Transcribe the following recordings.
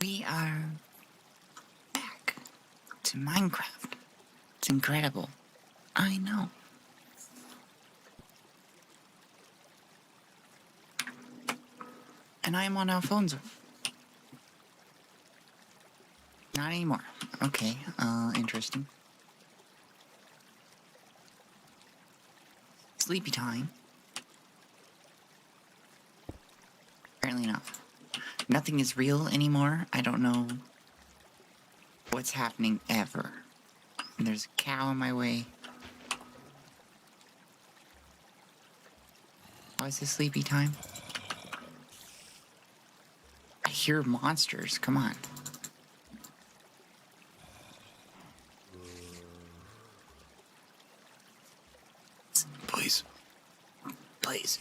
We are back to Minecraft. It's incredible. I know. And I am on Alfonso. Not anymore. Okay, interesting. Sleepy time. Apparently not. Nothing is real anymore. I don't know what's happening ever. And there's a cow in my way. Why is this sleepy time? I hear monsters. Come on. Please. Please.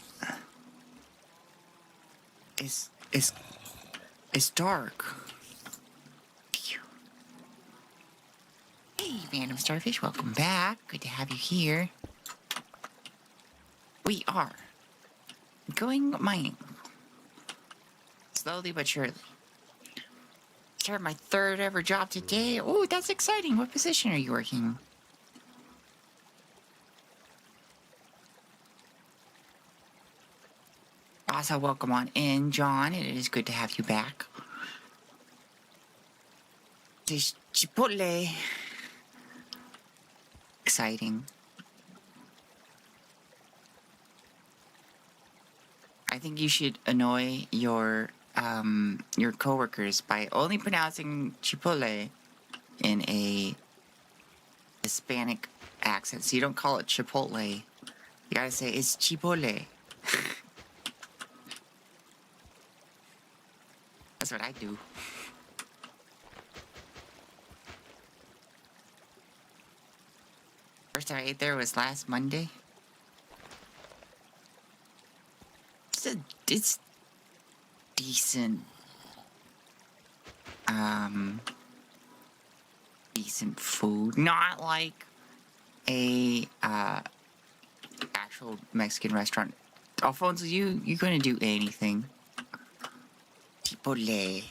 It's dark. Hey, random starfish, welcome back. Good to have you here. We are going mining. Slowly but surely. Started my third ever job today. Oh, that's exciting. What position are you working? Also, welcome on in, John. It is good to have you back. This Chipotle. Exciting. I think you should annoy your coworkers by only pronouncing Chipotle in a Hispanic accent. So you don't call it Chipotle. You gotta say it's Chipotle. That's what I do. First time I ate there was last Monday. It's decent. Decent food. Not like a actual Mexican restaurant. Alfonso, you gonna do anything? Chipotle.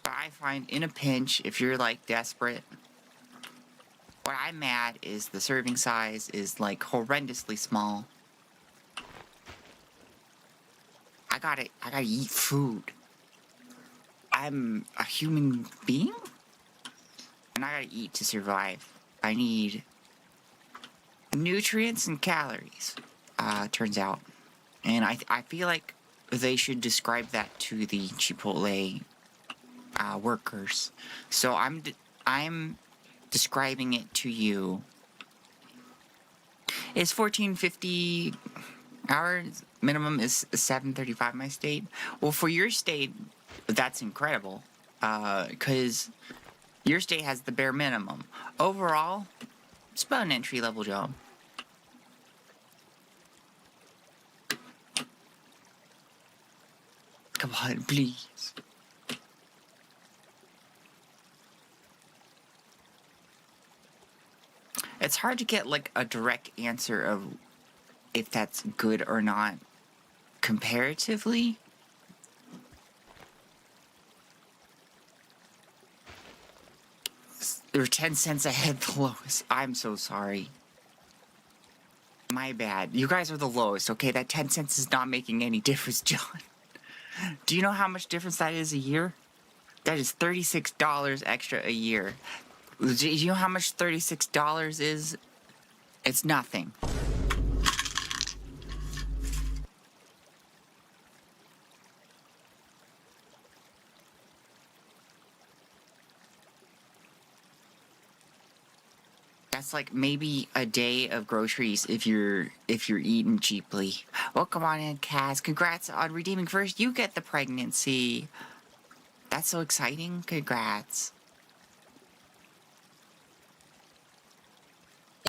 I find in a pinch, if you're like desperate, what I'm mad is the serving size is like horrendously small. I gotta eat food. I'm a human being, and I gotta eat to survive. I need nutrients and calories, turns out. And I feel like they should describe that to the Chipotle workers. So I'm describing it to you. It's 1450 hours. Minimum is 735 my state. Well, for your state, that's incredible. Because your state has the bare minimum. Overall, it's about an entry-level job. Come on, please. It's hard to get, like, a direct answer of if that's good or not comparatively. They're 10 cents ahead the lowest. I'm so sorry. My bad. You guys are the lowest, okay? That 10 cents is not making any difference, John. Do you know how much difference that is a year? That is $36 extra a year. Do you know how much $36 is? It's nothing. That's like maybe a day of groceries if you're eating cheaply. Welcome on in, Kaz. Congrats on redeeming first. You get the pregnancy. That's so exciting. Congrats.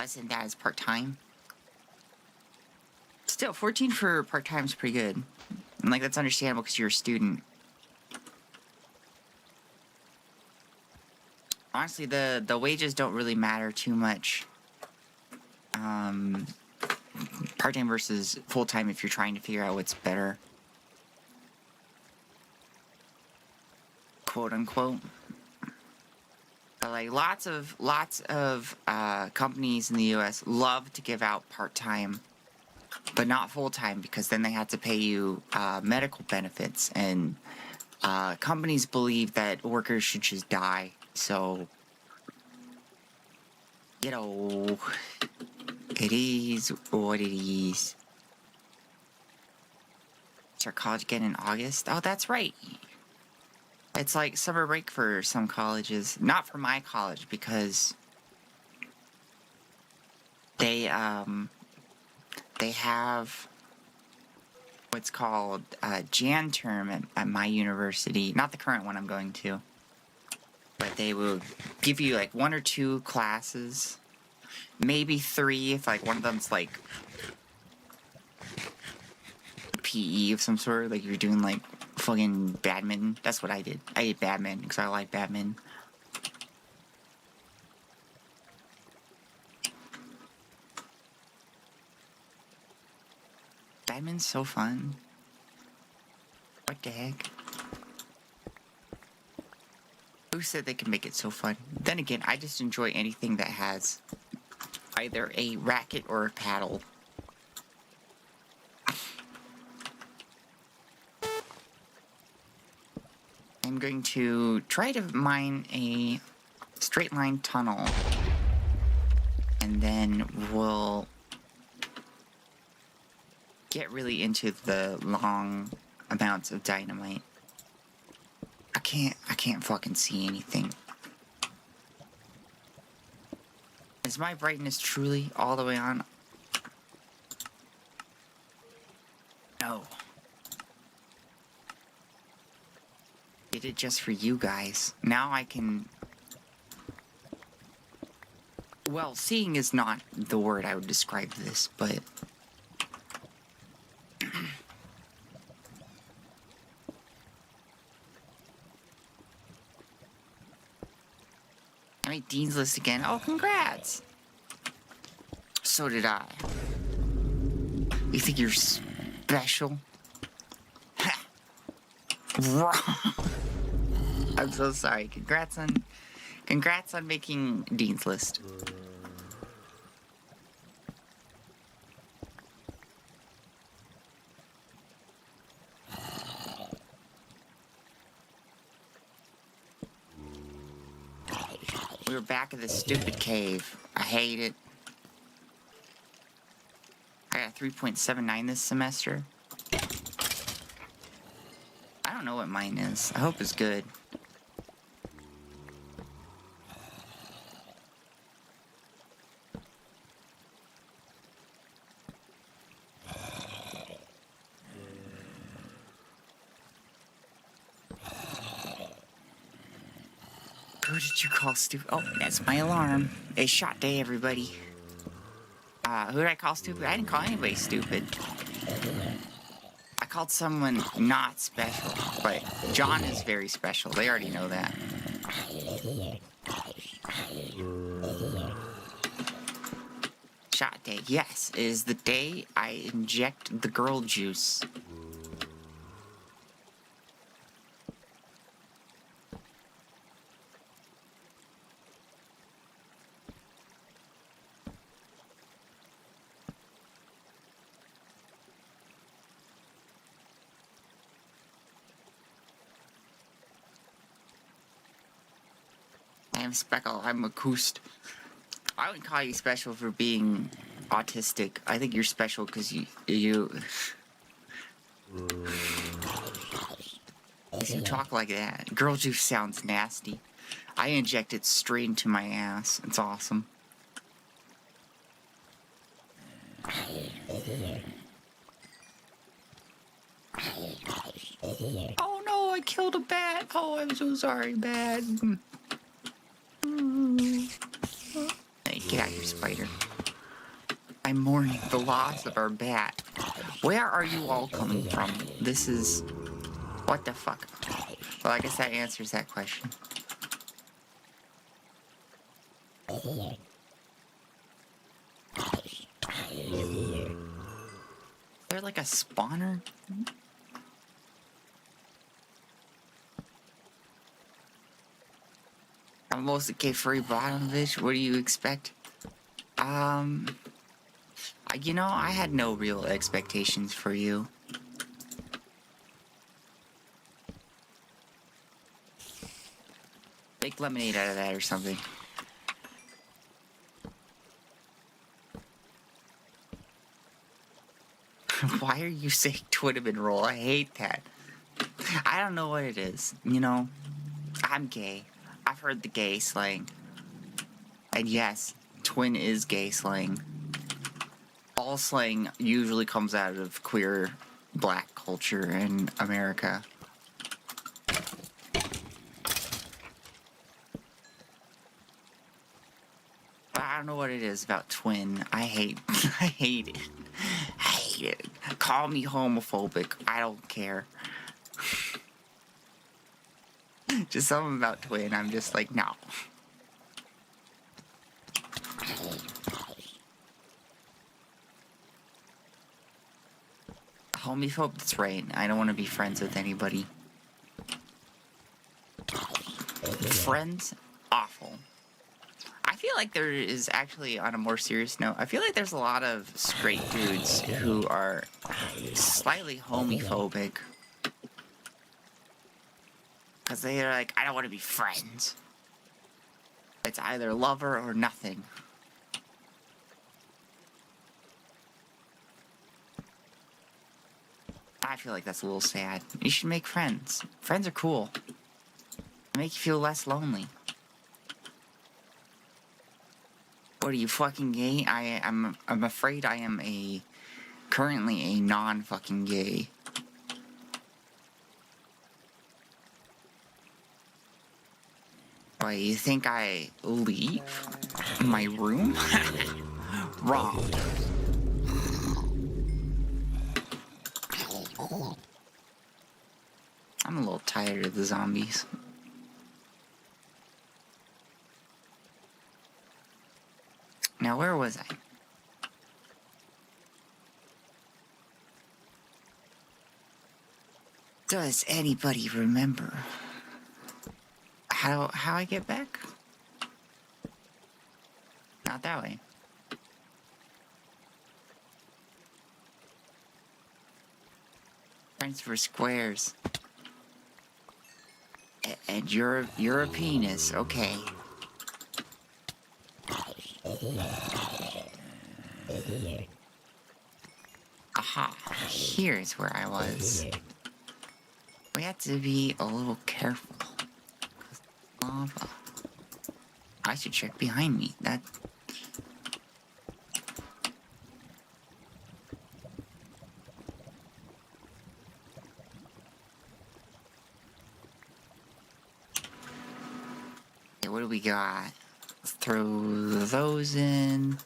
Isn't that as part-time? Still, 14 for part-time is pretty good. And like, that's understandable because you're a student. Honestly, the wages don't really matter too much. part-time versus full-time if you're trying to figure out what's better. Quote unquote. Like lots of companies in the US love to give out part-time, but not full-time, because then they have to pay you medical benefits, and companies believe that workers should just die. So, you know, it is what it is. Start college again in August? Oh, that's right. It's like summer break for some colleges. Not for my college, because they have what's called Jan term at my university. Not the current one I'm going to. But they will give you like 1 or 2 classes. Maybe 3 if like one of them's like PE of some sort. Like you're doing like fucking badminton. That's what I did. I did badminton because I like badminton. Badminton's so fun. What the heck? Who said they can make it so fun? Then again, I just enjoy anything that has either a racket or a paddle. I'm going to try to mine a straight line tunnel, and then we'll get really into the long amounts of dynamite. I can't fucking see anything. Is my brightness truly all the way on? No. Did it just for you guys. Now I can... Well, seeing is not the word I would describe this, but... I made Dean's List again. Oh, congrats! So did I. You think you're special? Ha! Wrong! I'm so sorry. Congrats on making Dean's List. We were back in this stupid cave. I hate it. I got 3.79 this semester. I don't know what mine is. I hope it's good. Who did you call stupid? Oh, that's my alarm. It's shot day, everybody. Who did I call stupid? I didn't call anybody stupid. I called someone not special, but John is very special. They already know that. Shot day. Yes, it is the day I inject the girl juice. I'm Speckle. I'm a Coost. I wouldn't call you special for being autistic. I think you're special because you talk like that. Girl juice sounds nasty. I inject it straight into my ass. It's awesome. Oh no, I killed a bat. Oh, I'm so sorry, bat. Hey, get out here, spider. I'm mourning the loss of our bat. Where are you all coming from? This is... What the fuck? Well, I guess that answers that question. there like a spawner? I'm mostly furry bottom bitch. What do you expect? You know, I had no real expectations for you. Make lemonade out of that or something. Why are you saying Twinnaman roll? I hate that. I don't know what it is. You know, I'm gay. I've heard the gay slang. And yes, twin is gay slang. All slang usually comes out of queer black culture in America. But I don't know what it is about twin. I hate it. I hate it. Call me homophobic. I don't care. Just something about twin. I'm just like, no. Homophobe, that's right. I don't want to be friends with anybody. Friends? Awful. I feel like there is actually, on a more serious note, I feel like there's a lot of straight dudes who are slightly homophobic. Because they're like, I don't want to be friends. It's either lover or nothing. I feel like that's a little sad. You should make friends. Friends are cool. They make you feel less lonely. What are you, fucking gay? I'm afraid I am currently a non-fucking gay. Why, you think I leave my room? Wrong. I'm a little tired of the zombies. Now, where was I? Does anybody remember how I get back? Not that way. Friends for squares. And you're a penis, okay. Aha, here's where I was. We have to be a little careful. Lava. I should check behind me. That... Okay, what do we got? Let's throw those in.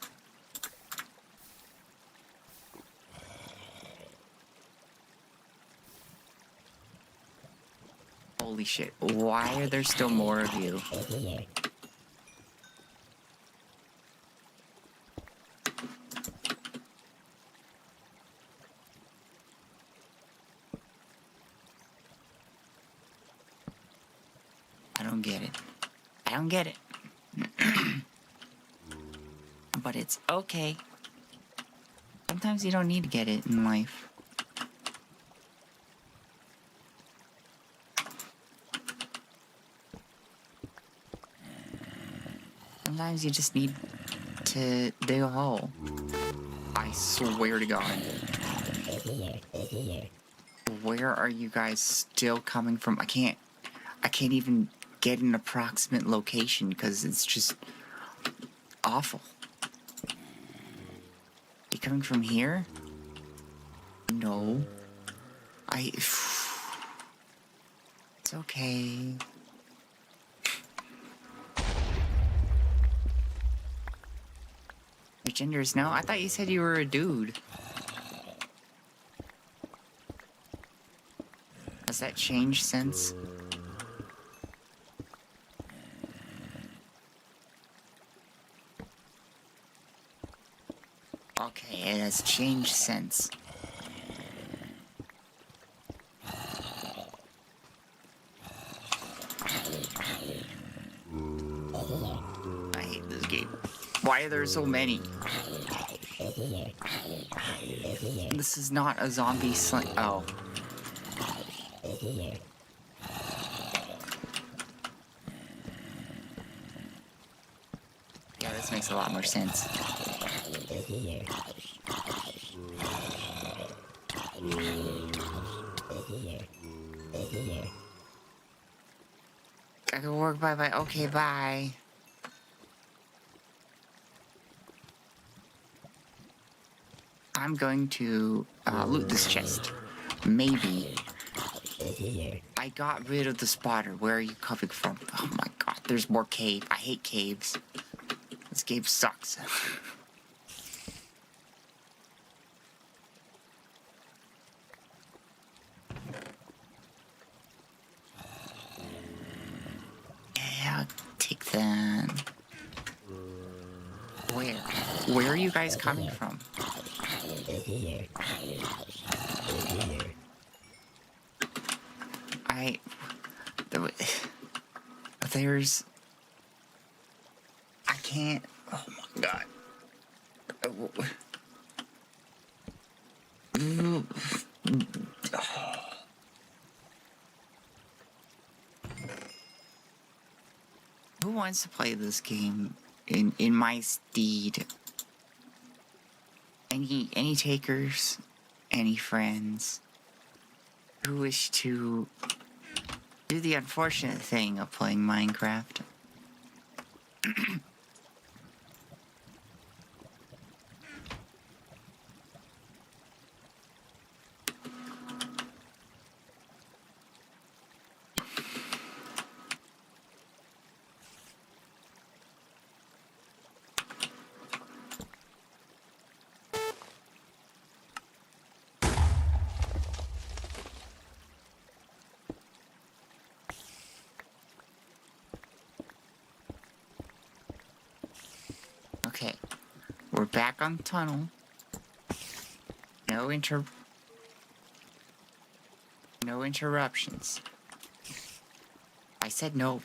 Holy shit, why are there still more of you? I don't get it. I don't get it. But it's okay. Sometimes you don't need to get it in life. Sometimes you just need to dig a hole. I swear to God. Where are you guys still coming from? I can't even get an approximate location because it's just awful. You coming from here? No. It's okay. Your gender is no? I thought you said you were a dude. Has that changed since? Okay, it has changed since. Why are there so many? This is not a zombie sling. Oh. Yeah, this makes a lot more sense. I can work, bye. Okay, bye. I'm going to loot this chest. Maybe. I got rid of the spotter. Where are you coming from? Oh my god, there's more cave. I hate caves. This cave sucks. Yeah, I'll take that. Where? Where are you guys coming from? There's... I can't... Oh my god. Who wants to play this game in my stead? Any takers? Any friends who wish to do the unfortunate thing of playing Minecraft? Okay, we're back on the tunnel. No interruptions. I said no.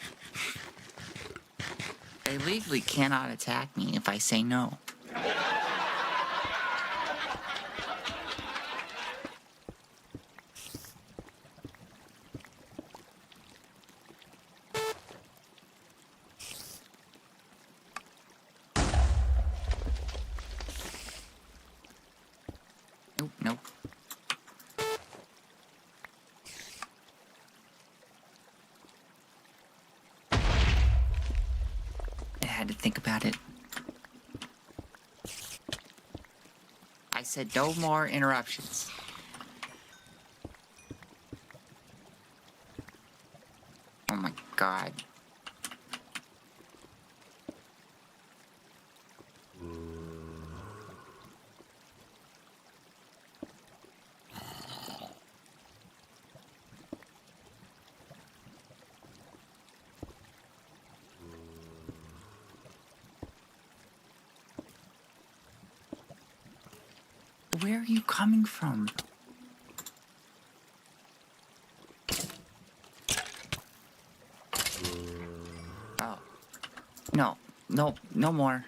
They legally cannot attack me if I say no. Nope. I had to think about it. I said no more interruptions. Oh my god. Where are you coming from? Oh. No more.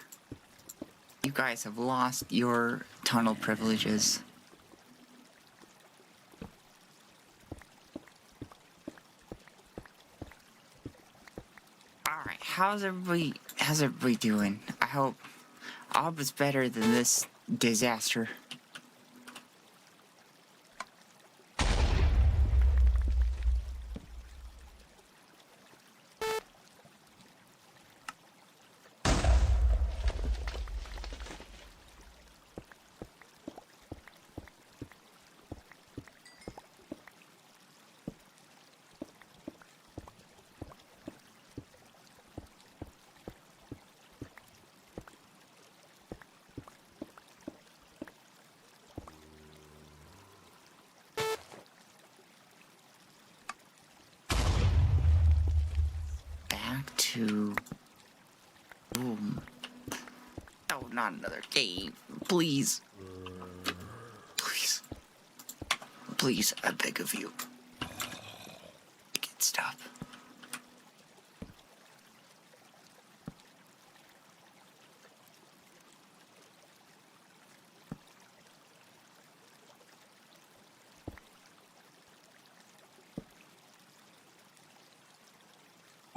You guys have lost your tunnel privileges. Alright, how's everybody doing? I hope it's better than this disaster. To boom. Oh, not another cave. Please. Please, I beg of you. I can't stop.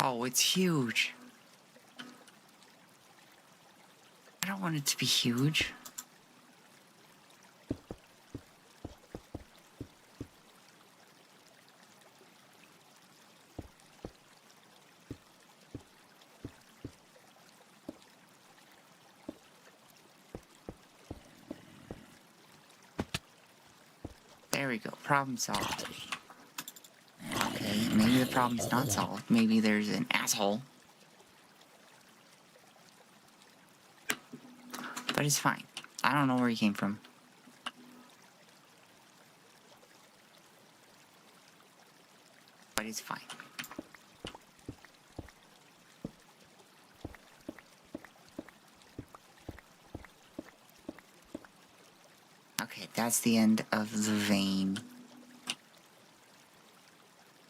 Oh, it's huge. I don't want it to be huge. There we go. Problem solved. Okay, maybe the problem's not solved. Maybe there's an asshole. But it's fine. I don't know where he came from. But it's fine. Okay, that's the end of the vein.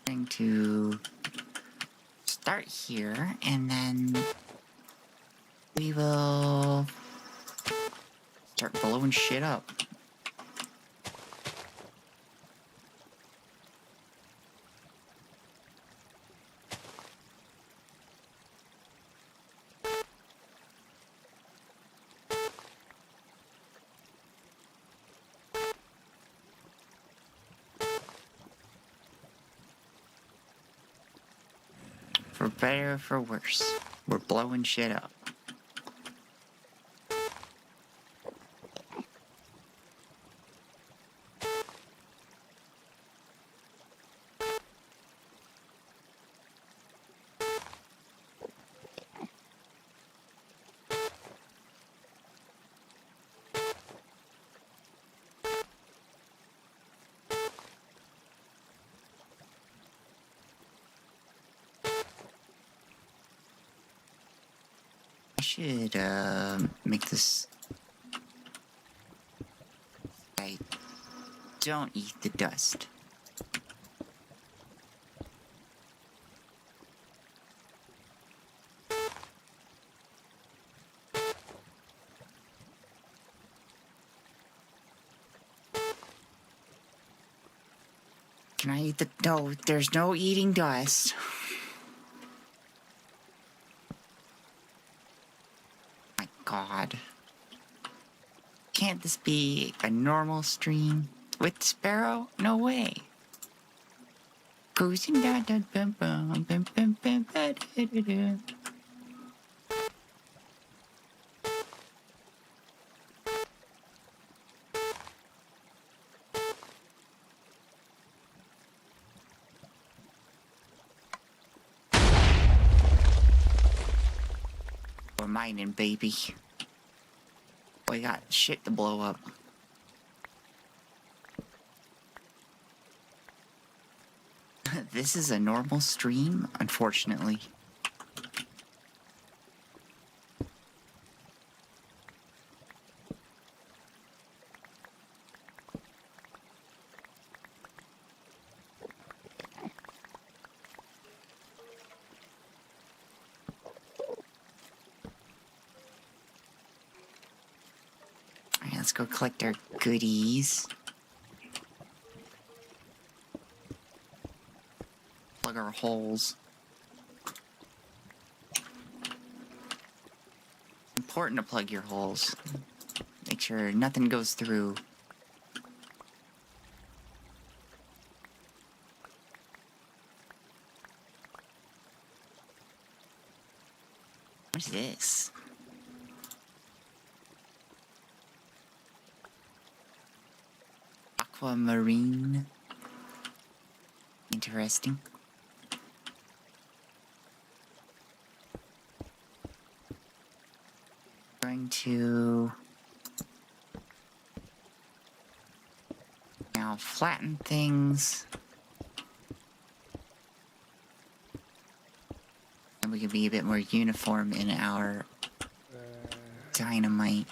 I'm going to start here, and then we will start blowing shit up. For better or for worse, we're blowing shit up. I should, make this... I don't eat the dust. Can I eat the... No, there's no eating dust. My God. Can't this be a normal stream? With Sparrow? No way. Cruising down, dun, bum, bum, bum, bum, bum, ba, da, da, da. We're mining, baby. We got shit to blow up. This is a normal stream, unfortunately. Alright, let's go collect our goodies. Plug our holes. Important to plug your holes. Make sure nothing goes through. What is this? Aquamarine. Interesting. Going to now flatten things. And we can be a bit more uniform in our dynamite.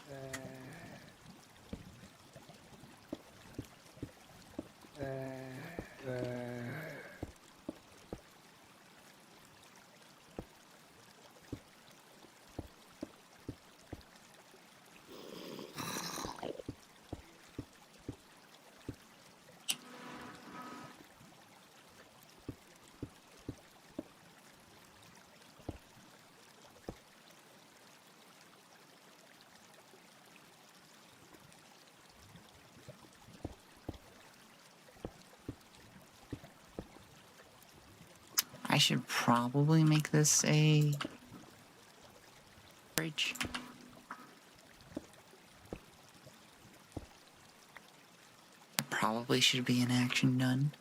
should probably make this a bridge. Probably should be an action done.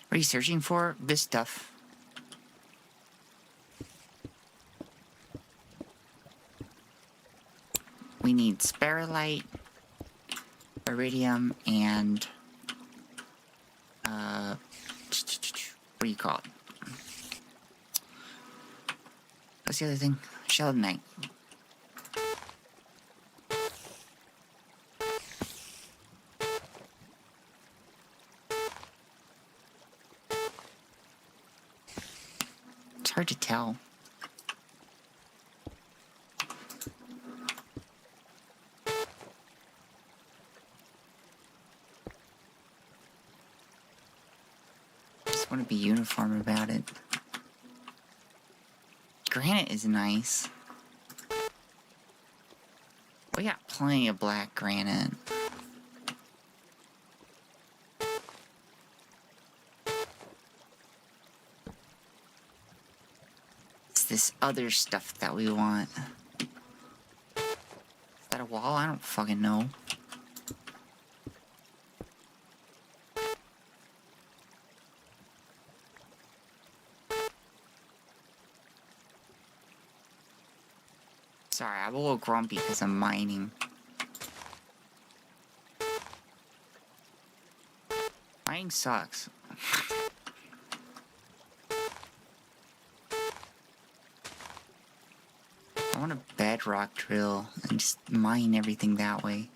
What are you searching for? This stuff. We need sparrowlight, iridium, and what do you call it? What's the other thing? Sheldonite. It's hard to tell. Just want to be uniform about it. Granite is nice. We got plenty of black granite. It's this other stuff that we want. Is that a wall? I don't fucking know. Sorry, I'm a little grumpy because I'm mining. Mining sucks. I want a bedrock drill and just mine everything that way.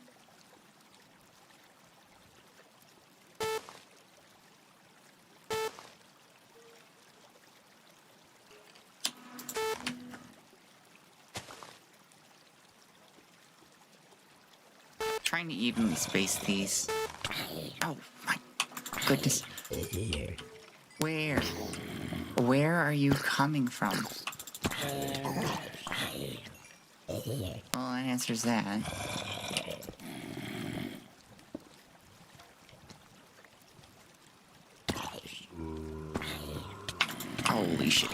Trying to evenly space these. Oh my goodness. Where are you coming from? Well, that answers that. Holy shit.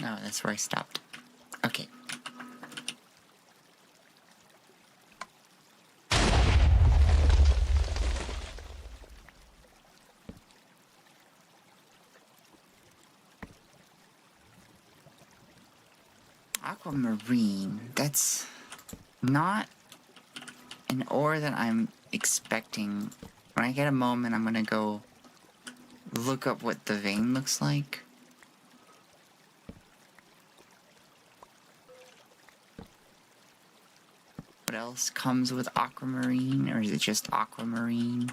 Oh, that's where I stopped. Okay. Aquamarine. That's not an ore that I'm expecting. When I get a moment, I'm gonna go look up what the vein looks like. What else comes with aquamarine, or is it just aquamarine?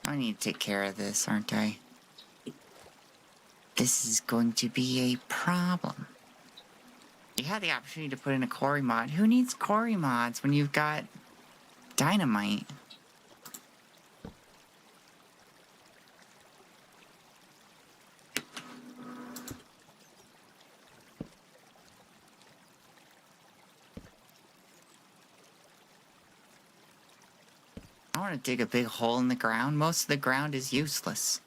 I need to take care of this, aren't I? This is going to be a problem. You had the opportunity to put in a quarry mod. Who needs quarry mods when you've got dynamite? I want to dig a big hole in the ground. Most of the ground is useless.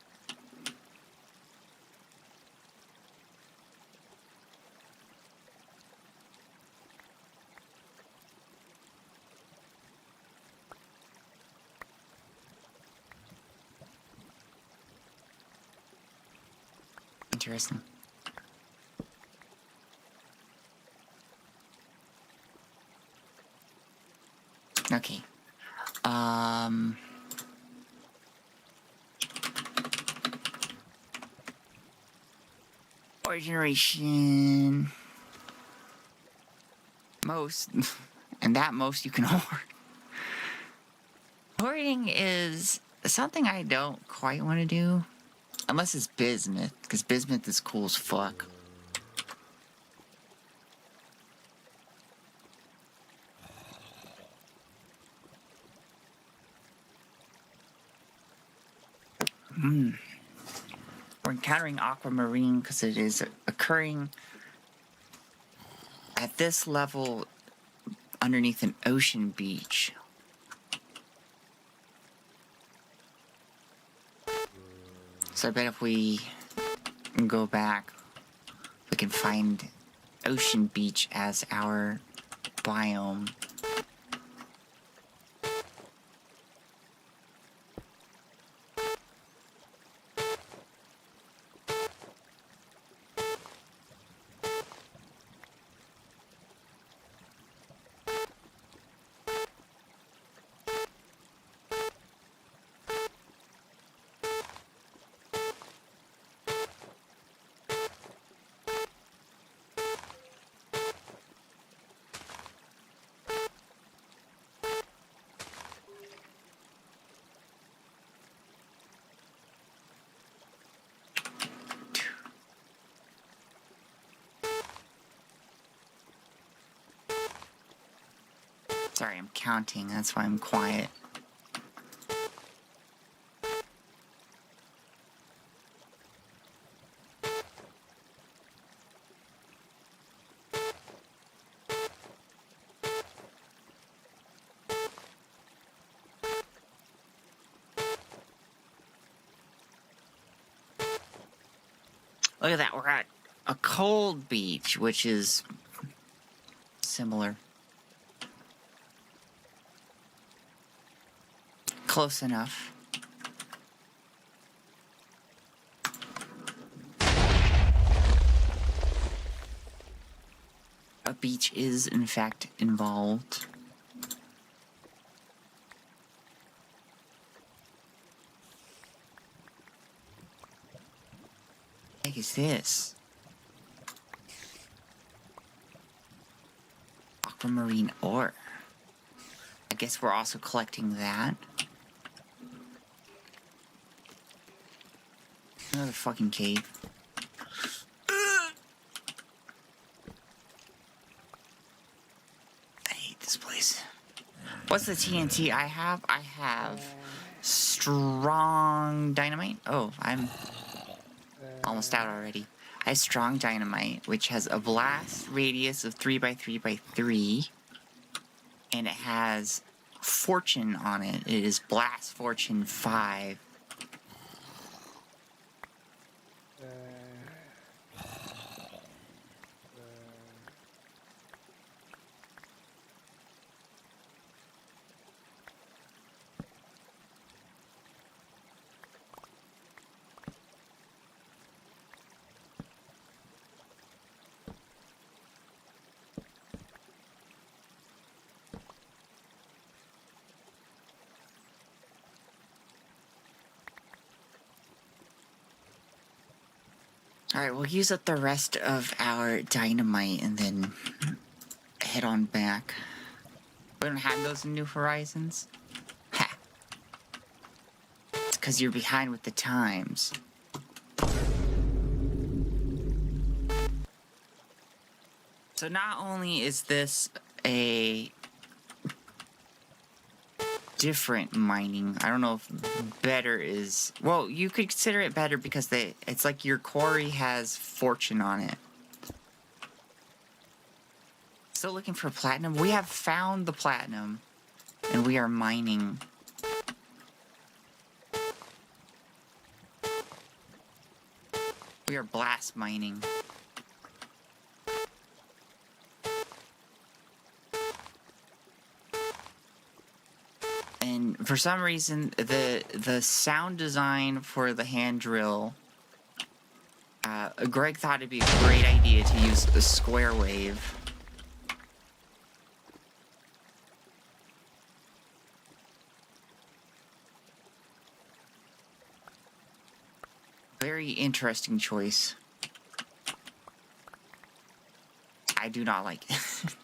interesting. Okay. Ore generation. Most. And that most you can hoard. Hoarding is something I don't quite want to do. Unless it's bismuth, because bismuth is cool as fuck. We're encountering aquamarine because it is occurring at this level underneath an ocean beach. So I bet if we go back, we can find ocean beach as our biome. Sorry, I'm counting, that's why I'm quiet. Look at that, we're at a cold beach, which is similar. Close enough. A beach is, in fact, involved. What the heck is this? Aquamarine ore. I guess we're also collecting that. Another fucking cave. I hate this place. What's the TNT I have? I have strong dynamite. Oh, I'm almost out already. I have strong dynamite, which has a blast radius of 3x3x3. And it has fortune on it. It is blast fortune 5. Alright, we'll use up the rest of our dynamite and then head on back. We don't have those in New Horizons? Ha! It's because you're behind with the times. So not only is this a different mining, I don't know if better is... Well, you could consider it better because it's like your quarry has fortune on it. Still looking for platinum? We have found the platinum, and we are mining. We are blast mining. And for some reason, the sound design for the hand drill Greg thought it'd be a great idea to use a square wave. Very interesting choice. I do not like it.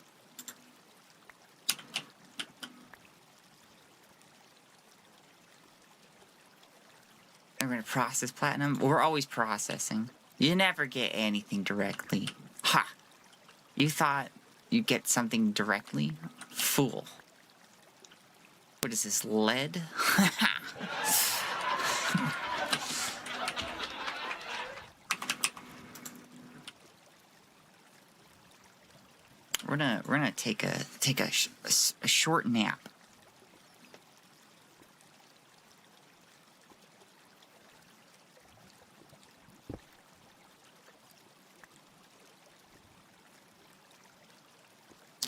I'm gonna process platinum. We're always processing. You never get anything directly. Ha! You thought you'd get something directly? Fool. What is this, lead? We're gonna take a short nap.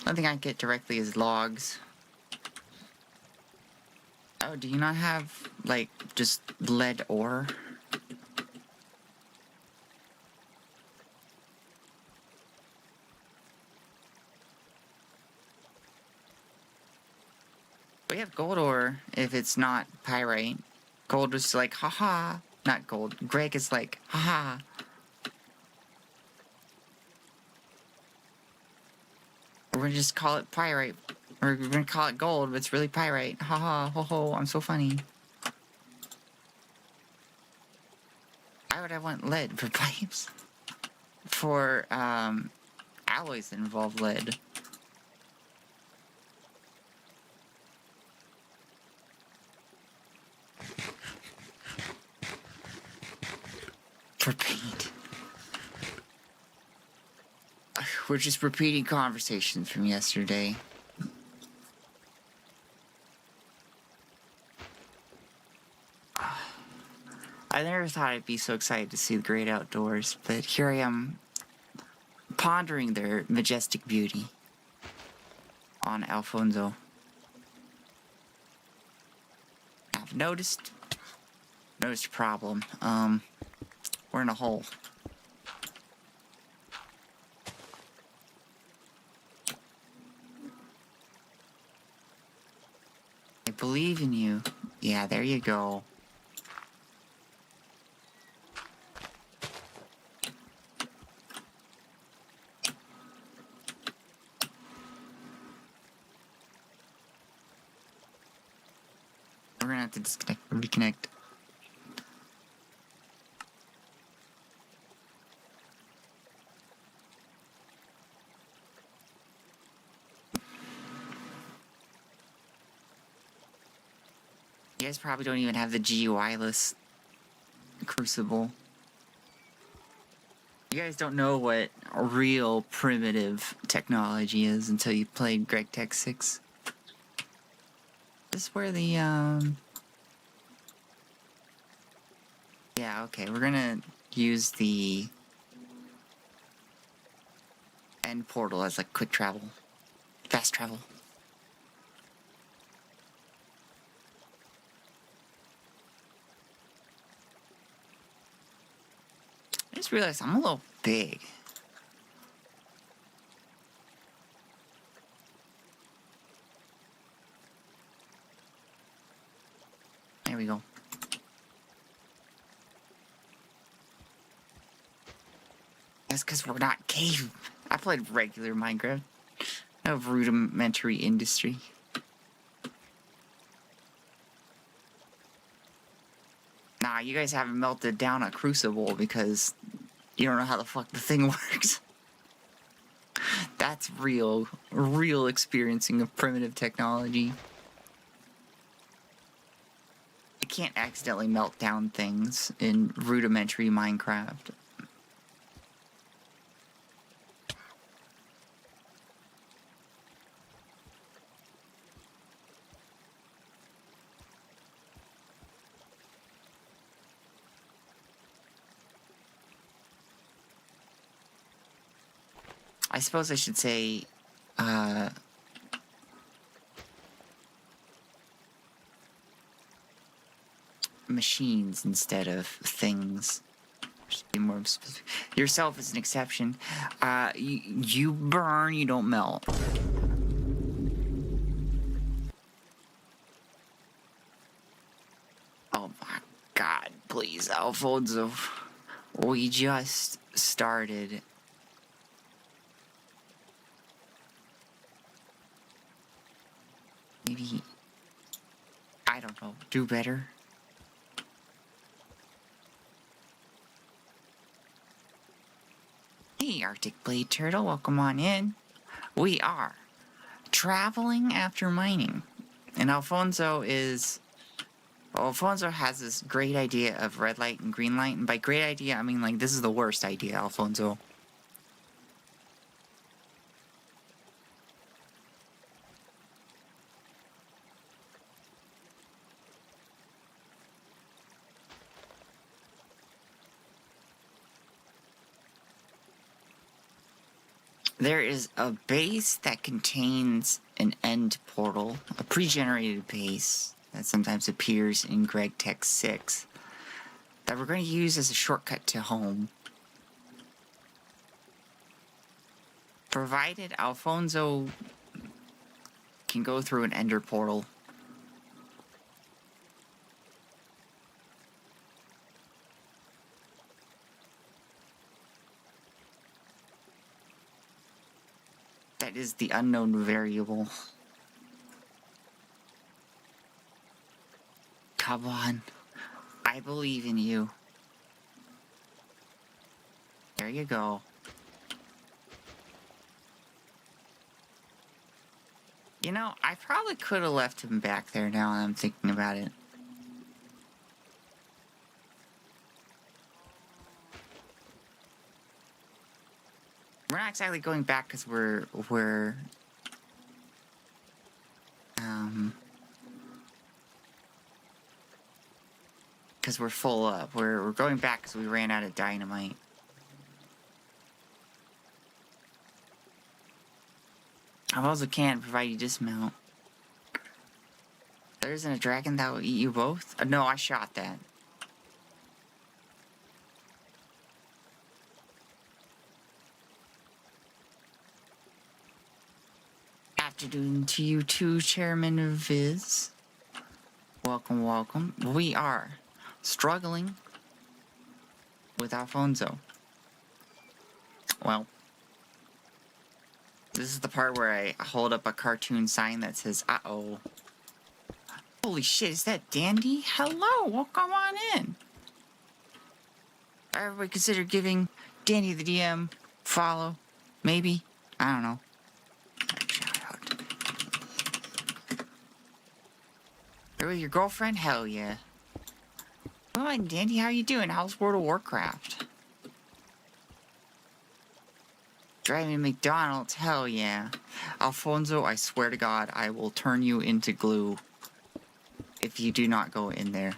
One thing I get directly is logs. Oh, do you not have, like, just lead ore? We have gold ore if it's not pyrite. Gold is like, haha. Not gold. Greg is like, haha. We're gonna just call it pyrite. Or we're gonna call it gold, but it's really pyrite. Haha, ho ho, I'm so funny. Why would I want lead for pipes? For, alloys that involve lead. For paint. We're just repeating conversations from yesterday. I never thought I'd be so excited to see the great outdoors, but here I am, pondering their majestic beauty on Alfonso. I've noticed a problem. We're in a hole. I believe in you. Yeah, there you go. We're gonna have to disconnect, reconnect. You guys probably don't even have the GUI-less Crucible. You guys don't know what real primitive technology is until you played Gregtech 6. This is where the, yeah, okay, we're gonna use the end portal as like quick travel. Fast travel. I just realized I'm a little big. There we go. That's because we're not cave. I played regular Minecraft. I have rudimentary industry. Nah, you guys haven't melted down a Crucible because you don't know how the fuck the thing works. That's real experiencing of primitive technology. You can't accidentally melt down things in rudimentary Minecraft. I suppose I should say, machines instead of things. be more specific. Yourself is an exception. You burn, you don't melt. Oh my God, please, Alfonso. We just started. Maybe, I don't know, do better? Hey, Arctic Blade Turtle, welcome on in. We are traveling after mining. And Alfonso has this great idea of red light and green light. And by great idea, I mean, like, this is the worst idea, Alfonso. There is a base that contains an end portal, a pre-generated base that sometimes appears in Gregtech 6, that we're going to use as a shortcut to home. Provided Alfonso can go through an ender portal. That is the unknown variable. Come on. I believe in you. There you go. You know, I probably could have left him back there now that I'm thinking about it. We're not exactly going back because we're full up. We're going back because we ran out of dynamite. I also can't provide you dismount. There isn't a dragon that will eat you both? No, I shot that. Afternoon to you too, Chairman of Viz. Welcome, welcome. We are struggling with Alfonso. Well, this is the part where I hold up a cartoon sign that says, uh-oh. Holy shit, is that Dandy? Hello, welcome on in. Everybody consider giving Dandy the DM follow? Maybe? I don't know. You're with your girlfriend? Hell yeah. Well, and Dandy, how you doing? How's World of Warcraft? Driving McDonald's? Hell yeah. Alfonso, I swear to God, I will turn you into glue if you do not go in there.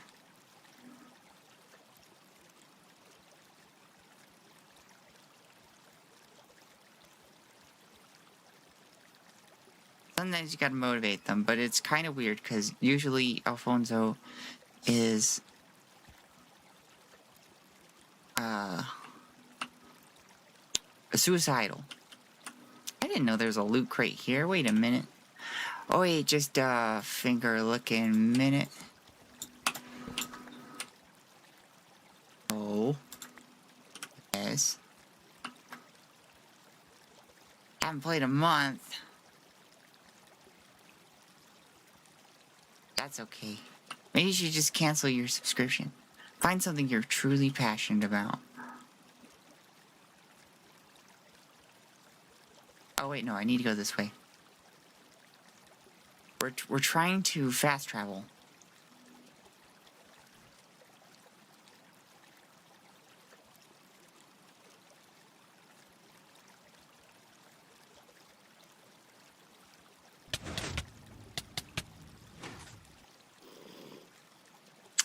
Sometimes you gotta motivate them, but it's kind of weird because usually Alfonso is suicidal. I didn't know there was a loot crate here. Wait a minute. Oh wait, just a finger looking minute. Oh. Yes. Haven't played a month. That's okay. Maybe you should just cancel your subscription. Find something you're truly passionate about. Oh wait, no, I need to go this way. We're trying to fast travel.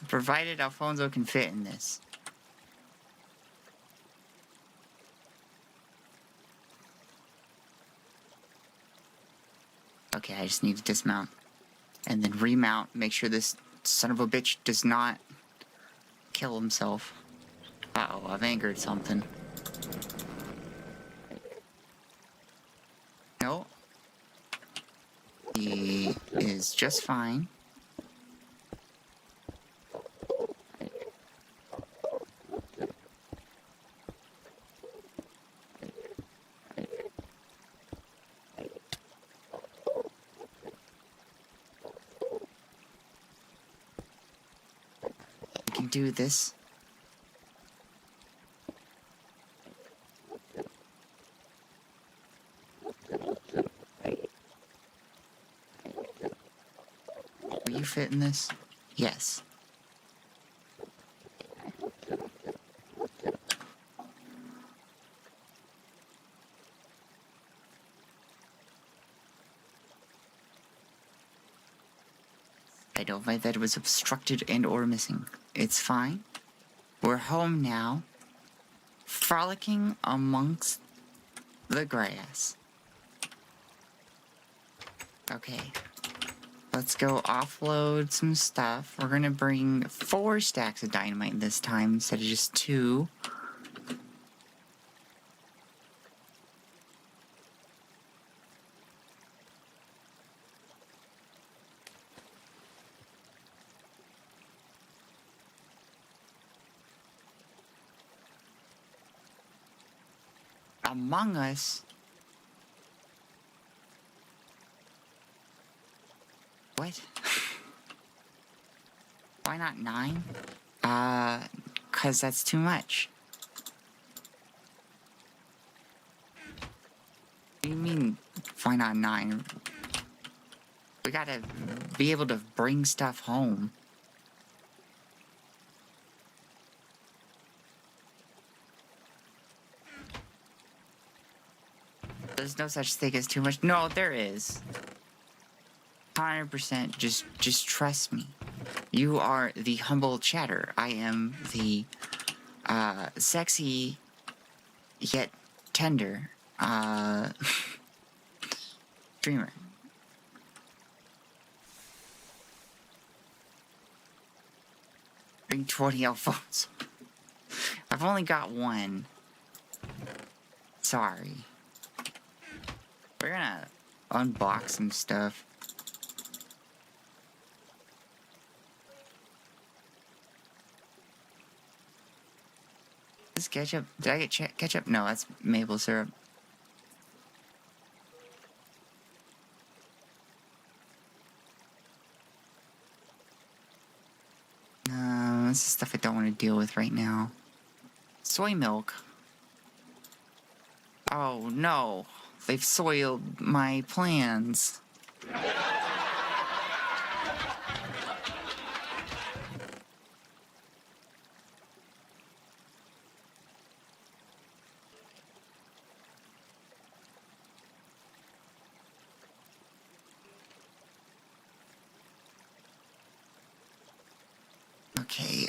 Provided Alfonso can fit in this. Okay, I just need to dismount. And then remount, make sure this son of a bitch does not kill himself. Uh-oh, I've angered something. No. He is just fine. I can do this. Will you fit in this? Yes. I don't find that it was obstructed and or missing. It's fine. We're home now. Frolicking amongst the grass. Okay. Let's go offload some stuff. We're gonna bring 4 stacks of dynamite this time instead of just 2. Among Us? What? Why not 9? 'Cause that's too much. What do you mean, why not 9? We gotta be able to bring stuff home. There's no such thing as too much. No, there is. 100%. Just trust me. You are the humble chatter. I am the sexy yet tender dreamer. Bring 20 phones. I've only got 1. Sorry. We're gonna unbox some stuff. This ketchup? Did I get ketchup? No, that's maple syrup. This is stuff I don't want to deal with right now. Soy milk. Oh no. They've soiled my plans. Okay,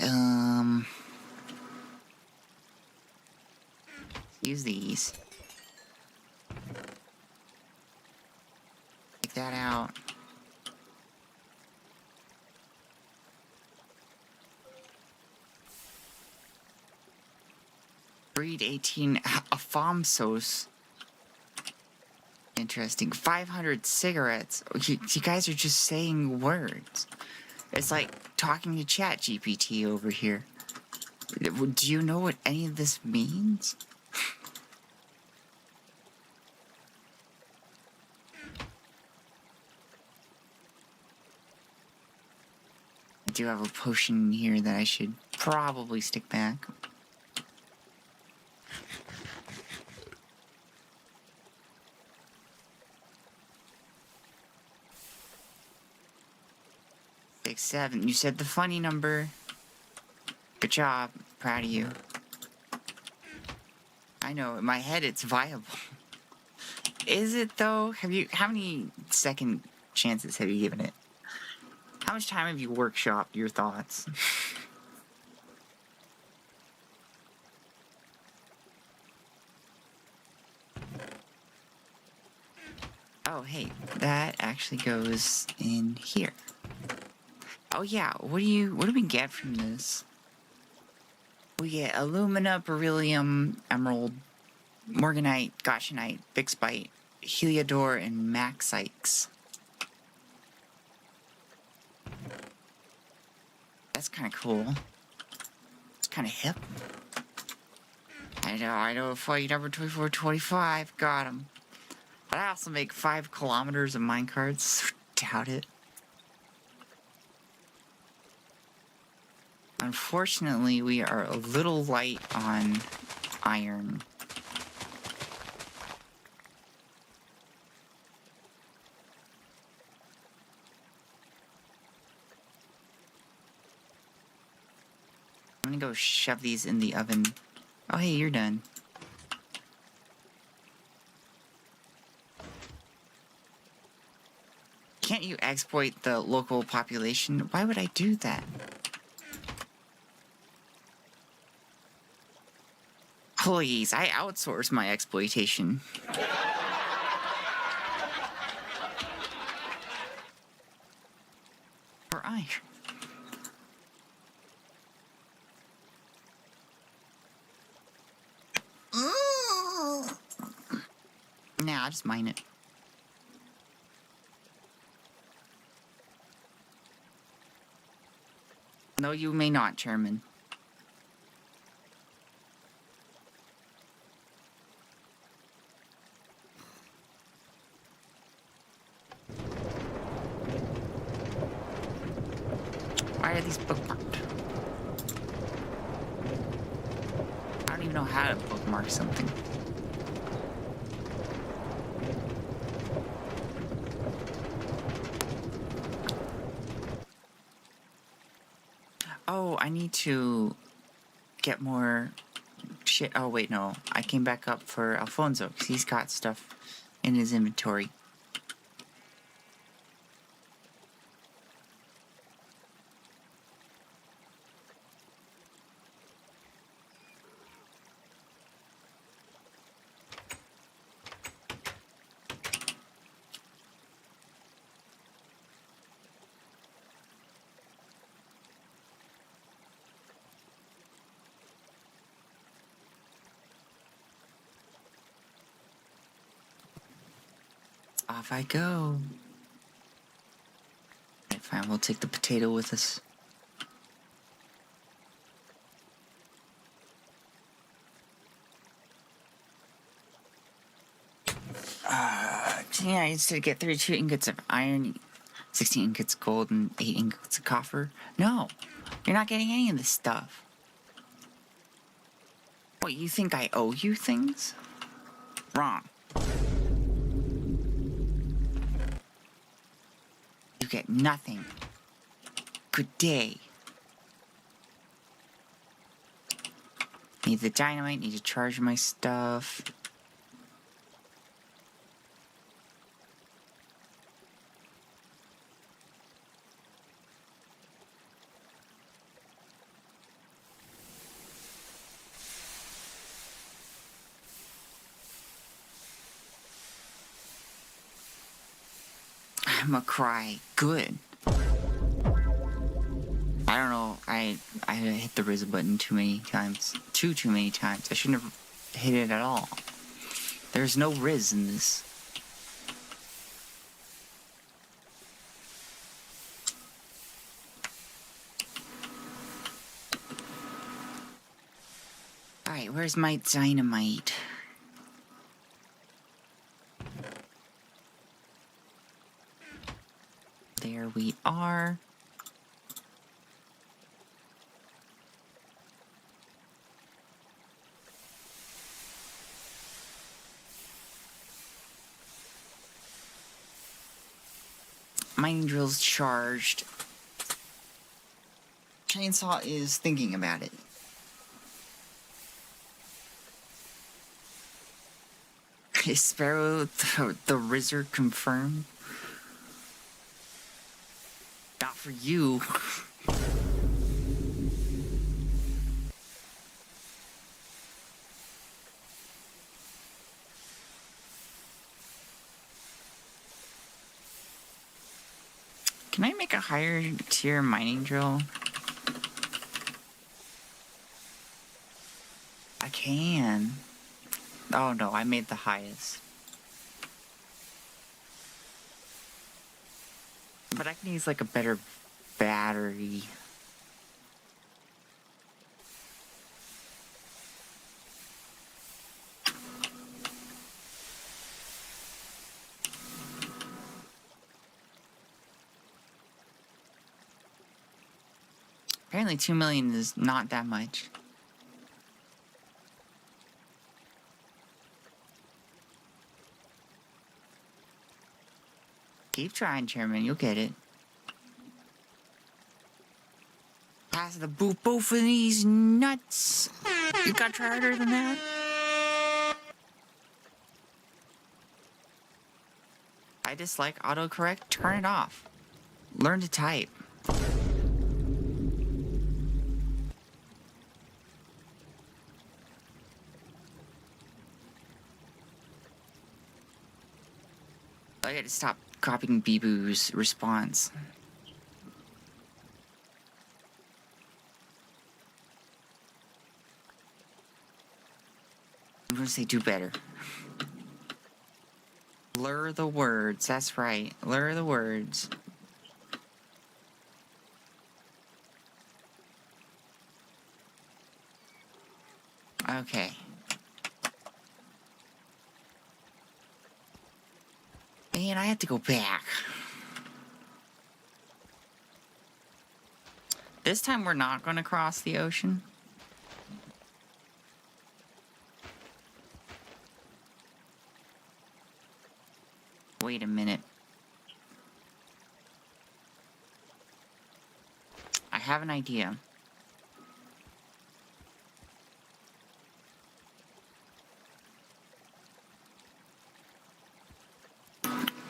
use these. Take that out. Breed 18 Afamsos. Interesting. 500 cigarettes. You guys are just saying words. It's like talking to ChatGPT over here. Do you know what any of this means? I do have a potion here that I should probably stick back. Six, 7. You said the funny number. Good job. Proud of you. I know, in my head it's viable. Is it though? How many second chances have you given it? How much time have you workshopped your thoughts? Oh, hey, that actually goes in here. Oh yeah, what do we get from this? We get alumina, beryllium, emerald, morganite, goshenite, bixbite, heliodor, and maxikes. That's kind of cool. It's kind of hip. I know, flight number 2425, got him. But I also make 5 kilometers of minecarts. Doubt it. Unfortunately, we are a little light on iron. I'm gonna go shove these in the oven. Oh, hey, you're done. Can't you exploit the local population? Why would I do that? Please, I outsource my exploitation. For iron. Nah, I'll just mine it. No, you may not, Chairman. Why are these bookmarked? I don't even know how to bookmark something. Oh, I need to get more shit. Oh, wait, no. I came back up for Alfonso because he's got stuff in his inventory. Off I go. Alright, fine, we'll take the potato with us. Yeah, I used to get 32 ingots of iron, 16 ingots of gold, and 8 ingots of copper. No, you're not getting any of this stuff. What, you think I owe you things? Wrong. You get nothing. Good day. Need the dynamite, need to charge my stuff. I'm a cry. Good. I don't know. I hit the RZA button too many times. Too many times. I shouldn't have hit it at all. There's no Riz in this. Alright, where's my dynamite? There we are. Mining drill's charged. Chainsaw is thinking about it. Is Sparrow the RZA confirmed? Not for you. Can I make a higher tier mining drill? can. Oh no, I made the highest. But I can use like a better battery. Apparently 2 million is not that much. Keep trying, Chairman. You'll get it. Pass the both of these nuts. You got to try harder than that. I dislike autocorrect. Turn it off. Learn to type. I gotta stop copying Bibu's response. I'm gonna say do better. Blur the words, that's right. Blur the words. Okay. Man, I have to go back. This time we're not gonna cross the ocean. Wait a minute. I have an idea.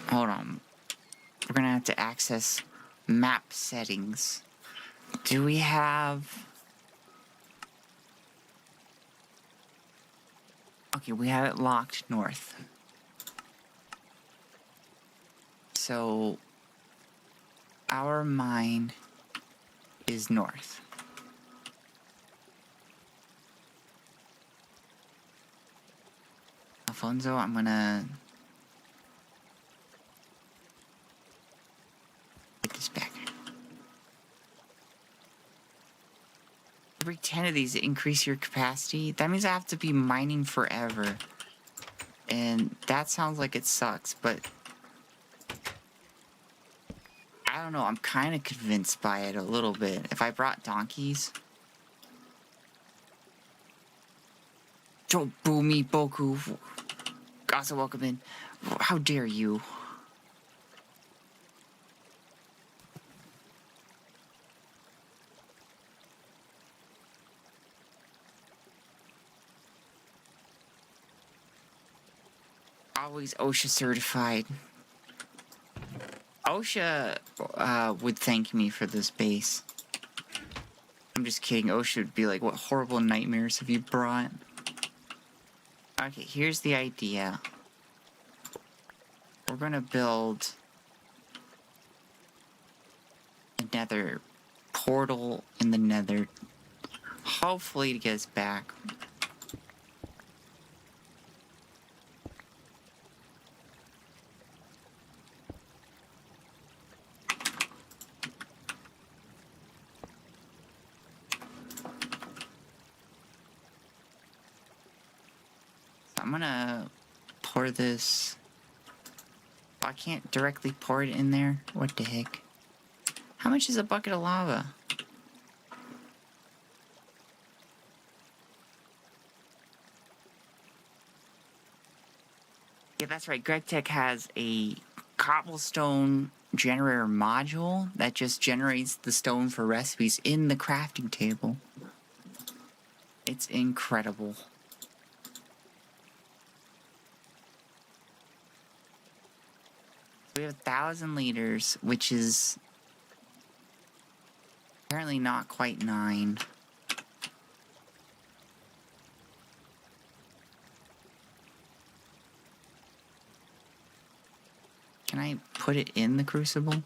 Hold on. We're gonna have to access map settings. Do we have... Okay, we have it locked north. So, our mine is north. Alfonso, I'm gonna... get this back. Every 10 of these increase your capacity. That means I have to be mining forever. And that sounds like it sucks, but... I don't know, I'm kind of convinced by it a little bit. If I brought donkeys... Don't boo me, Boku. Also welcome in. How dare you? Always OSHA certified. OSHA would thank me for this base. I'm just kidding. OSHA would be like, what horrible nightmares have you brought? Okay, here's the idea. We're gonna build another portal in the nether. Hopefully to get us back. I'm gonna pour this. Oh, I can't directly pour it in there. What the heck? How much is a bucket of lava? Yeah, that's right. Gregtech has a cobblestone generator module that just generates the stone for recipes in the crafting table. It's incredible. We have 1,000 liters, which is apparently not quite 9. Can I put it in the crucible?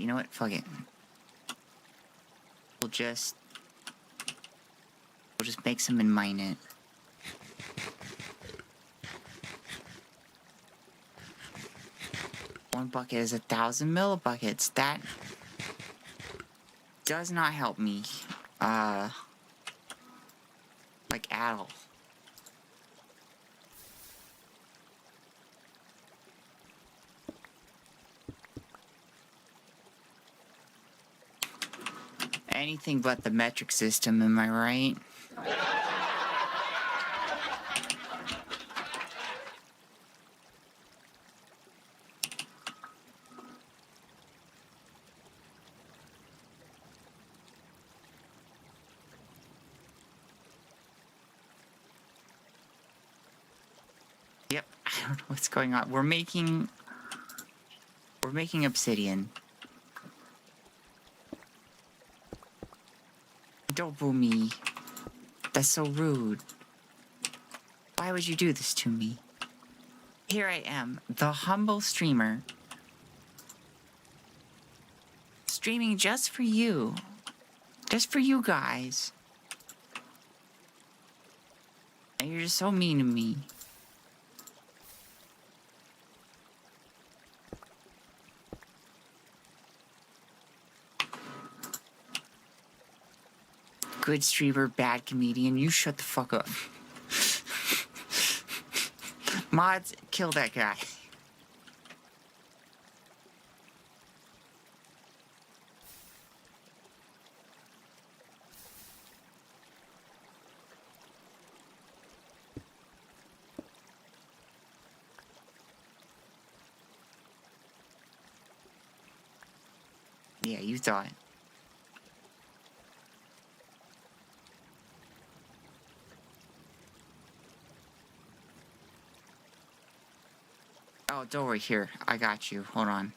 you know what? Fuck it. We'll just make some and mine it. One bucket is 1,000 millibuckets. That does not help me. Like at all. Anything but the metric system, am I right? Yep, I don't know what's going on. We're making obsidian. Don't boo me. That's so rude. Why would you do this to me? Here I am, the humble streamer. Streaming just for you. Just for you guys. And you're just so mean to me. Good streamer, bad comedian, you shut the fuck up. Mods, kill that guy. Yeah, you thought. Oh, don't worry, here. I got you. Hold on.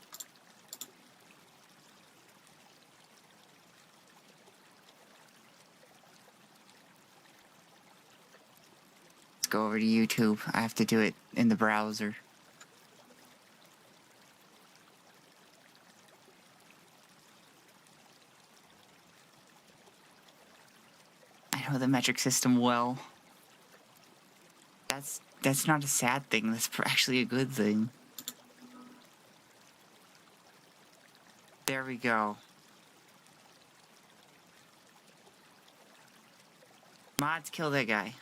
Let's go over to YouTube. I have to do it in the browser. I know the metric system well. That's not a sad thing. That's actually a good thing. There we go. Mods, kill that guy.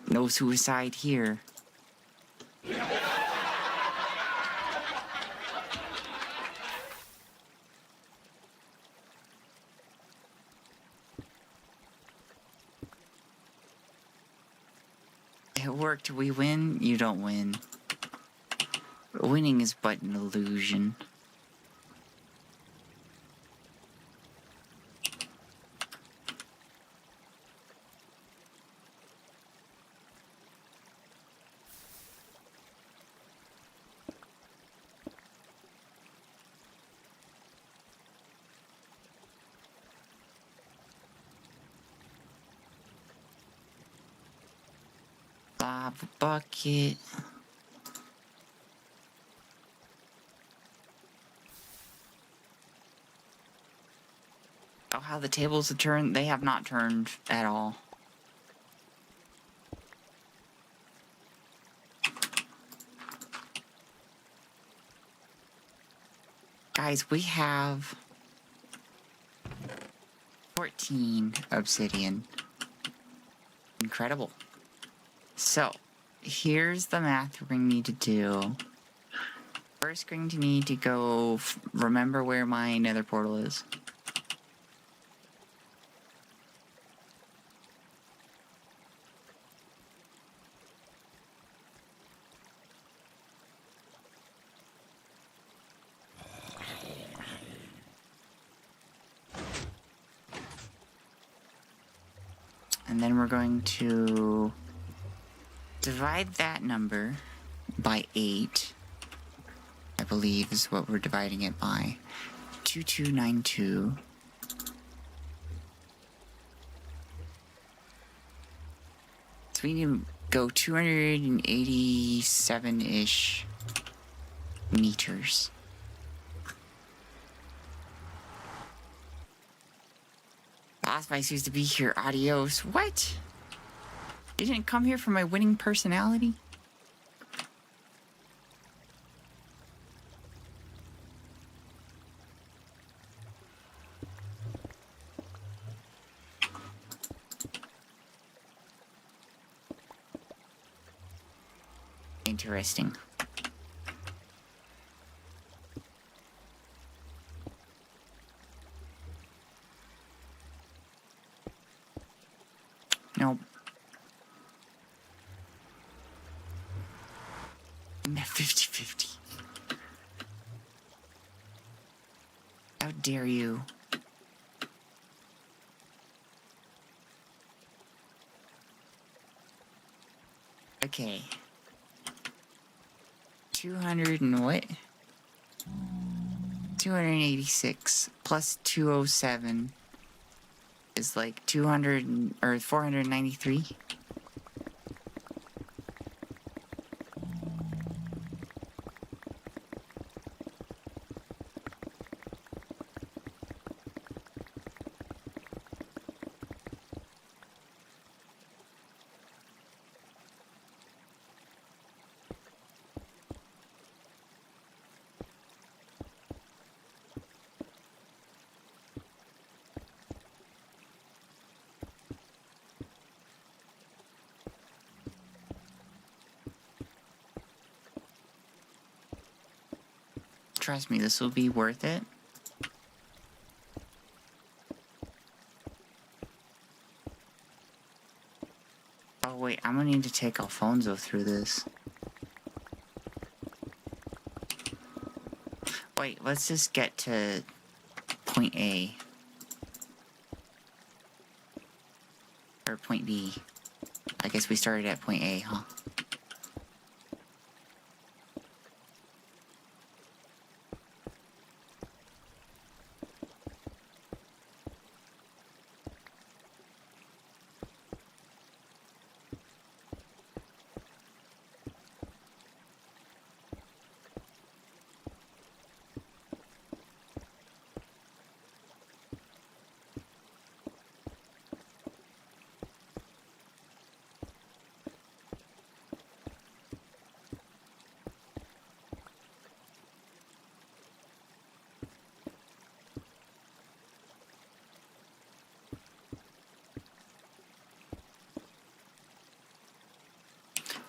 No suicide here. It worked. We win. You don't win. Winning is but an illusion. Lava bucket. Oh, how the tables have turned. They have not turned at all. Guys, we have 14 obsidian. Incredible. So, here's the math we're going to need to do. First, going to need to go remember where my nether portal is. And then we're going to divide that number by 8, I believe is what we're dividing it by. 2292. So we need to go 287-ish meters. Boss Vice used to be here. Adios. What? You didn't come here for my winning personality? Interesting. Nope. I'm at 50-50. How dare you? Okay. 200 and what? 286 plus 207 is like 200 or 493. Trust me, this will be worth it. Oh wait, I'm gonna need to take Alfonso through this. Wait, let's just get to point A. Or point B. I guess we started at point A, huh?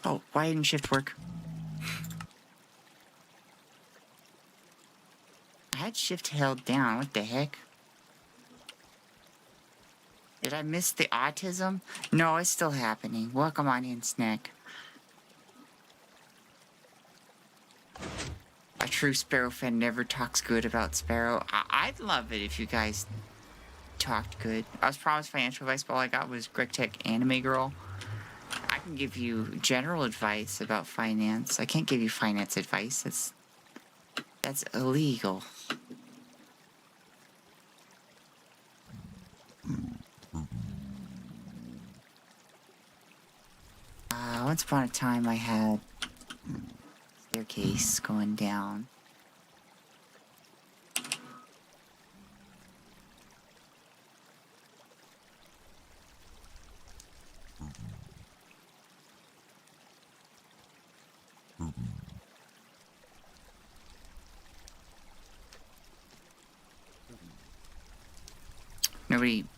Oh, why didn't shift work? I had shift held down, what the heck? Did I miss the autism? No, it's still happening. Welcome on in, Snack. A true Sparrow fan never talks good about Sparrow. I'd love it if you guys talked good. I was promised financial advice, but all I got was Gregtech Anime Girl. I can give you general advice about finance. I can't give you finance advice. That's illegal. Once upon a time I had staircase going down.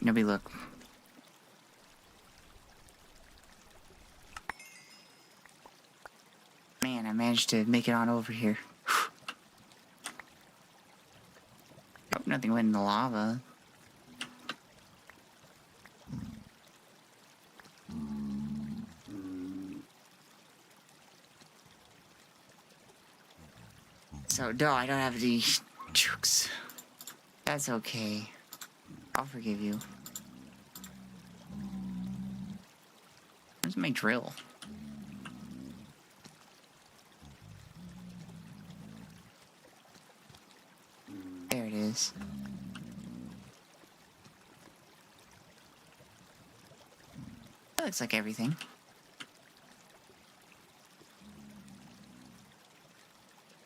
Nobody look. Man, I managed to make it on over here. Hope nothing went in the lava. So, no, I don't have any jukes. That's okay. I'll forgive you. Where's my drill? There it is. That looks like everything.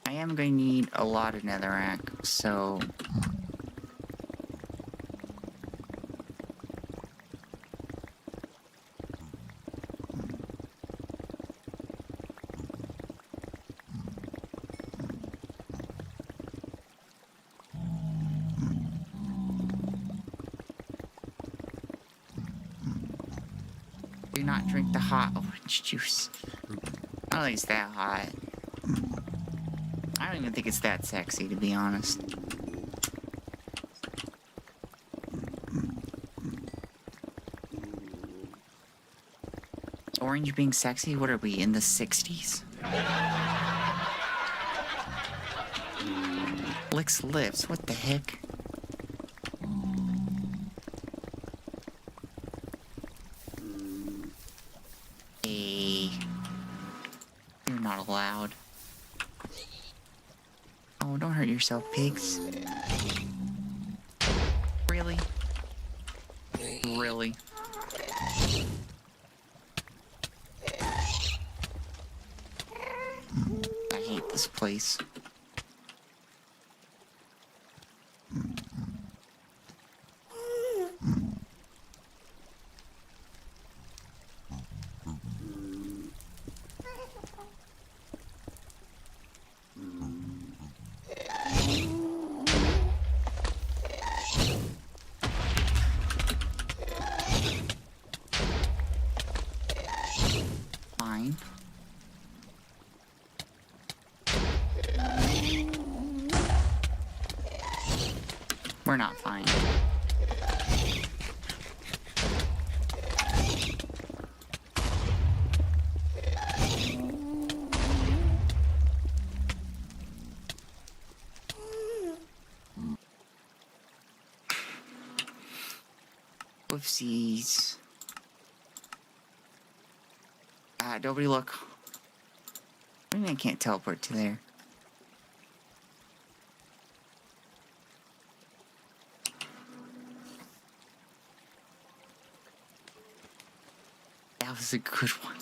I am going to need a lot of netherrack, so... Do not drink the hot orange juice. I don't think it's that hot. I don't even think it's that sexy, to be honest. Orange being sexy? What are we, in the 60s? Licks lips, what the heck? Hey. You're not allowed. Oh, don't hurt yourself, pigs. Really? Really? I hate this place. Fine. We're not fine. Whoopsies. Nobody look. I mean, I can't teleport to there. That was a good one.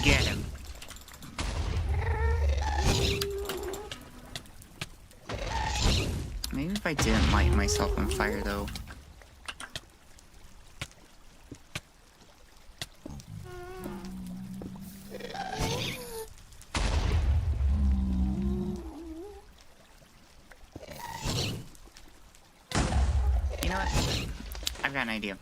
Get him. Maybe if I didn't light myself on fire, though. You know what? I've got an idea.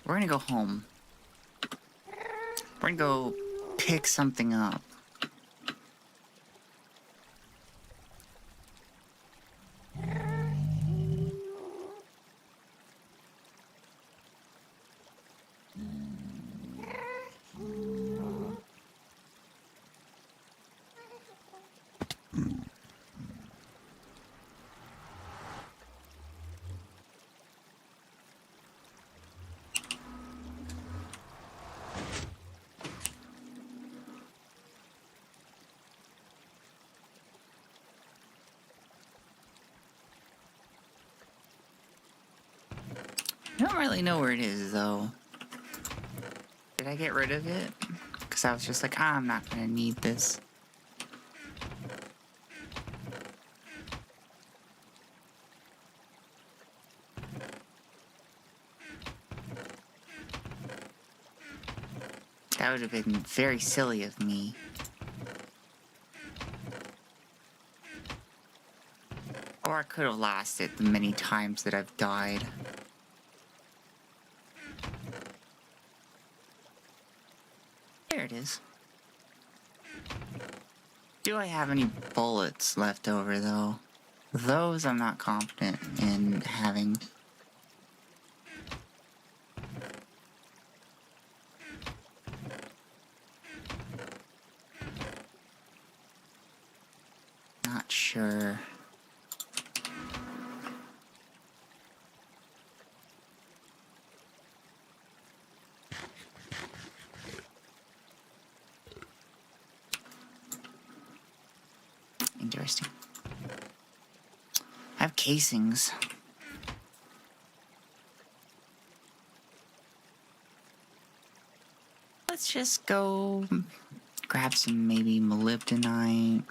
We're gonna go home. We're gonna go pick something up. I don't really know where it is, though. Did I get rid of it? Because I was just like, I'm not gonna need this. That would have been very silly of me. Or I could have lost it the many times that I've died. There it is. Do I have any bullets left over, though? Those I'm not confident in having. Not sure. Interesting. I have casings. Let's just go grab some maybe molybdenite.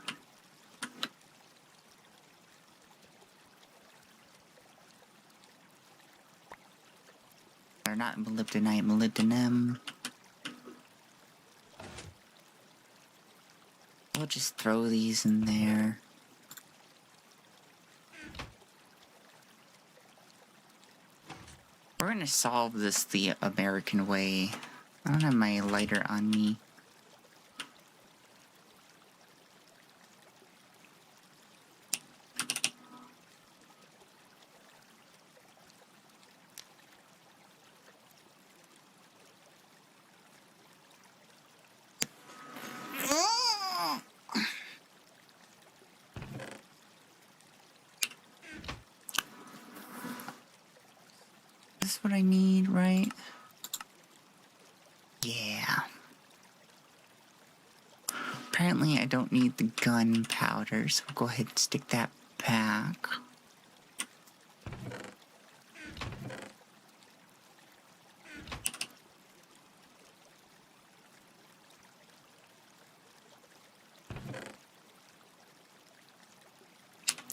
Or not molybdenite, molybdenum. We'll just throw these in there. We're gonna solve this the American way. I don't have my lighter on me. Is this what I need, right? Yeah. Apparently I don't need the gunpowder, so we'll go ahead and stick that back.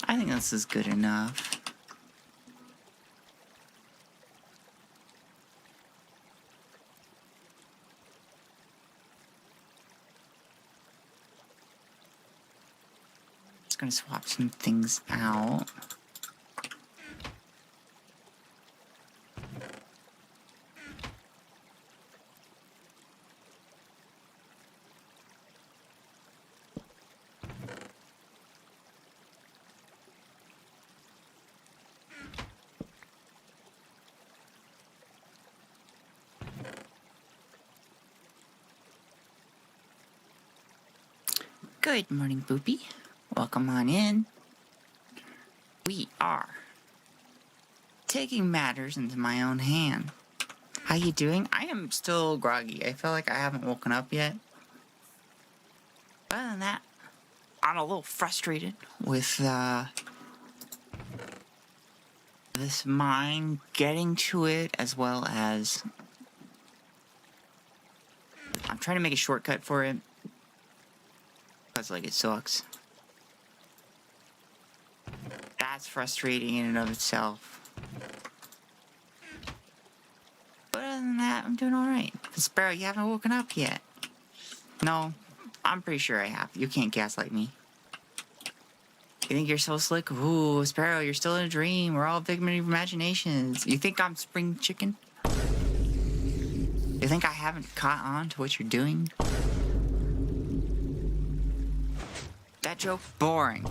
I think this is good enough. Just gonna swap some things out. Good morning, Boopy. Welcome on in. We are taking matters into my own hand. How you doing? I am still groggy. I feel like I haven't woken up yet. Other than that, I'm a little frustrated with this mine, getting to it, as well as I'm trying to make a shortcut for it. Because, like, it sucks. That's frustrating in and of itself. But other than that, I'm doing alright. Sparrow, you haven't woken up yet. No, I'm pretty sure I have. You can't gaslight me. You think you're so slick? Ooh, Sparrow, you're still in a dream. We're all figment of imaginations. You think I'm spring chicken? You think I haven't caught on to what you're doing? That joke, boring.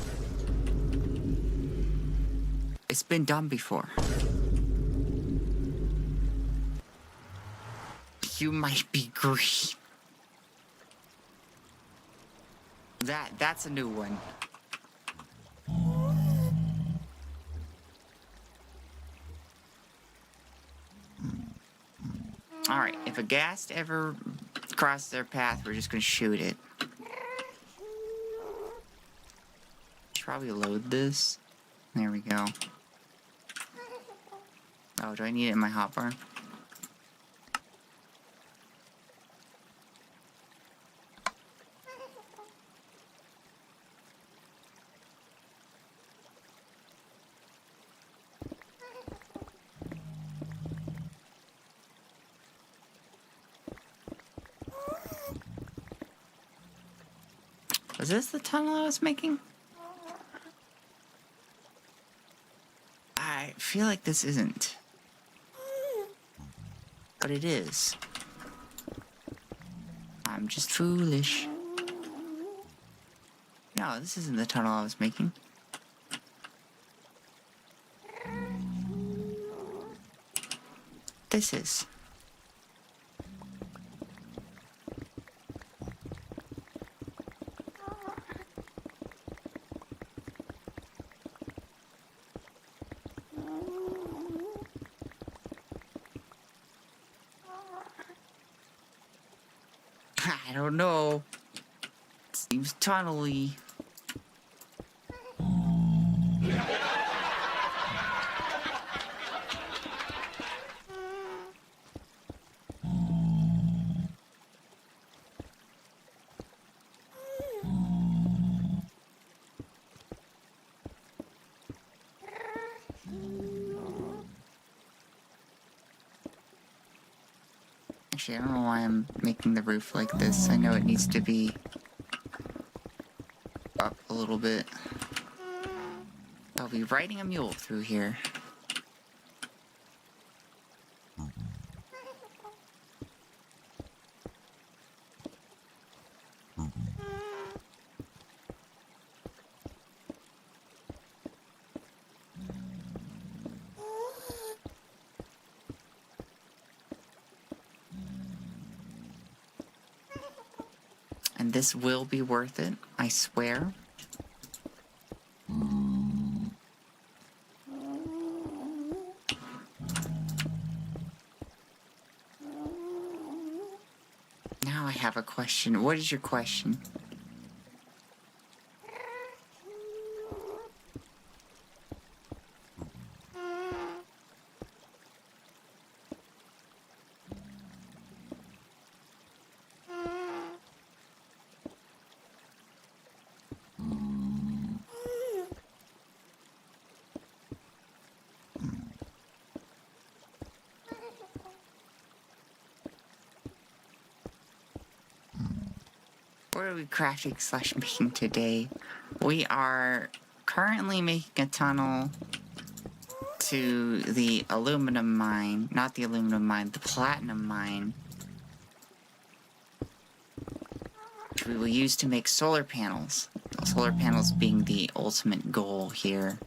It's been done before. You might be green. That's a new one. Alright, if a ghast ever crosses their path, we're just gonna shoot it. Should probably load this. There we go. Oh, do I need it in my hotbar? Was this the tunnel I was making? I feel like this isn't. But it is. I'm just foolish. No, this isn't the tunnel I was making. This is. I don't know. It seems tunnely. Actually, I don't know why I'm making the roof like this. I know it needs to be up a little bit. I'll be riding a mule through here. And this will be worth it, I swear. Now I have a question. What is your question? What are we crafting / making today? We are currently making a tunnel to the aluminum mine. Not the aluminum mine, the platinum mine. Which we will use to make solar panels. Solar panels being the ultimate goal here.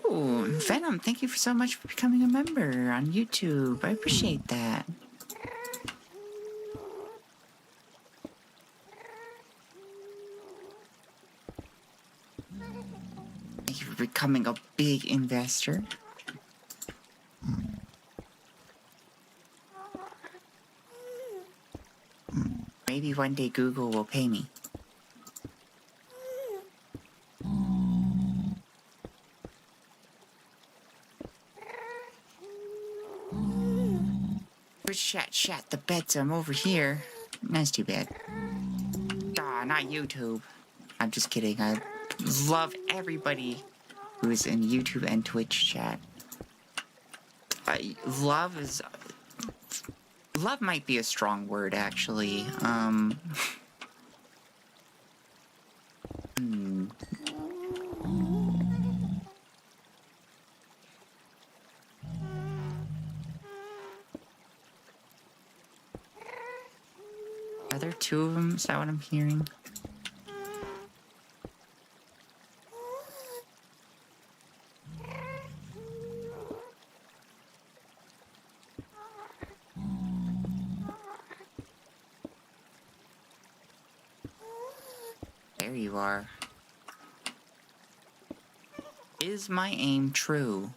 Ooh, Venom, thank you so much for becoming a member on YouTube. I appreciate that. Thank you for becoming a big investor. Maybe one day Google will pay me. Chat, the beds, I'm over here. That's too bad. Ah, not YouTube. I'm just kidding. I love everybody who is in YouTube and Twitch chat. Love might be a strong word, actually. Are there two of them? Is that what I'm hearing? There you are. Is my aim true?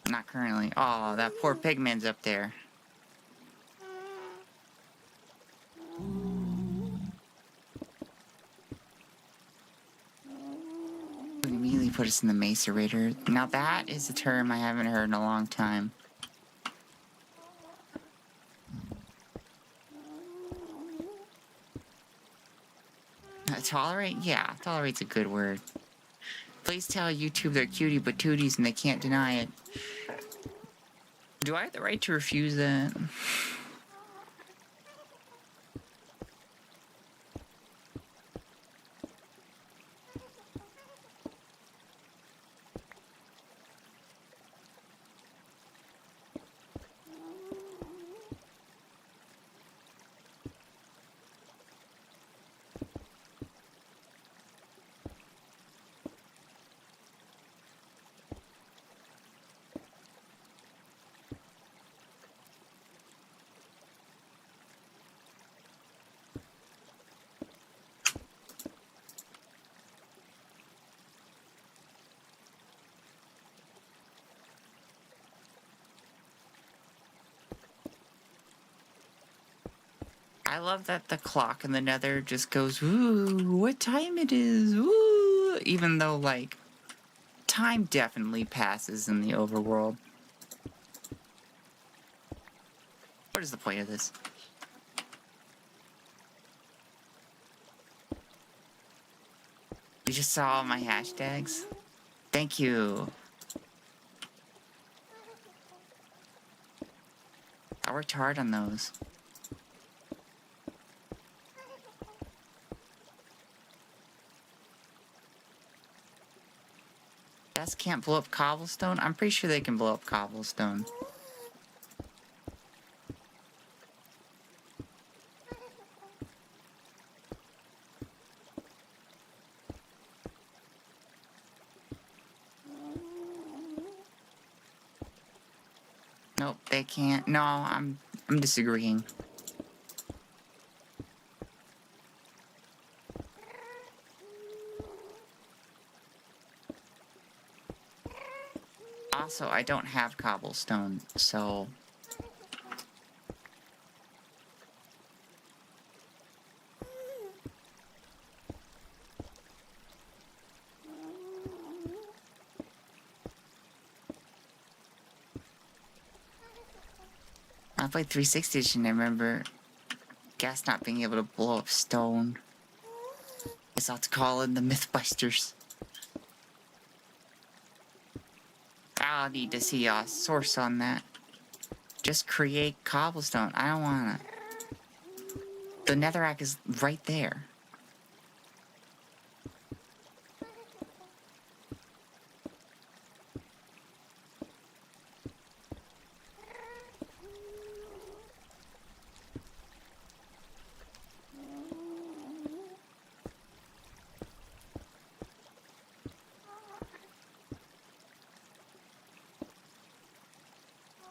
Not currently. Oh, that poor pigman's up there. put us in the macerator. Now that is a term I haven't heard in a long time. Tolerate? Yeah, tolerate's a good word. Please tell YouTube they're cutie but tooties and they can't deny it. Do I have the right to refuse that? I love that the clock in the nether just goes, ooh, what time it is, ooh, even though, like, time definitely passes in the overworld. What is the point of this? You just saw all my hashtags? Thank you. I worked hard on those. Guys can't blow up cobblestone? I'm pretty sure they can blow up cobblestone. Nope, they can't. No, I'm disagreeing. Also, I don't have cobblestone, so... I played 360 edition, I remember gas not being able to blow up stone. Guess I'll have to call in the Mythbusters. I'll need to see a source on that. Just create cobblestone. I don't wanna. The netherrack is right there.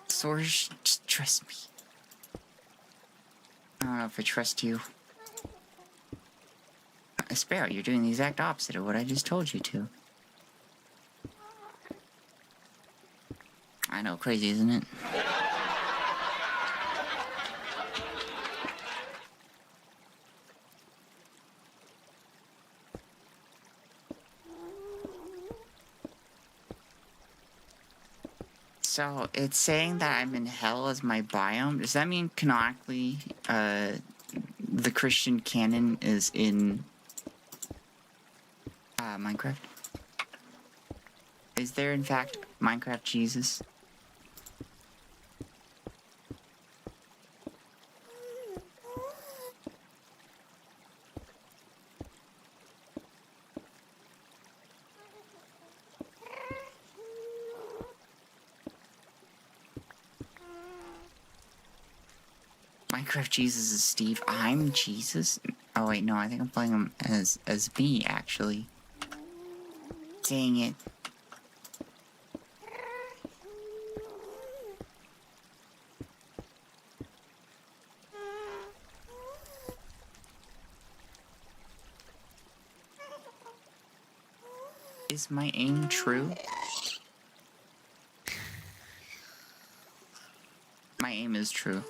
Source, just trust me. I don't know if I trust you. Sparrow, you're doing the exact opposite of what I just told you to. I know, crazy, isn't it? So, it's saying that I'm in hell as my biome. Does that mean canonically, the Christian canon is in Minecraft? Is there, in fact, Minecraft Jesus? Minecraft Jesus is Steve. I'm Jesus? Oh wait, no, I think I'm playing him as me, actually. Dang it. Is my aim true? My aim is true.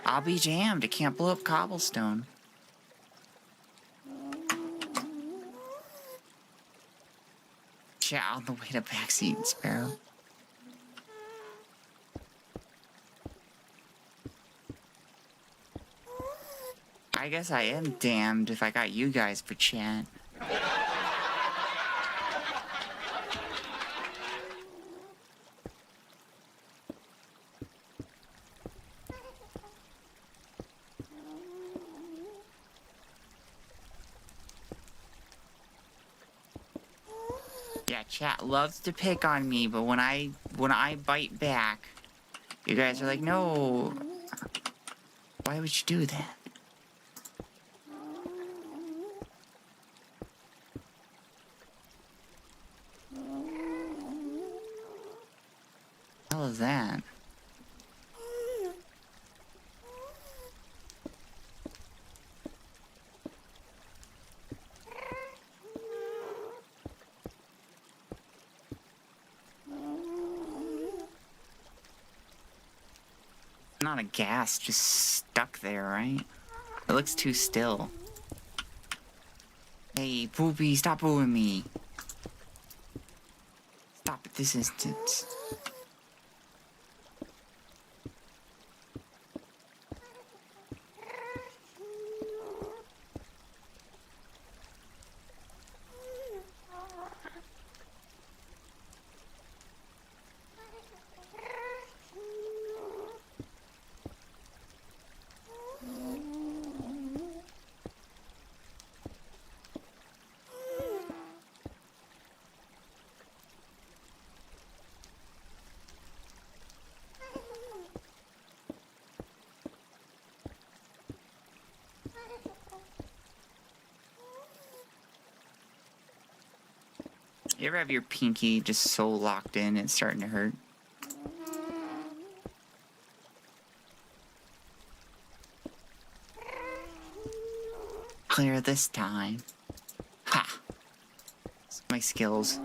I'll be jammed. I can't blow up cobblestone. Chat on the way to backseat, Sparrow. I guess I am damned if I got you guys for chat. Yeah, chat loves to pick on me, but when I bite back, you guys are like, no. Why would you do that? What the hell is that? Not a gas, just stuck there, right? It looks too still. Hey, Poopy, stop booing me. Stop at this instant. You ever have your pinky just so locked in it's starting to hurt? Clear this time. Ha! It's my skills.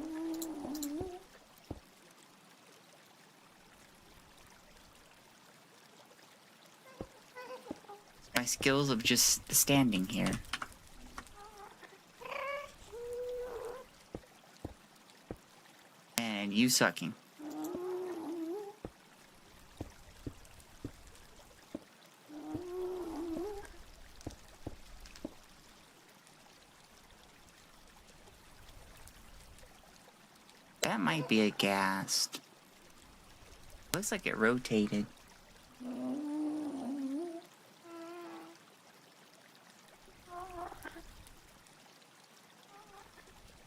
My skills of just standing here. And you sucking. That might be a ghast. Looks like it rotated.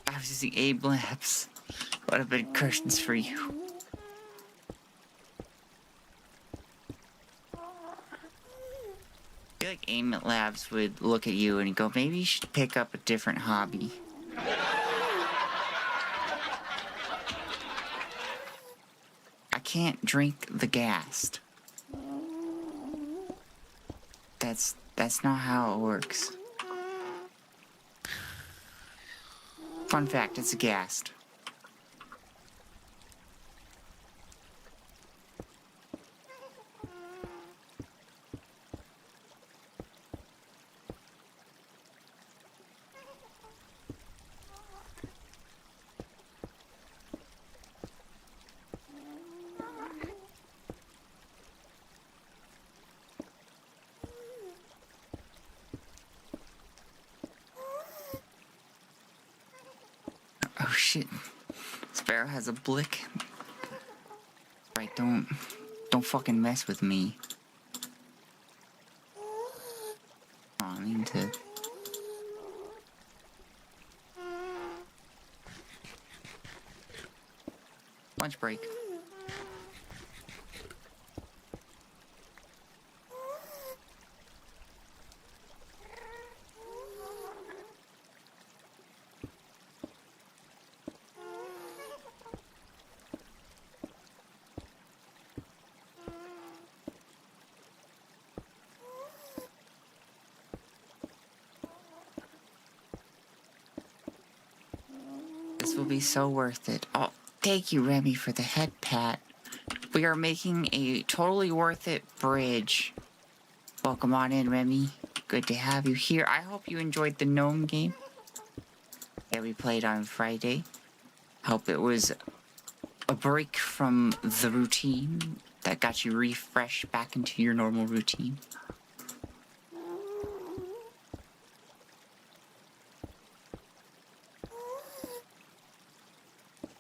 I was using Abe Labs. What have been curtains for you? I feel like Aim at Labs would look at you and go, maybe you should pick up a different hobby. I can't drink the ghast. That's not how it works. Fun fact, it's a ghast. Oh shit. Sparrow has a blick. Right, don't fucking mess with me. Oh, I need to... Lunch break. This will be so worth it. Oh, thank you, Remy, for the head pat. We are making a totally worth it bridge. Welcome on in, Remy. Good to have you here. I hope you enjoyed the gnome game that we played on Friday. Hope it was a break from the routine that got you refreshed back into your normal routine.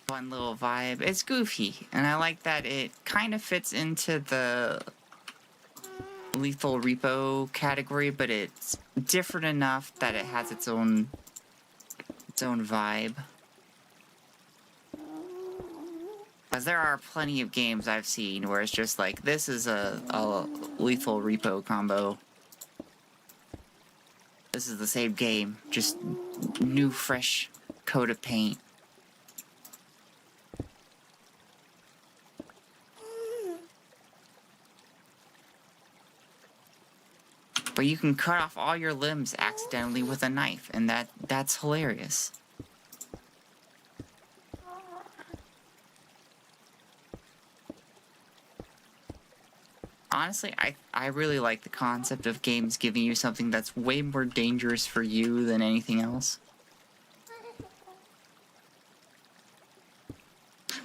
Fun little vibe. It's goofy, and I like that it kind of fits into the Lethal Repo category, but it's different enough that it has its own vibe. Because there are plenty of games I've seen where it's just like, this is a Lethal Repo combo. This is the same game, just new fresh coat of paint. But you can cut off all your limbs accidentally with a knife, and that's hilarious. Honestly, I really like the concept of games giving you something that's way more dangerous for you than anything else.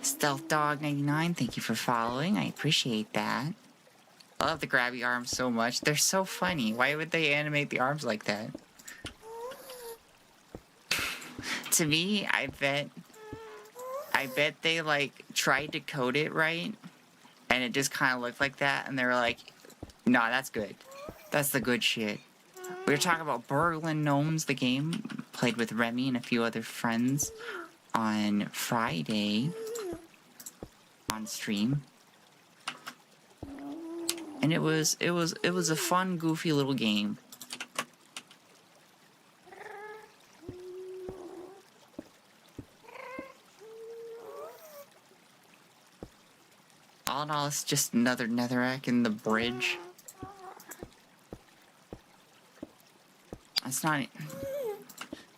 Stealth Dog 99, thank you for following. I appreciate that. I love the grabby arms so much. They're so funny. Why would they animate the arms like that? To me, I bet they like tried to code it right, and it just kind of looked like that, and they were like, nah, that's good. That's the good shit. We were talking about Berlin Gnomes, the game. Played with Remy and a few other friends on Friday on stream. And it was a fun, goofy little game. All in all, it's just another netherrack in the bridge. It's not...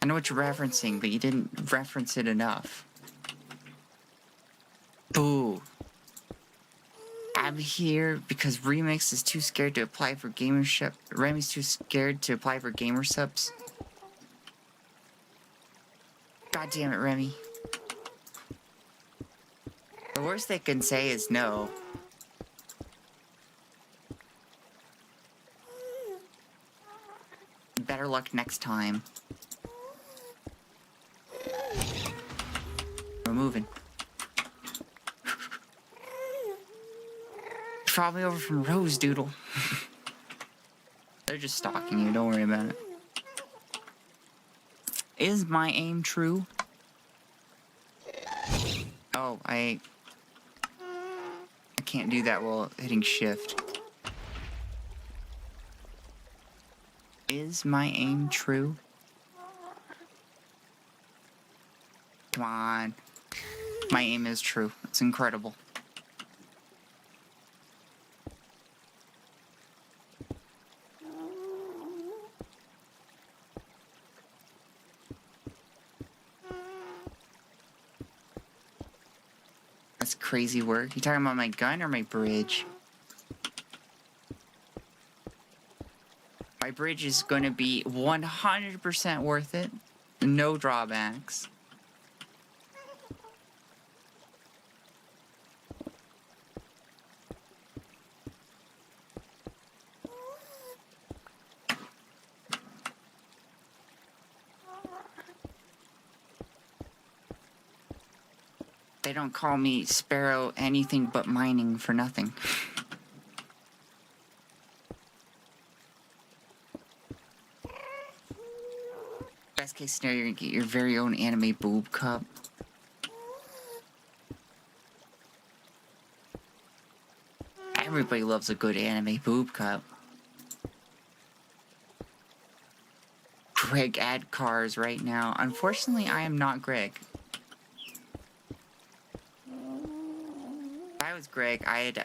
I know what you're referencing, but you didn't reference it enough. Boo. I'm here because Remix is too scared to apply for gamership. Remy's too scared to apply for gamer subs. God damn it, Remy. The worst they can say is no. Better luck next time. We're moving. Probably over from Rose Doodle. They're just stalking you, don't worry about it. Is my aim true? Oh, I can't do that while hitting shift. Is my aim true? Come on. My aim is true. It's incredible. That's crazy work. You talking about my gun or my bridge? My bridge is going to be 100% worth it. No drawbacks. They don't call me Sparrow anything but mining for nothing. Best case scenario, you're gonna get your very own anime boob cup. Everybody loves a good anime boob cup. Greg add cars right now. Unfortunately, I am not Greg. If I was Greg, I'd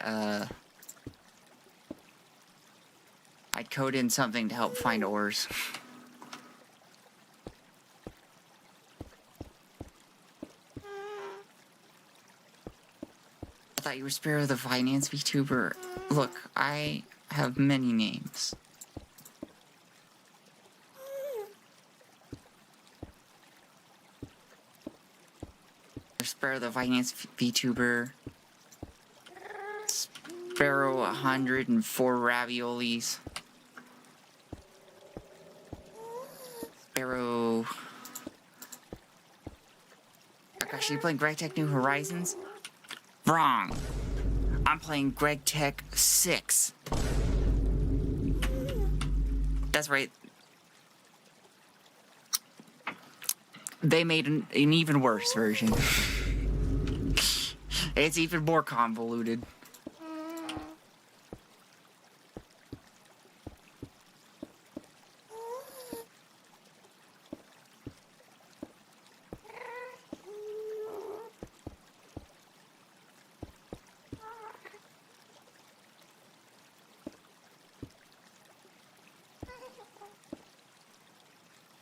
code in something to help find ores. I thought you were Sparrow the finance VTuber. Look, I have many names. There's Sparrow the finance VTuber. Sparrow 104 raviolis. Sparrow. Oh gosh, are you playing Gregtech New Horizons? Wrong. I'm playing Gregtech 6. That's right. They made an even worse version. It's even more convoluted.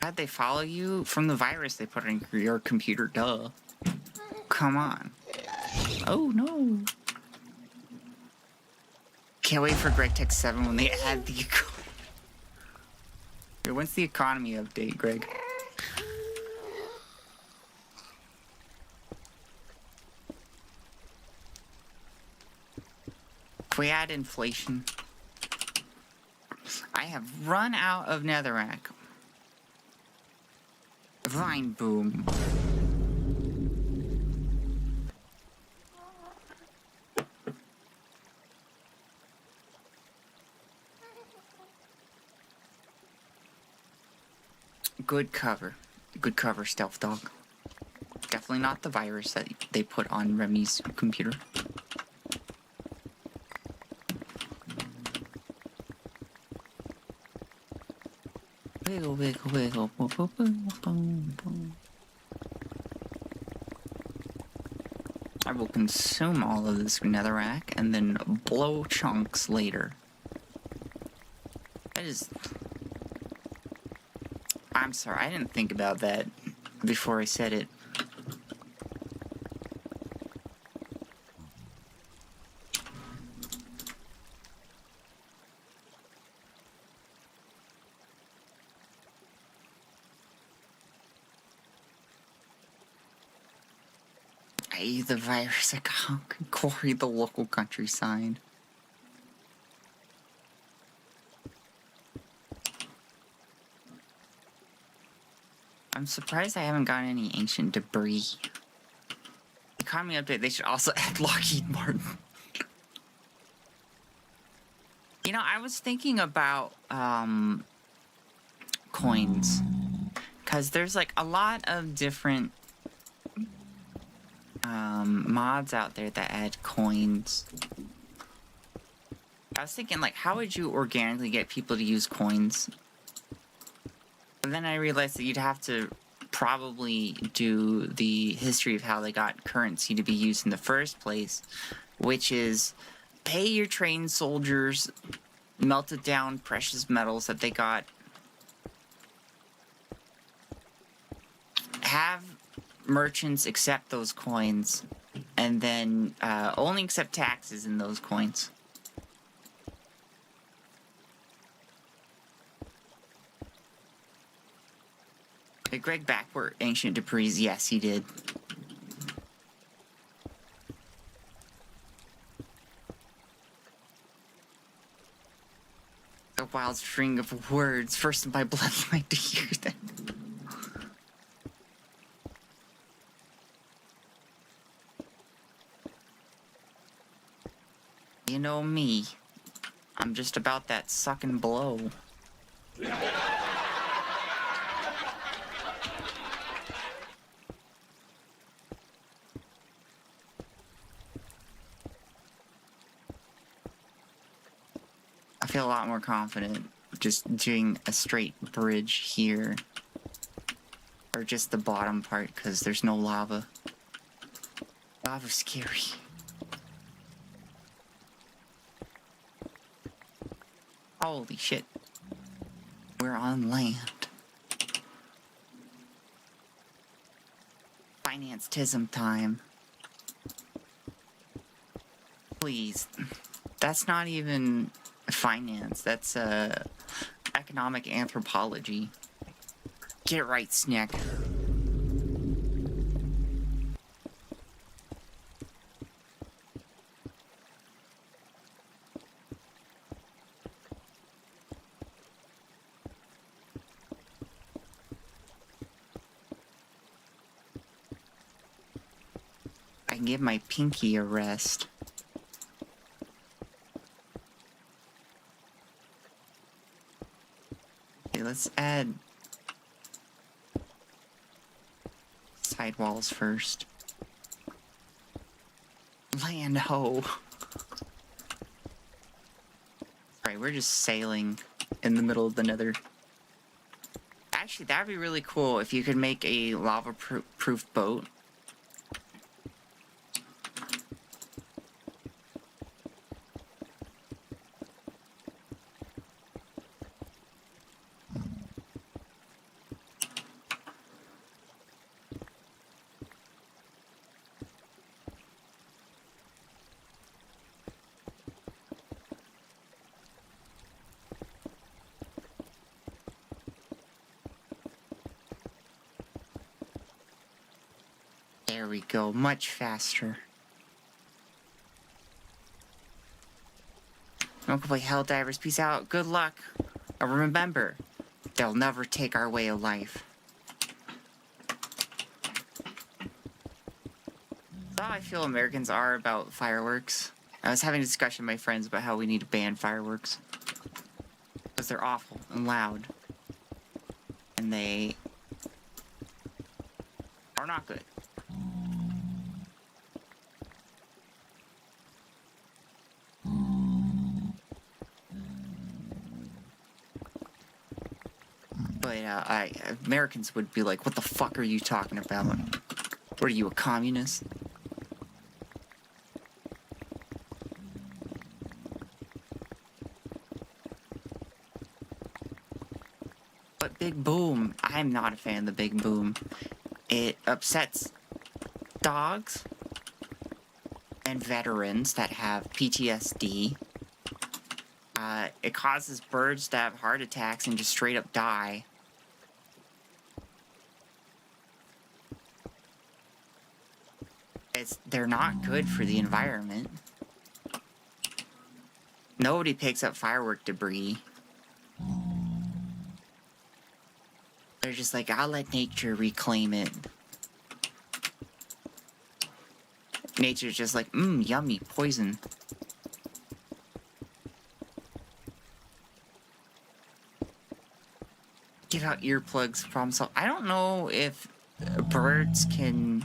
How'd they follow you? From the virus they put in your computer, duh. Come on. Oh no. Can't wait for Gregtech 7 when they add the Wait, when's the economy update, Greg? If we add inflation. I have run out of netherrack. Vine boom. Good cover. Good cover, Stealth Dog. Definitely not the virus that they put on Remy's computer. Wiggle, wiggle, wiggle, boom, boom, boom, boom, boom. I will consume all of this netherrack and then blow chunks later. That is... I'm sorry, I didn't think about that before I said it. Hey, the virus, I can't quarry the local countryside. I'm surprised I haven't gotten any ancient debris. Economy update, they should also add Lockheed Martin. You know, I was thinking about, coins. Because there's, like, a lot of different, mods out there that add coins. I was thinking, like, how would you organically get people to use coins? And then I realized that you'd have to probably do the history of how they got currency to be used in the first place, which is pay your trained soldiers melted down precious metals that they got, have merchants accept those coins, and then only accept taxes in those coins. Did Greg backward ancient debris? Yes, he did. A wild string of words. First in my bloodline to hear them. You know me. I'm just about that suck and blow. I feel a lot more confident just doing a straight bridge here. Or just the bottom part, because there's no lava. Lava's scary. Holy shit. We're on land. Finance-tism time. Please. That's not even finance. That's economic anthropology. Get it right, Snack. I can give my pinky a rest. Okay, let's add sidewalls first. Land ho. Alright, we're just sailing in the middle of the nether. Actually, that'd be really cool if you could make a lava-proof boat. There we go, much faster. Don't play Helldivers, peace out, good luck. And remember, they'll never take our way of life. That's how I feel Americans are about fireworks. I was having a discussion with my friends about how we need to ban fireworks. Because they're awful and loud. And they are not good. But Americans would be like, what the fuck are you talking about? What are you, a communist? But Big Boom, I'm not a fan of the Big Boom. It upsets dogs and veterans that have PTSD. It causes birds to have heart attacks and just straight up die. They're not good for the environment. Nobody picks up firework debris. They're just like, I'll let nature reclaim it. Nature's just like, yummy, poison. Give out earplugs, problem solved. I don't know if birds can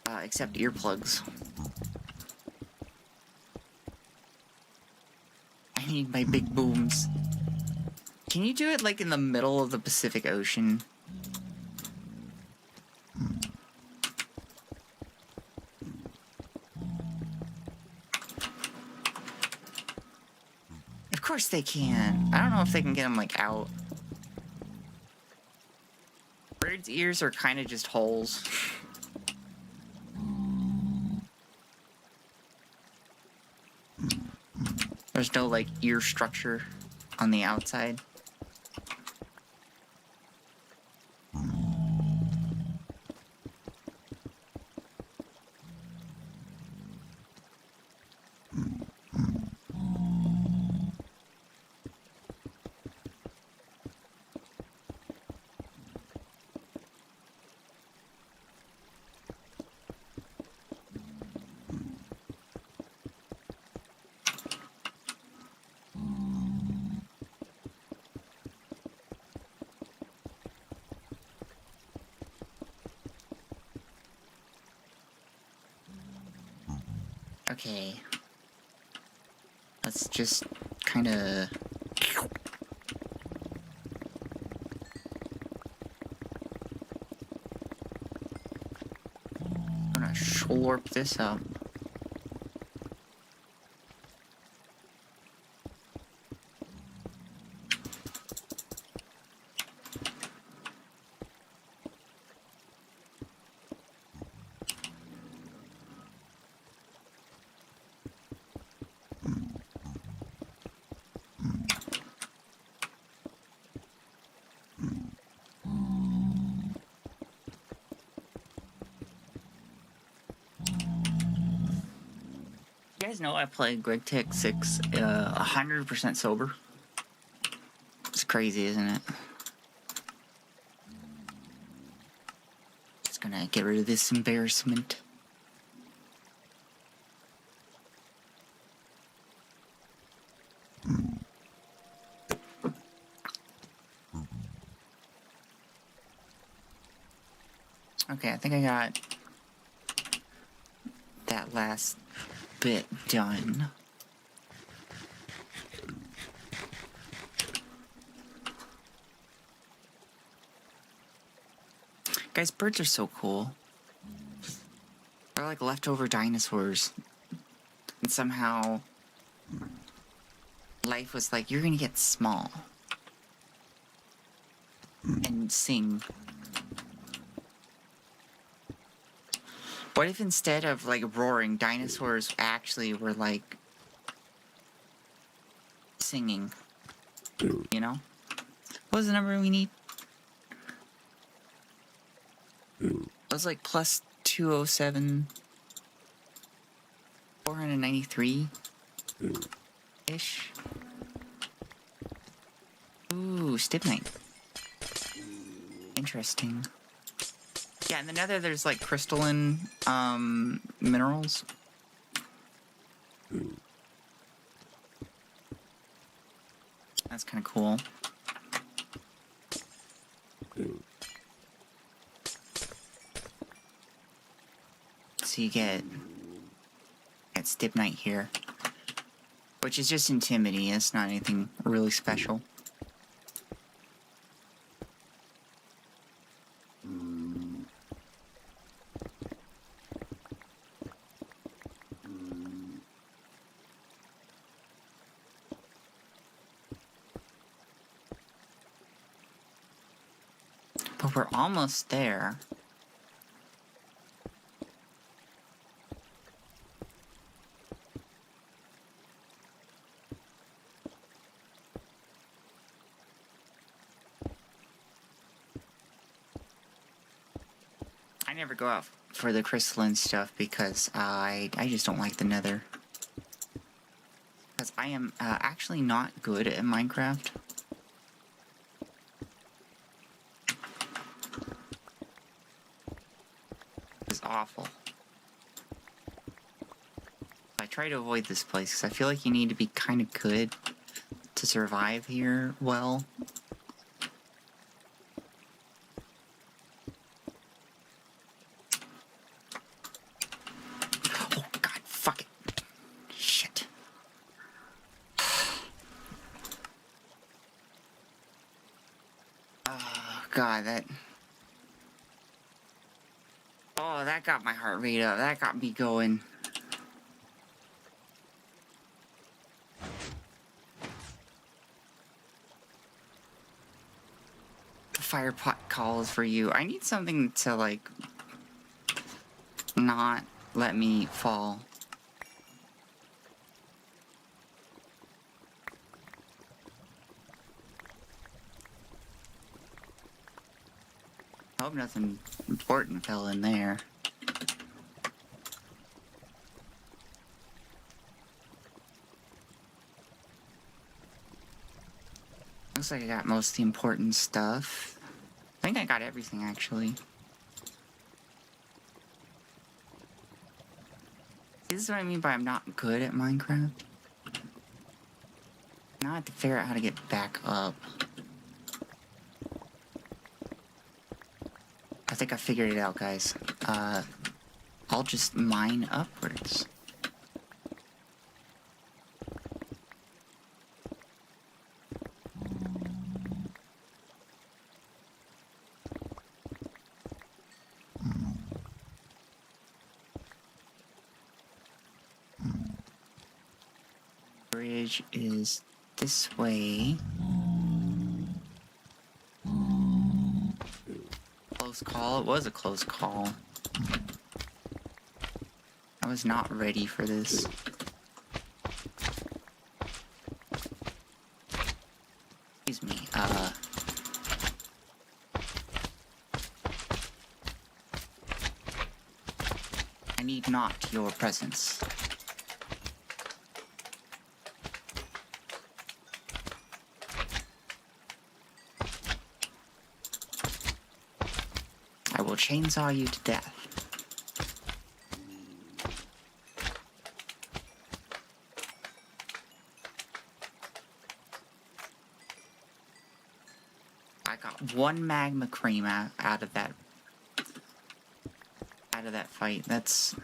accept earplugs. I need my big booms. Can you do it like in the middle of the Pacific Ocean? Of course they can. I don't know if they can get them like out. Birds' ears are kind of just holes. There's no like ear structure on the outside. Okay. Let's just kind of... I'm gonna slurp this up. guys know I play Gregtech 6 100% sober? It's crazy, isn't it? Just gonna get rid of this embarrassment. Okay, I think I got that last bit done. Guys, birds are so cool. They're like leftover dinosaurs. And somehow life was like, you're gonna get small and sing. What if instead of like roaring, dinosaurs actually were like singing? You know? What was the number we need? It was like plus 207, 493 ish. Ooh, stibnite. Interesting. Yeah, in the nether there's like crystalline minerals. That's kind of cool. So you get stibnite here, which is just antimony. It's not anything really special. But we're almost there. I never go out for the crystalline stuff because I just don't like the nether. Because I am actually not good at Minecraft. It's awful. I try to avoid this place because I feel like you need to be kind of good to survive here well. Oh god, fuck it. Shit. Oh god, that... Oh, that got my heart rate up. That got me going. The fire pot calls for you. I need something to, like, not let me fall. I hope nothing important fell in there. Looks like I got most of the important stuff. I think I got everything, actually. This is what I mean by I'm not good at Minecraft. Now I have to figure out how to get back up. I think I figured it out, guys. I'll just mine upwards. Bridge is this way. Close call. It was a close call. I was not ready for this. Excuse me. I need not your presence. I will chainsaw you to death. I got one magma cream out of that fight. That's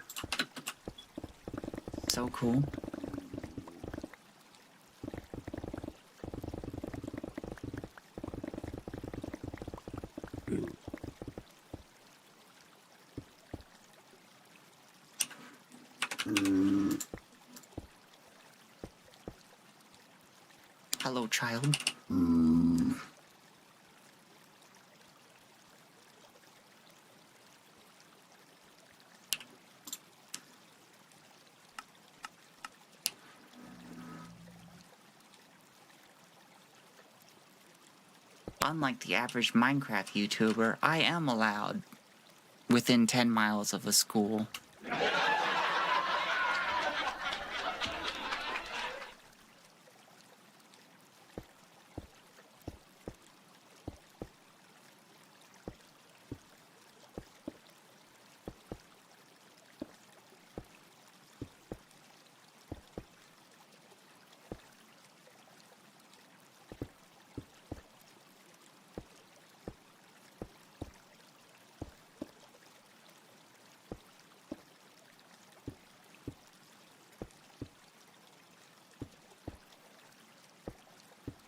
so cool. Hello, child. Unlike the average Minecraft YouTuber, I am allowed within 10 miles of a school.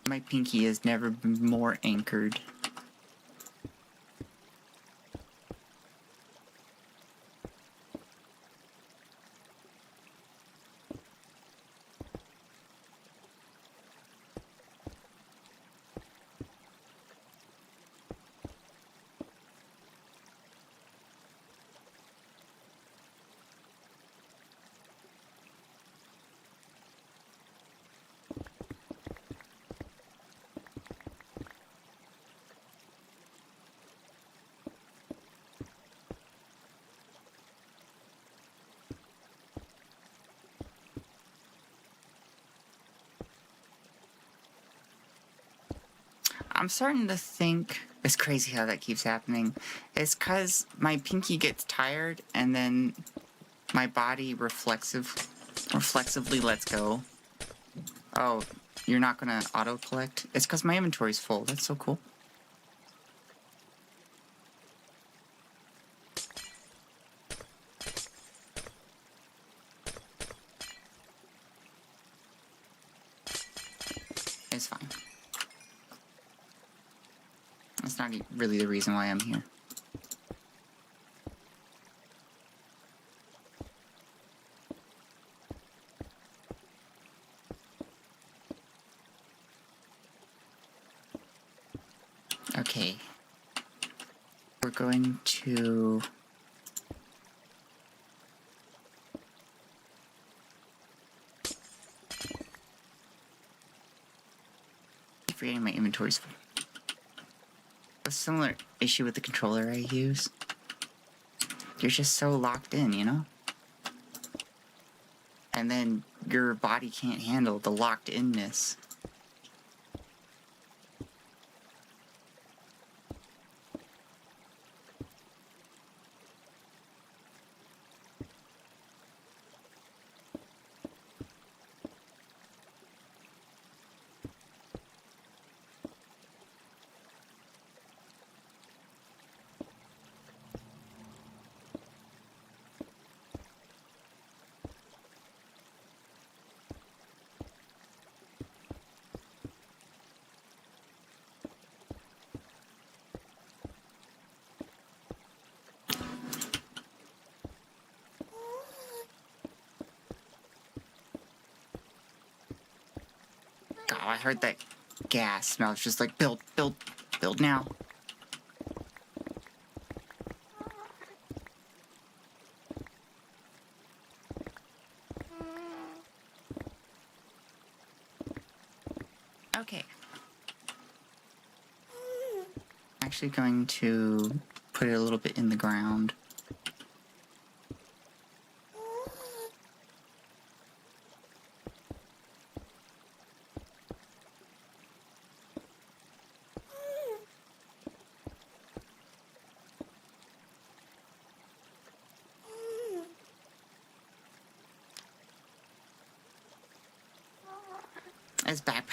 My pinky has never been more anchored. I'm starting to think, it's crazy how that keeps happening. It's because my pinky gets tired and then my body reflexively lets go. Oh, you're not gonna auto-collect? It's because my inventory's full. That's so cool. It's fine. That's not really the reason why I'm here. Okay. We're going to... I keep forgetting my inventory's full. A similar issue with the controller I use. You're just so locked in, you know? And then your body can't handle the locked-inness. God, I heard that gas smell. It's just like, build now. Okay. Actually going to put it a little bit in the ground.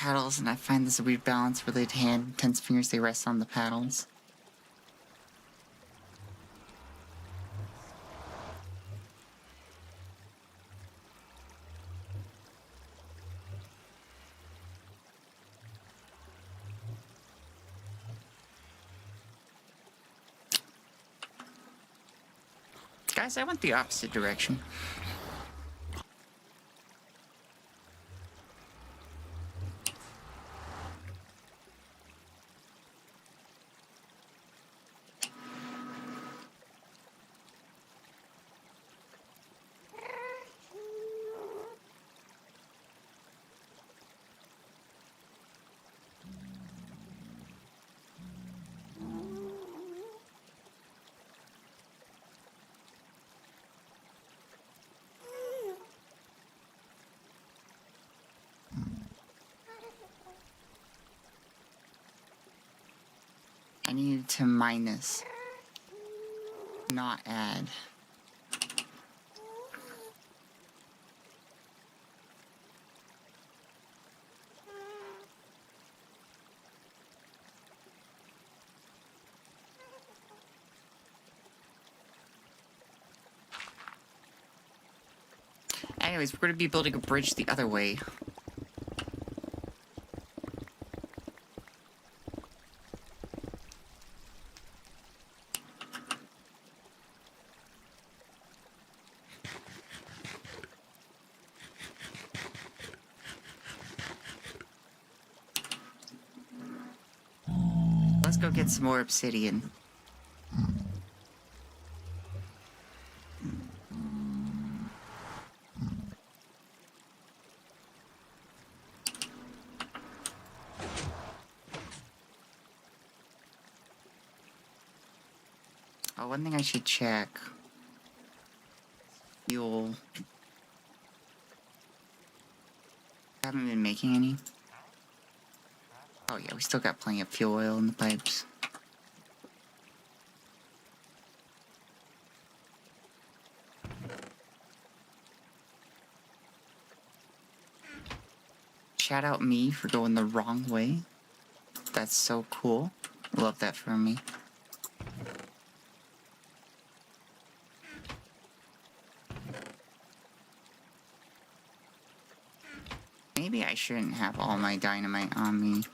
paddles, and I find this a weird balance where the hand, tense fingers, they rest on the paddles. Guys, I went the opposite direction. I needed to minus, not add. Anyways, we're going to be building a bridge the other way. Let's go get some more obsidian. Oh, one thing I should check. Fuel. I haven't been making any. Oh yeah, we still got plenty of fuel oil in the pipes. Shout out me for going the wrong way. That's so cool. Love that for me. Maybe I shouldn't have all my dynamite on me.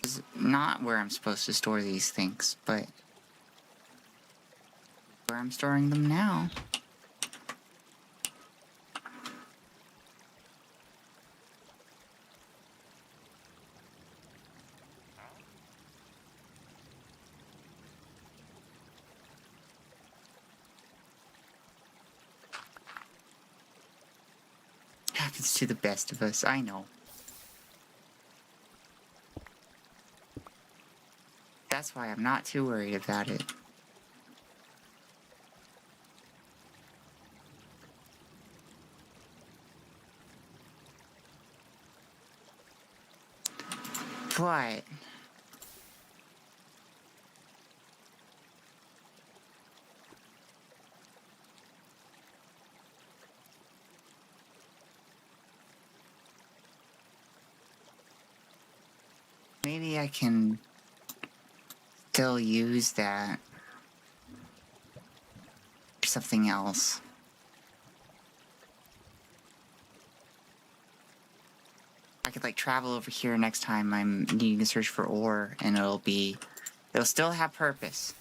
This is not where I'm supposed to store these things, but where I'm storing them now. Happens to the best of us, I know. That's why I'm not too worried about it. But maybe I can still use that for something else. I could like travel over here next time I'm needing to search for ore, and it'll still have purpose.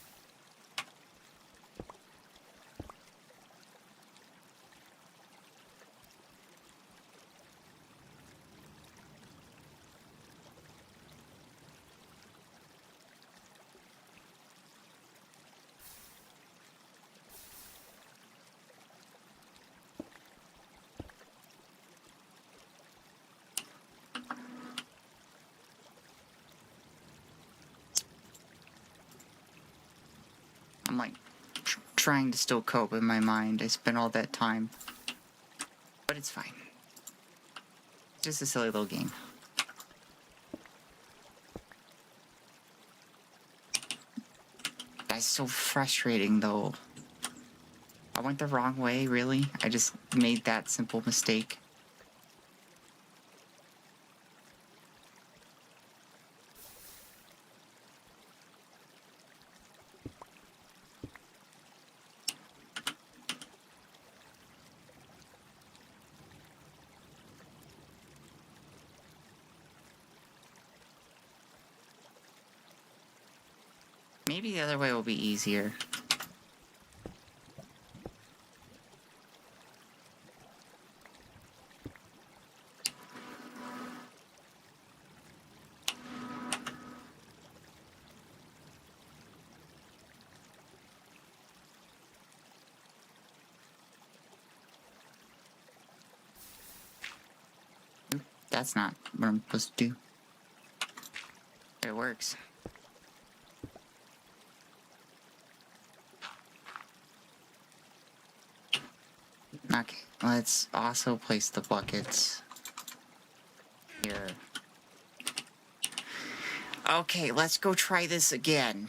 I'm like trying to still cope in my mind. I spent all that time. But it's fine. It's just a silly little game. That's so frustrating though. I went the wrong way, really? I just made that simple mistake. Maybe the other way will be easier. That's not what I'm supposed to do. It works. Okay, let's also place the buckets here. Okay, let's go try this again.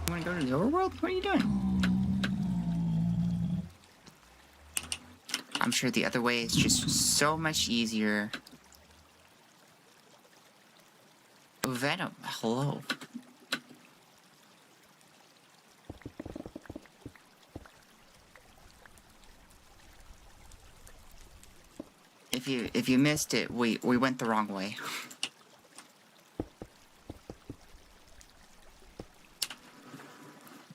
You wanna go to the overworld? What are you doing? I'm sure the other way is just so much easier. Venom, hello. If you missed it, we went the wrong way.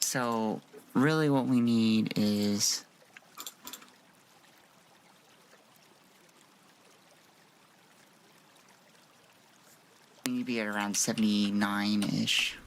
So really what we need is we need to be at around 79-ish.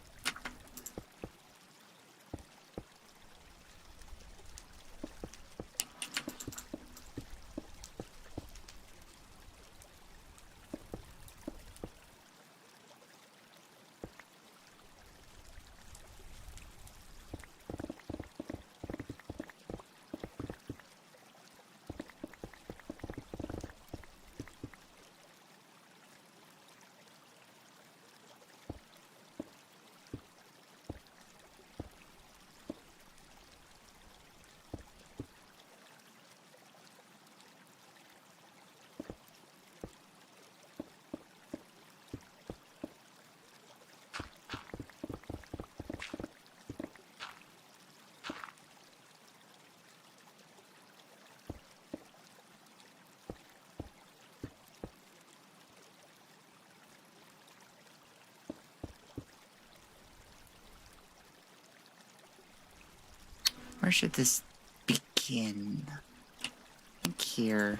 Where should this begin? I think here.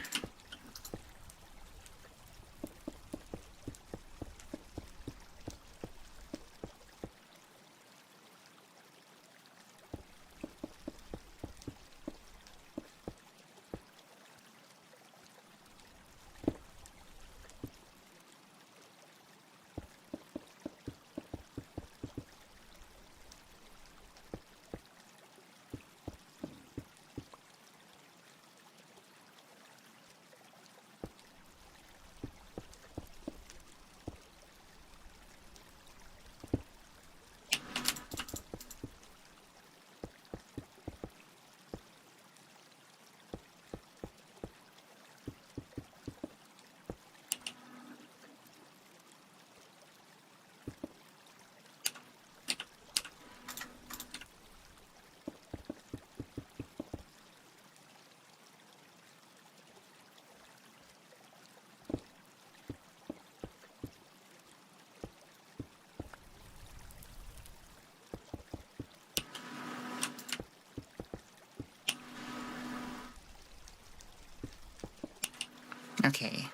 Okay.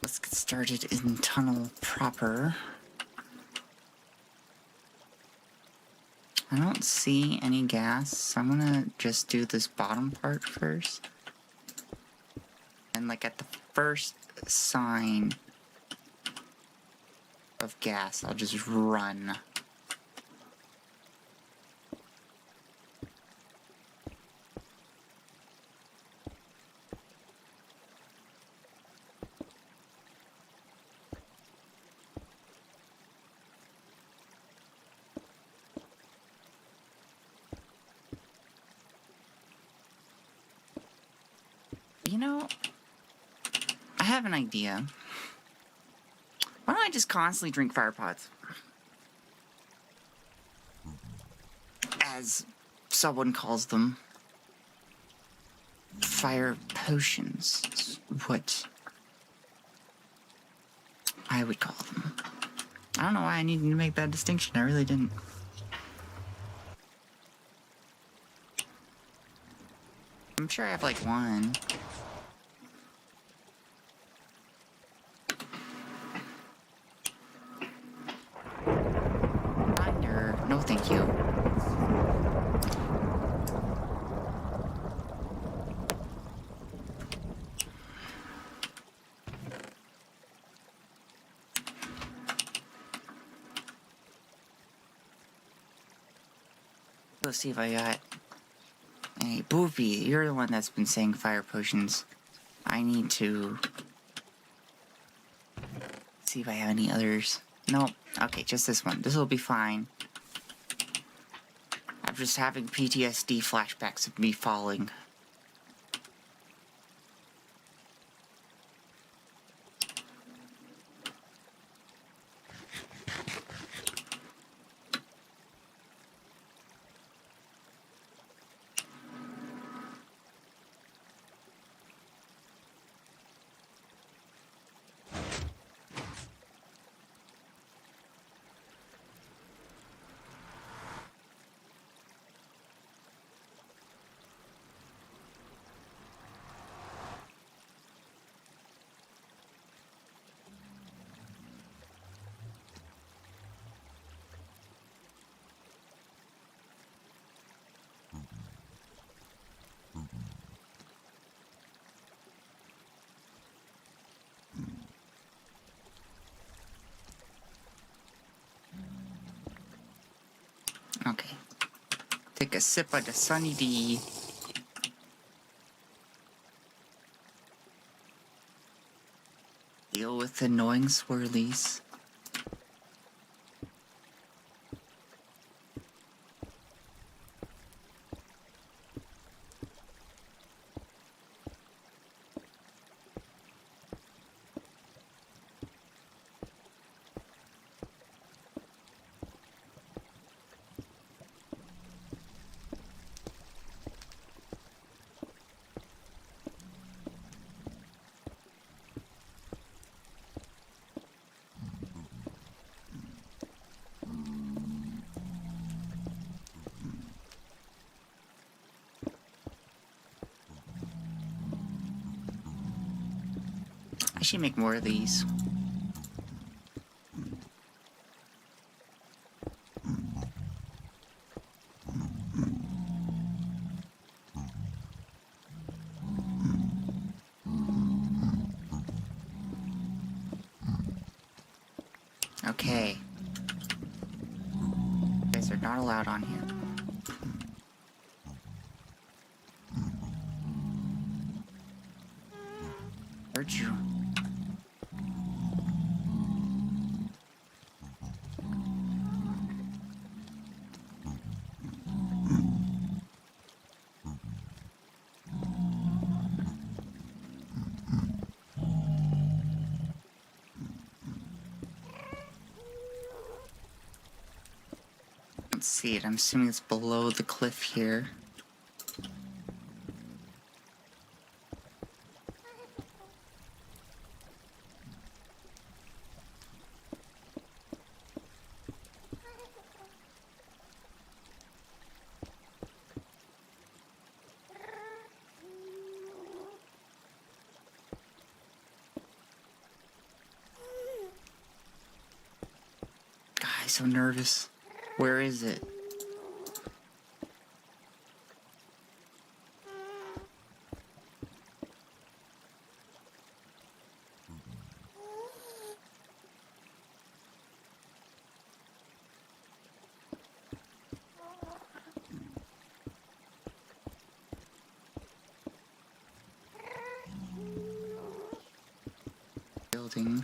Let's get started in tunnel proper. I don't see any gas, so I'm gonna just do this bottom part first. And like at the first sign of of gas. I'll just run. You know, I have an idea. Why don't I just constantly drink fire pots? As someone calls them. Fire potions is what I would call them. I don't know why I needed to make that distinction. I really didn't. I'm sure I have like one. Binder. No, thank you. Let's see if I got... Hey, Boopy, you're the one that's been saying fire potions. I need to... see if I have any others. Nope. Okay, just this one. This will be fine. I'm just having PTSD flashbacks of me falling. Okay. Take a sip of the Sunny D. Deal with annoying swirlies. I should make more of these. Okay. You guys are not allowed on here. Heard you. Let's see it. I'm assuming it's below the cliff here. God, I'm so nervous. Where is it? building.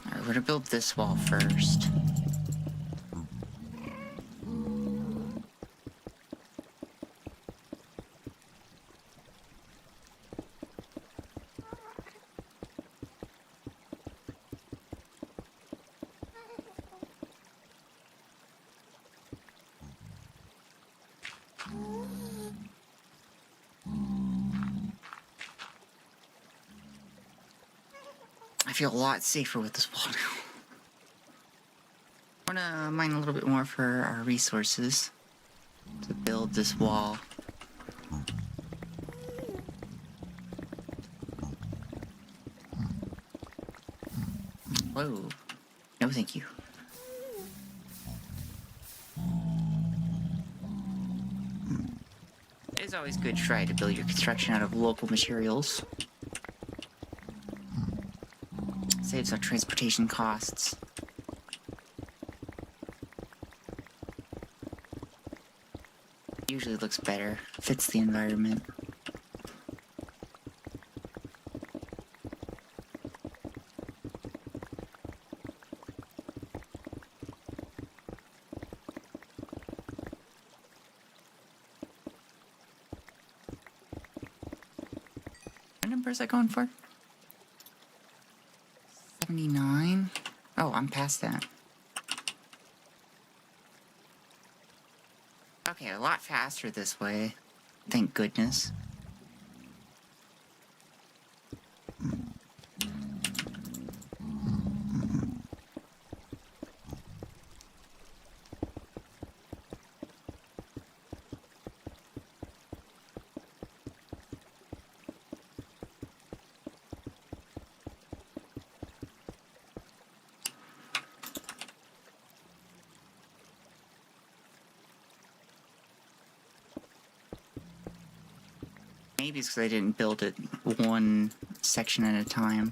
Alright, we're gonna build this wall first. I feel a lot safer with this wall now. I wanna mine a little bit more for our resources to build this wall. Whoa. No, thank you. It is always good to try to build your construction out of local materials. Saves on transportation costs. Usually looks better, fits the environment. What number is that going for? 79? Oh, I'm past that. Okay, a lot faster this way. Thank goodness. Maybe it's because I didn't build it one section at a time.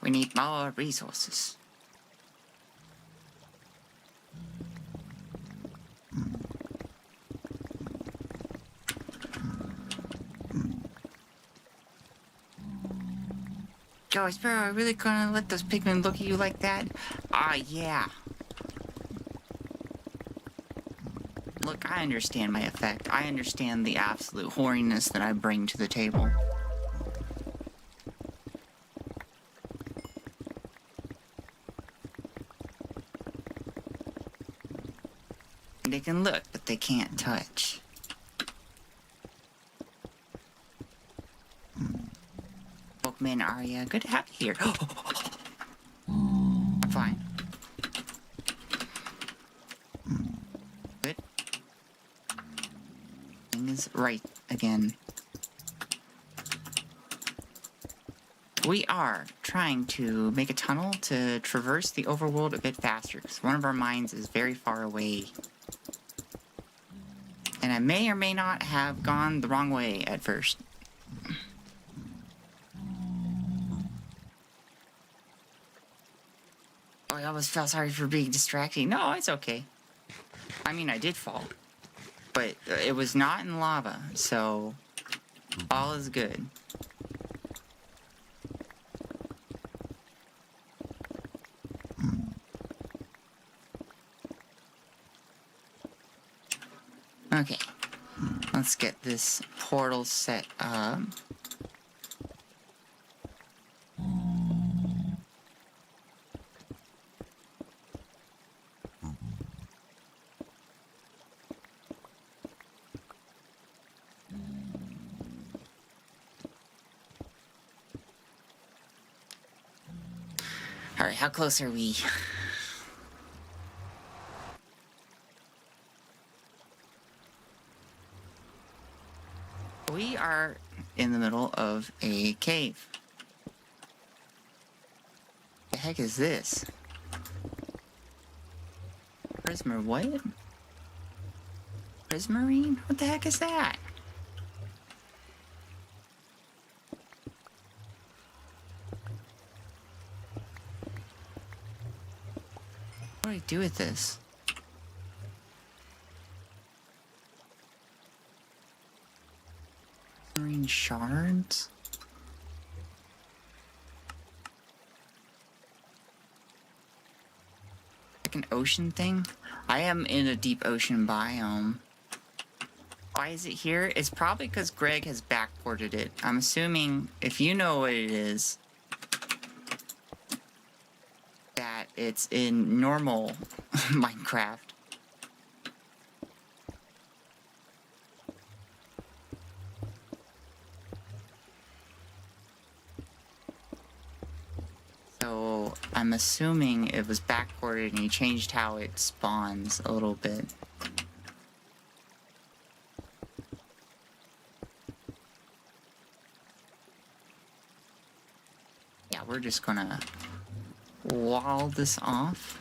We need more resources. Joey Sparrow, are you really gonna let those pigmen look at you like that? Ah, yeah. Look, I understand my effect. I understand the absolute horniness that I bring to the table. They can look, but they can't touch. Bookman, Arya, good to have you here. Fine. Good. Thing is right again. We are trying to make a tunnel to traverse the overworld a bit faster, because one of our mines is very far away. And I may or may not have gone the wrong way at first. I almost felt sorry for being distracting. No, it's okay. I mean, I did fall. But it was not in lava, so all is good. Okay, let's get this portal set up. Alright, how close are we? We are in the middle of a cave. The heck is this? Prismer what? Prismarine? What the heck is that? What do I do with this? Marine shards? Like an ocean thing? I am in a deep ocean biome. Why is it here? It's probably because Greg has backported it. I'm assuming if you know what it is, that it's in normal Minecraft. So I'm assuming it was backported and he changed how it spawns a little bit. Yeah, we're just gonna wall this off.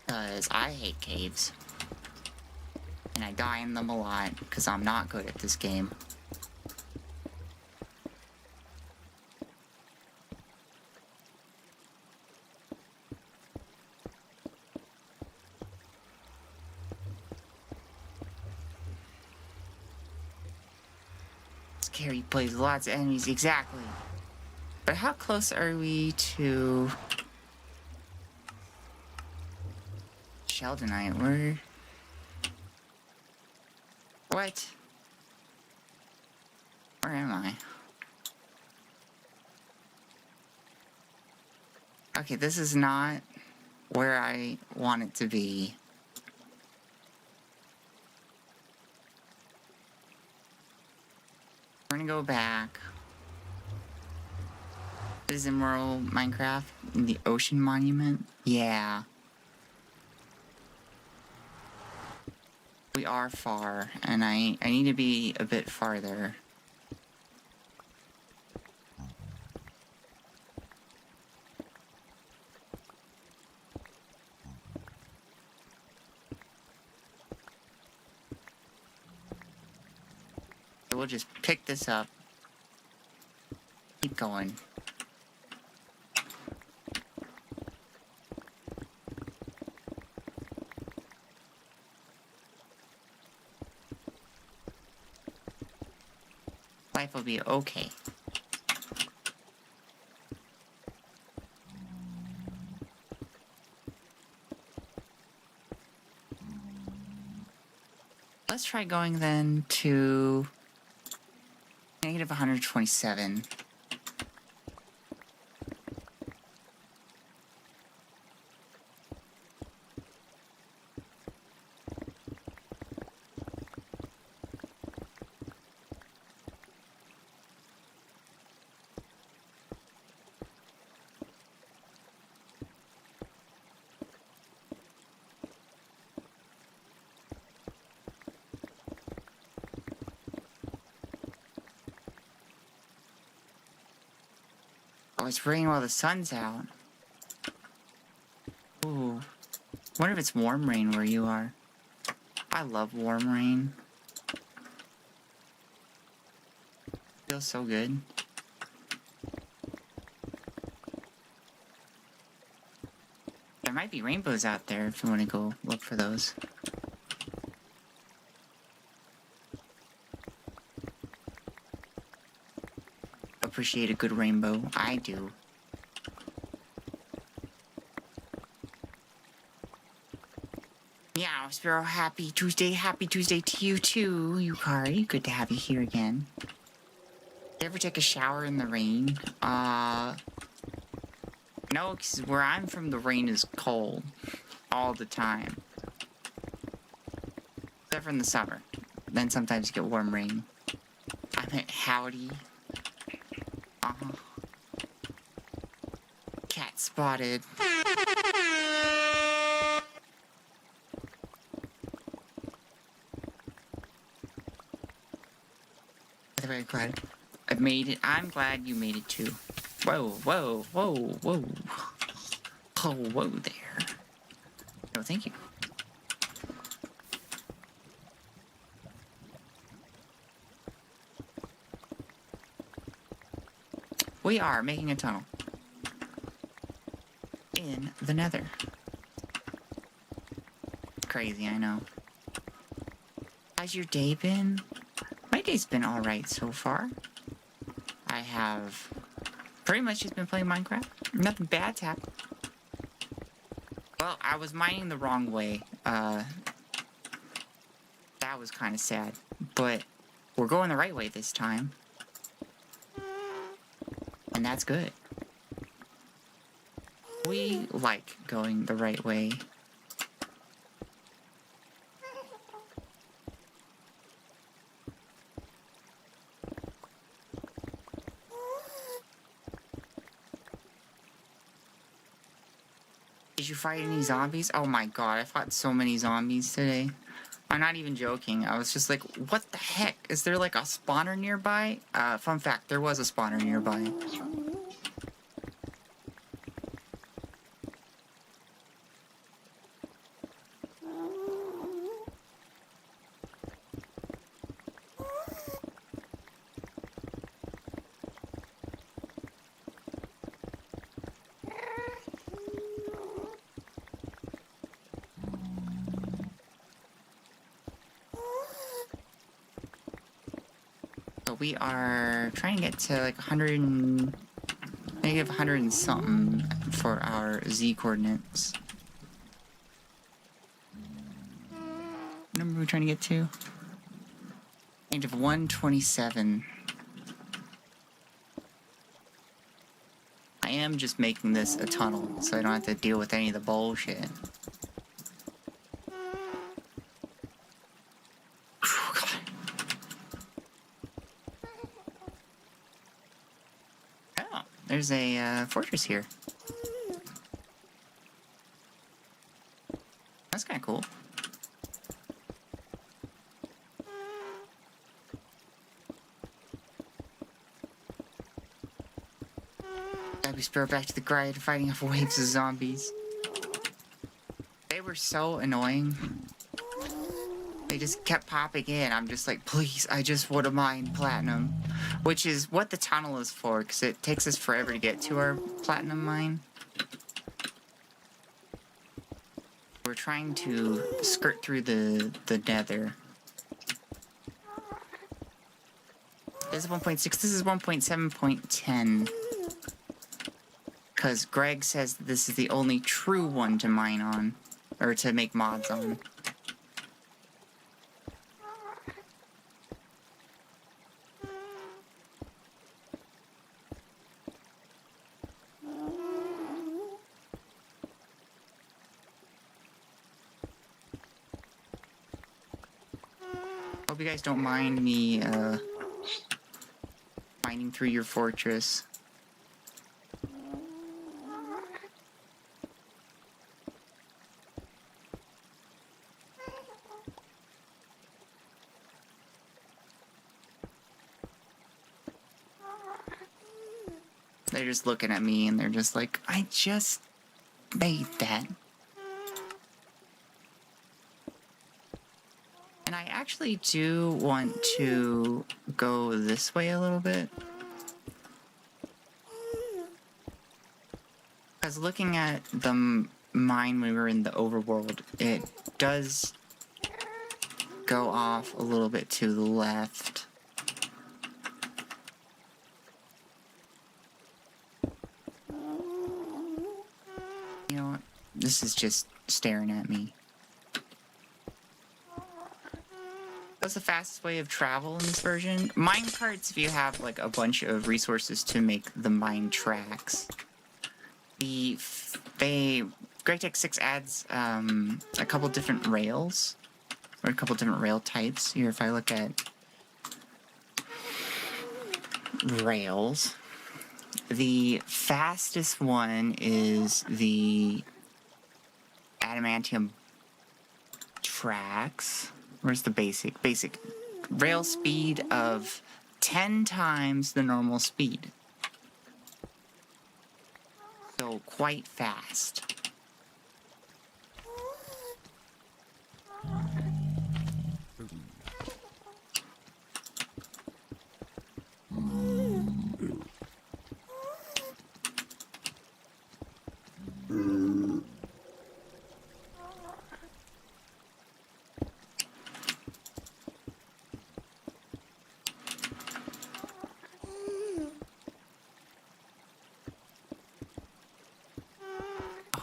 Because I hate caves. And I die in them a lot because I'm not good at this game. Scary place, lots of enemies, exactly. But how close are we to Sheldonite? We're... What? Where am I? Okay, this is not where I want it to be. We're gonna go back. Is in World Minecraft in the Ocean Monument? Yeah. We are far, and I need to be a bit farther. So we'll just pick this up. Keep going. Life will be okay. Let's try going then to negative 127. Oh, it's raining while the sun's out. Ooh. Wonder if it's warm rain where you are. I love warm rain. Feels so good. There might be rainbows out there if you want to go look for those. Appreciate a good rainbow. I do. Meow, Sparrow, happy Tuesday. Happy Tuesday to you too, Yukari. Good to have you here again. You ever take a shower in the rain? No, because where I'm from, the rain is cold. All the time. Except for in the summer. Then sometimes you get warm rain. I meant howdy. Cat spotted. Very glad I've made it. I'm glad you made it too. Whoa, whoa, whoa, whoa. Oh, whoa there. No, thank you. We are making a tunnel in the Nether. Crazy, I know. How's your day been? My day's been alright so far. I have pretty much just been playing Minecraft. Nothing bad's happened. Well, I was mining the wrong way. That was kind of sad. But we're going the right way this time. And that's good. We like going the right way. Did you fight any zombies? Oh my god, I fought so many zombies today. I'm not even joking. I was just like, what the heck? Is there like a spawner nearby? Fun fact, there was a spawner nearby. We are trying to get to like 100 and... negative 100 and something for our Z coordinates. What number are we trying to get to? Negative 127. I am just making this a tunnel, so I don't have to deal with any of the bullshit. There's a fortress here. That's kind of cool. Gotta be Sparrow back to the grind, fighting off waves of zombies. They were so annoying. They just kept popping in. I'm just like, please, I just want to mine platinum. Which is what the tunnel is for, because it takes us forever to get to our platinum mine. We're trying to skirt through the nether. This is 1.6, this is 1.7.10. Because Greg says that this is the only true one to mine on. Or to make mods on. Hope you guys don't mind me, mining through your fortress. They're just looking at me and they're just like, I just made that. And I actually do want to go this way a little bit. Because looking at the mine when we were in the overworld, it does go off a little bit to the left. You know what? This is just staring at me. That's the fastest way of travel in this version. Minecarts, if you have like a bunch of resources to make the mine tracks. Gregtech 6 adds a couple different rails, or a couple different rail types. Here, if I look at rails, the fastest one is the adamantium tracks. Where's the basic? Basic rail speed of 10 times the normal speed. So quite fast.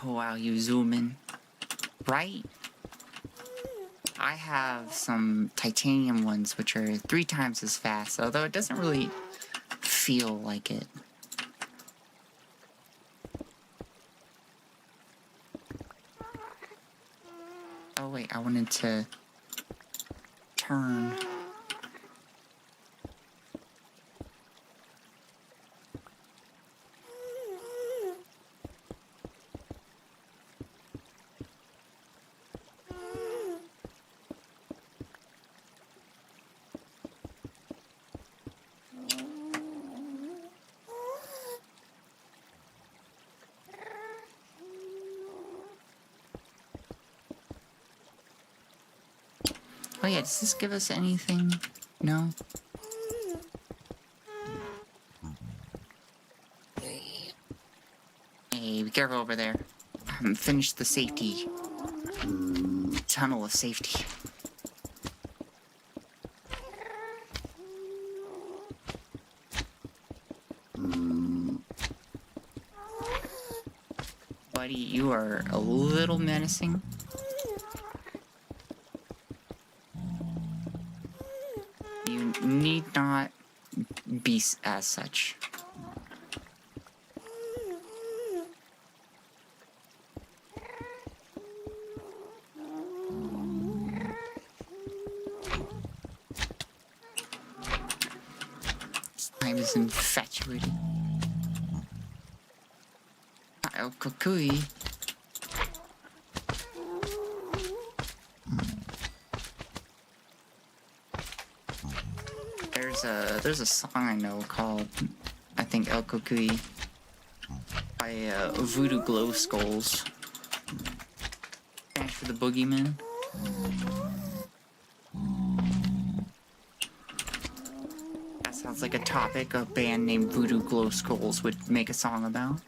Oh wow, you zoom in. Right? I have some titanium ones which are 3 times as fast, although it doesn't really feel like it. Oh wait, I wanted to turn. Oh yeah, does this give us anything? No? Hey, be careful over there. I haven't finished the safety tunnel of safety. Buddy, you are a little menacing. You need not be as such. Slime is infatuated. Oh, Kukui. There's a song I know called, I think, El Kukui by Voodoo Glow Skulls. Spanish for the Boogeyman. That sounds like a topic a band named Voodoo Glow Skulls would make a song about.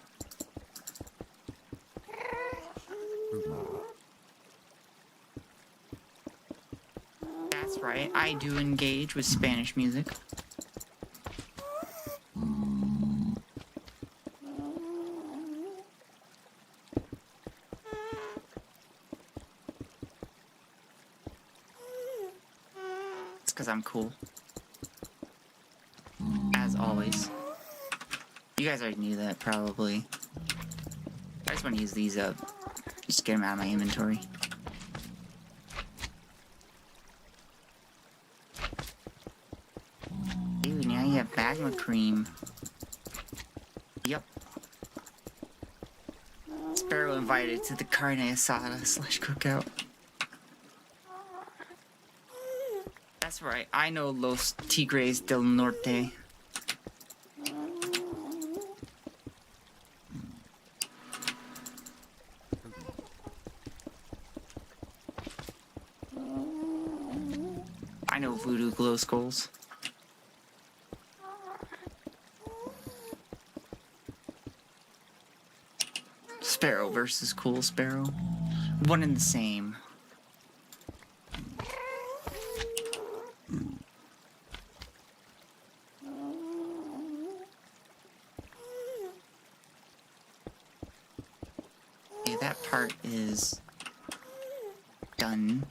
That's right, I do engage with Spanish music. It's because I'm cool. As always. You guys already knew that, probably. I just want to use these up. Just get them out of my inventory. Dude, now you have magma cream. Yep. Sparrow invited to the carne asada / cookout. That's right, I know Los Tigres del Norte. I know Voodoo Glow Skulls. Sparrow versus Cool Sparrow. One and the same. Okay, that part is done.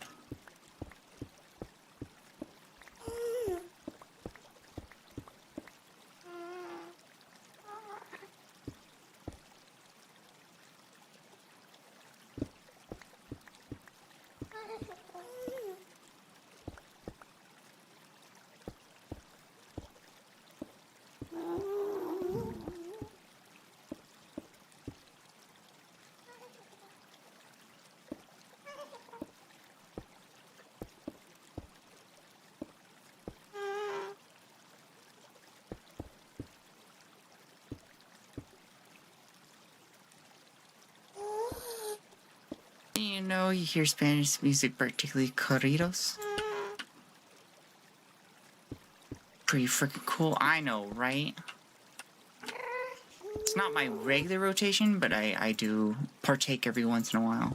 You know, you hear Spanish music, particularly corridos. Pretty freaking cool. I know, right? It's not my regular rotation, but I do partake every once in a while.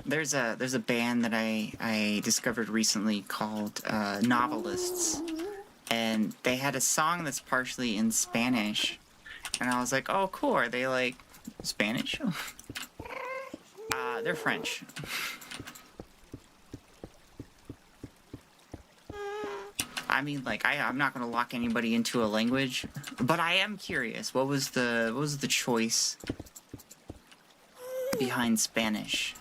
There's a band that I discovered recently called Novelists, and they had a song that's partially in Spanish, and I was like, oh cool, are they like Spanish? They're French. I mean, like, I'm not gonna lock anybody into a language, but I am curious. What was the choice behind Spanish?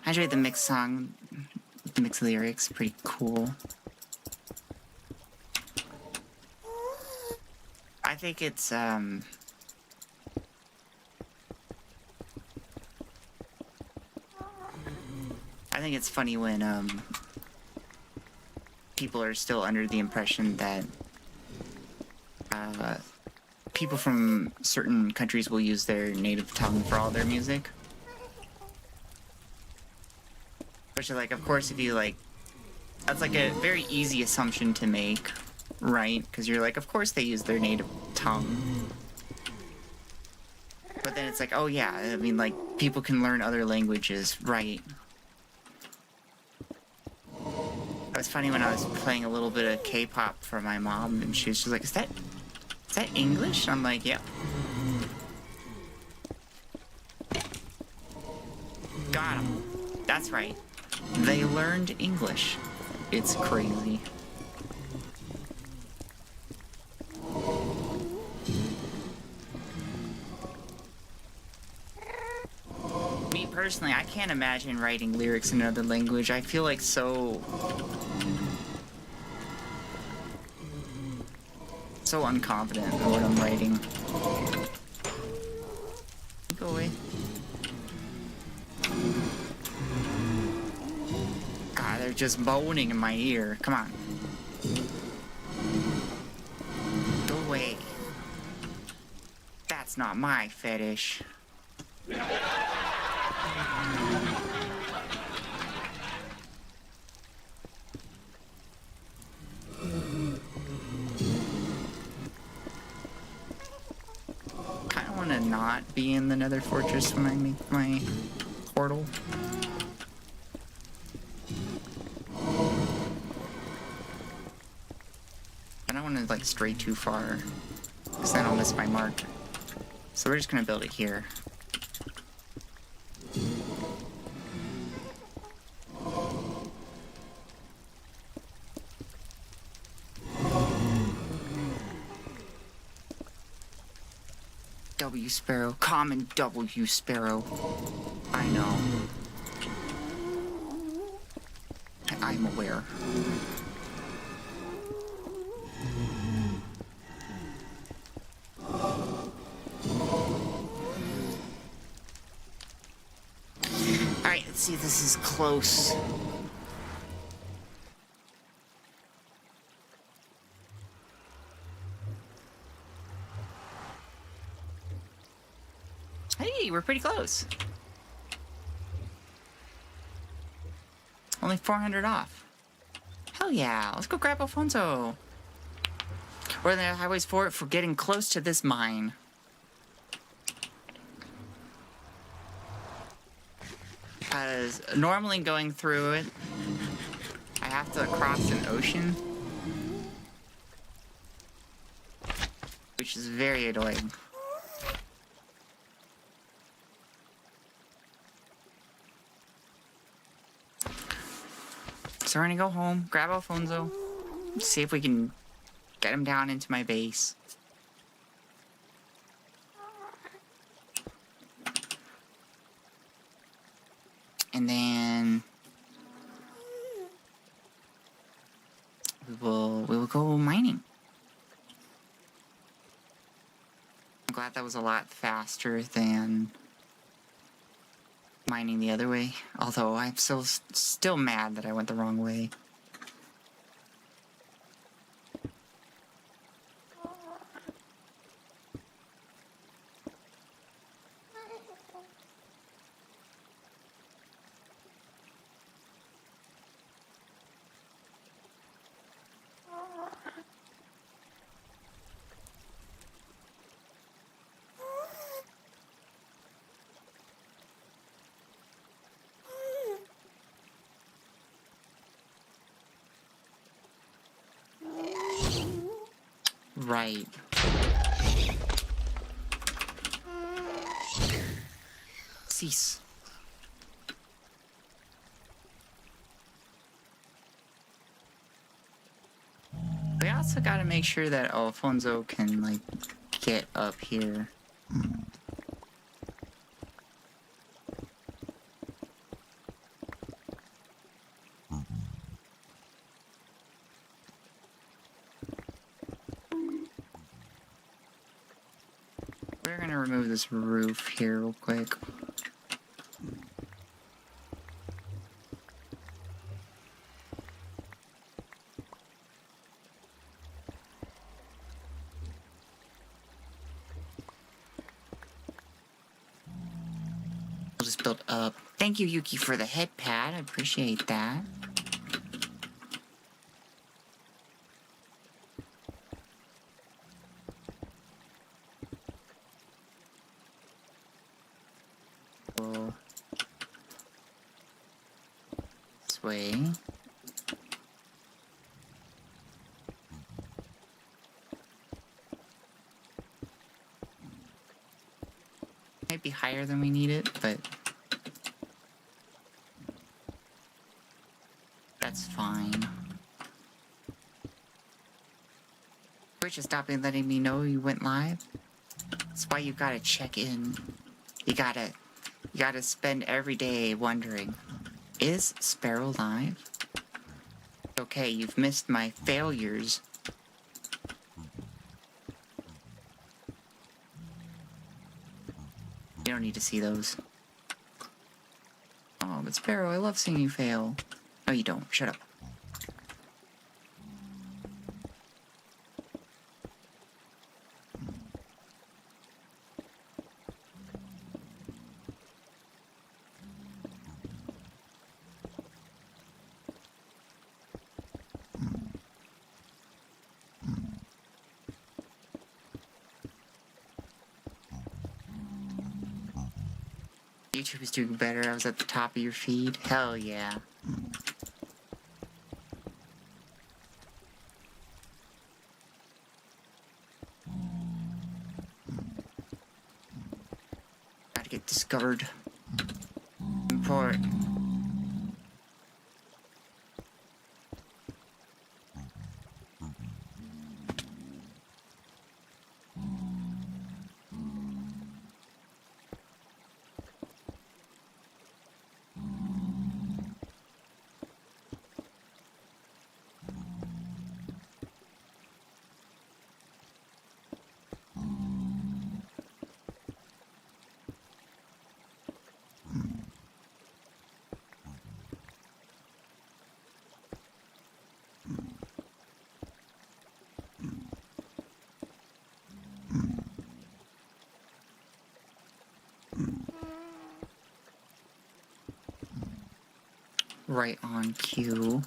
I enjoyed the mix song, the mix lyrics, pretty cool. I think it's, I think it's funny when, people are still under the impression that, people from certain countries will use their native tongue for all their music. Which, like, of course, if you, like, that's, like, a very easy assumption to make, right? Because you're like, of course they use their native tongue. But then it's like, oh, yeah, I mean, like, people can learn other languages, right? It was funny when I was playing a little bit of K-pop for my mom, and she was just like, is that English? And I'm like, yep. Got him. That's right. They learned English. It's crazy. Me personally, I can't imagine writing lyrics in another language. I feel like so unconfident in what I'm writing. Go away. God, they're just moaning in my ear. Come on. Go away. That's not my fetish. Kinda wanna not be in the Nether Fortress when I make my portal. I don't want to, like, stray too far, because then I'll miss my mark. So we're just gonna build it here. W Sparrow. Common W Sparrow. I know. I'm aware. Alright, let's see if this is close. Hey, we're pretty close. Only 400 off. Hell yeah, let's go grab Alfonso. Or the highways for it for getting close to this mine. Because normally going through it, I have to cross an ocean. Which is very annoying. So we're gonna go home, grab Alfonso, see if we can get him down into my base. And then we will go mining. I'm glad that was a lot faster than mining the other way, although I'm still mad that I went the wrong way. Right. Cease. We also gotta make sure that Alfonso can, like, get up here. We're gonna remove this roof here real quick. We'll just build up. Thank you, Yuki, for the head pad. I appreciate that. This way. Might be higher than we need it, but that's fine. Twitch is stopping letting me know you went live. That's why you gotta check in. You gotta spend every day wondering, is Sparrow live? Okay, you've missed my failures. You don't need to see those. Oh, but Sparrow, I love seeing you fail. No, you don't. Shut up. YouTube is doing better. I was at the top of your feed. Hell yeah. Gotta get discovered. Important. Right on cue.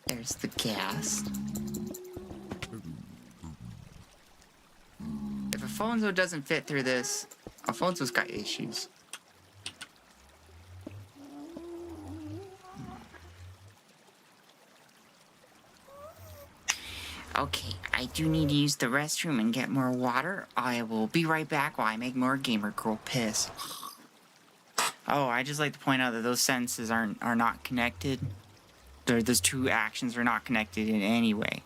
There's the gas. If Afonso doesn't fit through this, Afonso's got issues. Okay, I do need to use the restroom and get more water. I will be right back while I make more gamer girl piss. Oh, I just like to point out that those sentences are not connected. Those two actions are not connected in any way.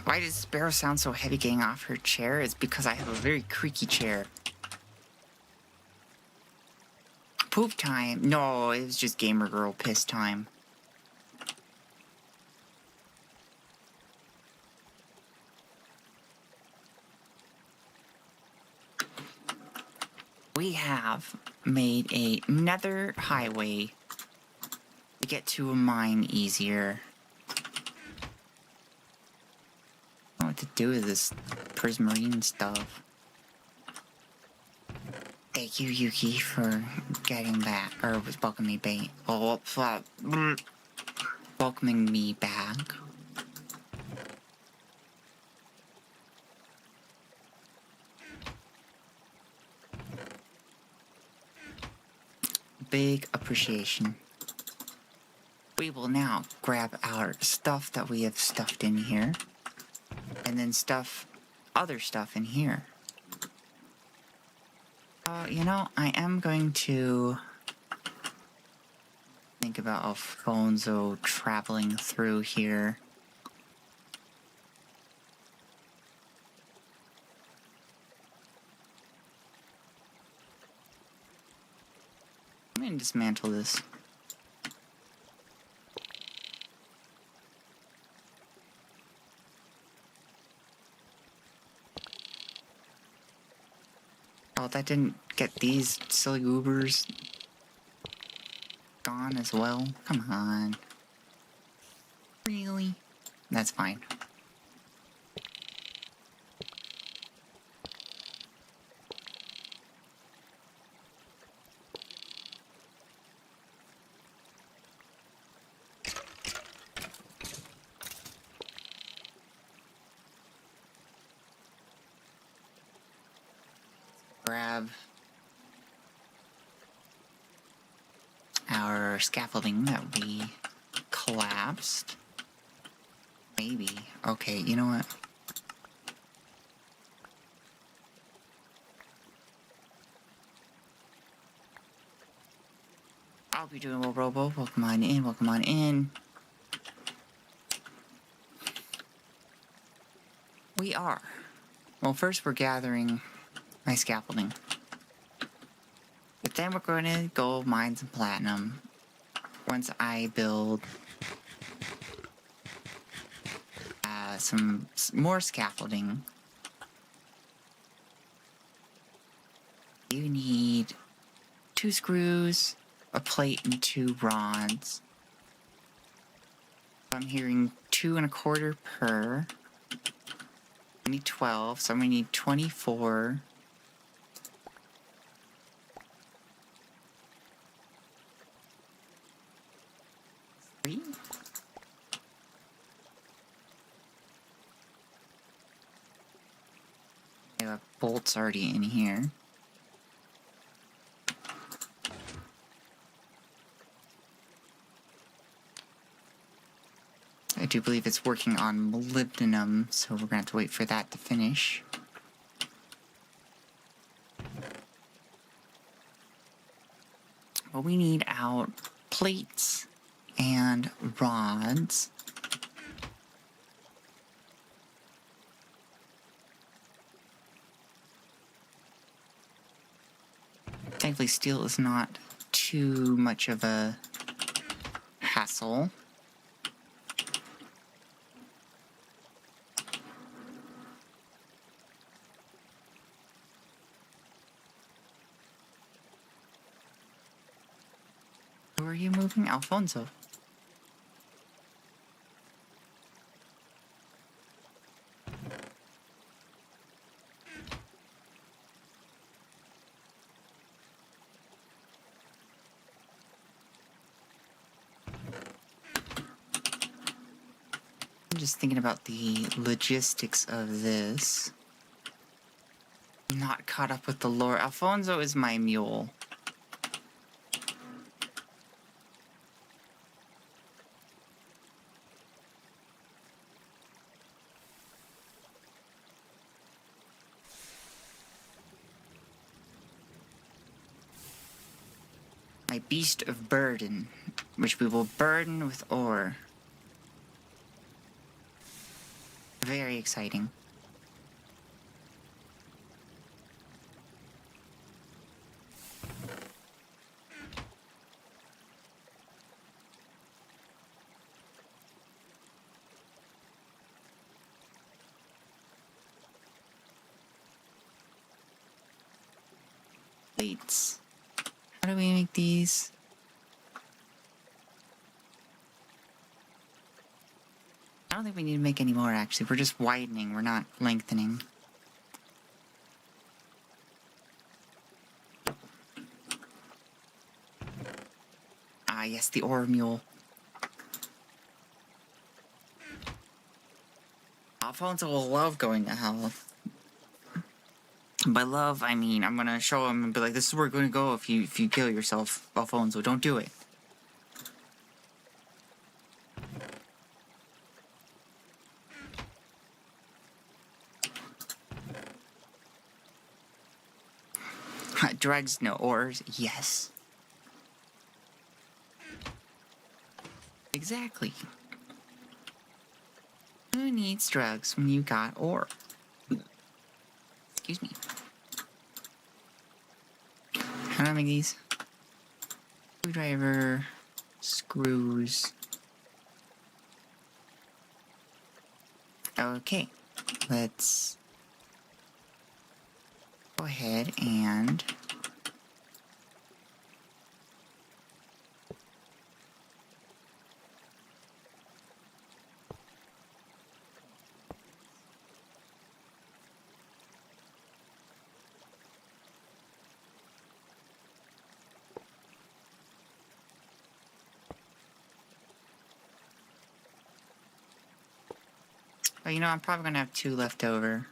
Why does Sparrow sound so heavy getting off her chair? It's because I have a very creaky chair. Poop time? No, it was just gamer girl piss time. We have made another highway to get to a mine easier. I don't know what to do with this prismarine stuff. Thank you, Yuki, for getting back, or welcoming welcoming me back. big appreciation. We will now grab our stuff that we have stuffed in here, and then stuff other stuff in here. You know, I am going to think about Alfonso traveling through here. I'm gonna dismantle this. Oh, that didn't get these silly goobers gone as well? Come on. Really? That's fine. Grab our scaffolding that we collapsed. Maybe. Okay, you know what? I'll be doing a robo. Welcome on in, welcome on in. We are. Well, first we're gathering my scaffolding. But then we're going to go mine some platinum once I build some more scaffolding. You need 2 screws, a plate, and 2 rods. I'm hearing 2 1/4 per. I need 12, so I'm gonna need 24. Three? I have bolts already in here. I do believe it's working on molybdenum, so we're gonna have to wait for that to finish. Well, we need out plates and rods. Thankfully, steel is not too much of a hassle. Who are you moving? Alfonso. I'm just thinking about the logistics of this. I'm not caught up with the lore. Alfonso is my mule. My beast of burden, which we will burden with ore. Very exciting. Plates. How do we make these? I don't think we need to make any more, actually. We're just widening, we're not lengthening. Ah, yes, the ore mule. Alfonso will love going to hell. By love, I mean I'm gonna show him and be like, this is where we're gonna go if you kill yourself, Alfonso. Don't do it. Drugs, no. Ores, yes. Exactly. Who needs drugs when you got ore? Excuse me. How do I make these? Screwdriver, screws. Okay, let's go ahead and oh, you know, I'm probably gonna have 2 left over.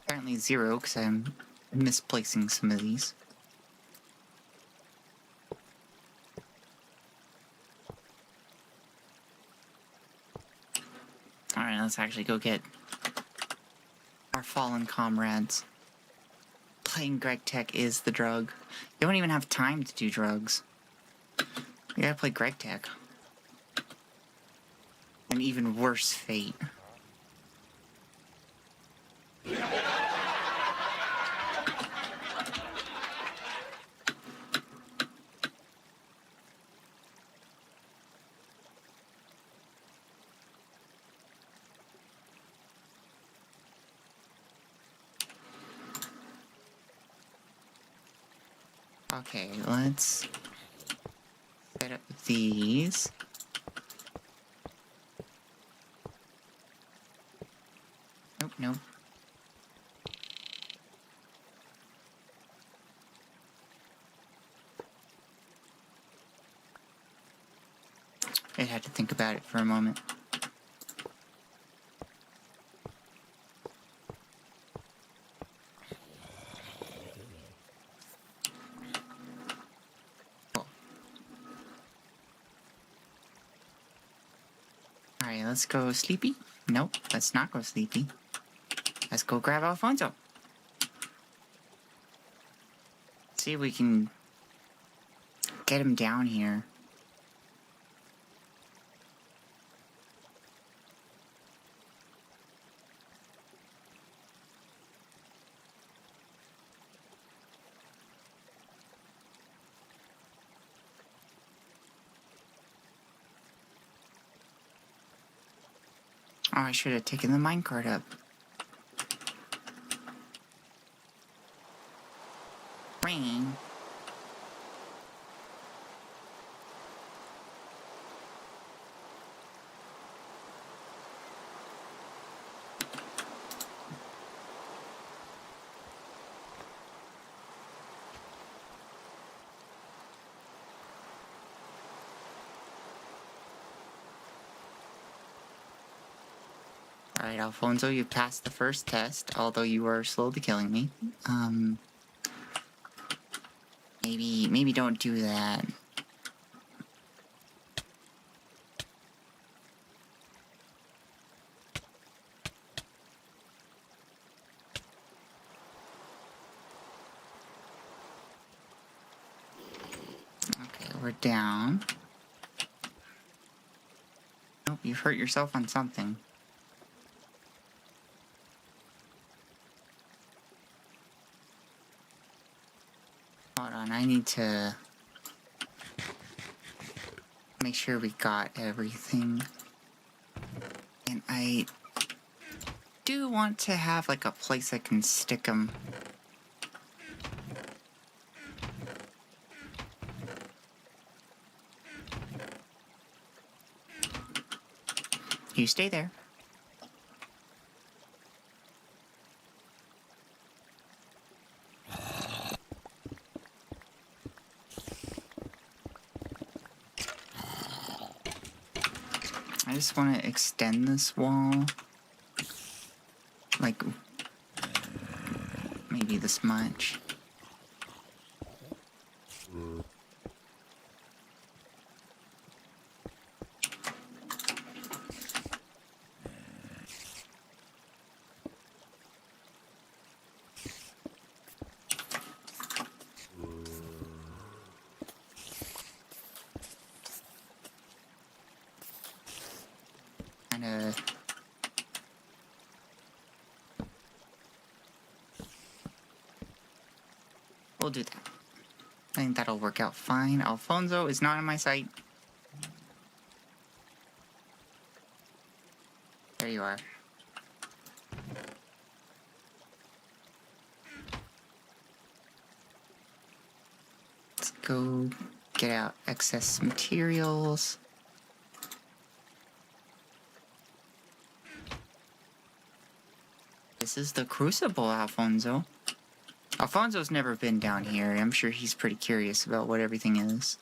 Apparently 0, because I'm misplacing some of these. Alright, let's actually go get our fallen comrades. Playing Gregtech is the drug. You don't even have time to do drugs. You gotta play Gregtech. An even worse fate. Okay, let's set up these. Nope, nope. I had to think about it for a moment. Alright, let's go sleepy. Nope, let's not go sleepy. Let's go grab Alfonso. See if we can get him down here. Oh, I should have taken the minecart up. Rain. Alright, Alfonso, you passed the first test, although you were slowly killing me. Maybe don't do that. Okay, we're down. Nope, you've hurt yourself on something. Hold on, I need to make sure we got everything. And I do want to have like a place I can stick them. You stay there. just want to extend this wall. Like, maybe this much. We'll do that. I think that'll work out fine. Alfonso is not in my sight. There you are. Let's go get out excess materials. This is the Crucible, Alfonso. Alfonso's never been down here. I'm sure he's pretty curious about what everything is.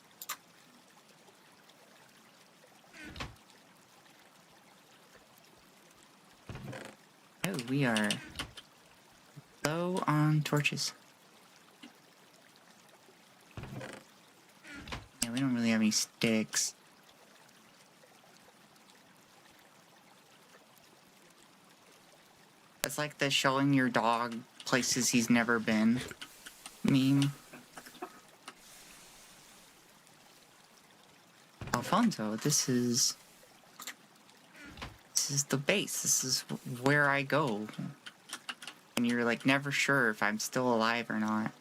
Oh, we are low on torches. Yeah, we don't really have any sticks. It's like the showing your dog places he's never been meme. Alfonso, this is the base. This is where I go. And you're like never sure if I'm still alive or not.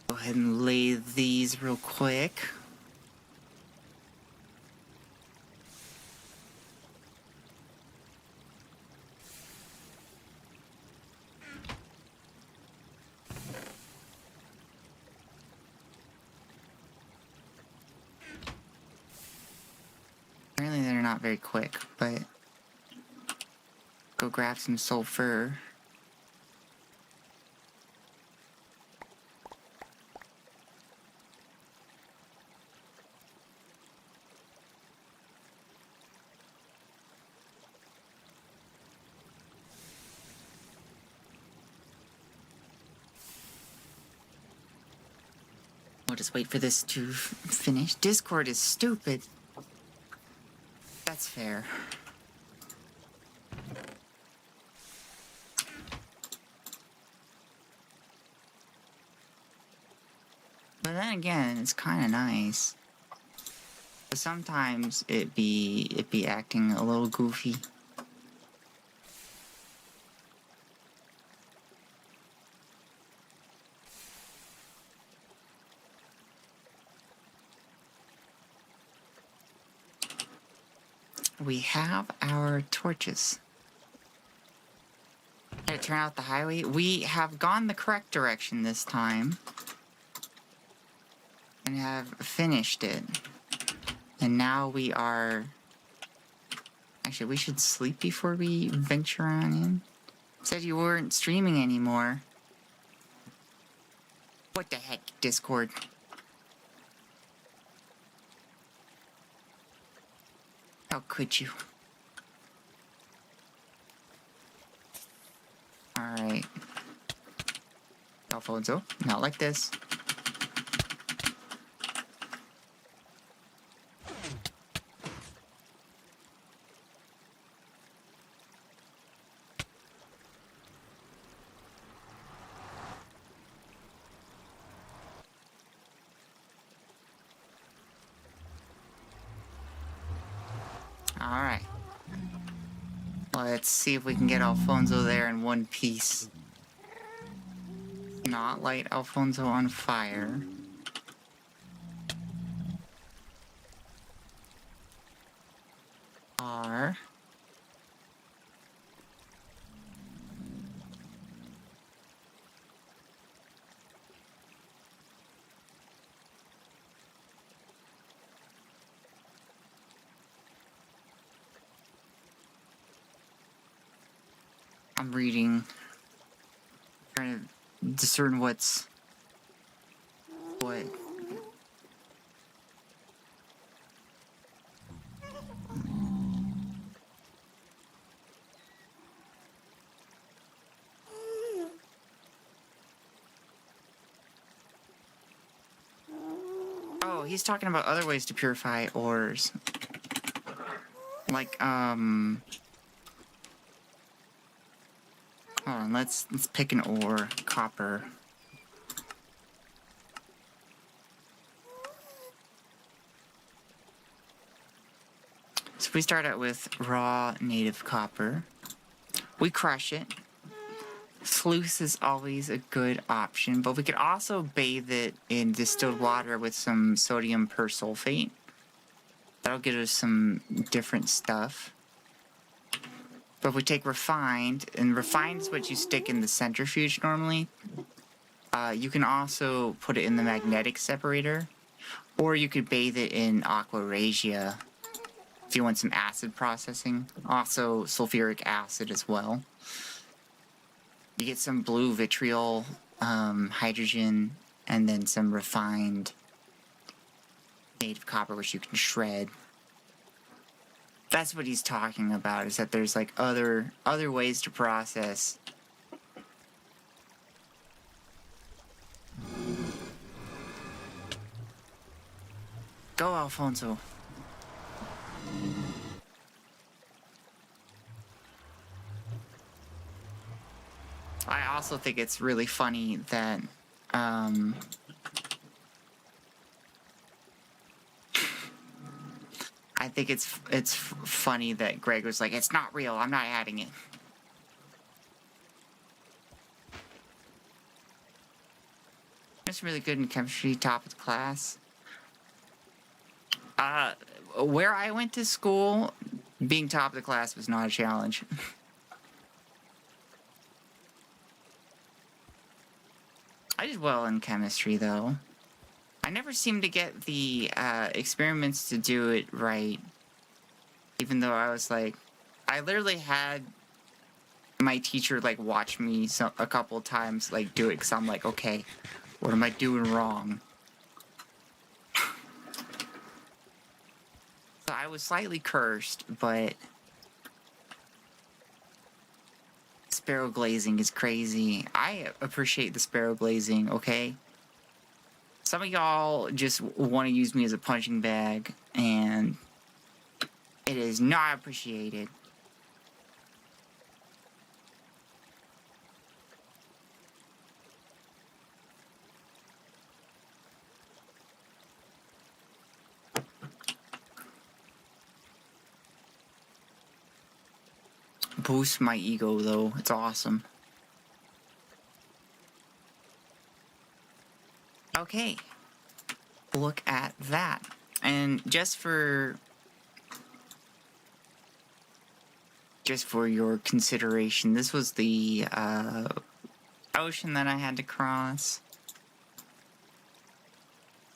Go ahead and lay these real quick. Apparently they're not very quick, but go grab some sulfur. We'll just wait for this to finish. Discord is stupid. That's fair. But then again, it's kind of nice. But sometimes it be acting a little goofy. We have our torches. Did it turn out the highway? We have gone the correct direction this time. And have finished it. And now we are... Actually, we should sleep before we venture on in. Said you weren't streaming anymore. What the heck, Discord? How could you? Alright. Alfonso, not like this. Alright. Let's see if we can get Alfonso there in one piece. Not light Alfonso on fire. R. I'm reading, trying to discern what's What? Oh, he's talking about other ways to purify ores. Like, hold on, let's pick an ore. Copper. So we start out with raw native copper. We crush it. Sluice is always a good option, but we could also bathe it in distilled water with some sodium persulfate. That'll get us some different stuff. But if we take refined, and refined is what you stick in the centrifuge normally, you can also put it in the magnetic separator, or you could bathe it in aqua regia if you want some acid processing. Also sulfuric acid as well. You get some blue vitriol, hydrogen, and then some refined native copper, which you can shred. That's what he's talking about, is that there's like other ways to process. Go, Alfonso. I also think it's really funny that, I think it's funny that Greg was like, it's not real, I'm not adding it. It's really good in chemistry, top of the class. Where I went to school, being top of the class was not a challenge. I did well in chemistry, though. I never seemed to get the experiments to do it right. Even though I was like, I literally had my teacher like watch me a couple times like do it, because I'm like, okay, what am I doing wrong? So I was slightly cursed, but Sparrow glazing is crazy. I appreciate the Sparrow glazing, okay? Some of y'all just want to use me as a punching bag, and it is not appreciated. Boost my ego, though. It's awesome. Okay. Look at that. And just for your consideration, this was the ocean that I had to cross.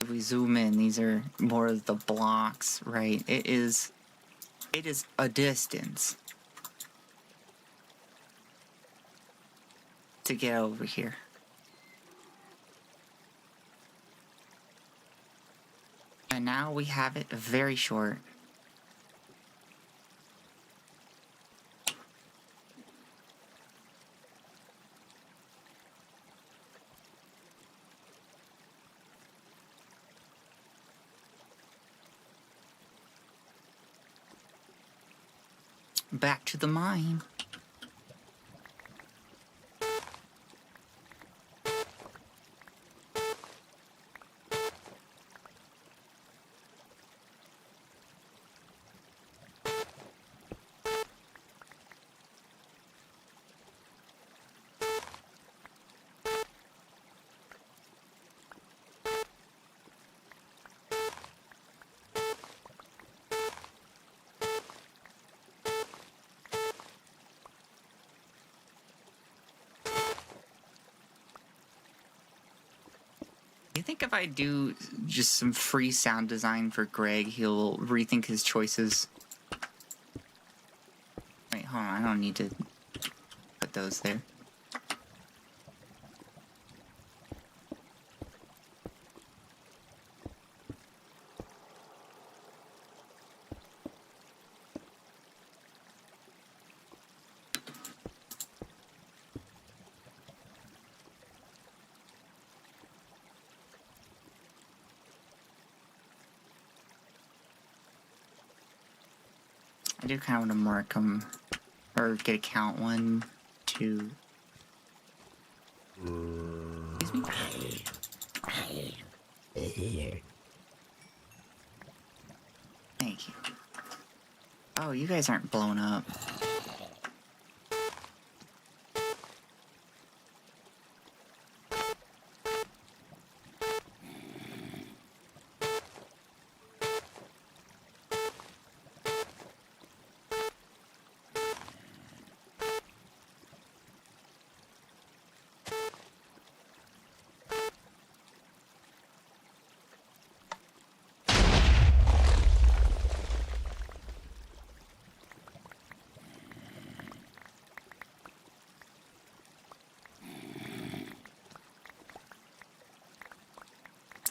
If we zoom in, these are more of the blocks, right? It is a distance to get over here. And now we have it very short. Back to the mine. You think if I do just some free sound design for Greg, he'll rethink his choices? Wait, hold on, I don't need to put those there. I do kind of want to mark them, or get a count. 1, 2. Excuse me? Thank you. Oh, you guys aren't blown up.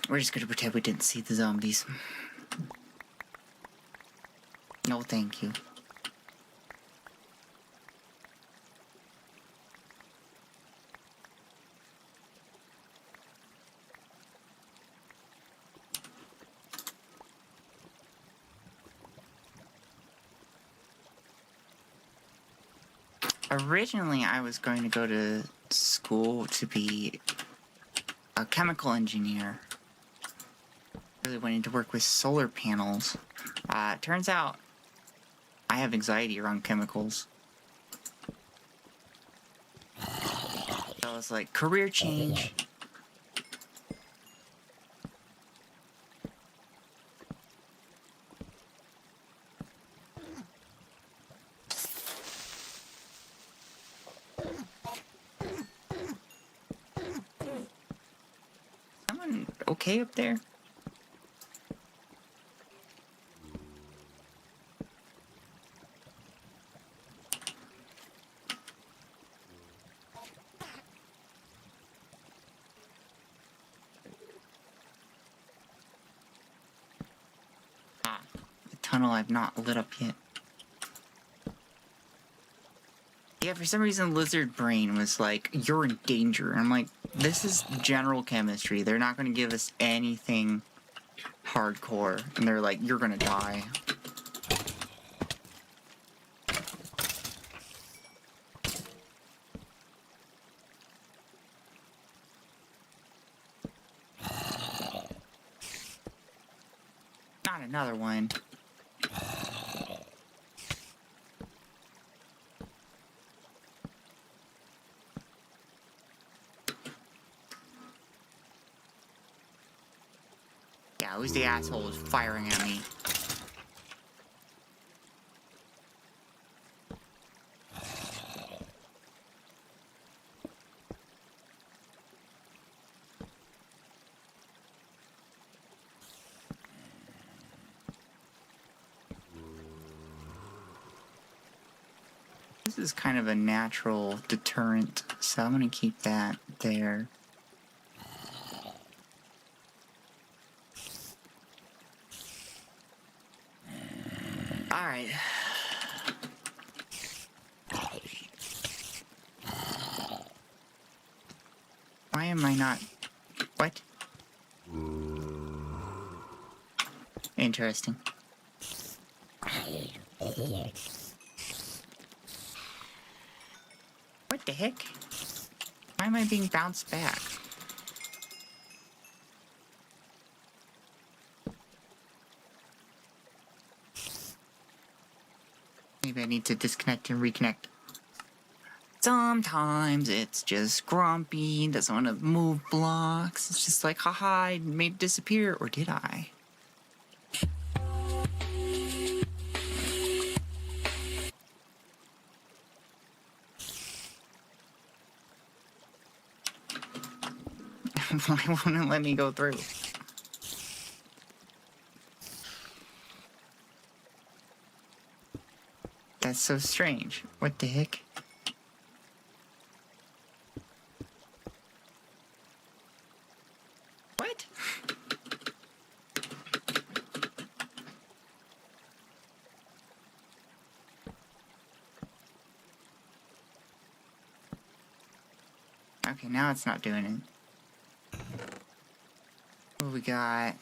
We're just gonna pretend we didn't see the zombies. No, thank you. Originally, I was going to go to school to be a chemical engineer. Really wanted to work with solar panels. Turns out I have anxiety around chemicals. So I was like, career change. Someone okay up there? The tunnel I've not lit up yet. Yeah, for some reason Lizard Brain was like, you're in danger. And I'm like, this is general chemistry. They're not going to give us anything hardcore. And they're like, you're going to die. Not another one. Yeah, who's the asshole who's firing at me? This is kind of a natural deterrent, so I'm gonna keep that there. Alright. Why am I not... What? Interesting. What the heck? Why am I being bounced back? Maybe I need to disconnect and reconnect. Sometimes it's just grumpy, doesn't want to move blocks. It's just like, haha, I made it disappear, or did I? Why won't it let me go through? That's so strange. What the heck? What? Okay, now it's not doing it. What we got?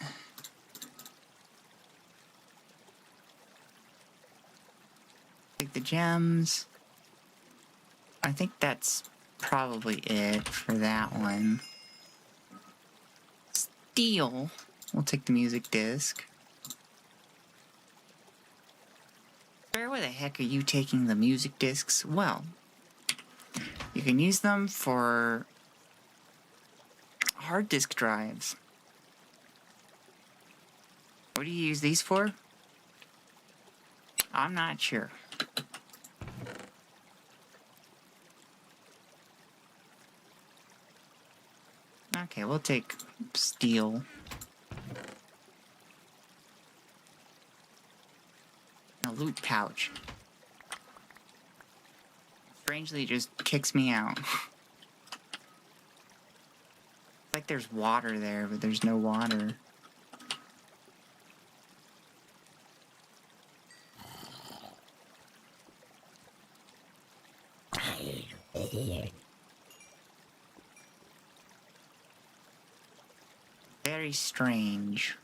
of gems. I think that's probably it for that one. Steel. We'll take the music disc. Where the heck are you taking the music discs? Well, you can use them for hard disk drives. What do you use these for? I'm not sure. Okay, we'll take steel. A loot pouch. Strangely, it just kicks me out. Like there's water there, but there's no water. Very strange.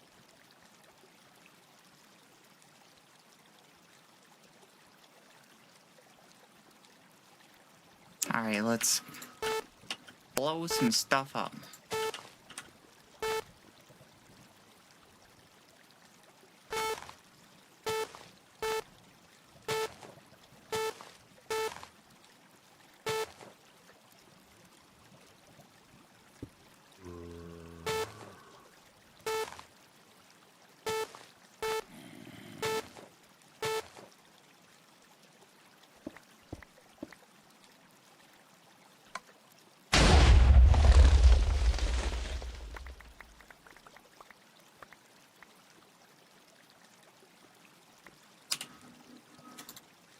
Alright, let's blow some stuff up.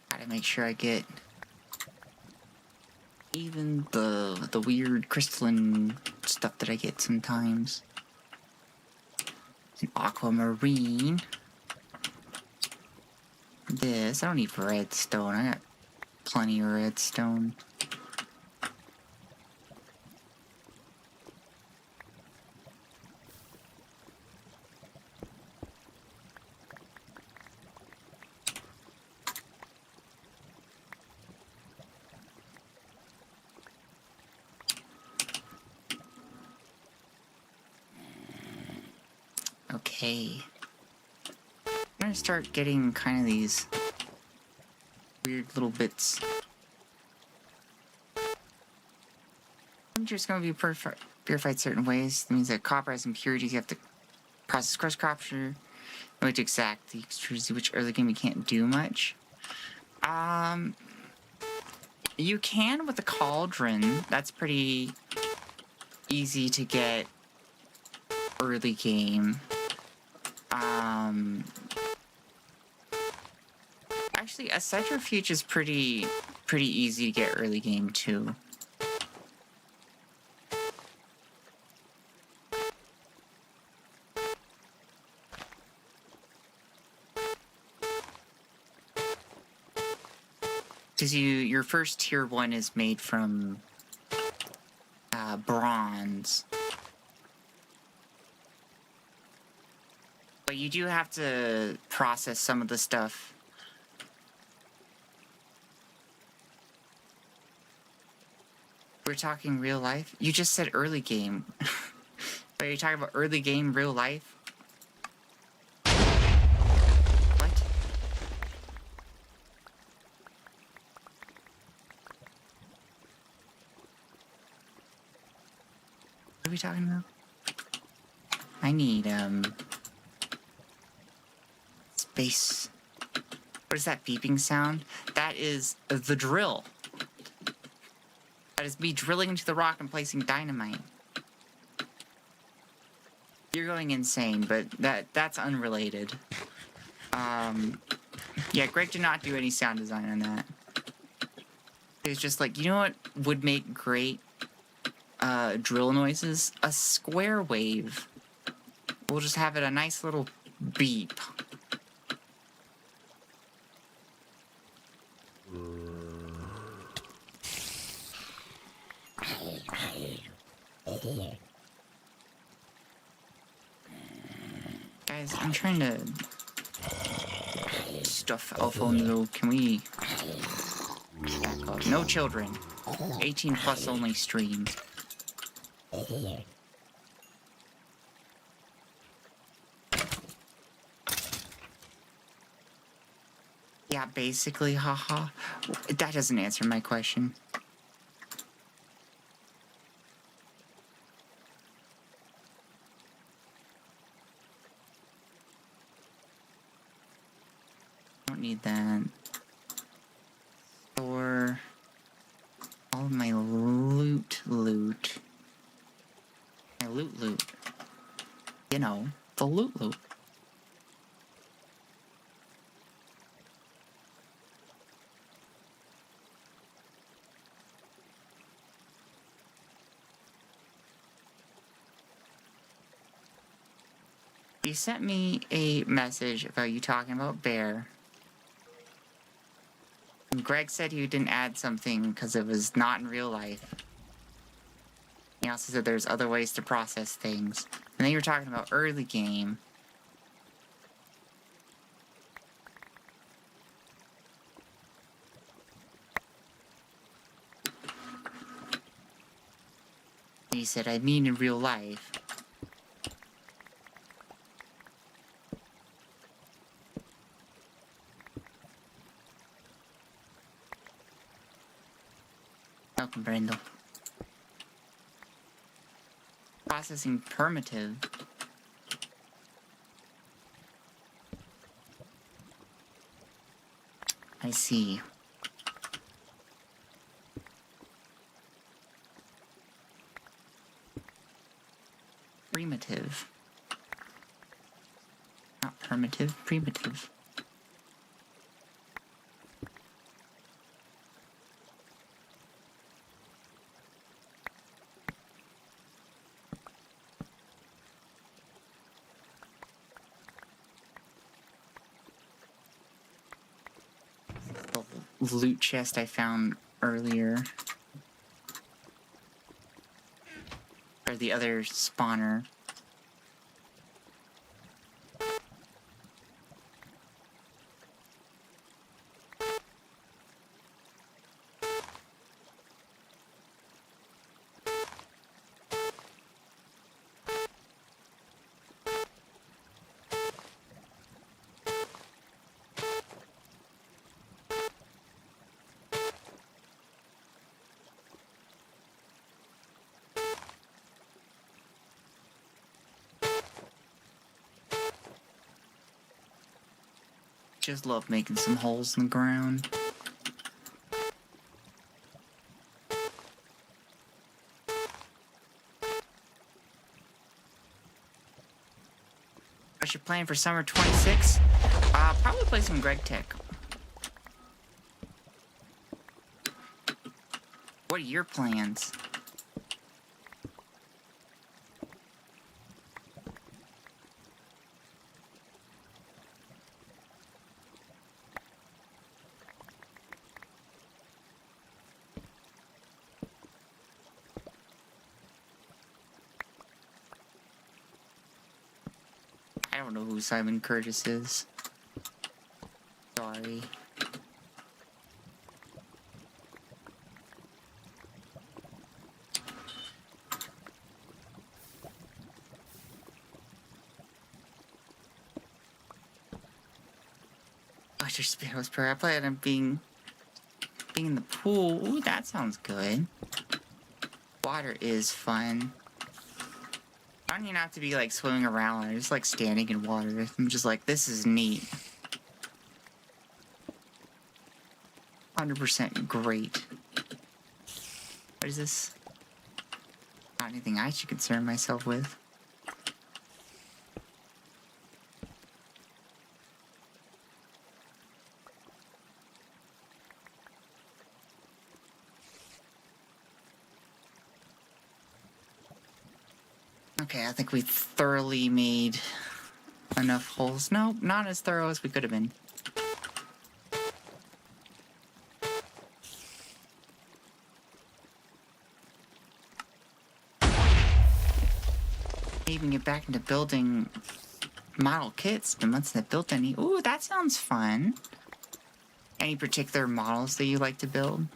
Gotta make sure I get even the weird crystalline stuff that I get sometimes. An aquamarine. This, I don't need redstone. I got plenty of redstone. Okay. I'm gonna start getting kind of these weird little bits. I'm just gonna be purified certain ways. That means that copper has impurities. You have to process crust capture, in which exact the extrusion, which early game you can't do much. You can with the cauldron. That's pretty easy to get early game. Actually, a centrifuge is pretty easy to get early game too. Because your first tier 1 is made from bronze. But you do have to process some of the stuff. We're talking real life? You just said early game. But are you talking about early game real life? What? What are we talking about? I need, space. What is that beeping sound? That is the drill. That is me drilling into the rock and placing dynamite. You're going insane, but that's unrelated. Yeah, Greg did not do any sound design on that. It was just like, you know what would make great drill noises? A square wave. We'll just have it a nice little beep. Guys, I'm trying to stuff, Alfonso. Can we... No children. 18 plus only stream. Yeah, basically, haha. That doesn't answer my question. Don't need that. Store all of my loot. My loot. You know, the loot. You sent me a message about you talking about Bear. And Greg said you didn't add something because it was not in real life. He also said there's other ways to process things. And then you were talking about early game. And he said, I mean in real life. Welcome, Brendel. Processing primitive. I see. Primitive. Not primitive, primitive. Loot chest I found earlier. Or the other spawner. Just love making some holes in the ground. What's your plan for summer 26? Probably play some Gregtech. What are your plans? I don't know who Simon Curtis is. Sorry. Watch your Sparrow's prayer. I plan on being in the pool. Ooh, that sounds good. Water is fun. I don't even have to be like swimming around. I just like standing in water. I'm just like, this is neat. 100% great. What is this? Not anything I should concern myself with. Okay, I think we thoroughly made enough holes. No, not as thorough as we could have been. Even get back into building model kits. Been months since I built any. Ooh, that sounds fun. Any particular models that you like to build?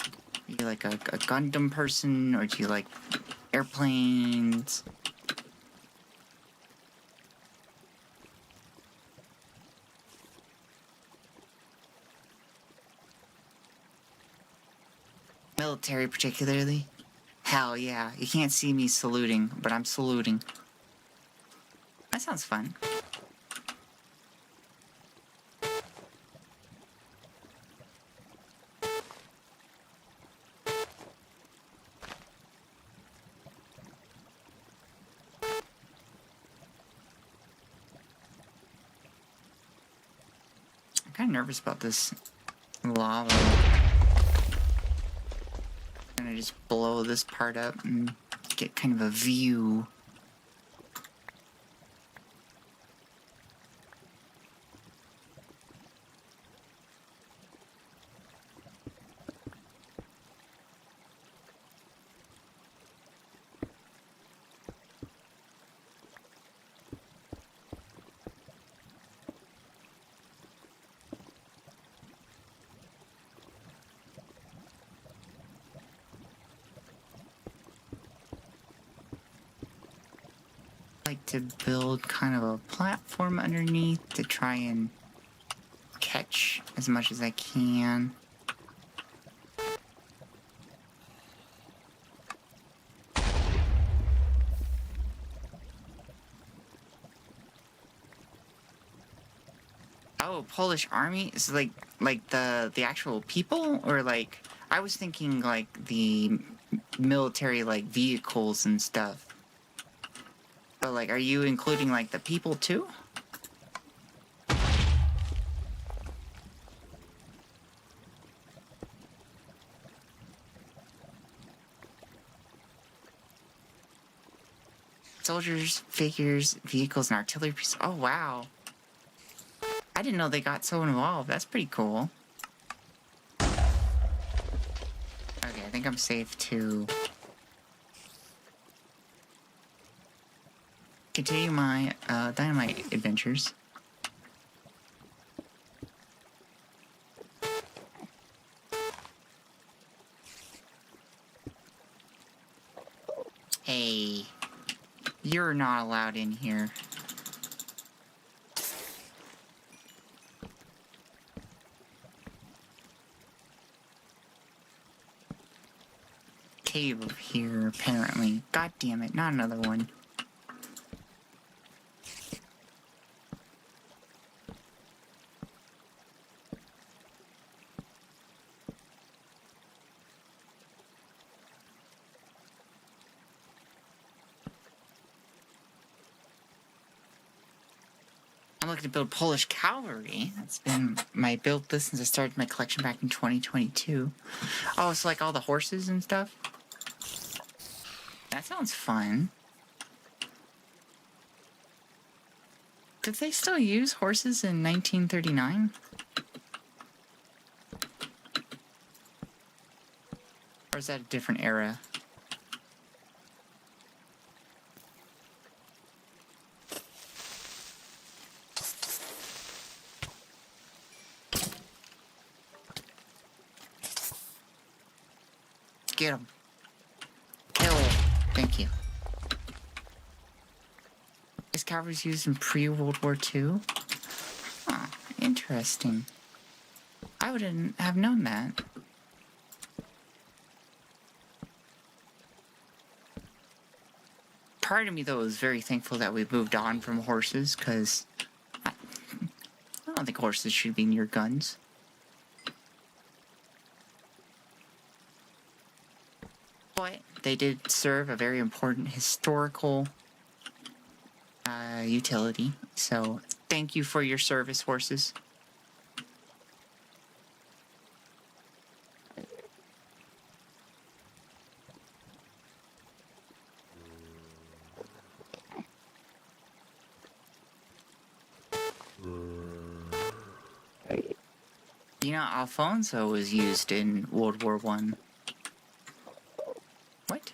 Are you like a Gundam person, or do you like airplanes? Military particularly? Hell yeah. You can't see me saluting, but I'm saluting. That sounds fun. I'm kind of nervous about this lava. I'm gonna just blow this part up and get kind of a view. Like to build kind of a platform underneath to try and catch as much as I can. Oh, Polish army is like the actual people, or like I was thinking like the military like vehicles and stuff. But like, are you including like the people too? Soldiers, figures, vehicles, and artillery pieces. Oh wow. I didn't know they got so involved. That's pretty cool. Okay, I think I'm safe to continue my dynamite adventures. Hey, you're not allowed in here. Cave over here, apparently. God damn it, not another one. I'm looking to build Polish cavalry. That's been my build list since I started my collection back in 2022. Oh, it's like all the horses and stuff? That sounds fun. Did they still use horses in 1939? Or is that a different era? Get him. Kill. Thank you. Is cavalry used in pre-World War II? Huh, interesting. I wouldn't have known that. Part of me, though, is very thankful that we moved on from horses, because I don't think horses should be near guns. But they did serve a very important historical utility, so thank you for your service, horses. You know, Alfonso was used in World War I. What?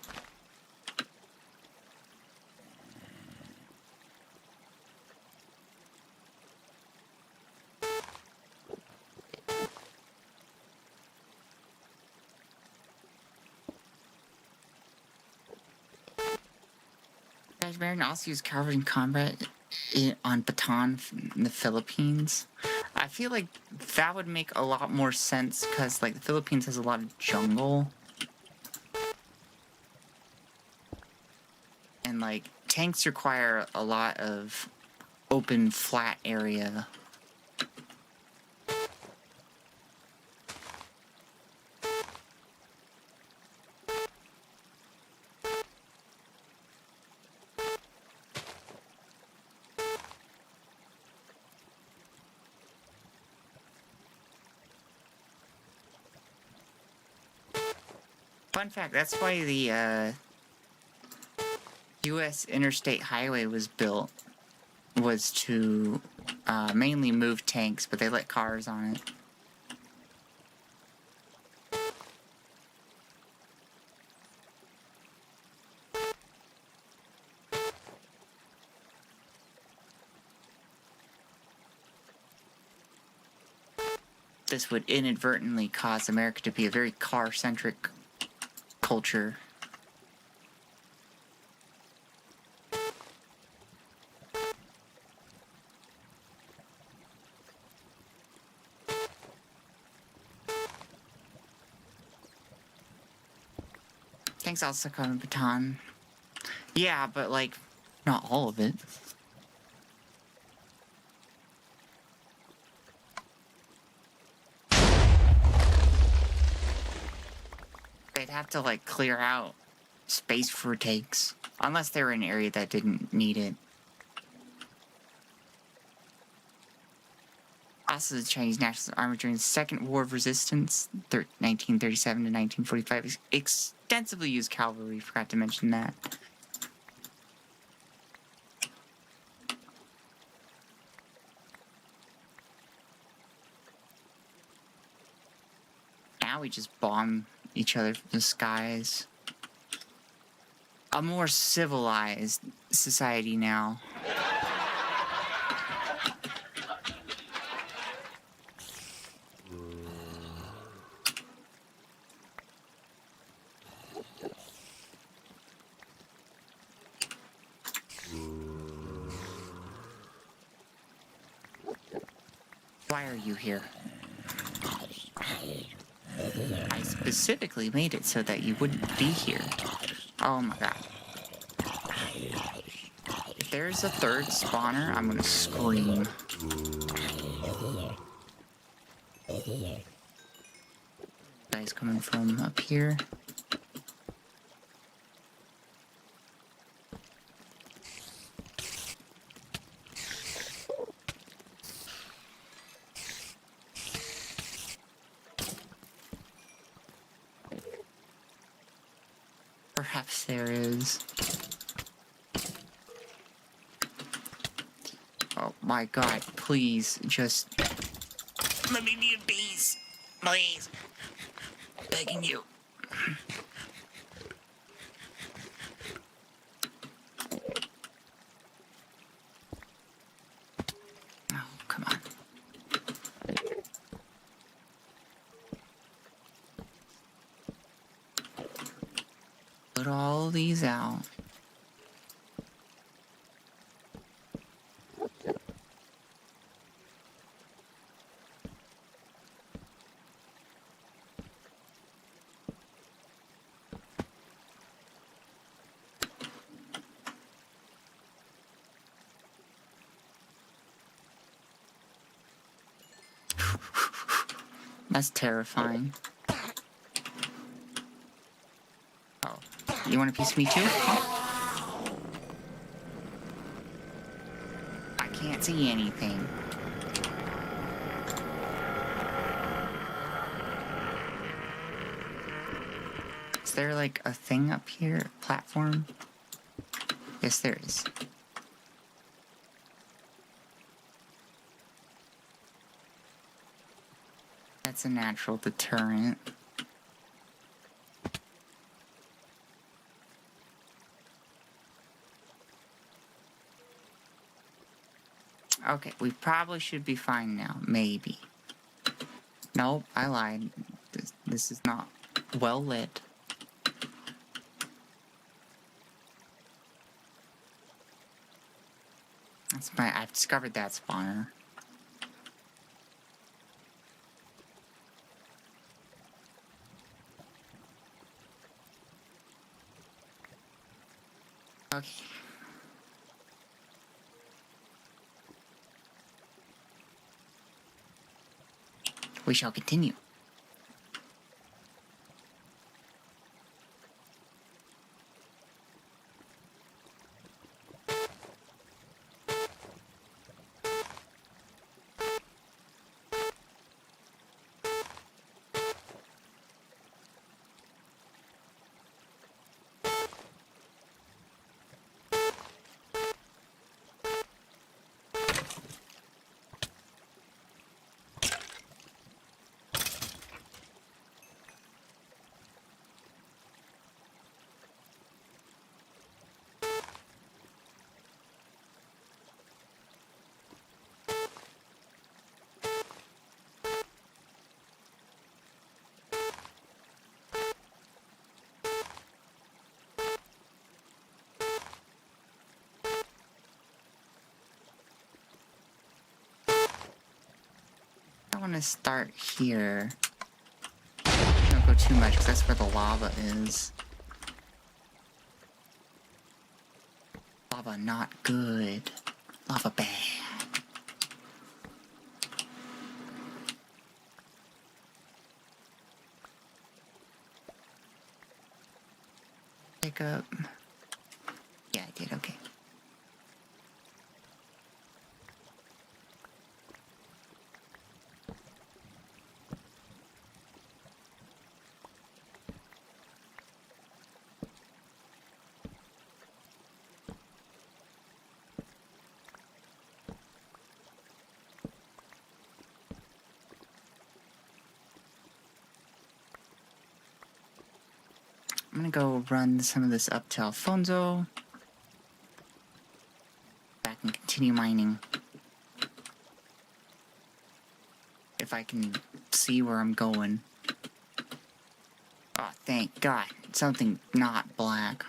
Spanish American also use cavalry in combat on Bataan in the Philippines. I feel like that would make a lot more sense because, like, the Philippines has a lot of jungle. And, like, tanks require a lot of open, flat area. Fun fact, that's why the U.S. Interstate Highway was built, was to mainly move tanks, but they let cars on it. This would inadvertently cause America to be a very car-centric culture. Thanks also coming, Baton. Yeah, but like, not all of it. They'd have to like clear out space for tanks, unless they were in an area that didn't need it. Also, the Chinese National Army during the Second War of Resistance, 1937 to 1945, extensively used cavalry. Forgot to mention that. Now we just bomb each other from the skies. A more civilized society now. Why are you here? I specifically made it so that you wouldn't be here. Oh my god. If there's a third spawner, I'm gonna scream. Guys coming from up here. Perhaps there is. Oh my god, please, just... let me be in peace. Please. I'm begging you. Oh, come on. Put all these out. That's terrifying. Oh, you want a piece of me too? I can't see anything. Is there like a thing up here? Platform? Yes, there is. That's a natural deterrent. Okay, we probably should be fine now. Maybe. Nope, I lied. This is not well lit. I've discovered that spawner. Okay. We shall continue. I want to start here. Don't go too much because that's where the lava is. Lava not good. Lava bad. Pick up. Yeah, I did. Okay. I'm gonna go run some of this up to Alfonso. Back and continue mining. If I can see where I'm going. Oh, thank God. Something not black.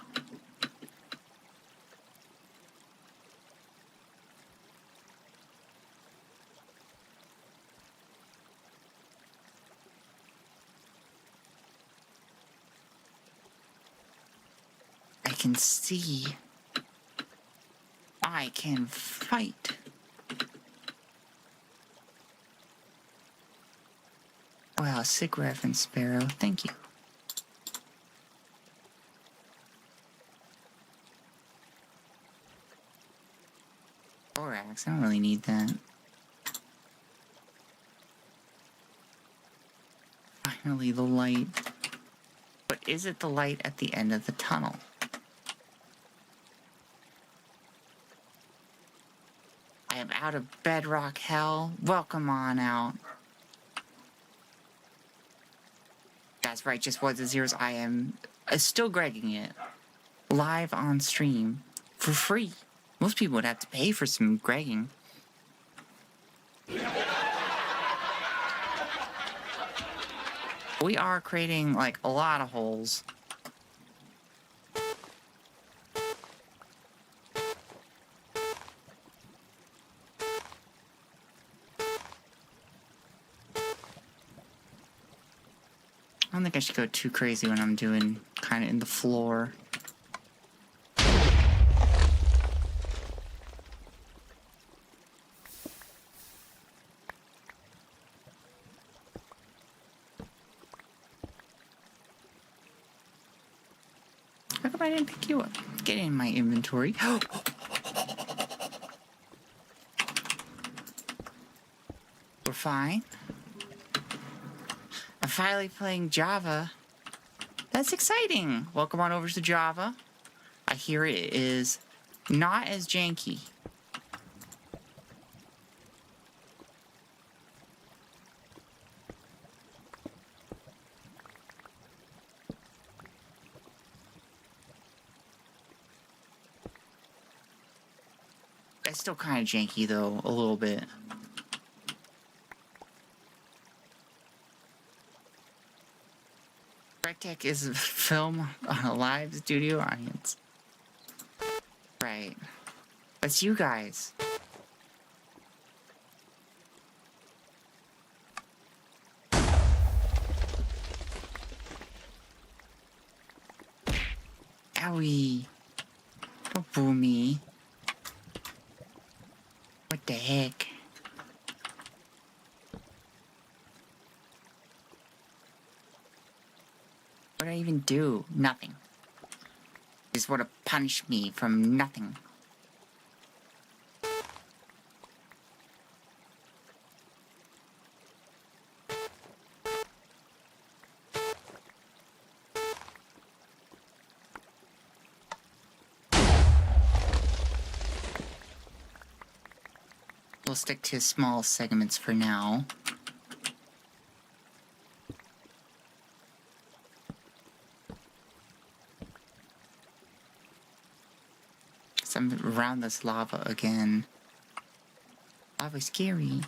I can see. I can fight. Wow, sick reference, Sparrow. Thank you. Borax, I don't really need that. Finally, the light. But is it the light at the end of the tunnel? I am out of bedrock hell. Welcome on out. That's right, just was the Xaeros. I am still Gregging it. Live on stream. For free. Most people would have to pay for some Gregging. We are creating, like, a lot of holes. I don't think I should go too crazy when I'm doing kind of in the floor. How come I didn't pick you up? Get in my inventory. We're fine. I'm finally playing Java. That's exciting. Welcome on over to Java. I hear it is not as janky. It's still kind of janky though, a little bit. Gregtech is a film on a live studio audience. Right. That's you guys. Owie. Don't boo me. What the heck? What did I even do? Nothing. You just want to punish me from nothing. We'll stick to small segments for now. So I'm around this lava again. Lava's scary.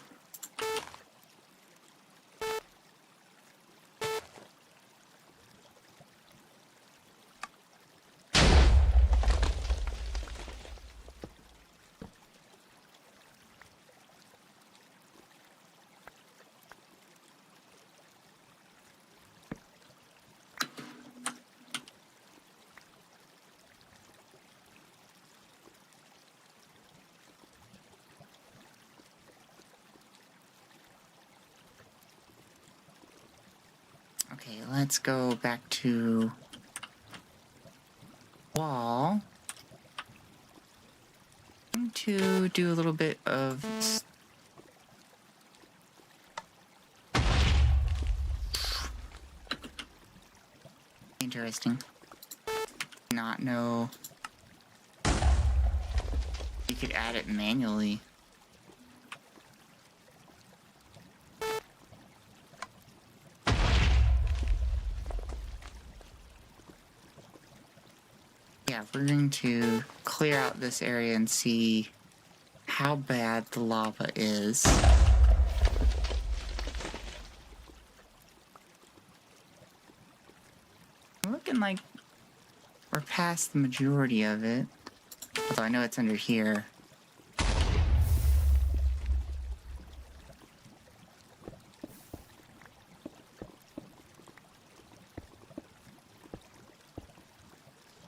Okay, let's go back to wall. I'm going to do a little bit of interesting. Not know you could add it manually. Yeah, we're going to clear out this area and see how bad the lava is. Looking like we're past the majority of it. Although I know it's under here.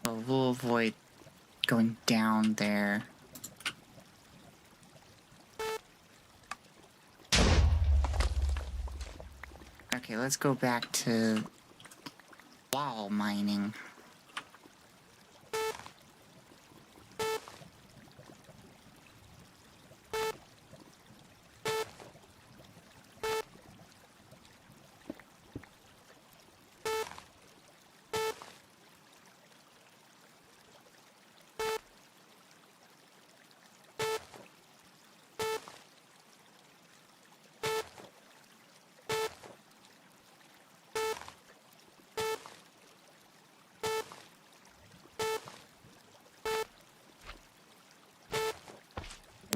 So we'll avoid going down there. Okay, let's go back to wall mining.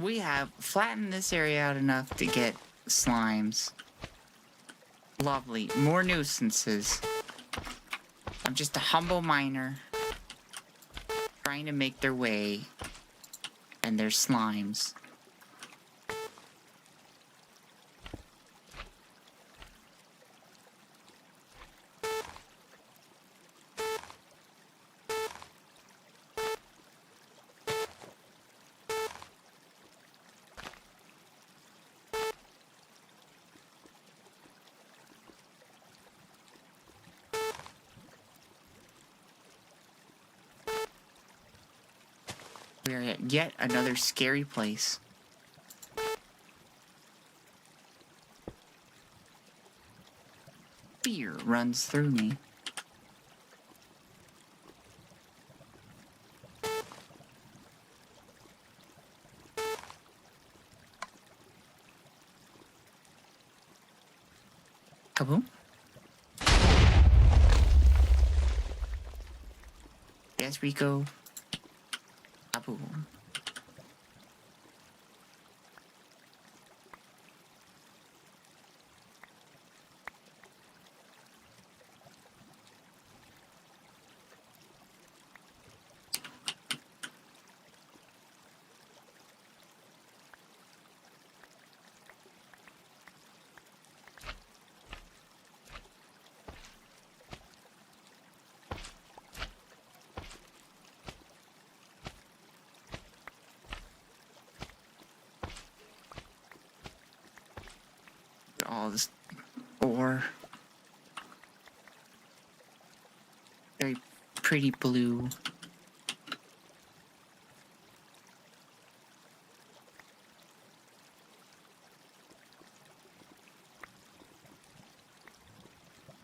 We have flattened this area out enough to get slimes. Lovely. More nuisances. I'm just a humble miner trying to make their way, and they're slimes. We are at yet another scary place. Fear runs through me. Kaboom. Yes, Rico. Kaboom. ore. Very pretty blue.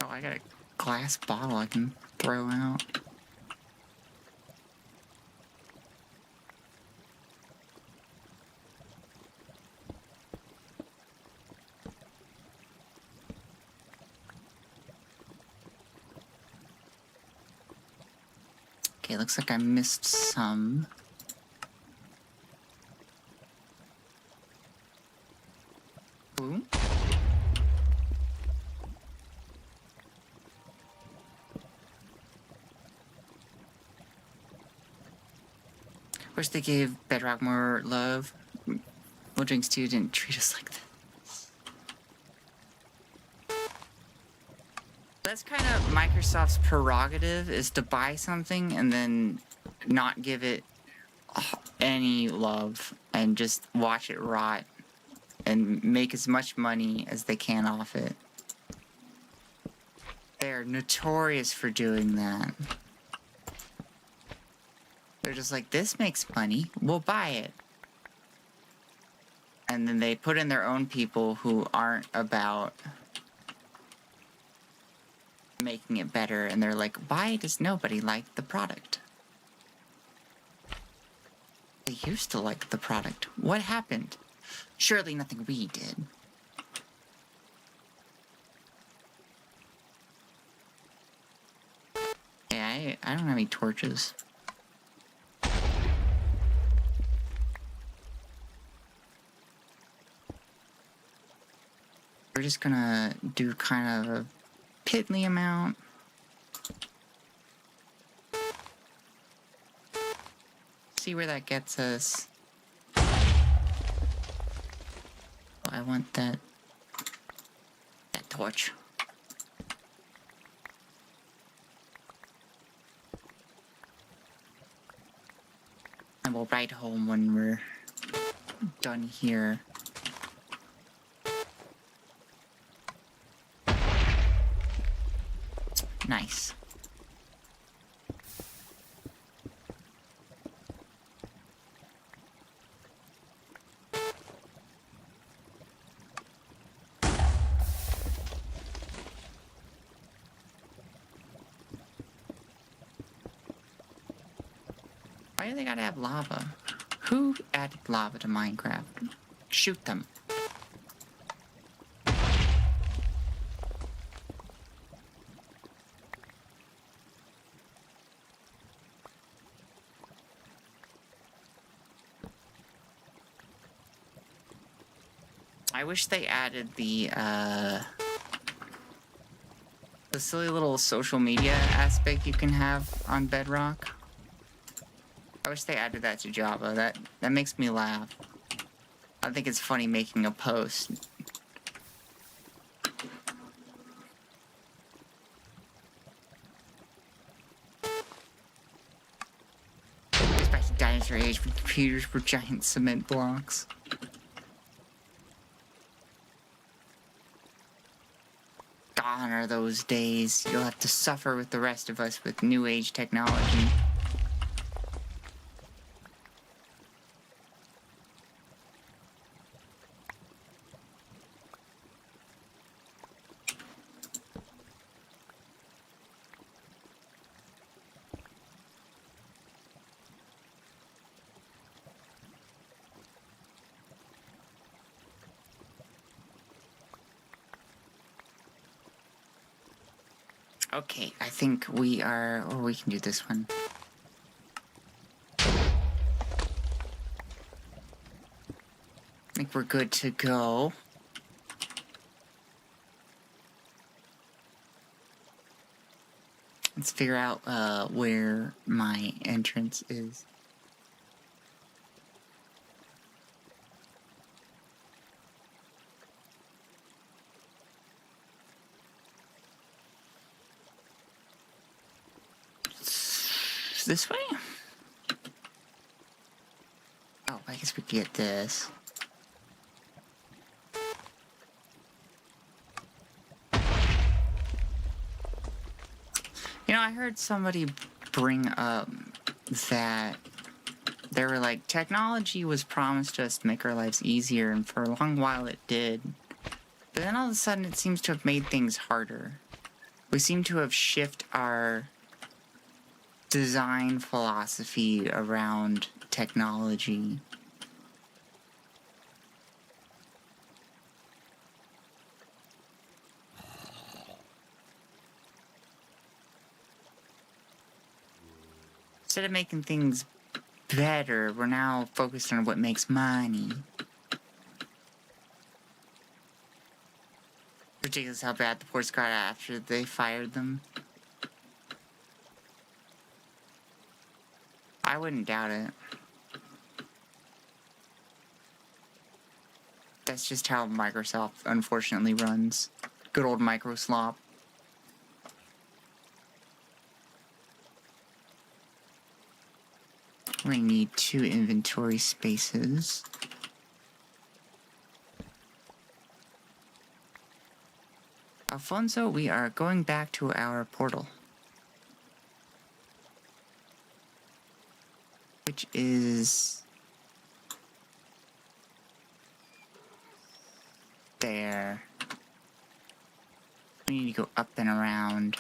Oh, I got a glass bottle I can throw out. Okay, looks like I missed some. Ooh. Wish they gave Bedrock more love. Mojang's 2 didn't treat us like that. That's kind of Microsoft's prerogative, is to buy something and then not give it any love and just watch it rot and make as much money as they can off it. They're notorious for doing that. They're just like, this makes money, we'll buy it. And then they put in their own people who aren't about making it better, and they're like, why does nobody like the product? They used to like the product. What happened? Surely nothing we did. Yeah, I don't have any torches. We're just gonna do kind of a piddly amount. See where that gets us. I want that torch. And we'll ride home when we're done here. Nice. Why do they gotta have lava? Who added lava to Minecraft? Shoot them. I wish they added the silly little social media aspect you can have on Bedrock. I wish they added that to Java. That makes me laugh. I think it's funny making a post. Goes back to dinosaur age when computers were giant cement blocks. Gone are those days. You'll have to suffer with the rest of us with new age technology. Okay, I think we are... Oh, we can do this one. I think we're good to go. Let's figure out where my entrance is. This way? Oh, I guess we could get this. You know, I heard somebody bring up that they were like, technology was promised us to make our lives easier, and for a long while it did. But then all of a sudden it seems to have made things harder. We seem to have shifted our design philosophy around technology. Instead of making things better, we're now focused on what makes money. Ridiculous how bad the ports got after they fired them. I wouldn't doubt it. That's just how Microsoft unfortunately runs. Good old Microslop. We need 2 inventory spaces. Alfonso, we are going back to our portal. Which is... there. We need to go up and around.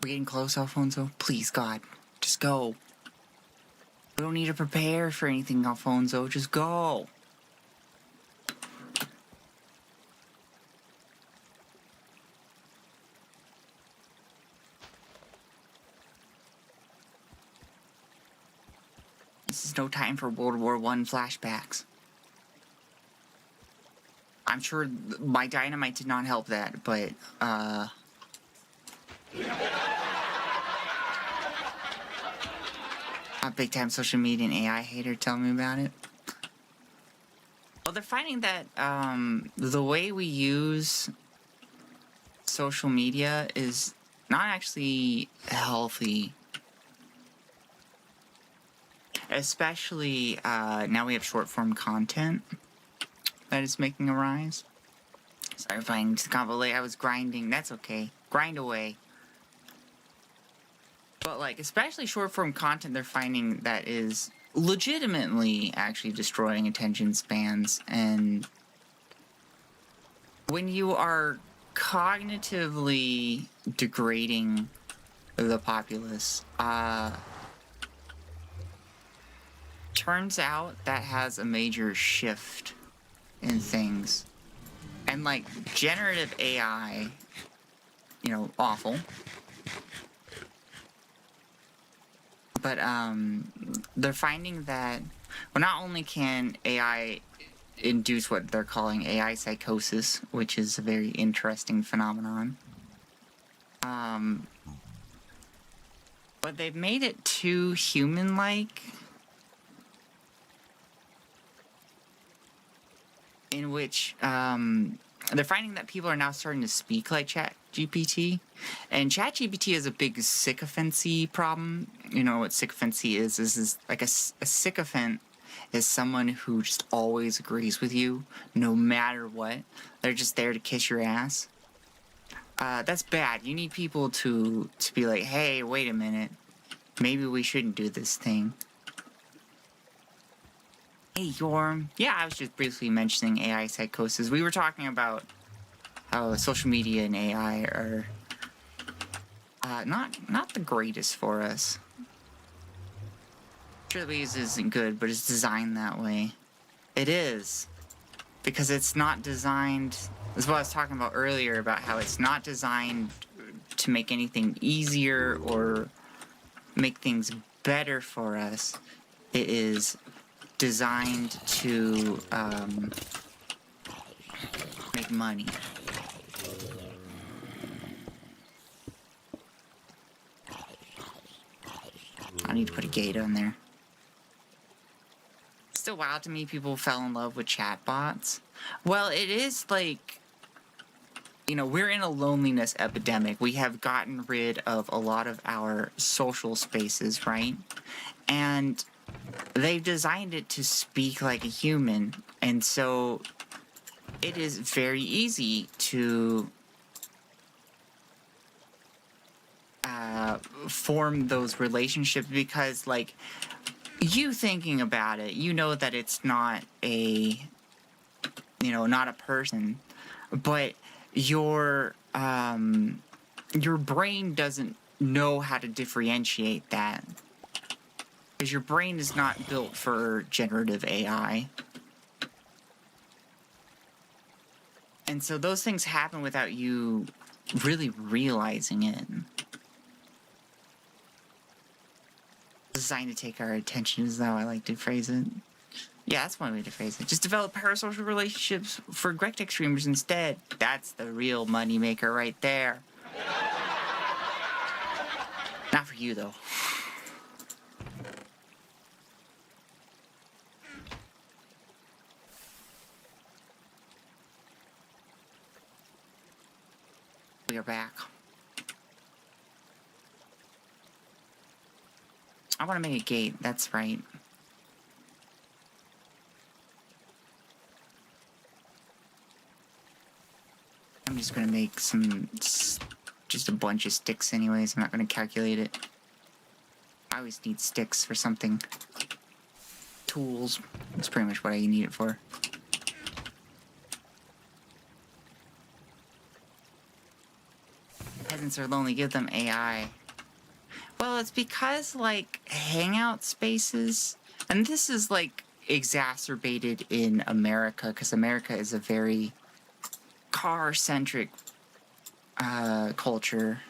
We're getting close, Alfonso. Please, God. Just go. We don't need to prepare for anything, Alfonso. Just go. This is no time for World War I flashbacks. I'm sure my dynamite did not help that, but, a big-time social media and AI hater tell me about it. Well, they're finding that, the way we use social media is not actually healthy. Especially, now we have short-form content that is making a rise. Sorry if I need to convolate. I was grinding. That's okay. Grind away. But, like, especially short-form content, they're finding that is legitimately actually destroying attention spans. And when you are cognitively degrading the populace, turns out that has a major shift in things. And, like, generative AI, you know, awful. But, they're finding that, well, not only can AI induce what they're calling AI psychosis, which is a very interesting phenomenon, but they've made it too human-like, in which, they're finding that people are now starting to speak like ChatGPT. And ChatGPT is a big sycophancy problem. You know what sycophancy is like a sycophant is someone who just always agrees with you, no matter what. They're just there to kiss your ass. That's bad. You need people to be like, hey, wait a minute. Maybe we shouldn't do this thing. Hey, Yorm. Yeah, I was just briefly mentioning AI psychosis. We were talking about how social media and AI are not the greatest for us. Sure, the way it isn't good, but it's designed that way. It is. Because it's not designed... That's what I was talking about earlier, about how it's not designed to make anything easier or make things better for us. It is designed to make money. I need to put a gate on there. It's still wild to me people fell in love with chatbots. Well, it is like, you know, we're in a loneliness epidemic. We have gotten rid of a lot of our social spaces, right? And they've designed it to speak like a human. And so it is very easy to form those relationships because, like, you thinking about it, you know that it's not a, you know, not a person, but your brain doesn't know how to differentiate that. Because your brain is not built for generative AI. And so those things happen without you really realizing it. Designed to take our attention is how I like to phrase it. Yeah, that's one way to phrase it. Just develop parasocial relationships for Gregtech streamers instead. That's the real moneymaker right there. Not for you, though. We are back. I want to make a gate, that's right. I'm just gonna make just a bunch of sticks anyways. I'm not gonna calculate it. I always need sticks for something. Tools. That's pretty much what I need it for. Peasants are lonely, give them AI. Well, it's because, like, hangout spaces, and this is, like, exacerbated in America, because America is a very car-centric culture.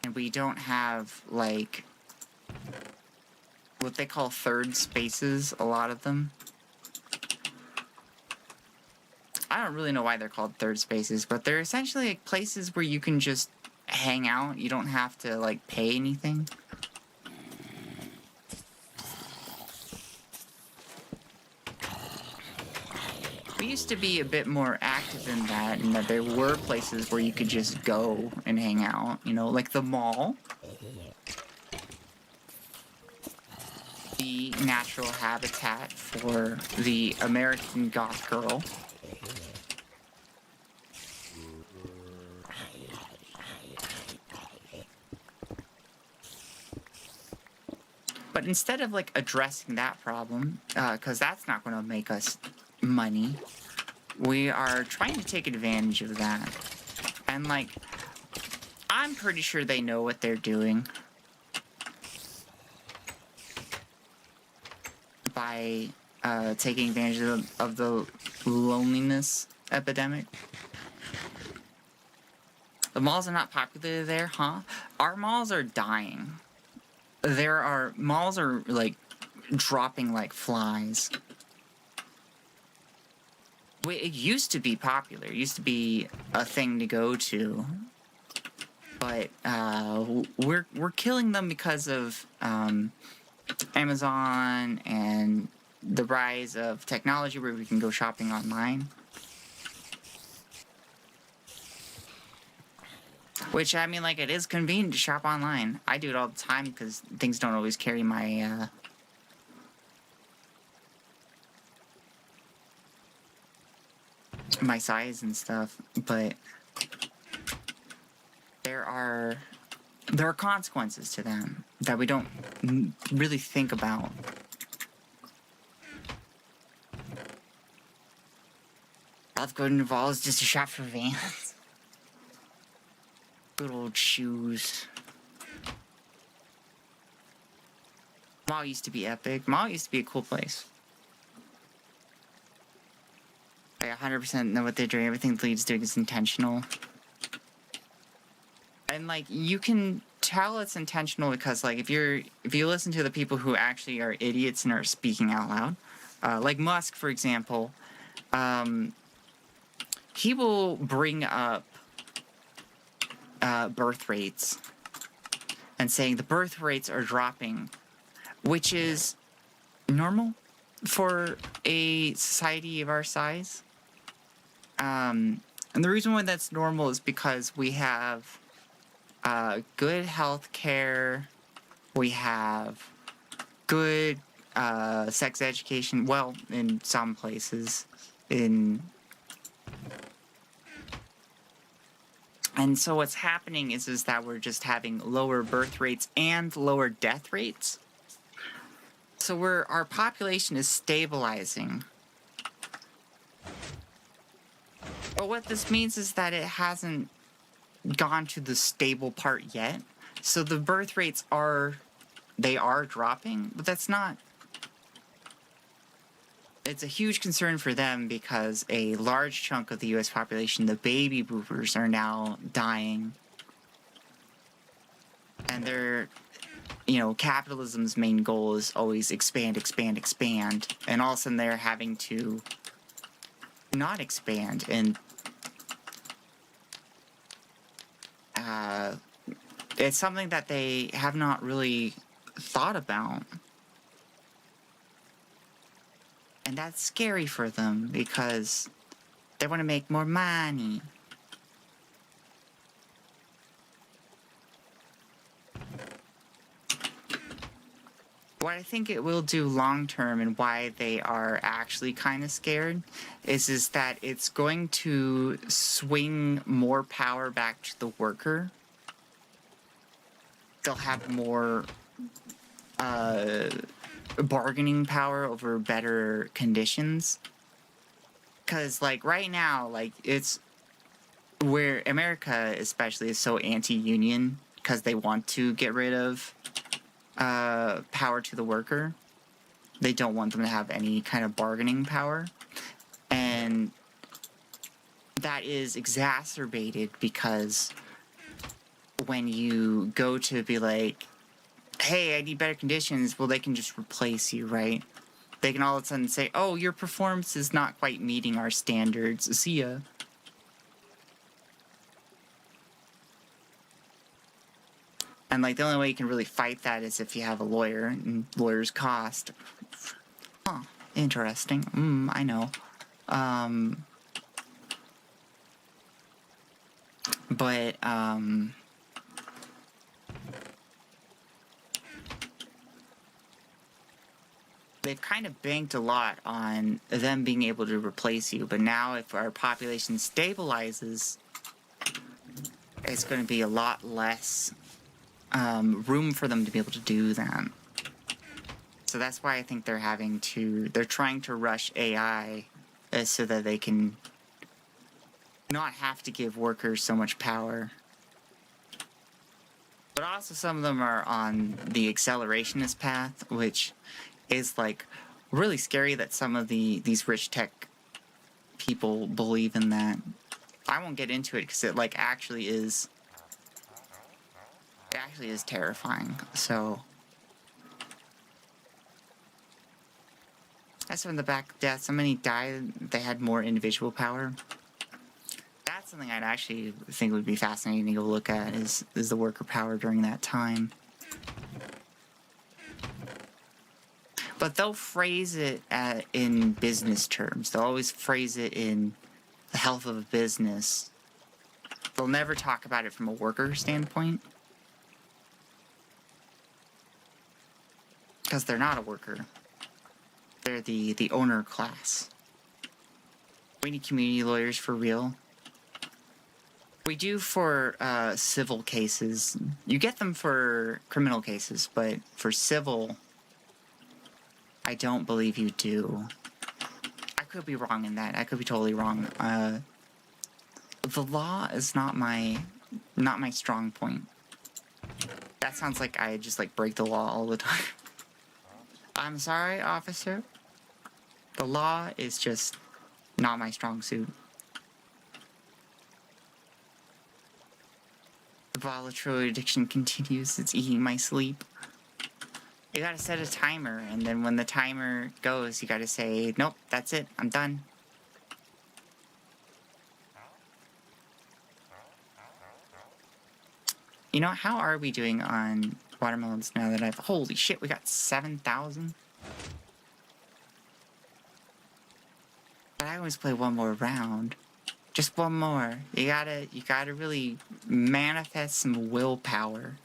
And we don't have, like, what they call third spaces, a lot of them. I don't really know why they're called third spaces, but they're essentially like places where you can just hang out. You don't have to, like, pay anything. We used to be a bit more active in that, and that there were places where you could just go and hang out, you know, like the mall. The natural habitat for the American goth girl. But instead of, like, addressing that problem, because that's not going to make us money, we are trying to take advantage of that. And, like, I'm pretty sure they know what they're doing by taking advantage of the loneliness epidemic. The malls are not popular there, huh? Our malls are dying. Malls are, like, dropping like flies. It used to be popular. It used to be a thing to go to. But we're killing them because of Amazon and the rise of technology where we can go shopping online. Which, I mean, like, it is convenient to shop online. I do it all the time because things don't always carry my, my size and stuff, but there are consequences to them that we don't really think about. All I've got involved is just a shop for Vans. Good old shoes. Mall used to be epic. Mall used to be a cool place. I 100% know what they're doing. Everything the lead's doing is intentional. And, like, you can tell it's intentional because, like, if you listen to the people who actually are idiots and are speaking out loud, like Musk, for example, he will bring up birth rates and saying the birth rates are dropping, which is normal for a society of our size. And the reason why that's normal is because we have good health care, we have good sex education, well, in some places, and so what's happening is that we're just having lower birth rates and lower death rates. So our population is stabilizing. But what this means is that it hasn't gone to the stable part yet. So the birth rates are dropping, but that's not. It's a huge concern for them because a large chunk of the US population, the baby boomers, are now dying. And capitalism's main goal is always expand, expand, expand. And all of a sudden they're having to not expand. And it's something that they have not really thought about. And that's scary for them because they want to make more money. What I think it will do long term and why they are actually kind of scared is that it's going to swing more power back to the worker. They'll have more bargaining power over better conditions. Because, like, right now, like, it's where America especially is so anti-union because they want to get rid of power to the worker. They don't want them to have any kind of bargaining power. And that is exacerbated because when you go to be like, hey, I need better conditions, well, they can just replace you, right? They can all of a sudden say, oh, your performance is not quite meeting our standards. See ya. And, like, the only way you can really fight that is if you have a lawyer, and lawyers cost. Huh, interesting. I know. But, they've kind of banked a lot on them being able to replace you, but now if our population stabilizes, it's going to be a lot less room for them to be able to do that. So that's why I think they're trying to rush AI so that they can not have to give workers so much power. But also some of them are on the accelerationist path, which is, like, really scary that some of these rich tech people believe in that. I won't get into it because it, like, actually is terrifying. So that's in the back of death. So many died. They had more individual power. That's something I'd actually think would be fascinating to go look at is the worker power during that time. But they'll phrase it in business terms. They'll always phrase it in the health of a business. They'll never talk about it from a worker standpoint. Because they're not a worker. They're the owner class. We need community lawyers for real. We do for civil cases. You get them for criminal cases, but for civil, I don't believe you do. I could be wrong in that. I could be totally wrong. The law is not my strong point. That sounds like I just, like, break the law all the time. I'm sorry, officer. The law is just not my strong suit. The volatile addiction continues. It's eating my sleep. You gotta set a timer, and then when the timer goes, you gotta say, nope, that's it, I'm done. You know, how are we doing on watermelons now that holy shit, we got 7,000? But I always play one more round. Just one more. You gotta really manifest some willpower.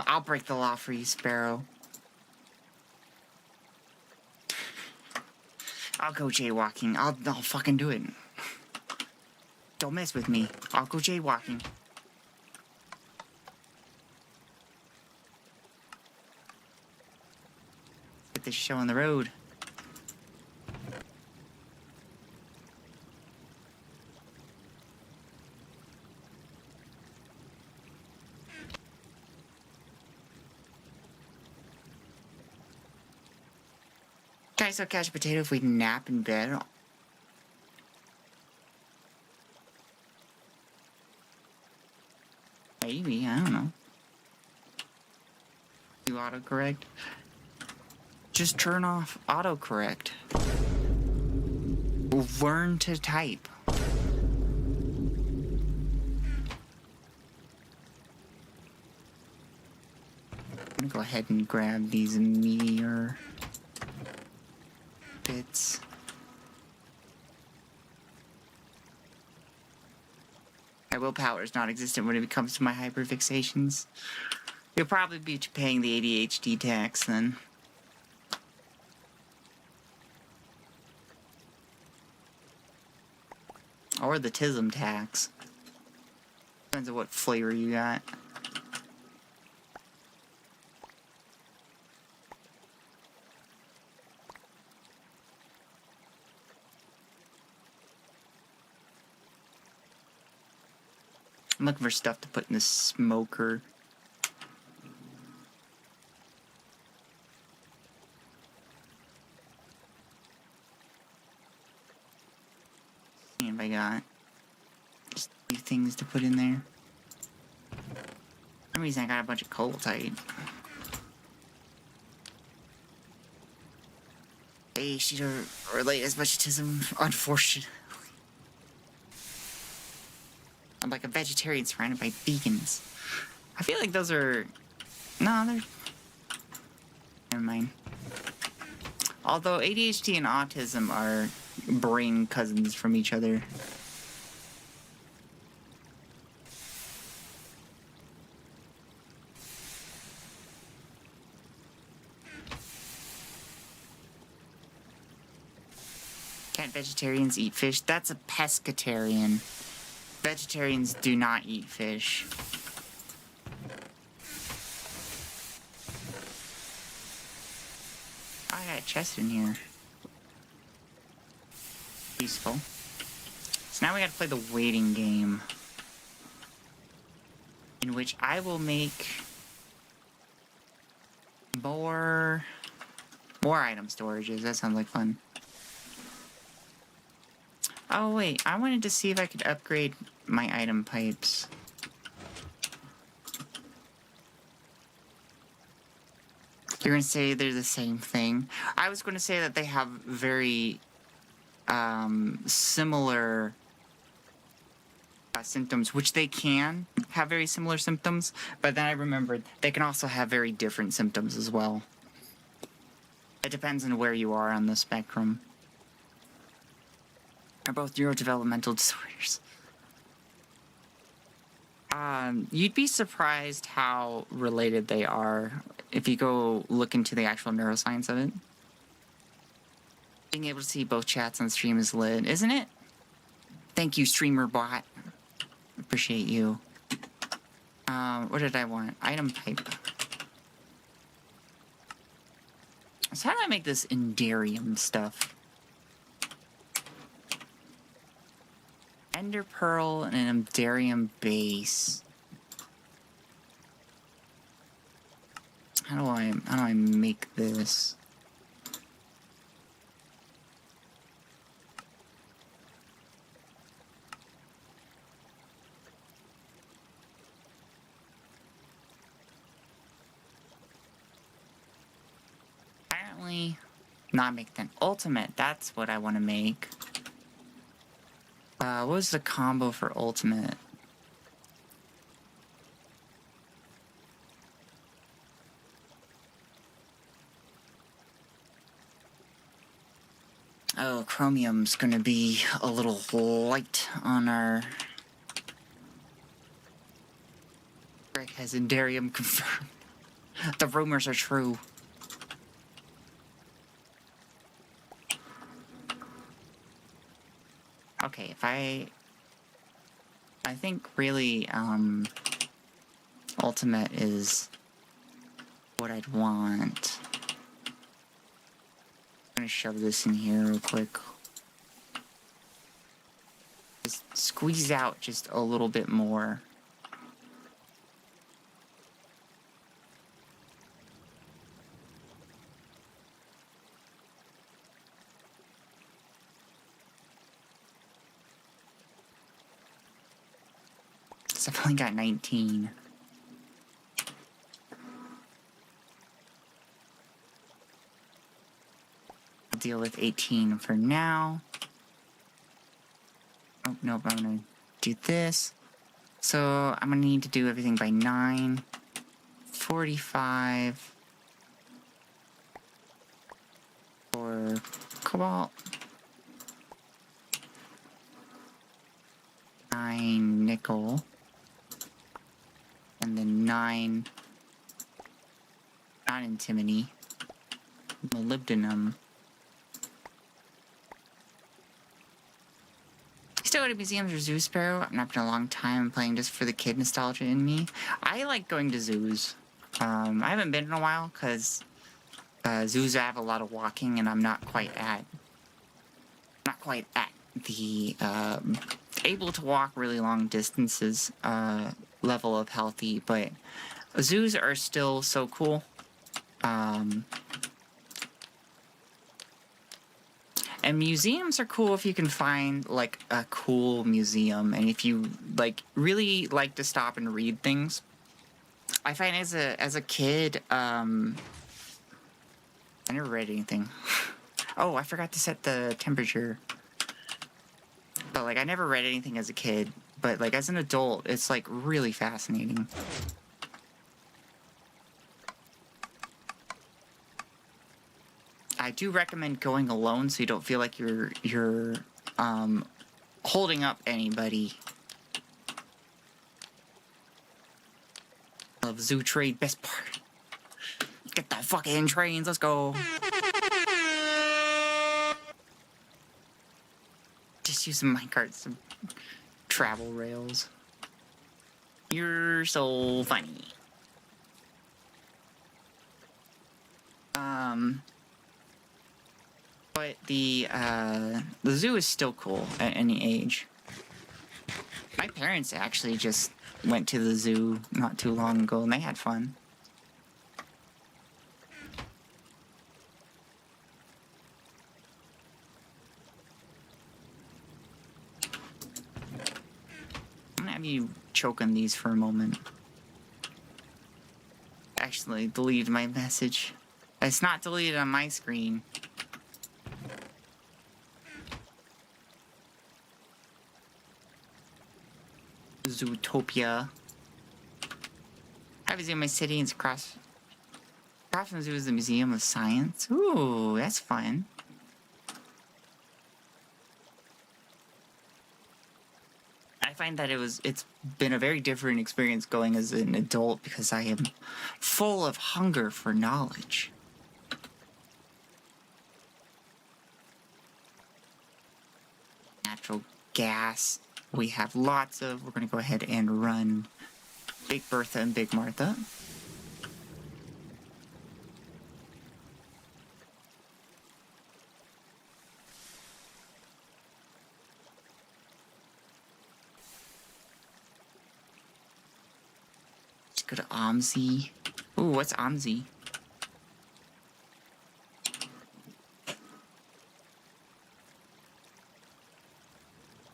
I'll break the law for you, Sparrow. I'll go jaywalking. I'll fucking do it. Don't mess with me. I'll go jaywalking. Get this show on the road. Can I still catch a potato if we nap in bed? Maybe, I don't know. Do autocorrect? Just turn off autocorrect. Learn to type. I'm gonna go ahead and grab these meteor bits. My willpower is not existent when it comes to my hyperfixations. You'll probably be paying the ADHD tax then. Or the TISM tax. Depends on what flavor you got. I'm looking for stuff to put in the smoker. See if I got just a few things to put in there. For some reason I got a bunch of coltite. Hey, she don't relate as much to some, unfortunately. I'm like a vegetarian surrounded by vegans. I feel like those are... No, they're... Never mind. Although ADHD and autism are brain cousins from each other. Can't vegetarians eat fish? That's a pescatarian. Vegetarians do not eat fish. I got a chest in here. Peaceful. So now we gotta play the waiting game. In which I will make more item storages. That sounds like fun. Oh wait, I wanted to see if I could upgrade my item pipes. You're gonna say they're the same thing. I was gonna say that they have very similar symptoms, which they can have very similar symptoms, but then I remembered they can also have very different symptoms as well. It depends on where you are on the spectrum. Are both neurodevelopmental disorders. You'd be surprised how related they are if you go look into the actual neuroscience of it. Being able to see both chats on stream is lit, isn't it? Thank you, streamer bot. Appreciate you. What did I want? Item pipe. So how do I make this Enderium stuff? Ender Pearl and an Enderium base. How do I make this? Apparently not make an ultimate. That's what I want to make. What was the combo for ultimate? Oh, chromium's gonna be a little light on our... Greg has Enderium confirmed. The rumors are true. Okay, if I think really, ultimate is what I'd want. I'm gonna shove this in here real quick. Just squeeze out just a little bit more. So I've only got 19. I'll deal with 18 for now. Oh, nope, I'm gonna do this. So I'm gonna need to do everything by 9. 45 for cobalt. 9 nickel. And then 9 non-antimony, molybdenum. Still go to museums or zoos, Sparrow? I've not been a long time playing just for the kid nostalgia in me. I like going to zoos. I haven't been in a while because zoos have a lot of walking, and I'm not quite at the able to walk really long distances level of healthy, but zoos are still so cool. And museums are cool if you can find like a cool museum, and if you like really like to stop and read things. I find as a kid, I never read anything. Oh, I forgot to set the temperature. But like I never read anything as a kid, but like as an adult, it's like really fascinating. I do recommend going alone so you don't feel like you're holding up anybody. Love zoo trade, best part. Get the fucking trains, let's go. Just use some minecarts to travel rails. You're so funny. But the zoo is still cool at any age. My parents actually just went to the zoo not too long ago and they had fun. I'm gonna have you choke on these for a moment. Actually, deleted my message. It's not deleted on my screen. Zootopia. I visit my city and across from the zoo is the Museum of Science. Ooh, that's fun. I find that it's been a very different experience going as an adult because I am full of hunger for knowledge. Natural gas. We have lots of. We're going to go ahead and run Big Bertha and Big Martha. Let's go to OMSI. Ooh, what's OMSI?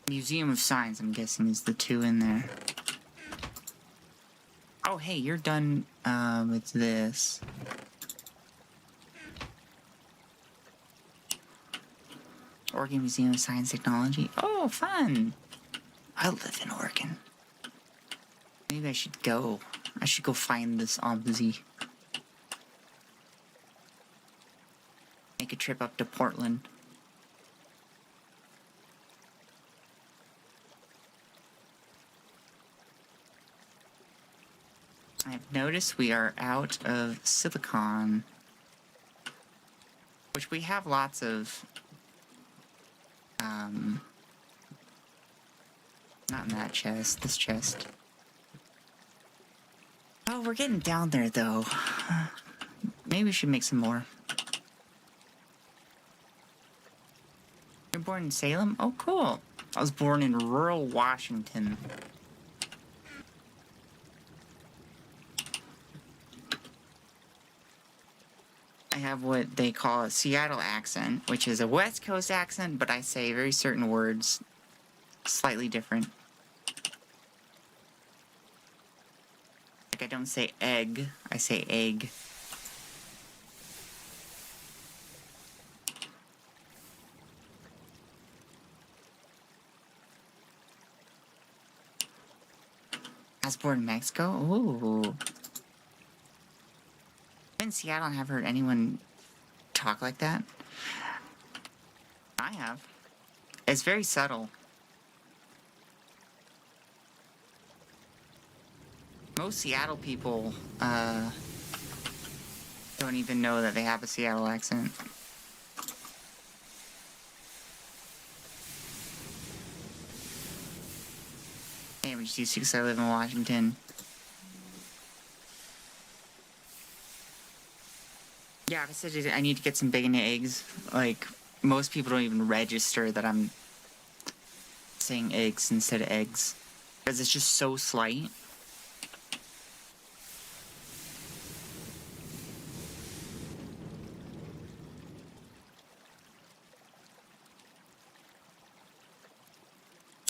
Museum of Science, I'm guessing, is the two in there. Oh, hey, you're done with this. Oregon Museum of Science Technology. Oh, fun! I live in Oregon. Maybe I should go. I should go find this OMSI. Make a trip up to Portland. I've noticed we are out of silicon. Which we have lots of... not in that chest, this chest. Oh, we're getting down there, though. Maybe we should make some more. You're born in Salem? Oh, cool. I was born in rural Washington. I have what they call a Seattle accent, which is a West Coast accent, but I say very certain words slightly different. Like I don't say egg, I say egg. I was born in Mexico? Ooh. In Seattle, I haven't heard anyone talk like that. I have. It's very subtle. Most Seattle people don't even know that they have a Seattle accent. Hey, I'm just because I live in Washington. Yeah, I said I need to get some bacon and eggs. Like, most people don't even register that I'm saying eggs instead of eggs. Because it's just so slight.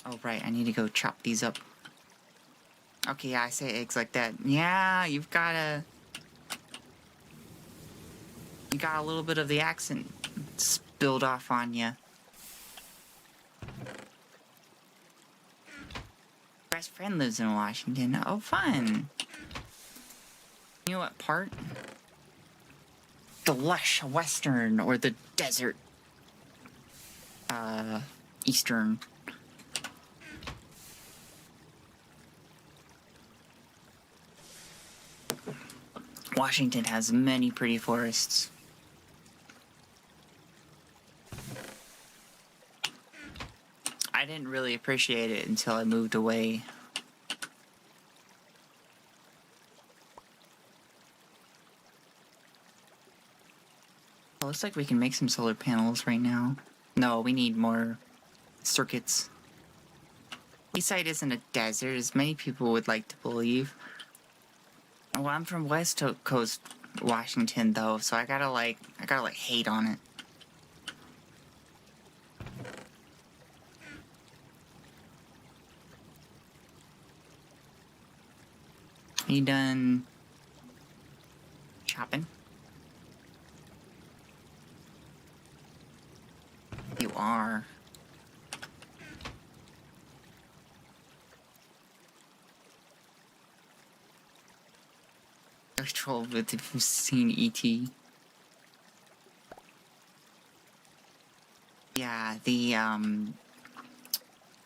Oh, right, I need to go chop these up. Okay, yeah, I say eggs like that. Yeah, you've gotta... You got a little bit of the accent spilled off on you. Best friend lives in Washington. Oh, fun. You know what part? The lush western or the desert eastern. Washington has many pretty forests. I didn't really appreciate it until I moved away. Oh, looks like we can make some solar panels right now. No, we need more circuits. Eastside isn't a desert, as many people would like to believe. Well, I'm from West Coast Washington, though, so I gotta hate on it. You done shopping? You are. I was trolled with if you've seen E.T. Yeah, the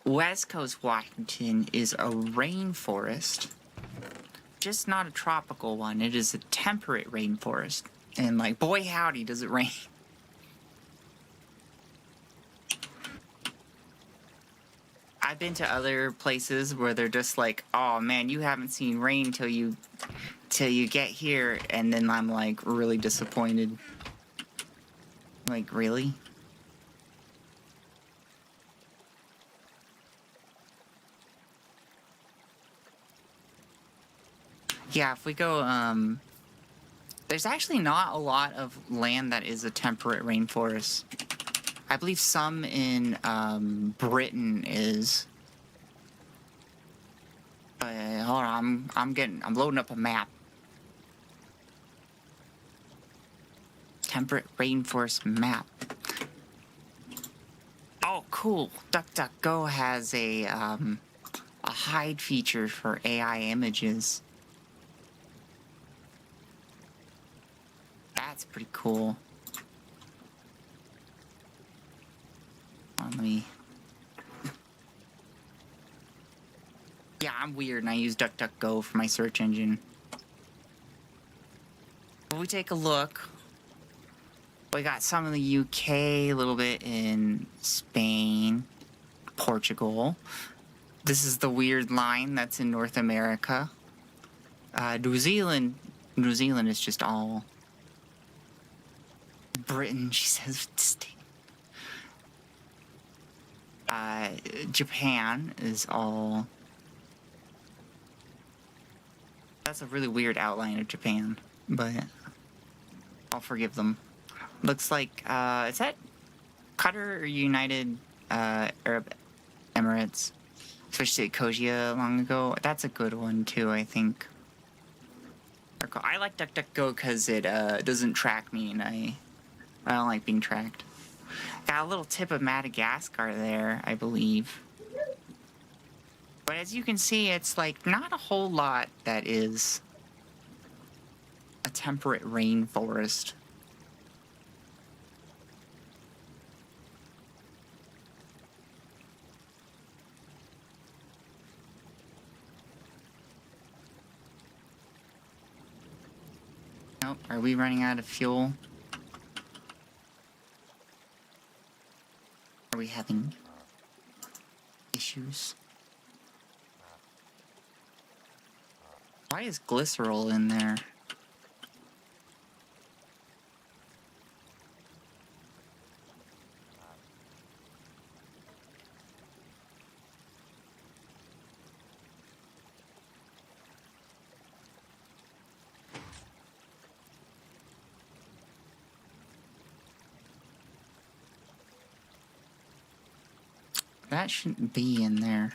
West Coast Washington is a rainforest. Just not a tropical one. It is a temperate rainforest. And, like, boy howdy does it rain. I've been to other places where they're just like, oh man, you haven't seen rain till you get here, and then I'm like really disappointed. Like, really? Yeah, if we go, there's actually not a lot of land that is a temperate rainforest. I believe some in, Britain is. Hold on, I'm loading up a map. Temperate rainforest map. Oh, cool. DuckDuckGo has a hide feature for AI images. That's pretty cool. Let me... Yeah, I'm weird and I use DuckDuckGo for my search engine. But we take a look. We got some in the UK, a little bit in Spain, Portugal. This is the weird line that's in North America. New Zealand is just all... Britain, she says. Japan is all... That's a really weird outline of Japan, but I'll forgive them. Looks like, is that Qatar or United Arab Emirates? Switched to Kojia long ago. That's a good one too, I think. I like DuckDuckGo because it doesn't track me, and I don't like being tracked. Got a little tip of Madagascar there, I believe. But as you can see, it's like not a whole lot that is a temperate rainforest. Nope, are we running out of fuel? Are we having issues? Why is glycerol in there? That shouldn't be in there.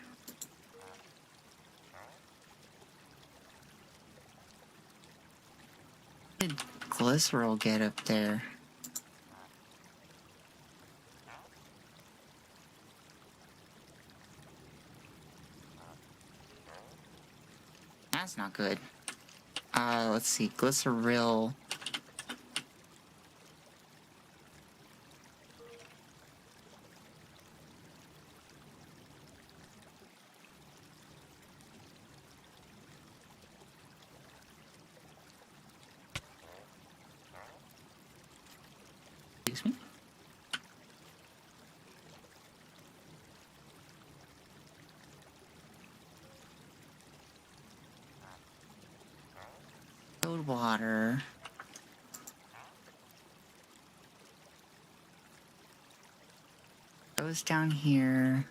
How did glycerol get up there? That's not good. Let's see, glycerol. Excuse me? Cold water. Goes down here.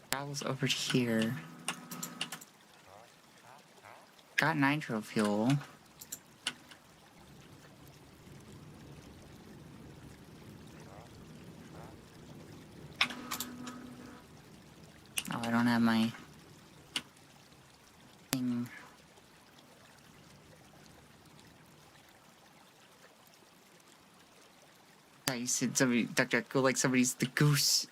Travels over to here. Got nitro fuel. Oh, I don't have my thing. I thought you said somebody, DuckDuckGo, like somebody's the goose.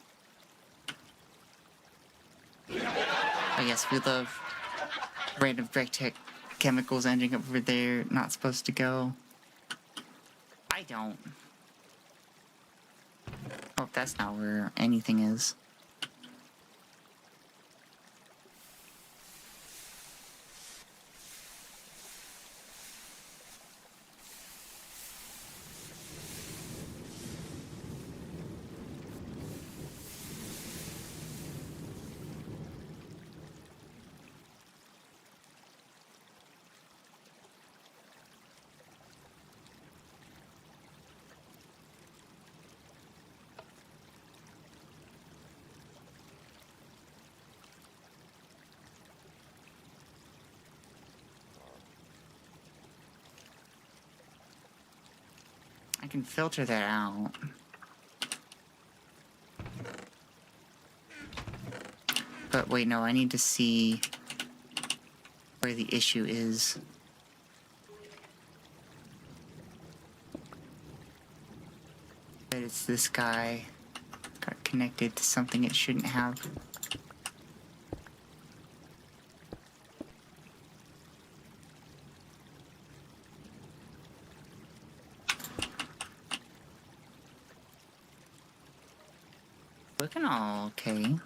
Oh yes, we love random Gregtech chemicals ending up over there, not supposed to go. I don't. Oh, that's not where anything is. I can filter that out. But wait, no, I need to see where the issue is. But it's this guy. Got connected to something it shouldn't have. Looking all okay.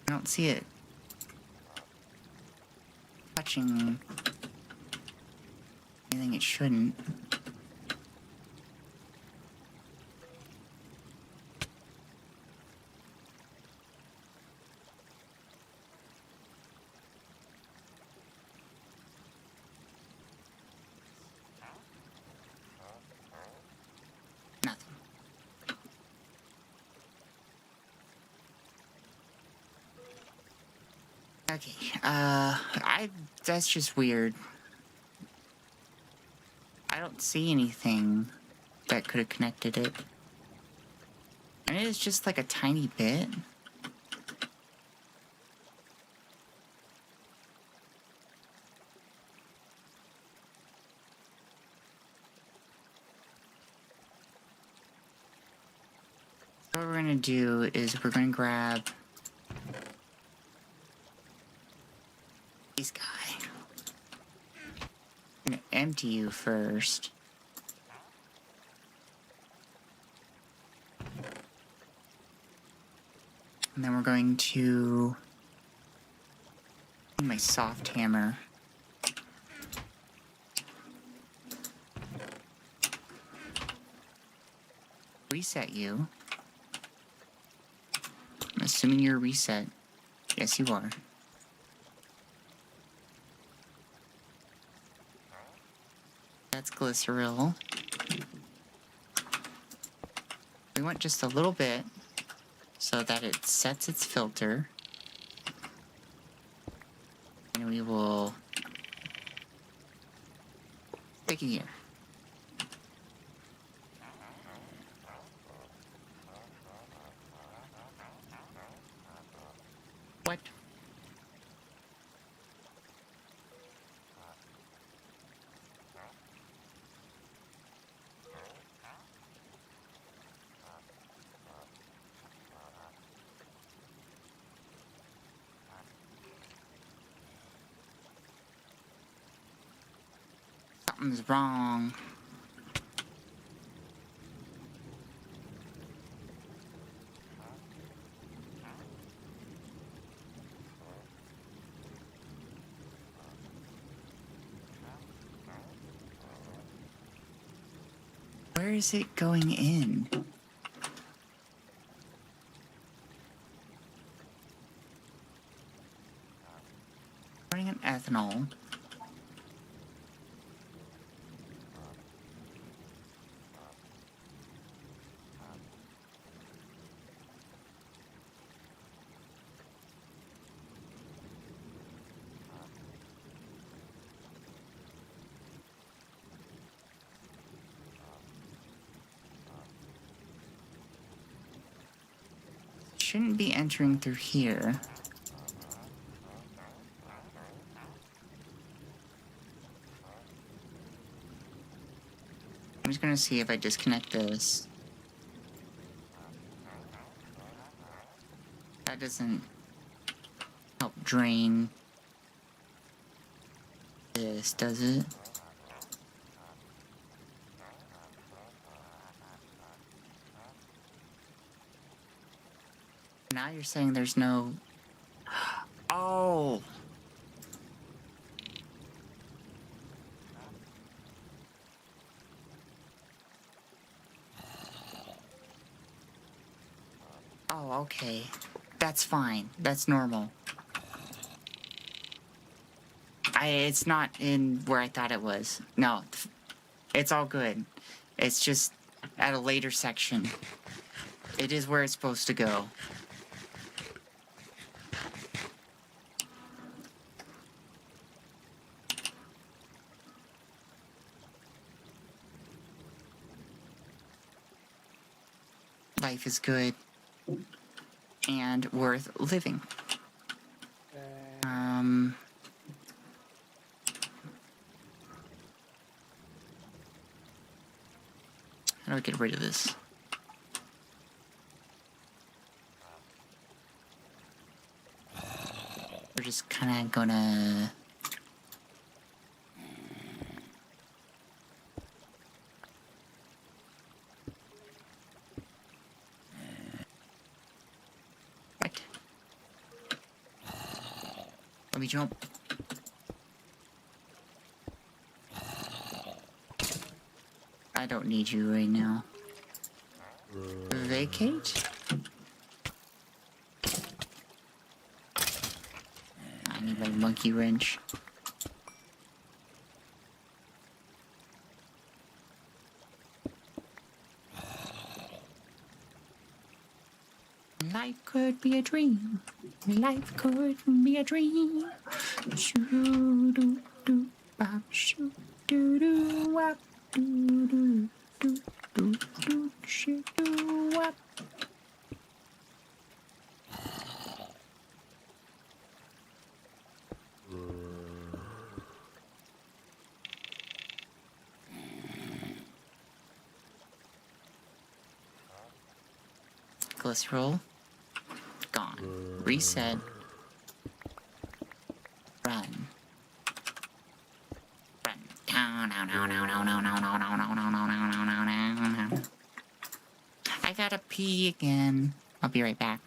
I don't see it touching anything it shouldn't. Nothing. Okay, that's just weird. I don't see anything that could have connected it. And it is just like a tiny bit. What we're gonna do is we're gonna grab this guy. I'm gonna empty you first. And then we're going to my soft hammer. Reset you. I'm assuming you're reset. Yes, you are. That's glycerol. We want just a little bit so that it sets its filter. And we will stick it here. What? Something's wrong. Where is it going in? Running an ethanol. Shouldn't be entering through here. I'm just gonna see if I disconnect this. That doesn't help drain this, does it? Now you're saying there's no... Oh! Oh, okay. That's fine. That's normal. It's not in where I thought it was. No. It's all good. It's just at a later section. It is where it's supposed to go. Life is good and worth living. How do I get rid of this? We're just kind of gonna... What? Let me jump. I don't need you right now. Vacate? I need my monkey wrench. Life could be a dream. Life could be a dream. Shoo doo doo bop shoo doo doo wop doo doo doo doo doo shoo doo wop. Glycerol gone. Reset. Run. Run. I gotta pee again. I'll be right back.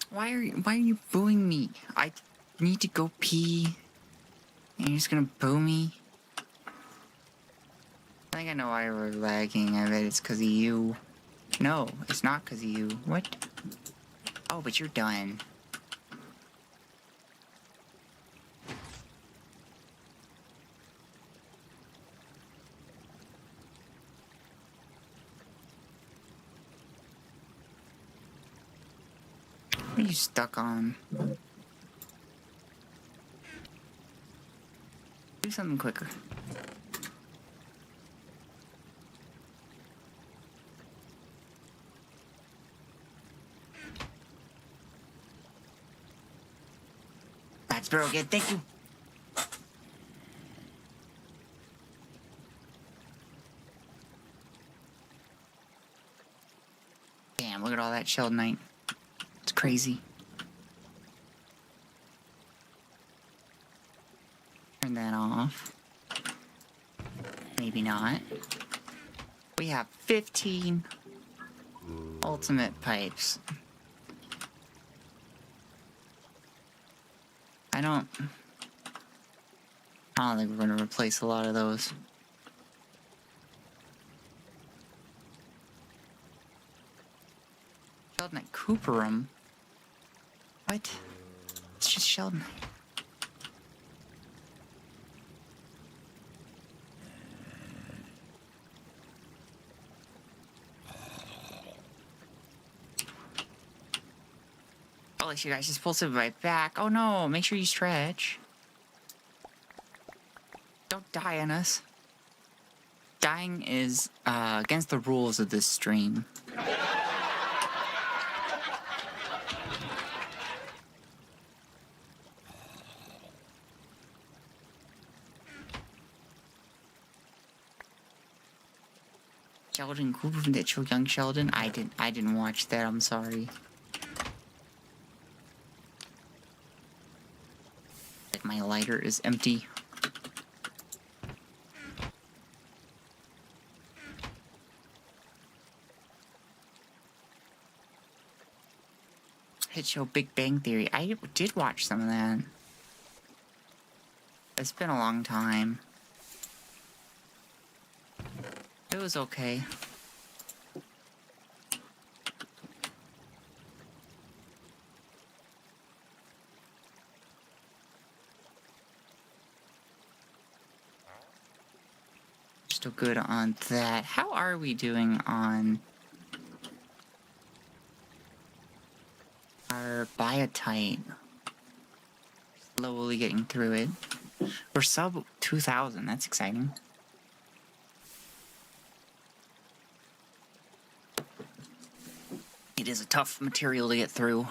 Why are you booing me? I need to go pee. And you're just gonna boo me? I think I know why we're lagging. I bet it's because of you. No, it's not because of you. What? Oh, but you're done. What are you stuck on? Do something quicker. That's Sparrow again, thank you. Damn, look at all that Sheldonite. It's crazy. Turn that off. Maybe not. We have 15 ultimate pipes. I don't think we're going to replace a lot of those. Sheldonite Cooperum? What? It's just Sheldonite. Oh, you guys just pulled something right back. Oh no, make sure you stretch. Don't die on us. Dying is against the rules of this stream. Sheldon Cooper from that show Young Sheldon? I didn't watch that, I'm sorry. Like my lighter is empty. Hit show Big Bang Theory. I did watch some of that. It's been a long time. It was okay. Still good on that. How are we doing on our biotite? Slowly getting through it. We're sub 2,000. That's exciting. It is a tough material to get through.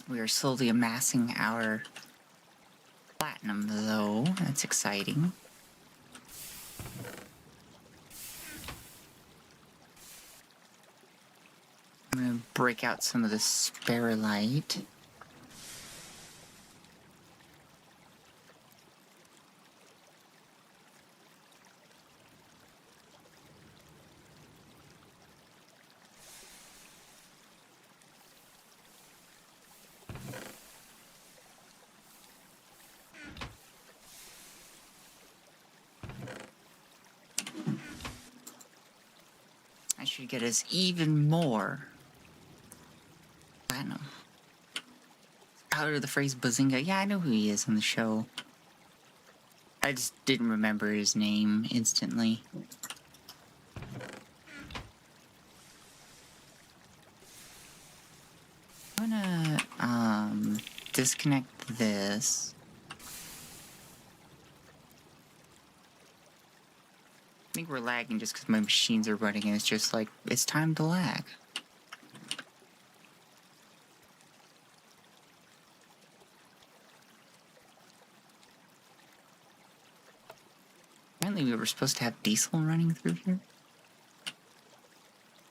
We are slowly amassing our platinum, though. That's exciting. I'm gonna break out some of the Sparrowite. Should get us even more platinum. Out of the phrase Bazinga. Yeah, I know who he is on the show. I just didn't remember his name instantly. I'm gonna disconnect this. I think we're lagging just because my machines are running and it's just like, it's time to lag. Apparently we were supposed to have diesel running through here.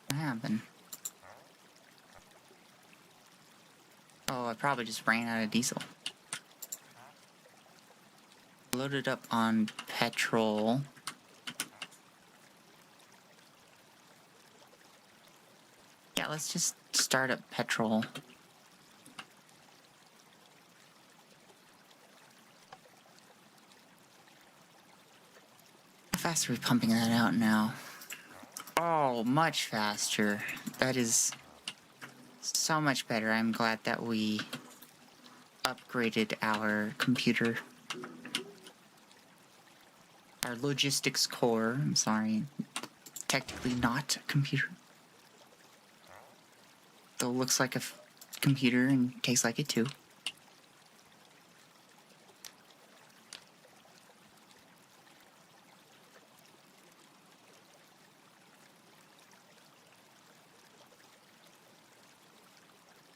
What happened? Oh, I probably just ran out of diesel. Loaded up on petrol. Yeah, let's just start up petrol. How fast are we pumping that out now? Oh, much faster. That is so much better. I'm glad that we upgraded our computer. Our logistics core, I'm sorry. Technically not a computer. Though it looks like a computer and tastes like it too.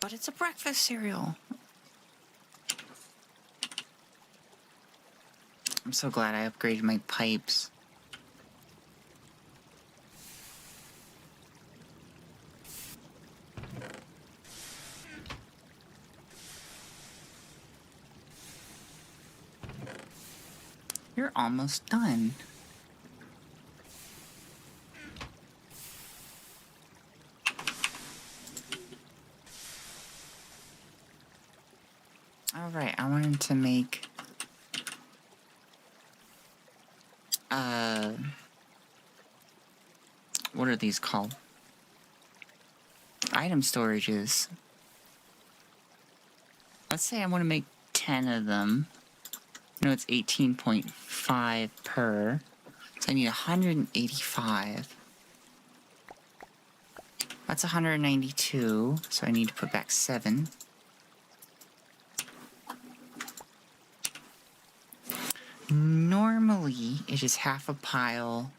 But it's a breakfast cereal. I'm so glad I upgraded my pipes. You're almost done. Alright, I wanted to make what are these called? Item storages. Let's say I want to make 10 of them. No, it's 18.5 per. So I need 185. That's 192. So I need to put back 7. Normally, it is half a pile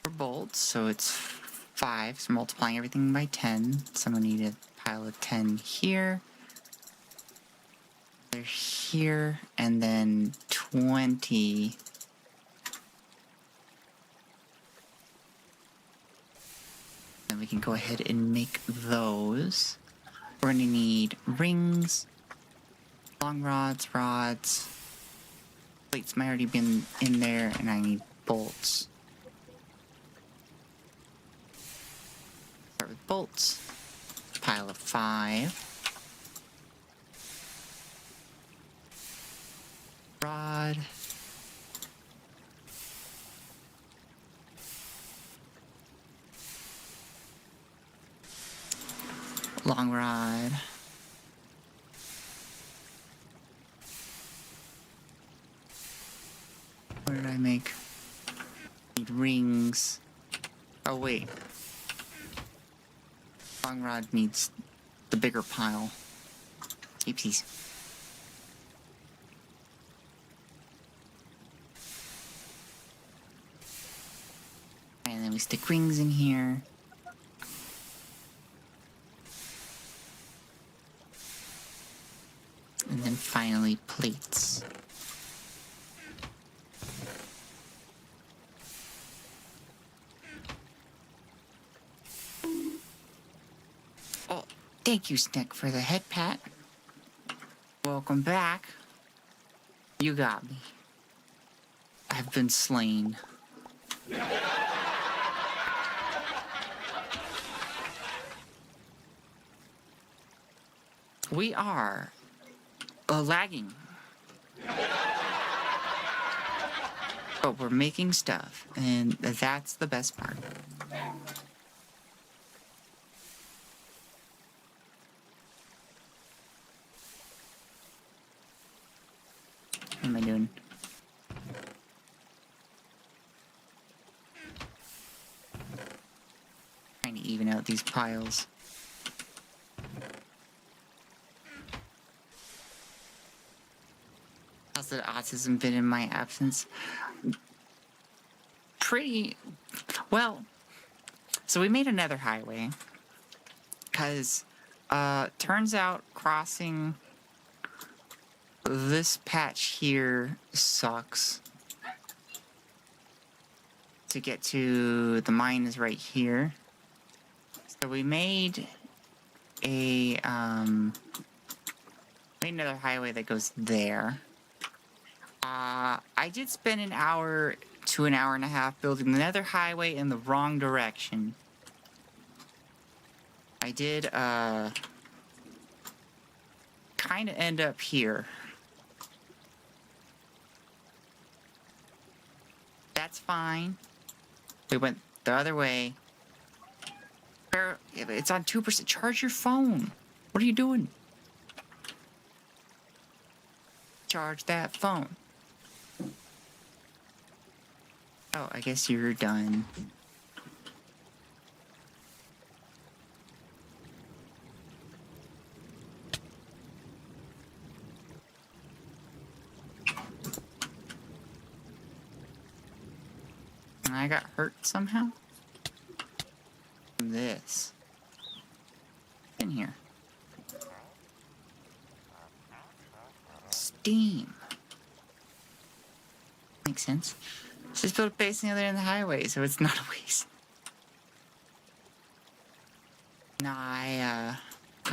for bolts, so it's 5. So multiplying everything by 10. So I'm going to need a pile of 10 here. They're here, and then 20. Then we can go ahead and make those. We're going to need rings, long rods, plates might already been in there, and I need bolts. Start with bolts. Pile of 5. Rod. Long rod. What did I make? Need rings. Oh wait. Long rod needs the bigger pile. Oopsies. And then we stick rings in here. And then finally plates. Oh, thank you, Snick, for the head pat. Welcome back. You got me. I've been slain. We are lagging. But we're making stuff, and that's the best part. What am I doing? Trying to even out these piles. How's the autism been in my absence? Pretty well. So we made another highway. Because, turns out crossing this patch here sucks. To get to the mine is right here. So we made a, made another highway that goes there. I did spend an hour to an hour and a half building another highway in the wrong direction. I did, kind of end up here. That's fine. We went the other way. It's on 2%. Charge your phone. What are you doing? Charge that phone. Oh, I guess you're done. got hurt somehow? This. In here. Steam. Makes sense. Just build a base on the other end of the highway, so it's not a waste. No, I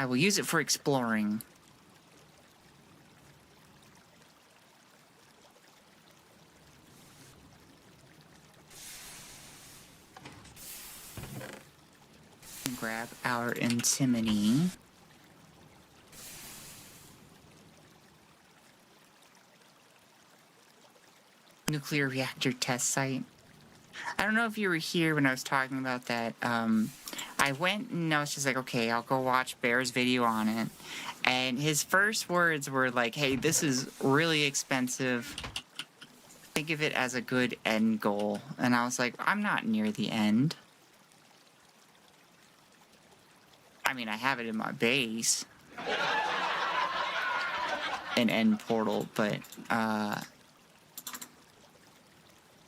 will use it for exploring. Grab our antimony. Nuclear reactor test site. I don't know if you were here when I was talking about that. I went and I was just like, okay, I'll go watch Bear's video on it. And his first words were like, hey, this is really expensive. Think of it as a good end goal. And I was like, I'm not near the end. I mean, I have it in my base. An end portal, but, so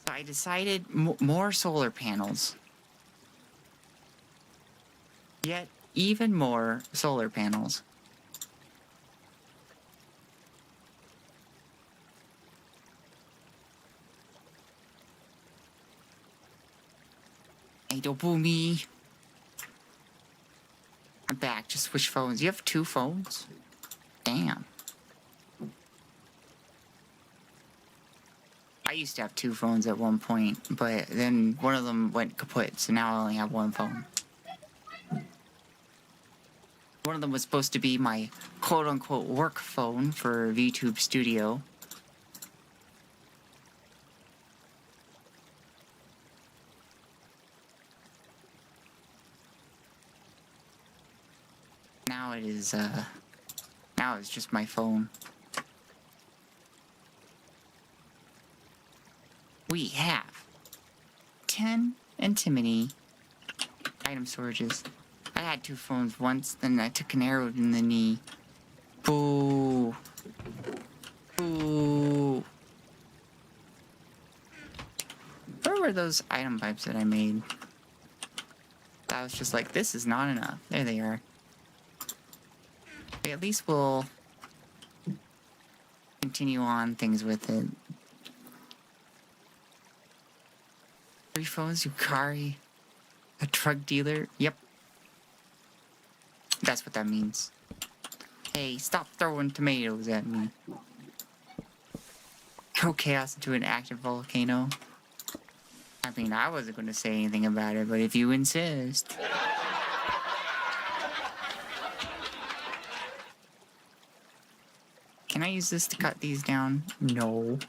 I decided more solar panels. Yet, even more solar panels. Hey, don't boo me. I'm back. Just switch phones. You have 2 phones? Damn. I used to have 2 phones at one point, but then one of them went kaput, so now I only have 1 phone. One of them was supposed to be my quote-unquote work phone for VTube Studio. Now it is, now it's just my phone. We have 10 antimony item storages. I had 2 phones once, then I took an arrow in the knee. Boo. Boo. Where were those item pipes that I made? I was just like, this is not enough. There they are. Okay, at least we'll continue on things with it. 3 phones, Yukari, a drug dealer. Yep. That's what that means. Hey, stop throwing tomatoes at me. Throw chaos into an active volcano. I mean, I wasn't going to say anything about it, but if you insist. Can I use this to cut these down? No.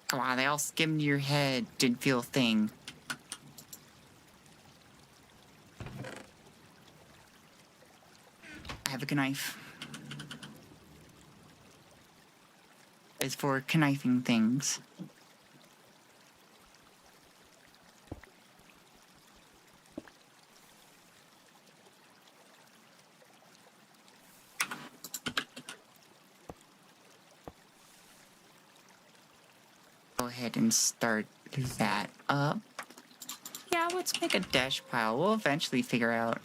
Come on, they all skimmed your head. Didn't feel a thing. I have a knife. It's for knifing things. Go ahead and start that up. Yeah, let's make a dash pile. We'll eventually figure out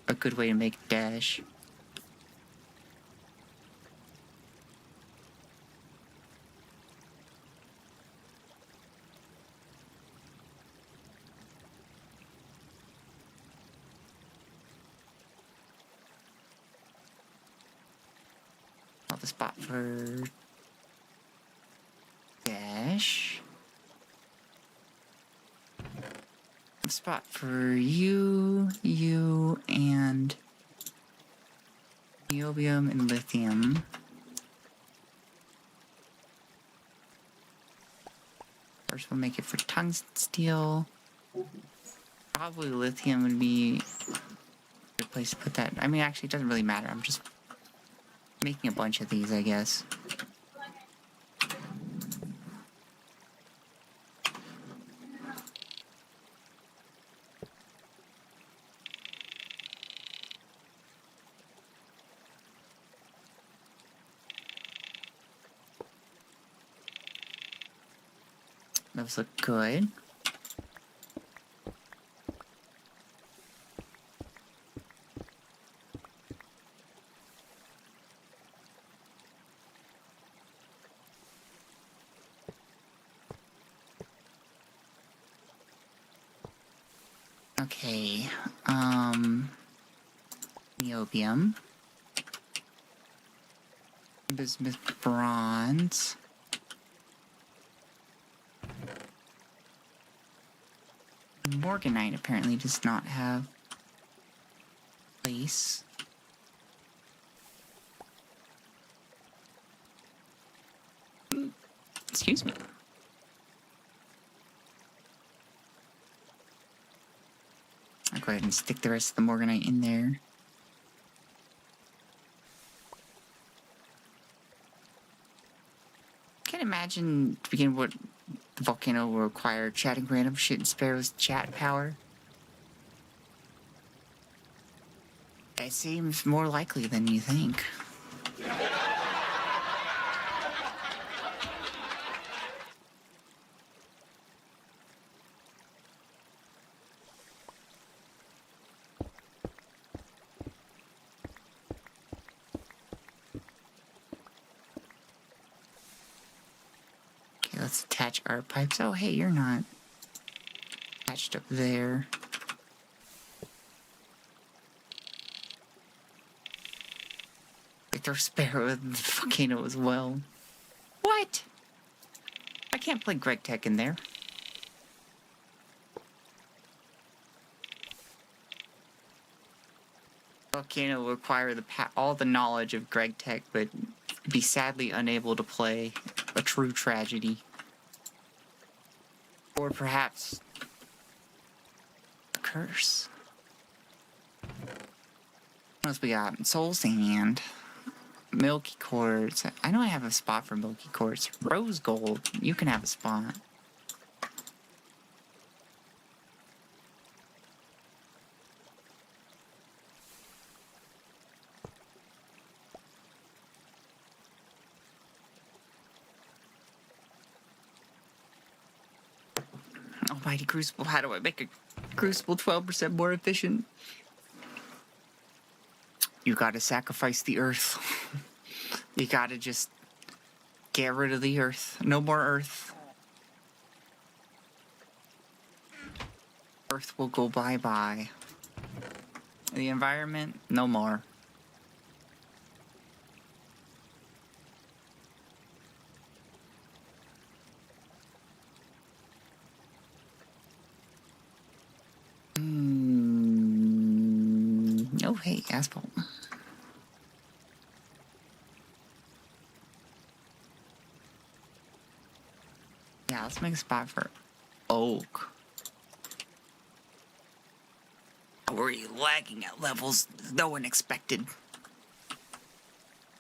a good way to make dash. Have a spot for dash. A spot for you, and niobium and lithium. First we'll make it for tungsten steel. Probably lithium would be a good place to put that. I mean, actually, it doesn't really matter. I'm just making a bunch of these, I guess. those look good. Okay, niobium. Bismuth bronze. Morganite apparently does not have place. Excuse me. I'll go ahead and stick the rest of the Morganite in there. Can't imagine to begin what the volcano will require chatting random shit in Sparrow's chat power. It seems more likely than you think. Okay, let's attach our pipes. Oh, hey, you're not attached up there. Throw Sparrow in the volcano as well. What? I can't play Gregtech in there. Volcano will require all the knowledge of Gregtech, but be sadly unable to play a true tragedy. Or perhaps a curse. What else we got? Soul Sand. Milky Quartz. I know I have a spot for Milky Quartz. Rose Gold. You can have a spot. Almighty Crucible. How do I make a Crucible 12% more efficient? You gotta sacrifice the earth. You gotta just get rid of the earth. No more earth. Earth will go bye-bye. The environment, no more. Oh, hey, asphalt. Yeah, let's make a spot for oak. Were you lagging at levels no one expected?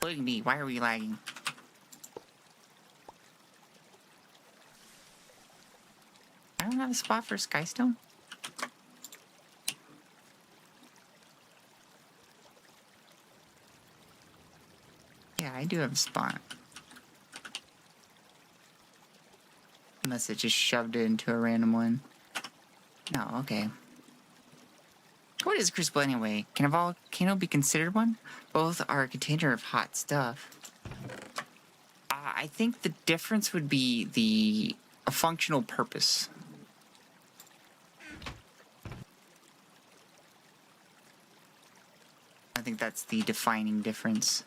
Look at me, why are we lagging? I don't have a spot for Skystone? Yeah, I do have a spot. Unless it just shoved it into a random one. No, okay. What is a crucible anyway? Can a volcano be considered one? Both are a container of hot stuff. I think the difference would be a functional purpose. I think that's the defining difference.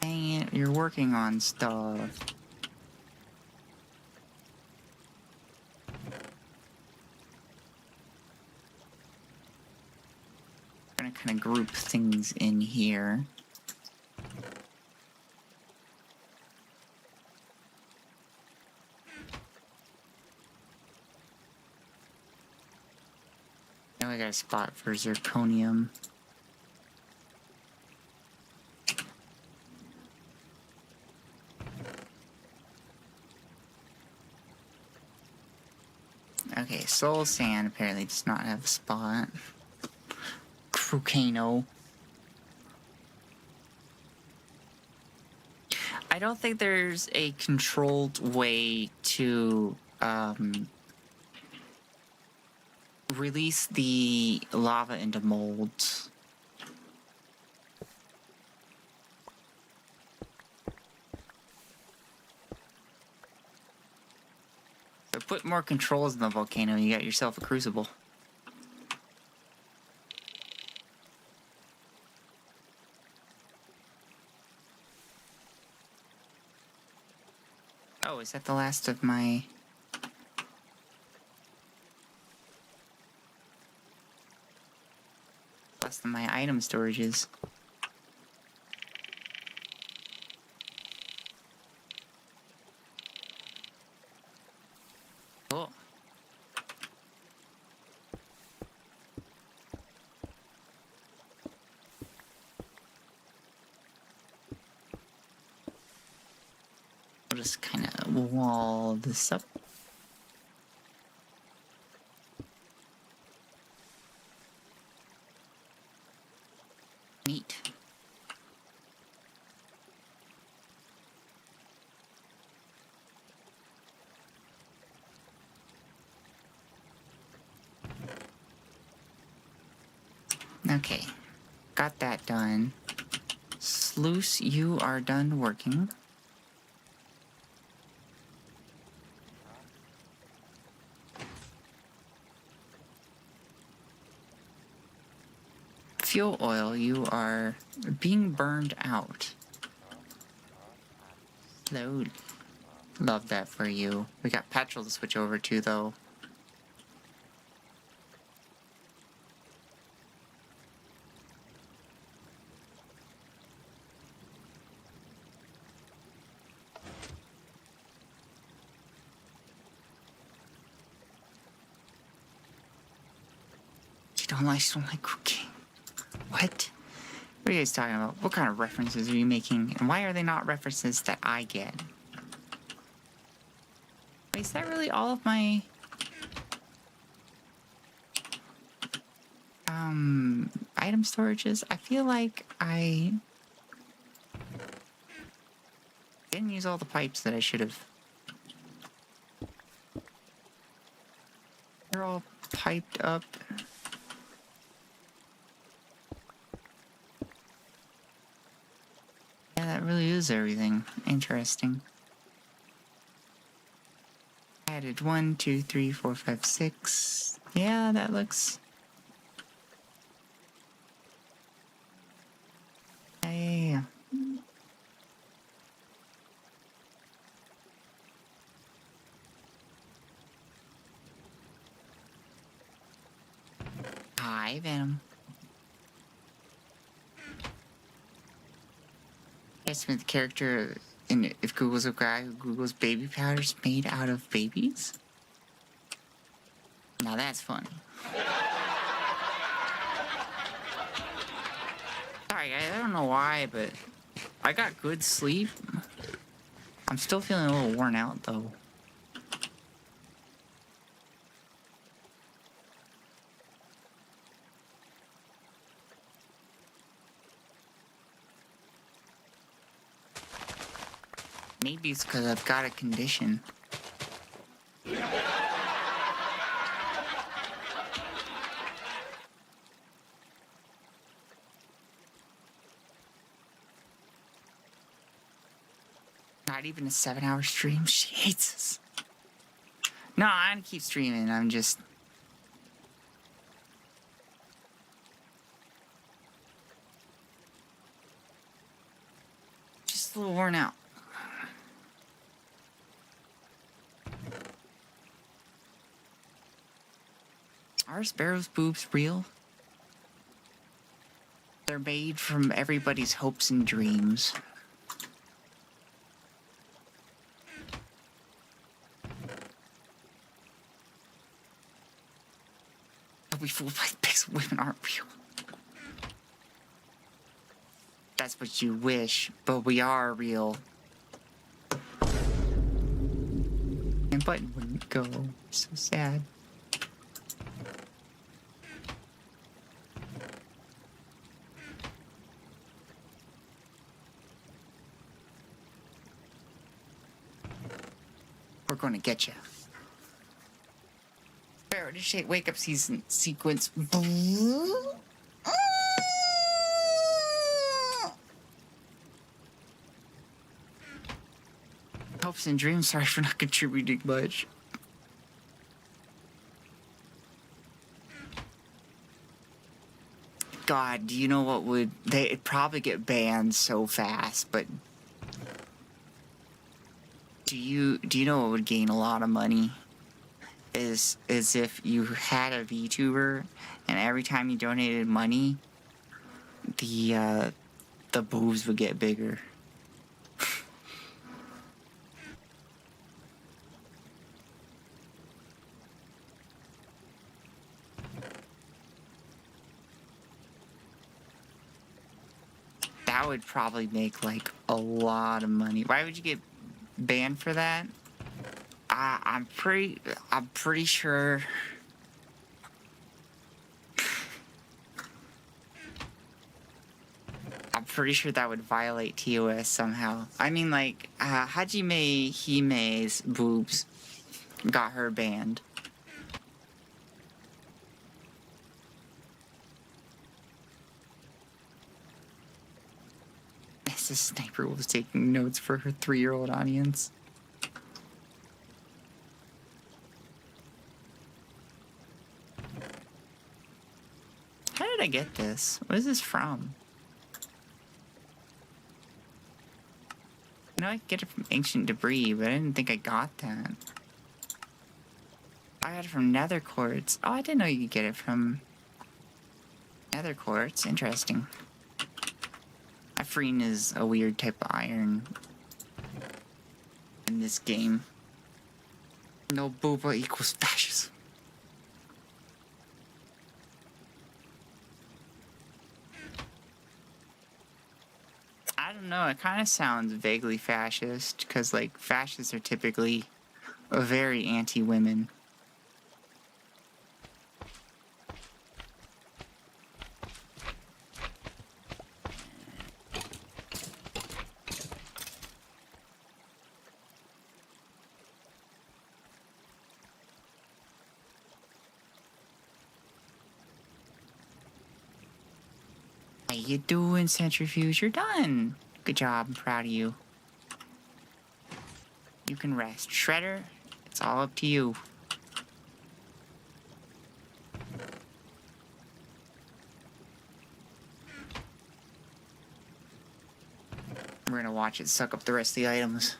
Dang it, you're working on stuff. I'm gonna kind of group things in here. Now I got a spot for zirconium. Okay, Soul Sand apparently does not have a spot. Volcano. I don't think there's a controlled way to release the lava into molds. So put more controls in the volcano, you got yourself a crucible. Oh, is that the last of my... last of my item storages? Cool. I'll just kind of wall this up. Neat. Okay, got that done. Sluice, you are done working. Fuel oil, you are being burned out. Load. Love that for you. We got petrol to switch over to, though. You don't like cooking. What? What are you guys talking about? What kind of references are you making? And why are they not references that I get? Wait, is that really all of my... item storages? I feel like I... didn't use all the pipes that I should have. They're all piped up. Yeah, that really is everything. Interesting. Added 1, 2, 3, 4, 5, 6. Yeah, that looks... Yeah. Hi, Venom. Yes, the character in If Google's a guy who Googles baby powders made out of babies? Now that's funny. Sorry, I don't know why, but I got good sleep. I'm still feeling a little worn out, though. Maybe it's because I've got a condition. Not even a 7-hour stream. She hates us. No, I'm gonna keep streaming. I'm just... a little worn out. Are Sparrow's boobs real? They're made from everybody's hopes and dreams. Don't be fooled by the pics. Women aren't real. That's what you wish, but we are real. And button wouldn't go. So sad. We're gonna get you. Sparrow, initiate wake up sequence. Hopes and dreams. Sorry for not contributing much. God, do you know what would... They'd probably get banned so fast, but... Do you know what would gain a lot of money? Is if you had a Vtuber, and every time you donated money, the boobs would get bigger. That would probably make, like, a lot of money. Why would you get banned for that? I'm pretty sure... I'm pretty sure that would violate TOS somehow. I mean, like, Hajime Hime's boobs got her banned. This sniper was taking notes for her 3-year-old audience. How did I get this? What is this from? I know I could get it from Ancient Debris, but I didn't think I got that. I got it from Nether Quartz. Oh, I didn't know you could get it from Nether Quartz. Interesting. Iphreene is a weird type of iron in this game. No booba equals fascism. I don't know, it kind of sounds vaguely fascist, because, like, fascists are typically very anti-women. How you doing, Centrifuge? You're done. Good job. I'm proud of you. You can rest. Shredder, it's all up to you. We're gonna watch it suck up the rest of the items.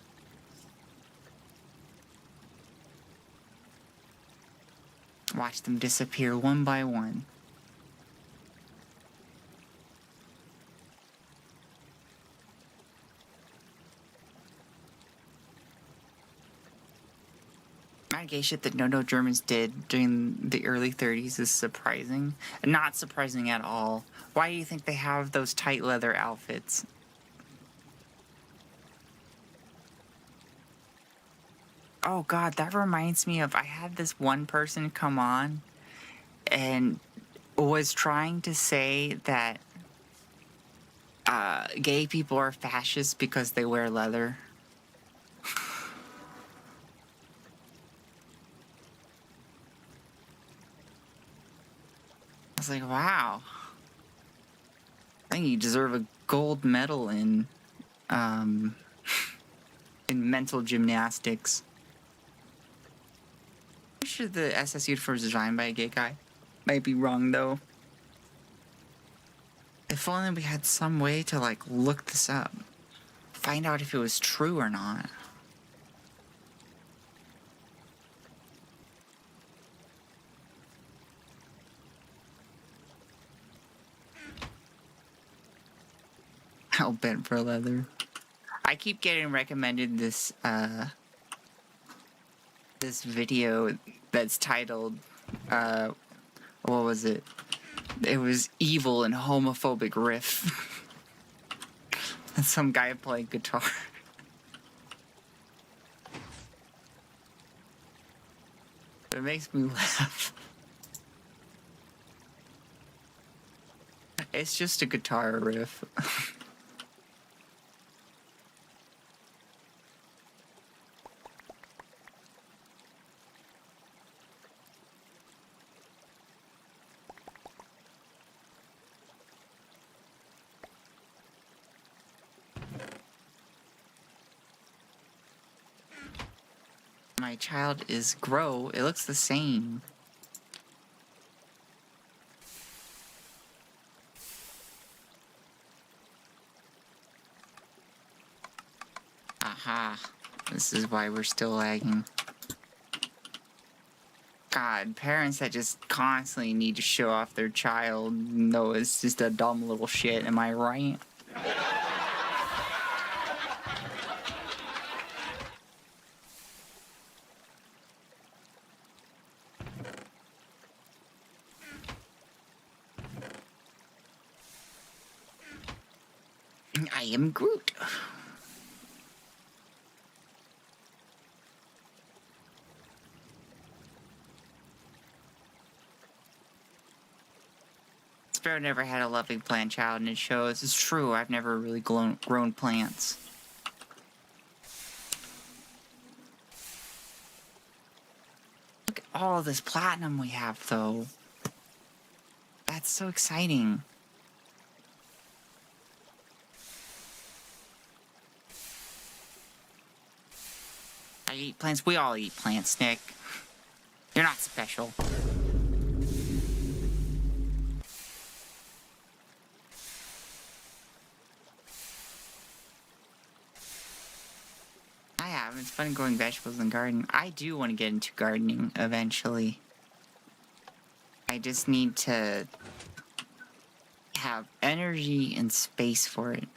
Watch them disappear one by one. amount of gay shit that no Germans did during the early 30s is surprising. Not surprising at all. Why do you think they have those tight leather outfits? Oh god, that reminds me of, I had this one person come on and was trying to say that gay people are fascists because they wear leather. I was like, wow. I think you deserve a gold medal in mental gymnastics. I'm sure the SS uniform is designed by a gay guy. Might be wrong though. If only we had some way to like look this up. Find out if it was true or not. Hell bent for leather. I keep getting recommended this this video that's titled what was it? It was evil and homophobic riff. And some guy playing guitar. It makes me laugh. It's just a guitar riff. My child is grow. It looks the same. Aha. This is why we're still lagging. God, parents that just constantly need to show off their child know it's just a dumb little shit, am I right? I am Groot. Sparrow never had a loving plant child, and it shows. It's true, I've never really grown plants. Look at all of this platinum we have, though. That's so exciting. I eat plants. We all eat plants, Nick. You're not special. I have. It's fun growing vegetables in the garden. I do want to get into gardening eventually. I just need to have energy and space for it.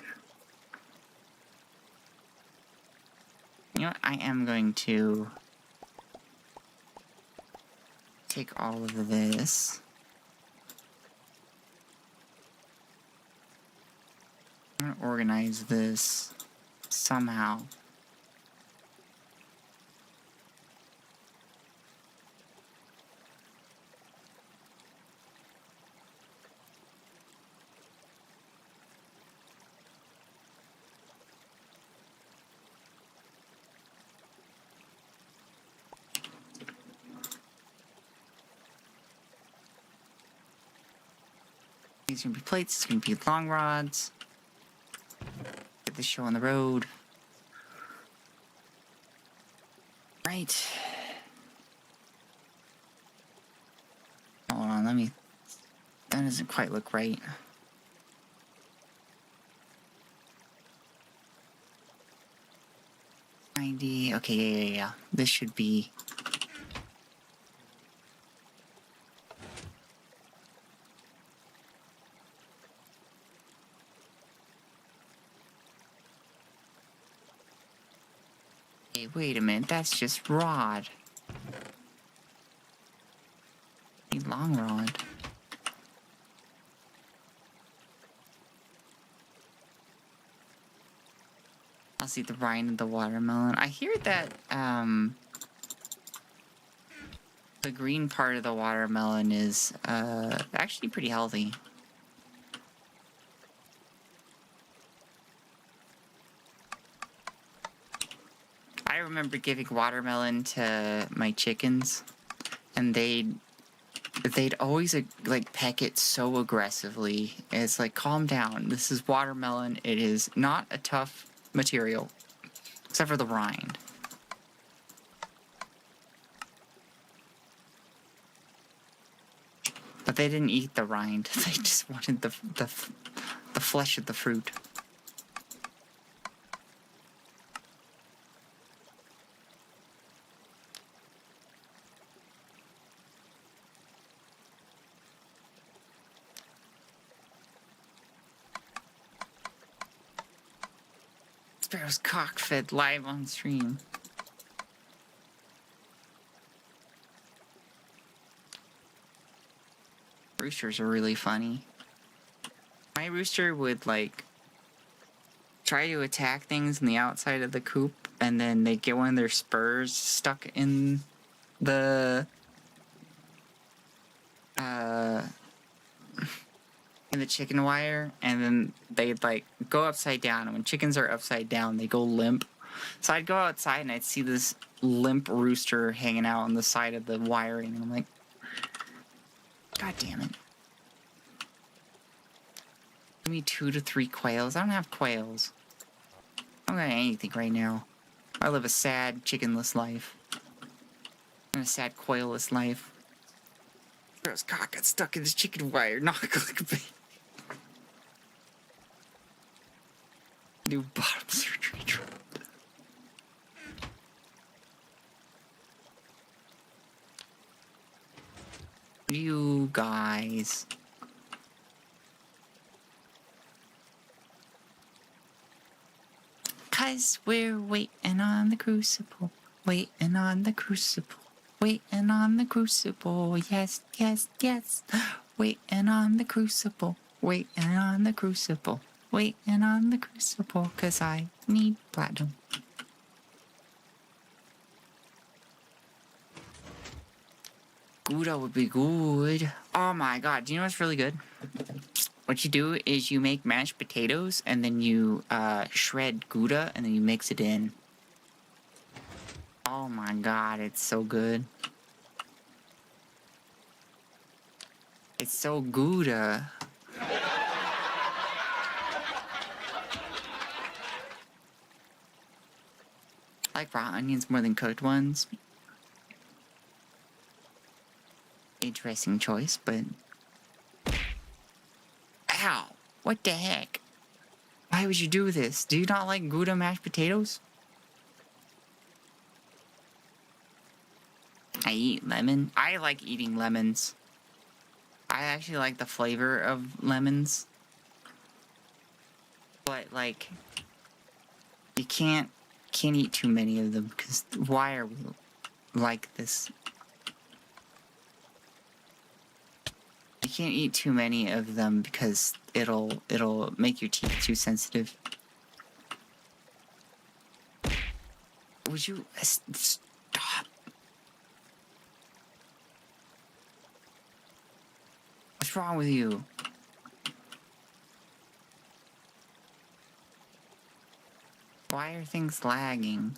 You know what? I am going to take all of this. I'm gonna organize this somehow. These are gonna be plates, it's gonna be long rods. Get this show on the road. Right. Hold on, let me... That doesn't quite look right. $90, okay, yeah. This should be... Hey, wait a minute, that's just rod. A long rod. I'll see the rind of the watermelon. I hear that, the green part of the watermelon is, actually pretty healthy. I remember giving watermelon to my chickens, and they'd always like peck it so aggressively. It's like, calm down. This is watermelon. It is not a tough material, except for the rind. But they didn't eat the rind. They just wanted the flesh of the fruit. Sparrow's cock fed live on stream. Roosters are really funny. My rooster would like try to attack things in the outside of the coop, and then they get one of their spurs stuck in the chicken wire, and then they'd like go upside down, and when chickens are upside down they go limp. So I'd go outside and I'd see this limp rooster hanging out on the side of the wiring, and I'm like, God damn it. Give me 2 to 3 quails. I don't have quails. I don't got anything right now. I live a sad chickenless life. A sad coilless life. Sparrow's cock got stuck in this chicken wire. Not clickbait. New bottom surgery drop. You guys. Cause we're waiting on the crucible. Waiting on the crucible. Waiting on the crucible. Yes, yes, yes. Waiting on the crucible. Waiting on the crucible. Waiting on the crucible. Cause I need platinum. Gouda would be good. Oh my god, do you know what's really good? What you do is you make mashed potatoes and then you shred Gouda and then you mix it in. Oh my god, it's so good. It's so Gouda. I like raw onions more than cooked ones. Interesting choice, but... Ow! What the heck? Why would you do this? Do you not like Gouda mashed potatoes? I eat lemon. I like eating lemons. I actually like the flavor of lemons. But, like... You can't eat too many of them, because why are we like this? You can't eat too many of them because it'll make your teeth too sensitive. Would you stop? What's wrong with you? Why are things lagging?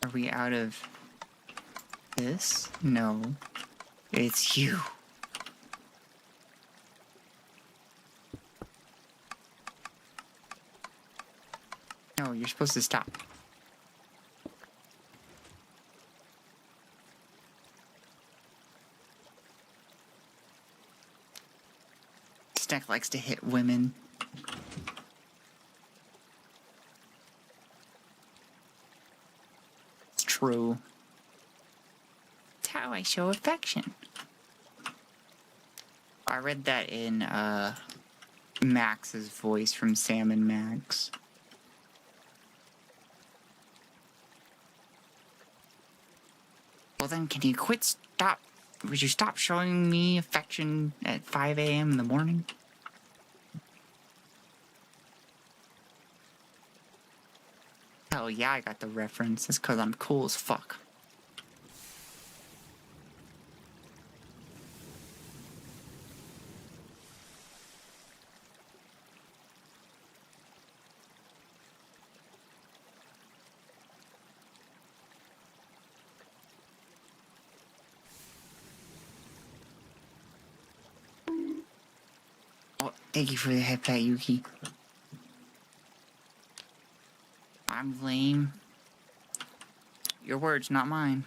Are we out of this? No. It's you. No, you're supposed to stop. Snack likes to hit women. It's true. It's how I show affection. I read that in Max's voice from Sam and Max. Well then, can you stop? Would you stop showing me affection at 5 a.m. in the morning? Hell yeah, I got the reference. It's because I'm cool as fuck. Oh, thank you for the head pat, Yuki. I'm lame. Your words, not mine.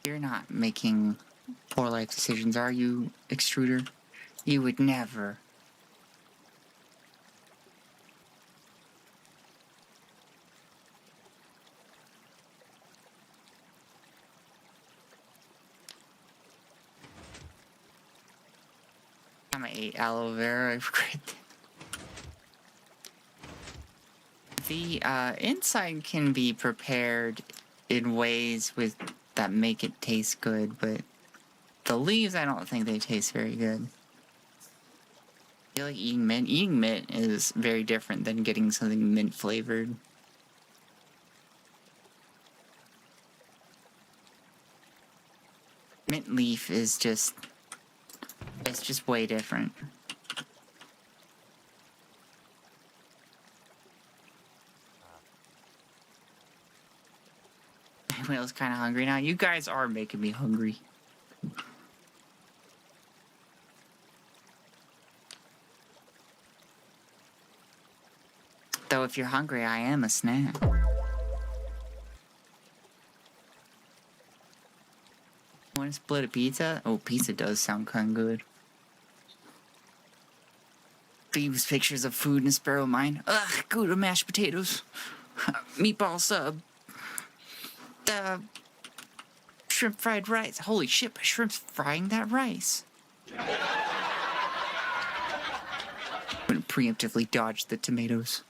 You're not making poor life decisions, are you, Extruder? You would never. I ate aloe vera, I regret that. The inside can be prepared in ways that make it taste good, but the leaves, I don't think they taste very good. I feel like eating mint. Eating mint is very different than getting something mint flavored. Mint leaf is just... It's just way different. Whale's kind of hungry now. You guys are making me hungry. Though if you're hungry, I am a snack. Want to split a pizza? Oh, pizza does sound kind of good. Thieves pictures of food in Sparrow mine. Ugh, Gouda mashed potatoes. Meatball sub. Shrimp fried rice. Holy shit, my shrimp's frying that rice. I'm gonna preemptively dodge the tomatoes.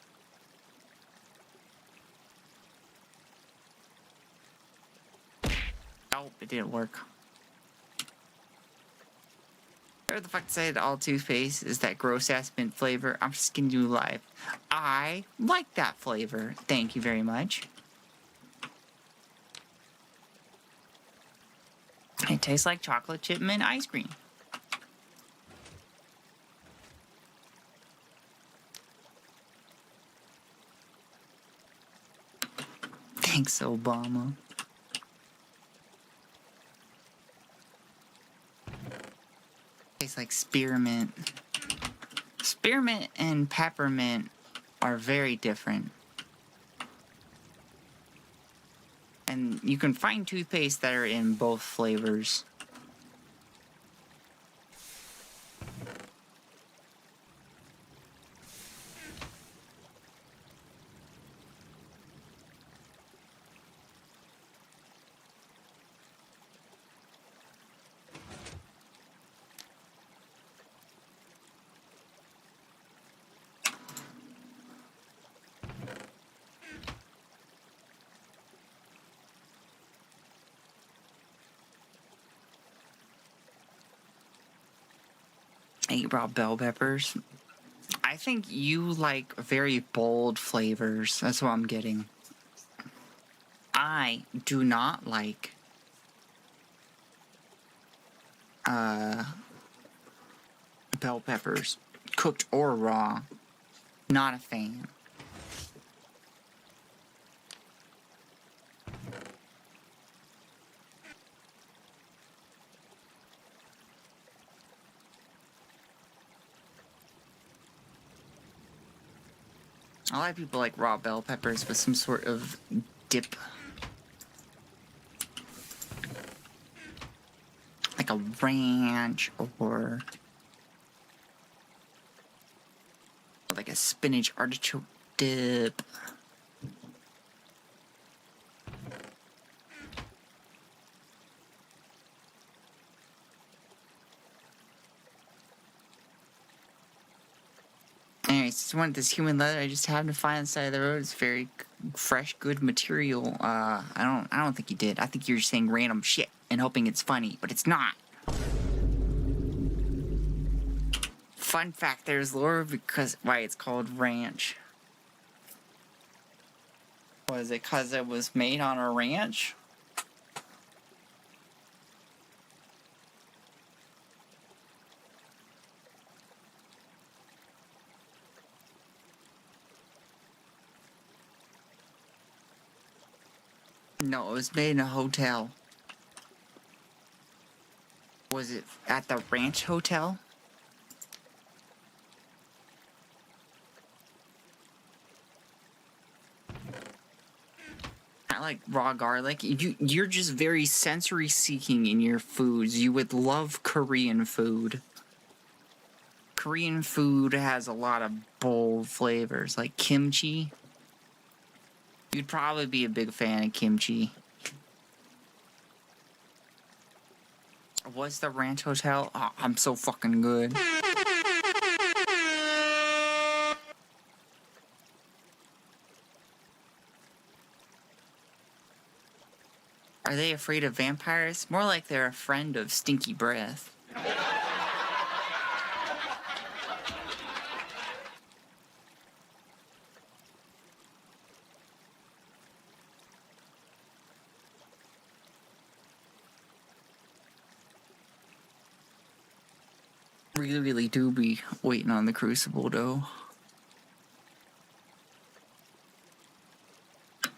Oh, it didn't work. Whatever the fuck said all toothpaste is that gross ass mint flavor. I'm just gonna do live. I like that flavor. Thank you very much. It tastes like chocolate chip mint ice cream. Thanks, Obama. Tastes like spearmint. Spearmint and peppermint are very different. And you can find toothpaste that are in both flavors. I eat raw bell peppers. I think you like very bold flavors. That's what I'm getting. I do not like bell peppers, cooked or raw. Not a fan. A lot of people like raw bell peppers with some sort of dip. Like a ranch or like a spinach artichoke dip. Anyways, just wanted this human leather I just happened to find on the side of the road. It's very fresh, good material. I don't think you did. I think you're just saying random shit and hoping it's funny, but it's not. Fun fact, there's lore because why it's called ranch. Was it because it was made on a ranch? No, it was made in a hotel. Was it at the ranch hotel? I like raw garlic. You're just very sensory seeking in your foods. You would love Korean food. Korean food has a lot of bold flavors, like kimchi. You'd probably be a big fan of kimchi. What's the ranch hotel? Oh, I'm so fucking good. Are they afraid of vampires? More like they're a friend of stinky breath. Really do be waiting on the Crucible, though.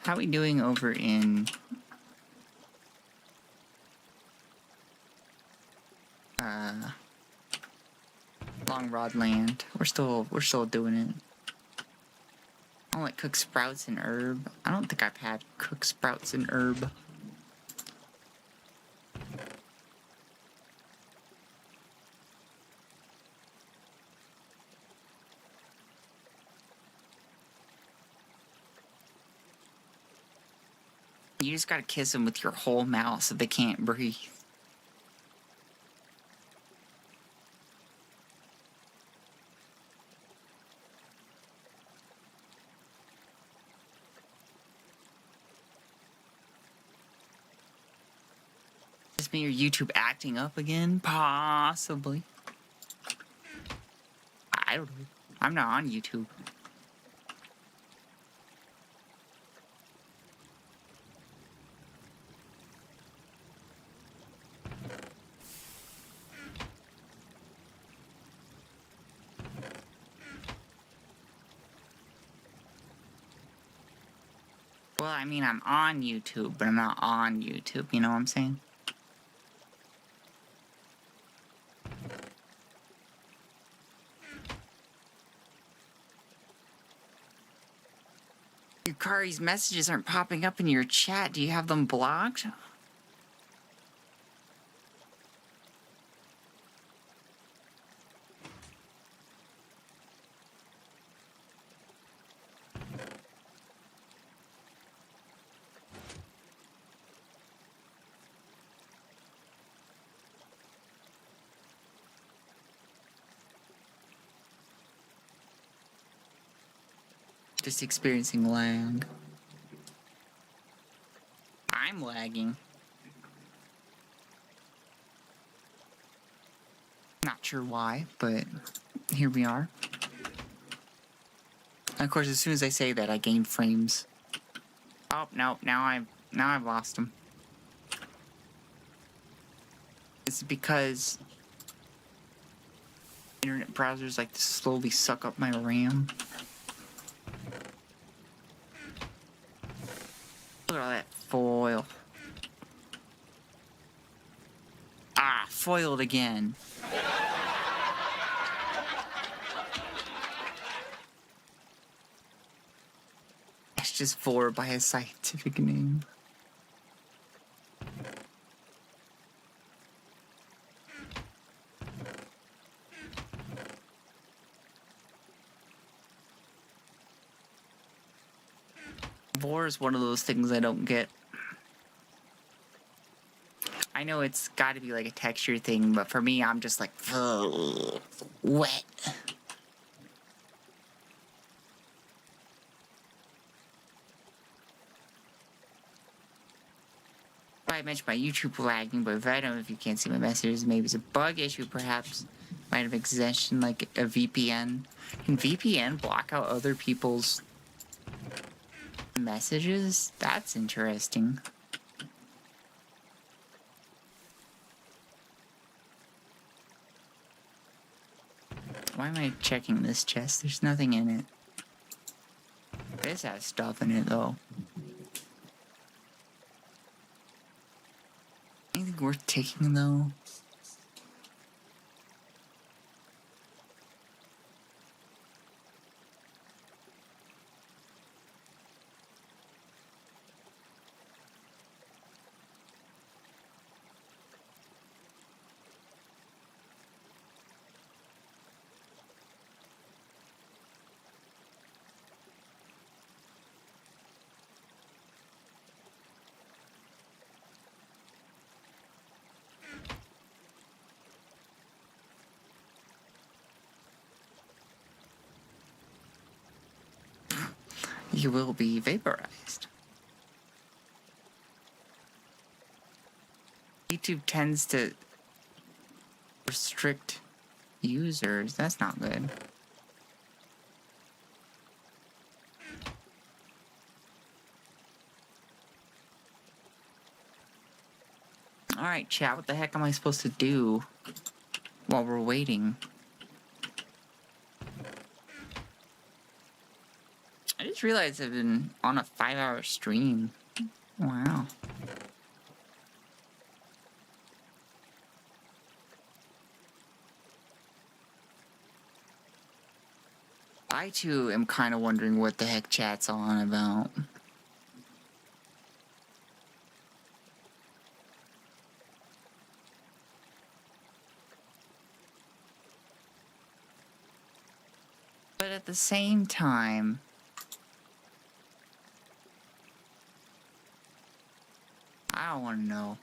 How we doing over in rod land. We're still doing it. I don't like cooked sprouts and herb. I don't think I've had cooked sprouts and herb. You just gotta kiss them with your whole mouth so they can't breathe. Is me or YouTube acting up again? Possibly. I don't know. I'm not on YouTube. Well, I mean, I'm on YouTube, but I'm not on YouTube, you know what I'm saying? Yukari's messages aren't popping up in your chat. Do you have them blocked? Just experiencing lag. I'm lagging. Not sure why, but here we are. And of course, as soon as I say that, I gain frames. Oh no! Now I've lost them. It's because internet browsers like to slowly suck up my RAM. Look at all that foil. Ah, foiled again. It's just Vor by a scientific name. Vor is one of those things I don't get. I know it's got to be like a texture thing, but for me, I'm just like, ugh, wet. I mentioned my YouTube lagging, but if I don't know if you can't see my messages, maybe it's a bug issue, perhaps. Might have extension like a VPN. Can VPN block out other people's messages? That's interesting. Why am I checking this chest? There's nothing in it. This has stuff in it, though. Anything worth taking, though? You will be vaporized. YouTube tends to restrict users. That's not good. Alright, chat, what the heck am I supposed to do while we're waiting? I just realized I've been on a 5-hour stream. Wow. I too am kind of wondering what the heck chat's on about. But at the same time, I don't want to know.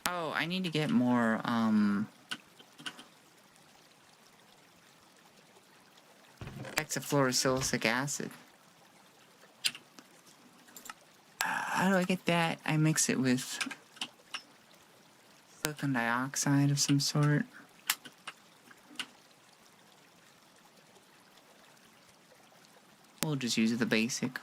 Oh, I need to get more, hexafluorosilicic acid. How do I get that? I mix it with silicon dioxide of some sort. We'll just use the basic.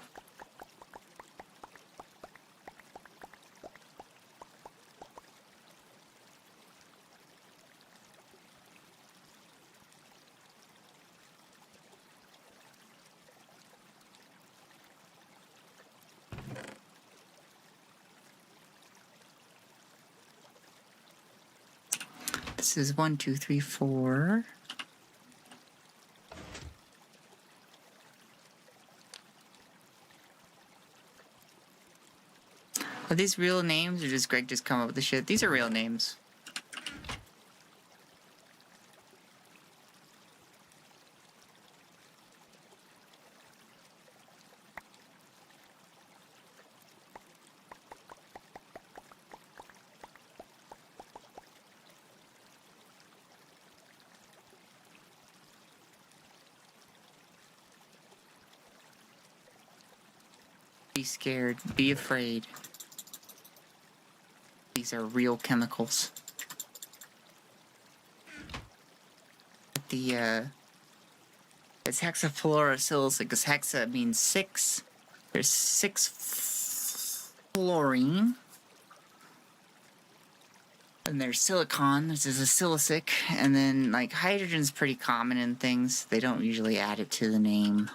This is 1, 2, 3, 4. Are these real names or does Greg just come up with the shit? These are real names. Be scared. Be afraid. These are real chemicals. It's hexafluorosilicic because hexa means 6. There's 6 fluorine. And there's silicon, this is a silicic, and then like hydrogen's pretty common in things. They don't usually add it to the name.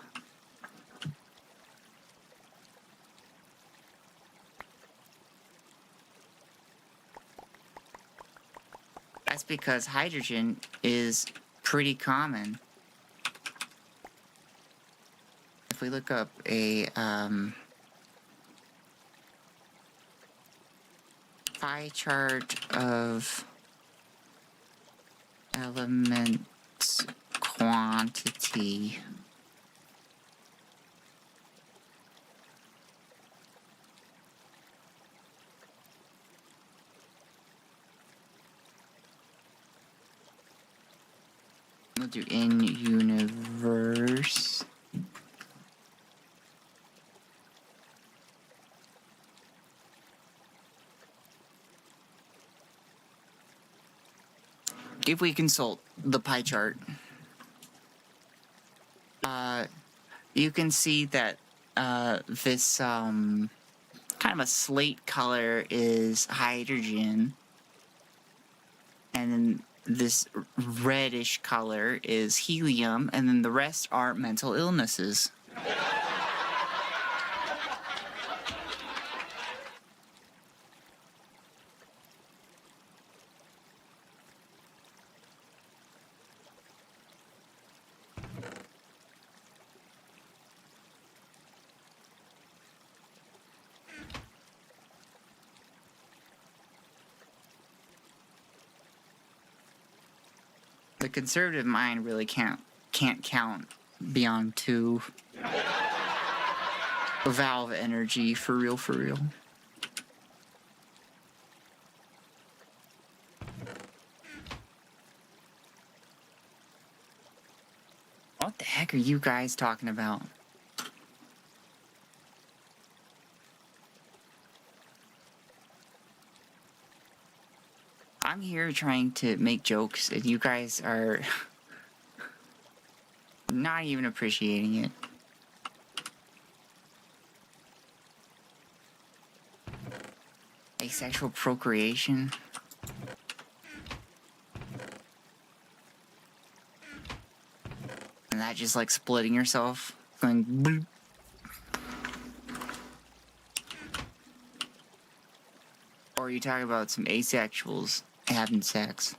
That's because hydrogen is pretty common. If we look up a pie chart of element quantity, we'll do in universe. If we consult the pie chart, you can see that this kind of a slate color is hydrogen, and then this reddish color is helium, and then the rest are mental illnesses. The conservative mind really can't count beyond 2 valve energy, for real, for real. What the heck are you guys talking about? I'm here trying to make jokes, and you guys are not even appreciating it. Asexual procreation. And that just like splitting yourself, going bloop. Or you talk about some asexuals having sex.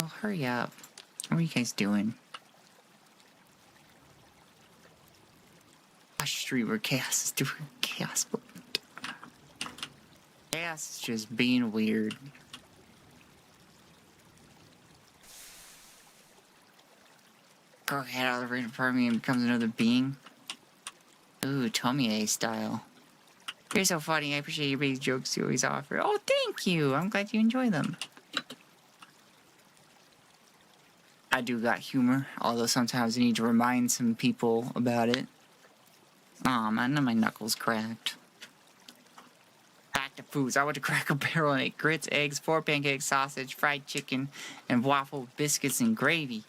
Oh, hurry up. What are you guys doing? A street where chaos is doing chaos. Chaos is just being weird. Go head out of the rain for me and becomes another being. Ooh, Tomie style. You're so funny. I appreciate your big jokes you always offer. Oh, thank you. I'm glad you enjoy them. I do got humor, although sometimes I need to remind some people about it. Aw, man, my knuckles cracked. Back to foods. I went to Cracker Barrel and ate grits, eggs, 4 pancakes, sausage, fried chicken, and waffle biscuits and gravy.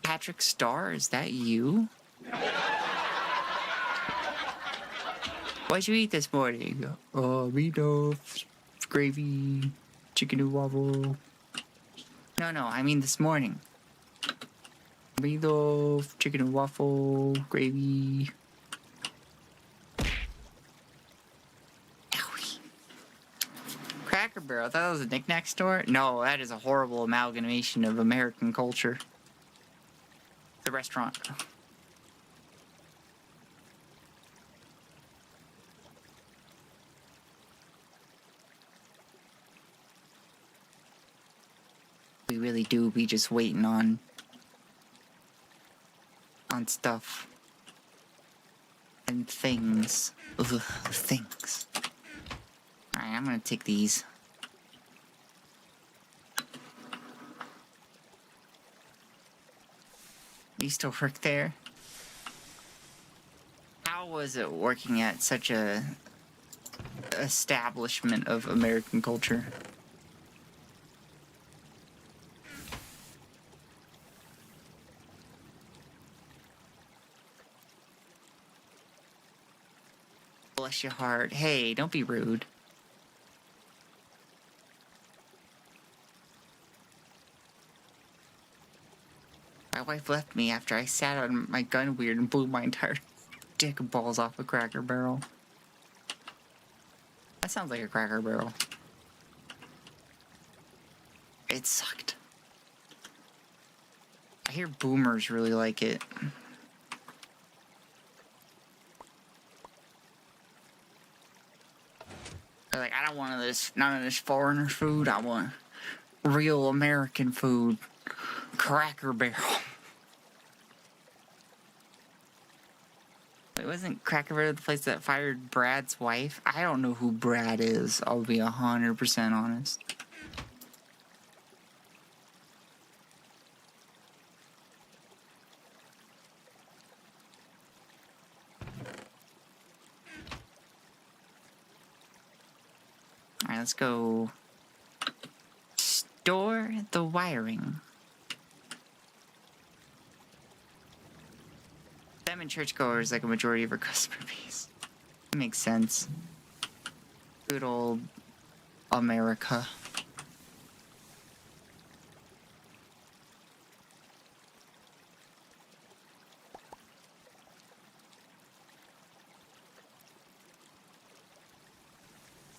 Patrick Starr, is that you? What'd you eat this morning? Meatloaf, gravy, chicken and waffle. No, I mean this morning. Meatloaf, chicken and waffle, gravy. Owie. Cracker Barrel, I thought that was a knick-knack store? No, that is a horrible amalgamation of American culture. The restaurant. We really do be just waiting on stuff and things. Ugh, things. Alright, I'm gonna take these. You still work there? How was it working at such a establishment of American culture? Bless your heart. Hey, don't be rude. My wife left me after I sat on my gun weird and blew my entire dick and balls off a Cracker Barrel. That sounds like a Cracker Barrel. It sucked. I hear boomers really like it. They're like, I don't want none of this foreigner food. I want real American food. Cracker Barrel. Wait, wasn't Cracker Barrel the place that fired Brad's wife? I don't know who Brad is. I'll be 100% honest. Alright, let's go store the wiring. Them and churchgoers like a majority of our customer base. That makes sense. Good old America.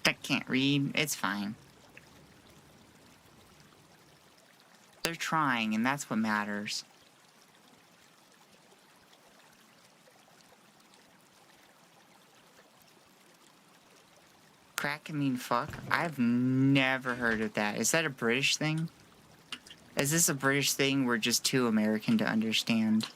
I can't read. It's fine. They're trying, and that's what matters. Crack can mean fuck? I've never heard of that. Is that a British thing? Is this a British thing we're just too American to understand?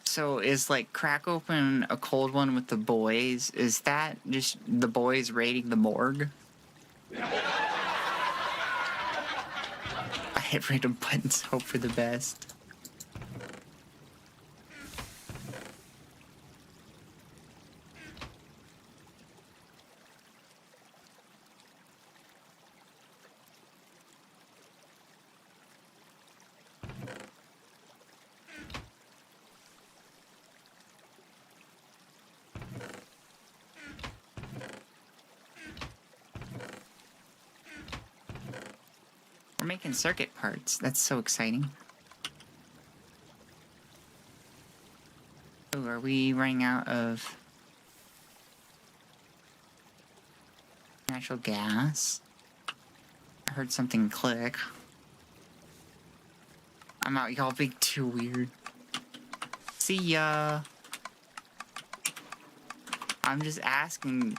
So is like crack open a cold one with the boys? Is that just the boys raiding the morgue? I hit random buttons, hope for the best. We're making circuit parts. That's so exciting. Oh, are we running out of natural gas? I heard something click. I'm out, y'all being too weird. See ya. I'm just asking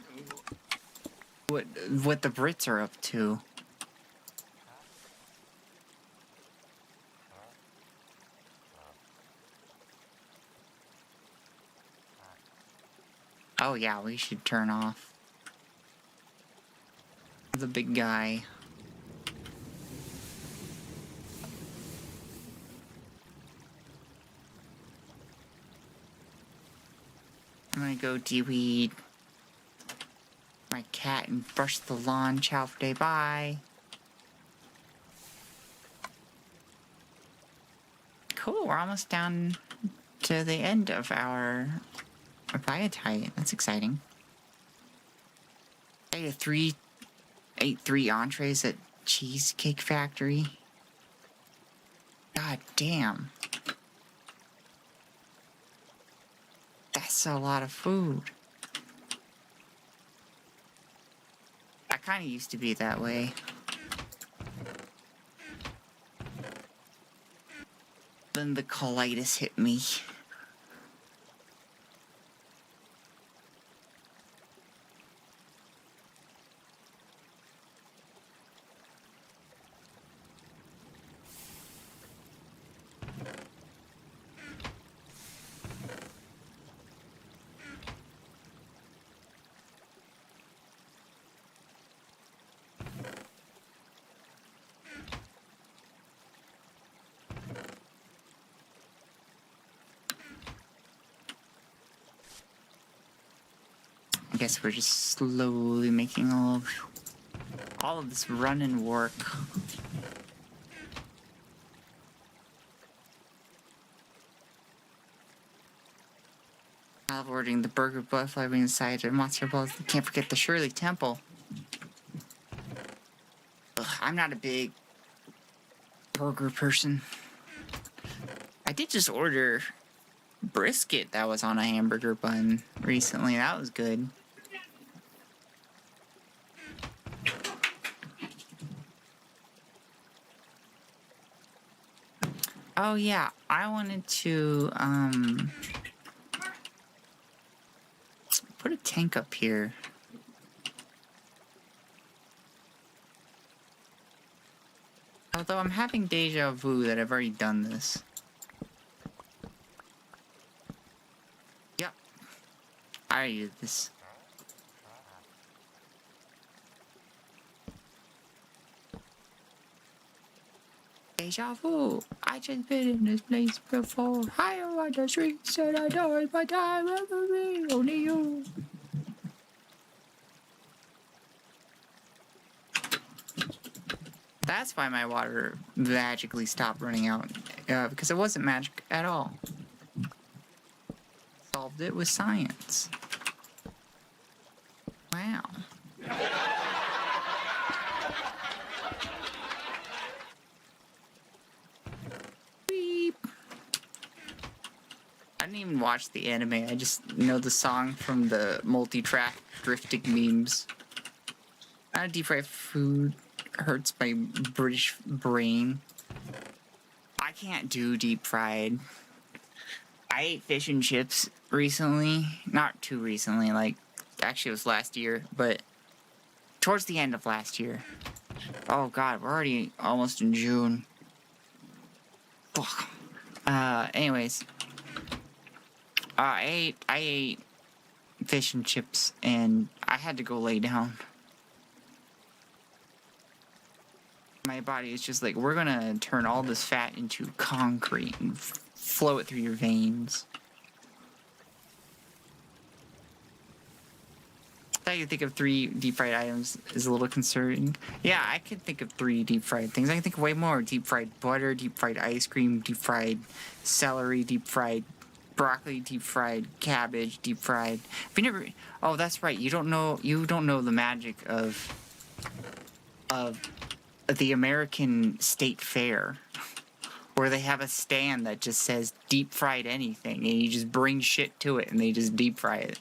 what the Brits are up to. Oh yeah, we should turn off the big guy. I'm gonna go de-weed my cat and brush the lawn. Ciao for day, bye. Cool, we're almost down to the end of our biotite. That's exciting. I ate three entrees at Cheesecake Factory. God damn. That's a lot of food. I kind of used to be that way. Then the colitis hit me. I guess we're just slowly making all of this running work. While ordering the burger, butterfly wing inside, and monster balls. Can't forget the Shirley Temple. Ugh, I'm not a big burger person. I did just order brisket that was on a hamburger bun recently. That was good. Oh yeah, I wanted to put a tank up here. Although I'm having deja vu that I've already done this. Yep. I already did this. Deja vu. I just been in this place before. Higher on the street, said I died by time ever me. Only you. That's why my water magically stopped running out. Because it wasn't magic at all. Solved it with science. Wow. Beep. I didn't even watch the anime. I just know the song from the multi-track drifting memes. Not deep fried food. Hurts my British brain. I can't do deep fried. I ate fish and chips recently. Not too recently, like, actually it was last year, but towards the end of last year. Oh god, we're already almost in June. Fuck. Anyways. I ate fish and chips and I had to go lay down. My body is just like, we're gonna turn all this fat into concrete and flow it through your veins. I can think of 3 deep fried items is a little concerning. Yeah, I can think of 3 deep fried things. I can think of way more. Deep fried butter, deep fried ice cream, deep fried celery, deep fried broccoli, deep fried cabbage, deep fried. Have you never? Oh, that's right. You don't know the magic of the American State Fair, where they have a stand that just says deep fried anything, and you just bring shit to it and they just deep fry it.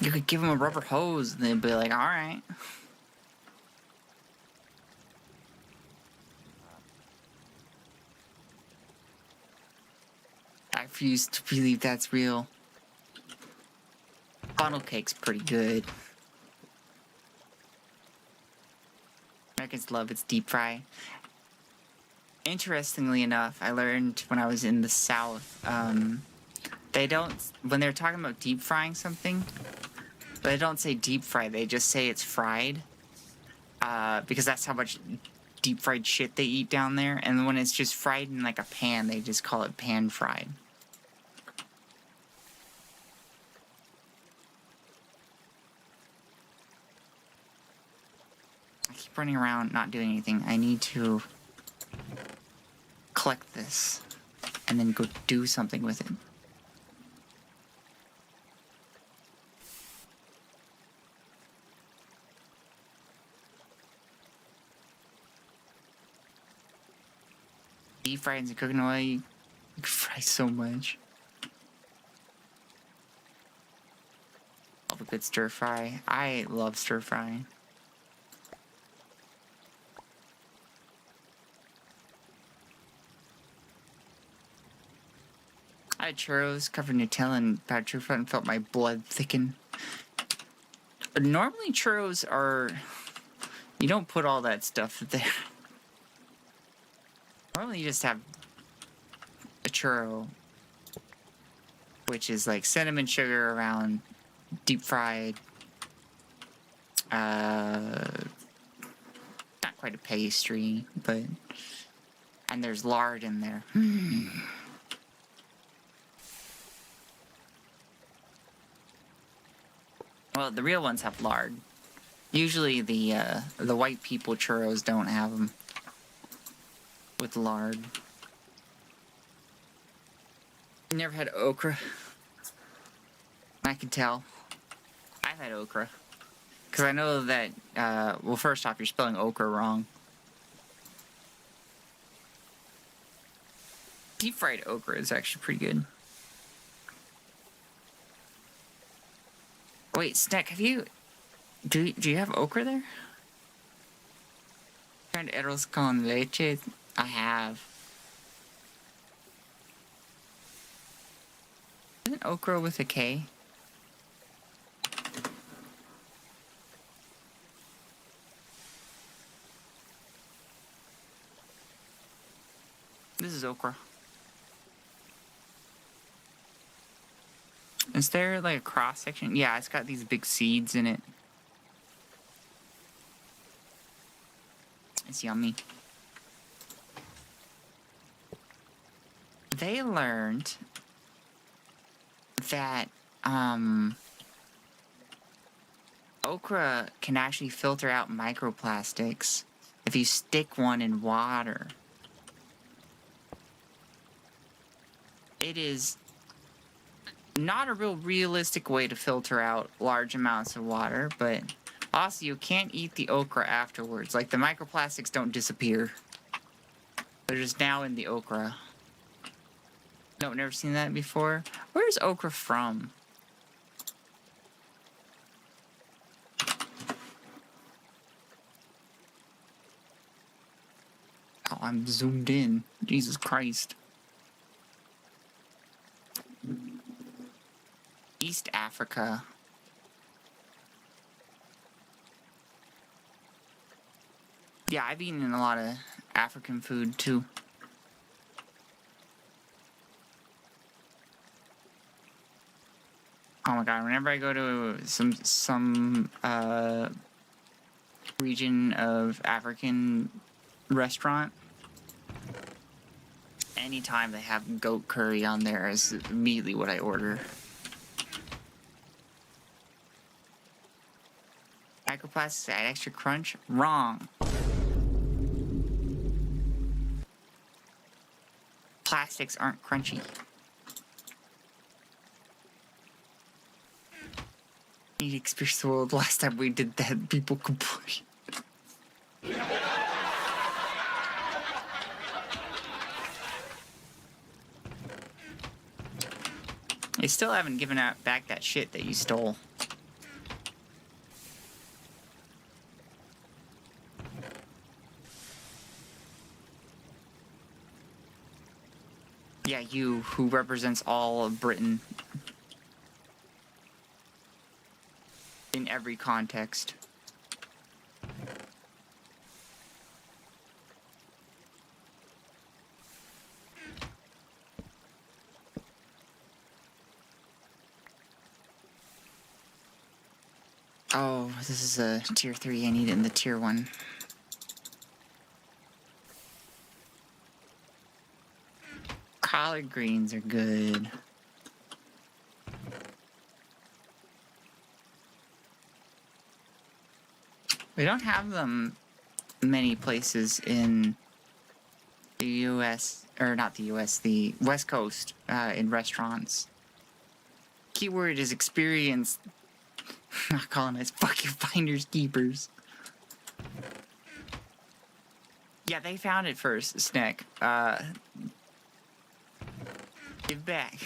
You could give them a rubber hose and they'd be like, alright. I refuse to believe that's real. Funnel cake's pretty good. Americans love its deep fry. Interestingly enough, I learned when I was in the South, they don't, when they're talking about deep frying something, they don't say deep fry, they just say it's fried. Because that's how much deep fried shit they eat down there. And when it's just fried in like a pan, they just call it pan fried. I keep running around not doing anything. I need to collect this and then go do something with it. Deep fried in cooking oil, you fry so much. Love a good stir fry. I love stir frying. I had churros covered in Nutella and powdered true fruit and felt my blood thicken. Normally churros are... You don't put all that stuff there. Normally you just have a churro, which is like cinnamon sugar around deep fried, not quite a pastry, but, and there's lard in there. Well, the real ones have lard. Usually the white people churros don't have them with lard. Never had okra. I can tell. I've had okra. Because I know that, well, first off, you're spelling okra wrong. Deep fried okra is actually pretty good. Wait, Snack, have you... Do you have okra there? Turned arroz con leche? I have. Isn't okra with a K? This is okra. Is there like a cross section? Yeah, it's got these big seeds in it. It's yummy. They learned that okra can actually filter out microplastics if you stick one in water. It is not a real realistic way to filter out large amounts of water, but also you can't eat the okra afterwards. Like, the microplastics don't disappear. They're just now in the okra. No, never seen that before. Where's okra from? Oh, I'm zoomed in. Jesus Christ. East Africa. Yeah, I've eaten a lot of African food too. Oh my god, whenever I go to some region of African restaurant, anytime they have goat curry on there is immediately what I order. Microplastics add extra crunch? Wrong. Plastics aren't crunchy. Need to experience the world. Last time we did that, people complained. You still haven't given out back that shit that you stole. Yeah, you, who represents all of Britain. In every context. Oh, this is a tier 3. I need it in the tier 1. Collard greens are good. We don't have them many places in the US, or not the US, the West Coast, in restaurants. Keyword is experience. Not colonize. Fuck your finders keepers. Yeah, they found it first, Snack. Give back.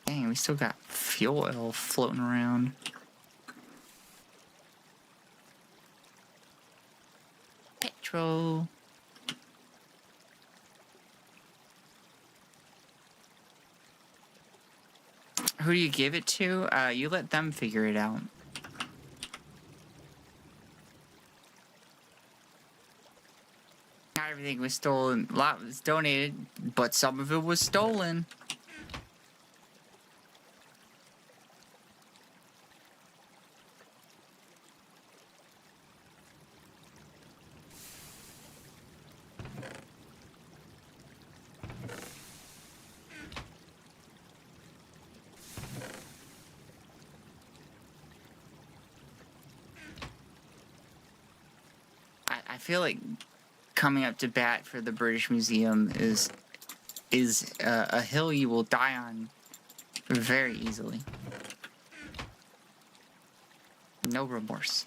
Dang, we still got fuel oil floating around. Petrol. Who do you give it to? You let them figure it out. Not everything was stolen. A lot was donated, but some of it was stolen. I feel like coming up to bat for the British Museum is a hill you will die on very easily. No remorse.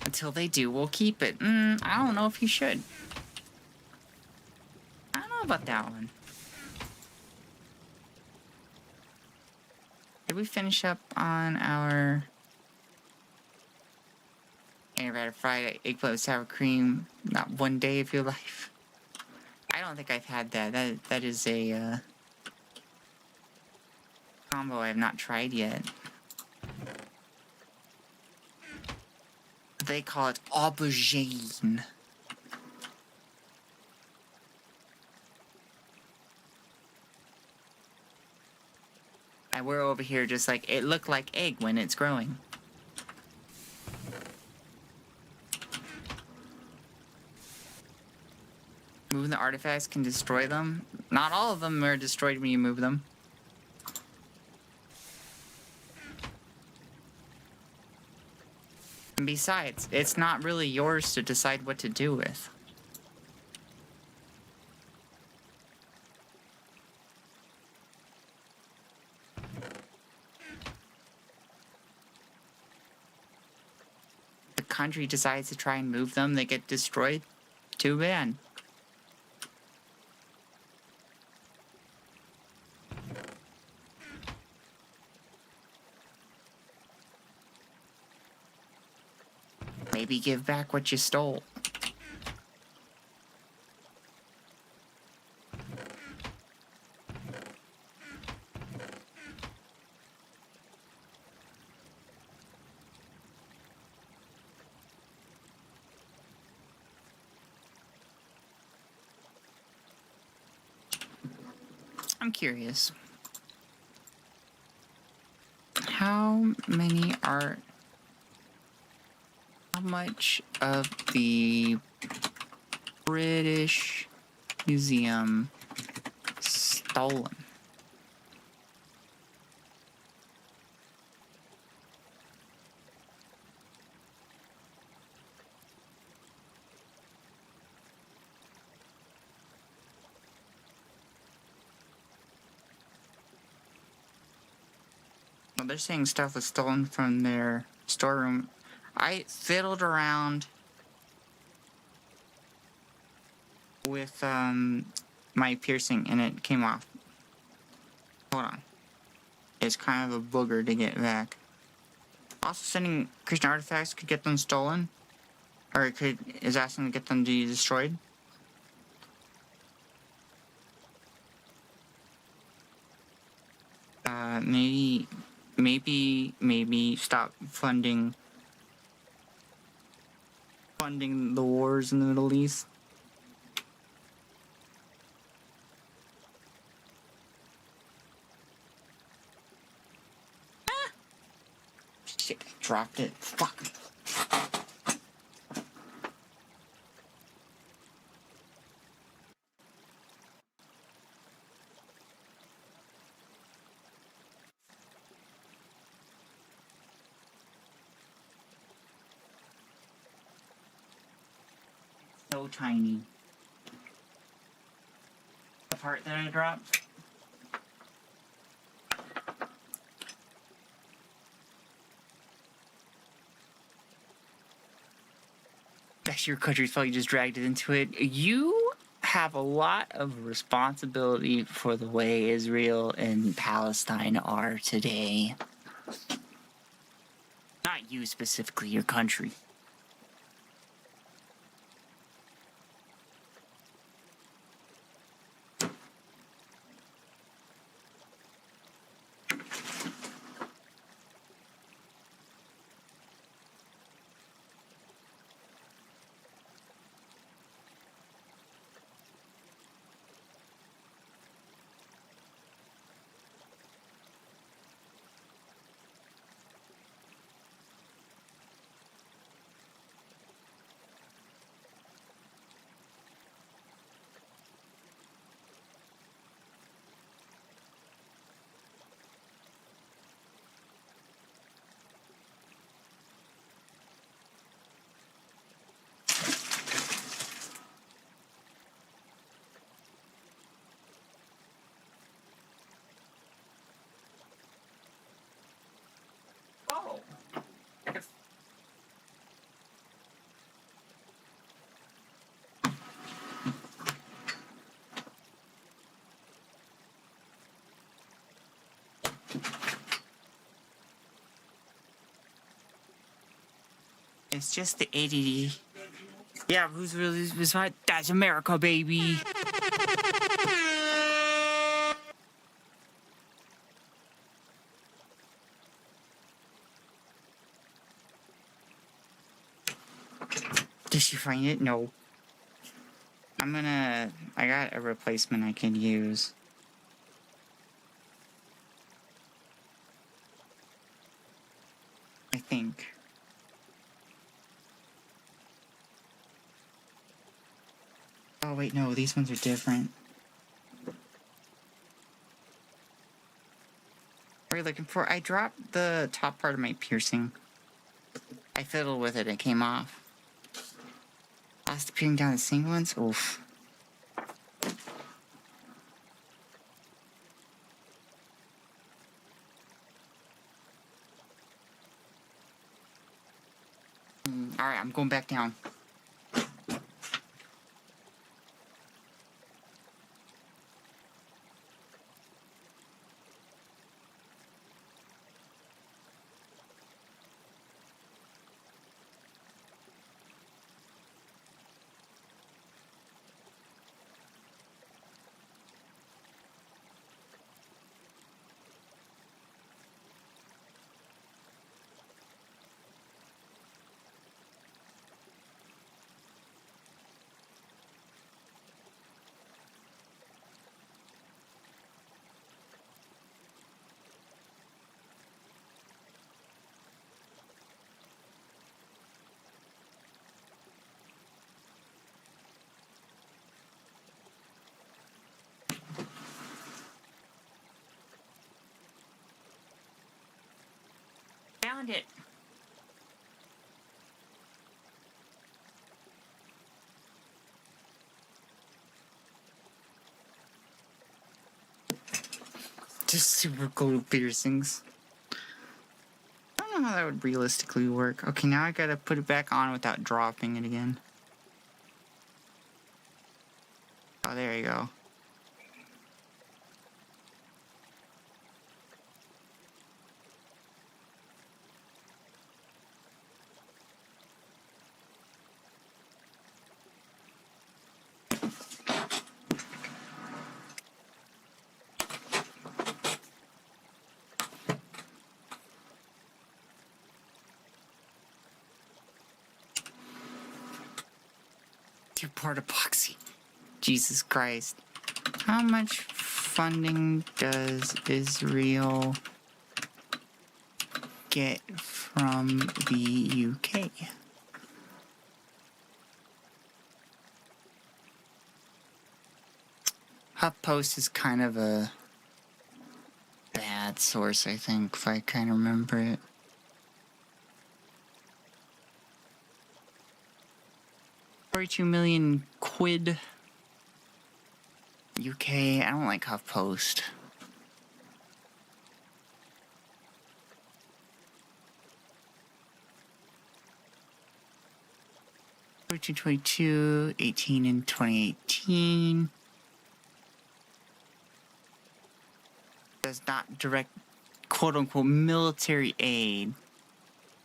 Until they do, we'll keep it. I don't know if you should. I don't know about that one. Did we finish up on our Antibatter fried eggplant with sour cream? Not one day of your life. I don't think I've had that. That is a combo I have not tried yet. They call it aubergine. And we're over here just like, it looked like egg when it's growing. Moving the artifacts can destroy them. Not all of them are destroyed when you move them. And besides, it's not really yours to decide what to do with. The country decides to try and move them, they get destroyed. Too bad. Maybe give back what you stole. I'm curious. How much of the British museum stolen. Well, they're saying stuff was stolen from their storeroom. I fiddled around with my piercing and it came off. Hold on. It's kind of a booger to get back. Also, sending Christian artifacts could get them stolen, or it is asking to get them to be destroyed. Maybe stop funding the wars in the Middle East. Shit, I dropped it. Fuck. So tiny. The part that I dropped. That's your country's fault. You just dragged it into it. You have a lot of responsibility for the way Israel and Palestine are today. Not you specifically, your country. Oh. It's just the ADD. Yeah, who's really right? That's America, baby. Did she find it? No. I got a replacement I can use. I think. Oh, wait, no, these ones are different. What are you looking for? I dropped the top part of my piercing. I fiddled with it, it came off. Last appearing down the single ones? Oof. Alright, I'm going back down. Found it. Just super cool piercings. I don't know how that would realistically work. Okay, now I gotta put it back on without dropping it again. Oh, there you go. Two-part epoxy. Jesus Christ. How much funding does Israel get from the UK? HuffPost is kind of a bad source, I think, if I kind of remember it. £42 million quid. UK, I don't like HuffPost. $42, 18 in 2018. Does not direct quote-unquote military aid.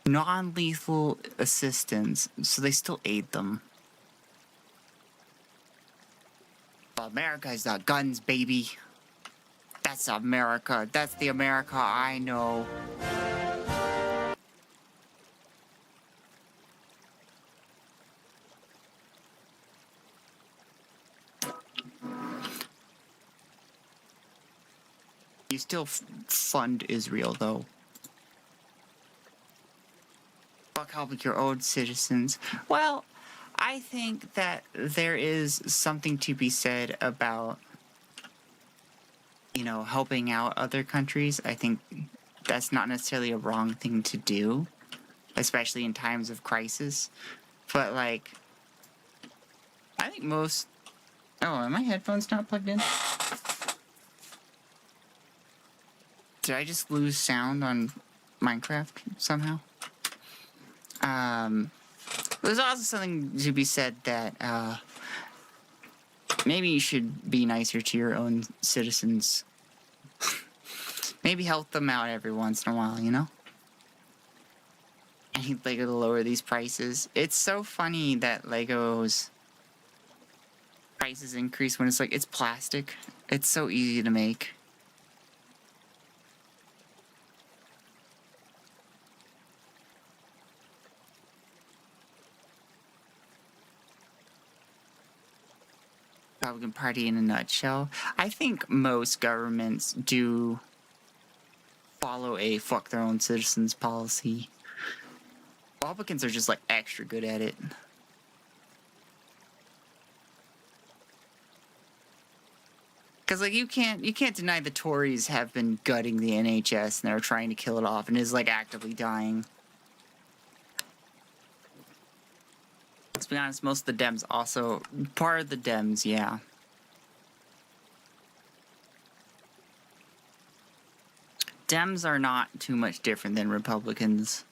Non-lethal assistance, so they still aid them. America's the guns, baby. That's America. That's the America I know. You still fund Israel, though. Fuck helping your own citizens. Well, I think that there is something to be said about, you know, helping out other countries. I think that's not necessarily a wrong thing to do, especially in times of crisis. But, like, I think most... Oh, are my headphones not plugged in? Did I just lose sound on Minecraft somehow? There's also something to be said that, maybe you should be nicer to your own citizens. Maybe help them out every once in a while, you know? I need LEGO to lower these prices. It's so funny that LEGO's prices increase when it's like, it's plastic. It's so easy to make. Republican Party in a nutshell. I think most governments do follow a fuck their own citizens policy. Republicans are just like extra good at it. Because like you can't deny the Tories have been gutting the NHS and they're trying to kill it off and is like actively dying. Let's be honest, most of the Dems also... Part of the Dems, yeah. Dems are not too much different than Republicans.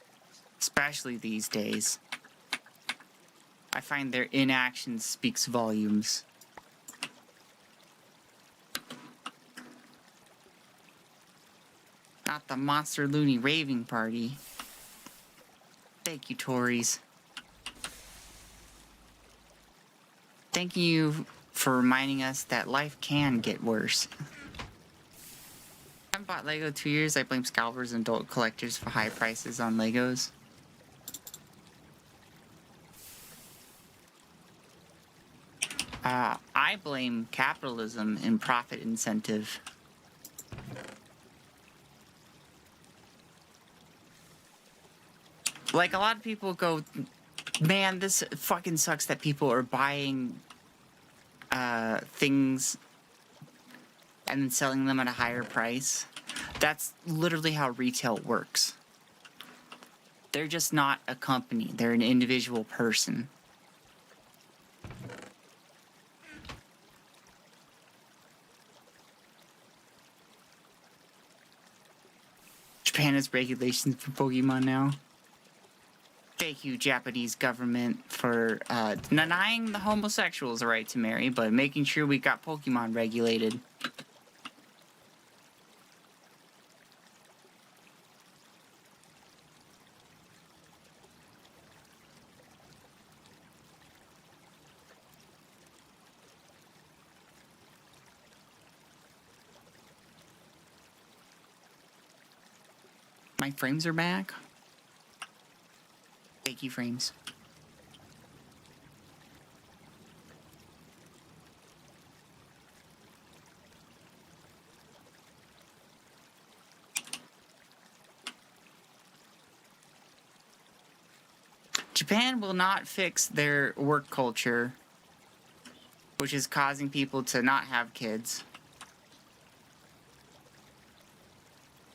Especially these days. I find their inaction speaks volumes. Not the monster loony raving party. Thank you, Tories. Thank you for reminding us that life can get worse. I haven't bought LEGO 2 years. I blame scalpers and adult collectors for high prices on LEGOs. I blame capitalism and profit incentive. Like, a lot of people go, man, this fucking sucks that people are buying things and then selling them at a higher price. That's literally how retail works. They're just not a company. They're an individual person. Japan has regulations for Pokemon now. Thank you, Japanese government, for denying the homosexuals the right to marry, but making sure we got Pokemon regulated. My frames are back. Thank you, frames. Japan will not fix their work culture, which is causing people to not have kids.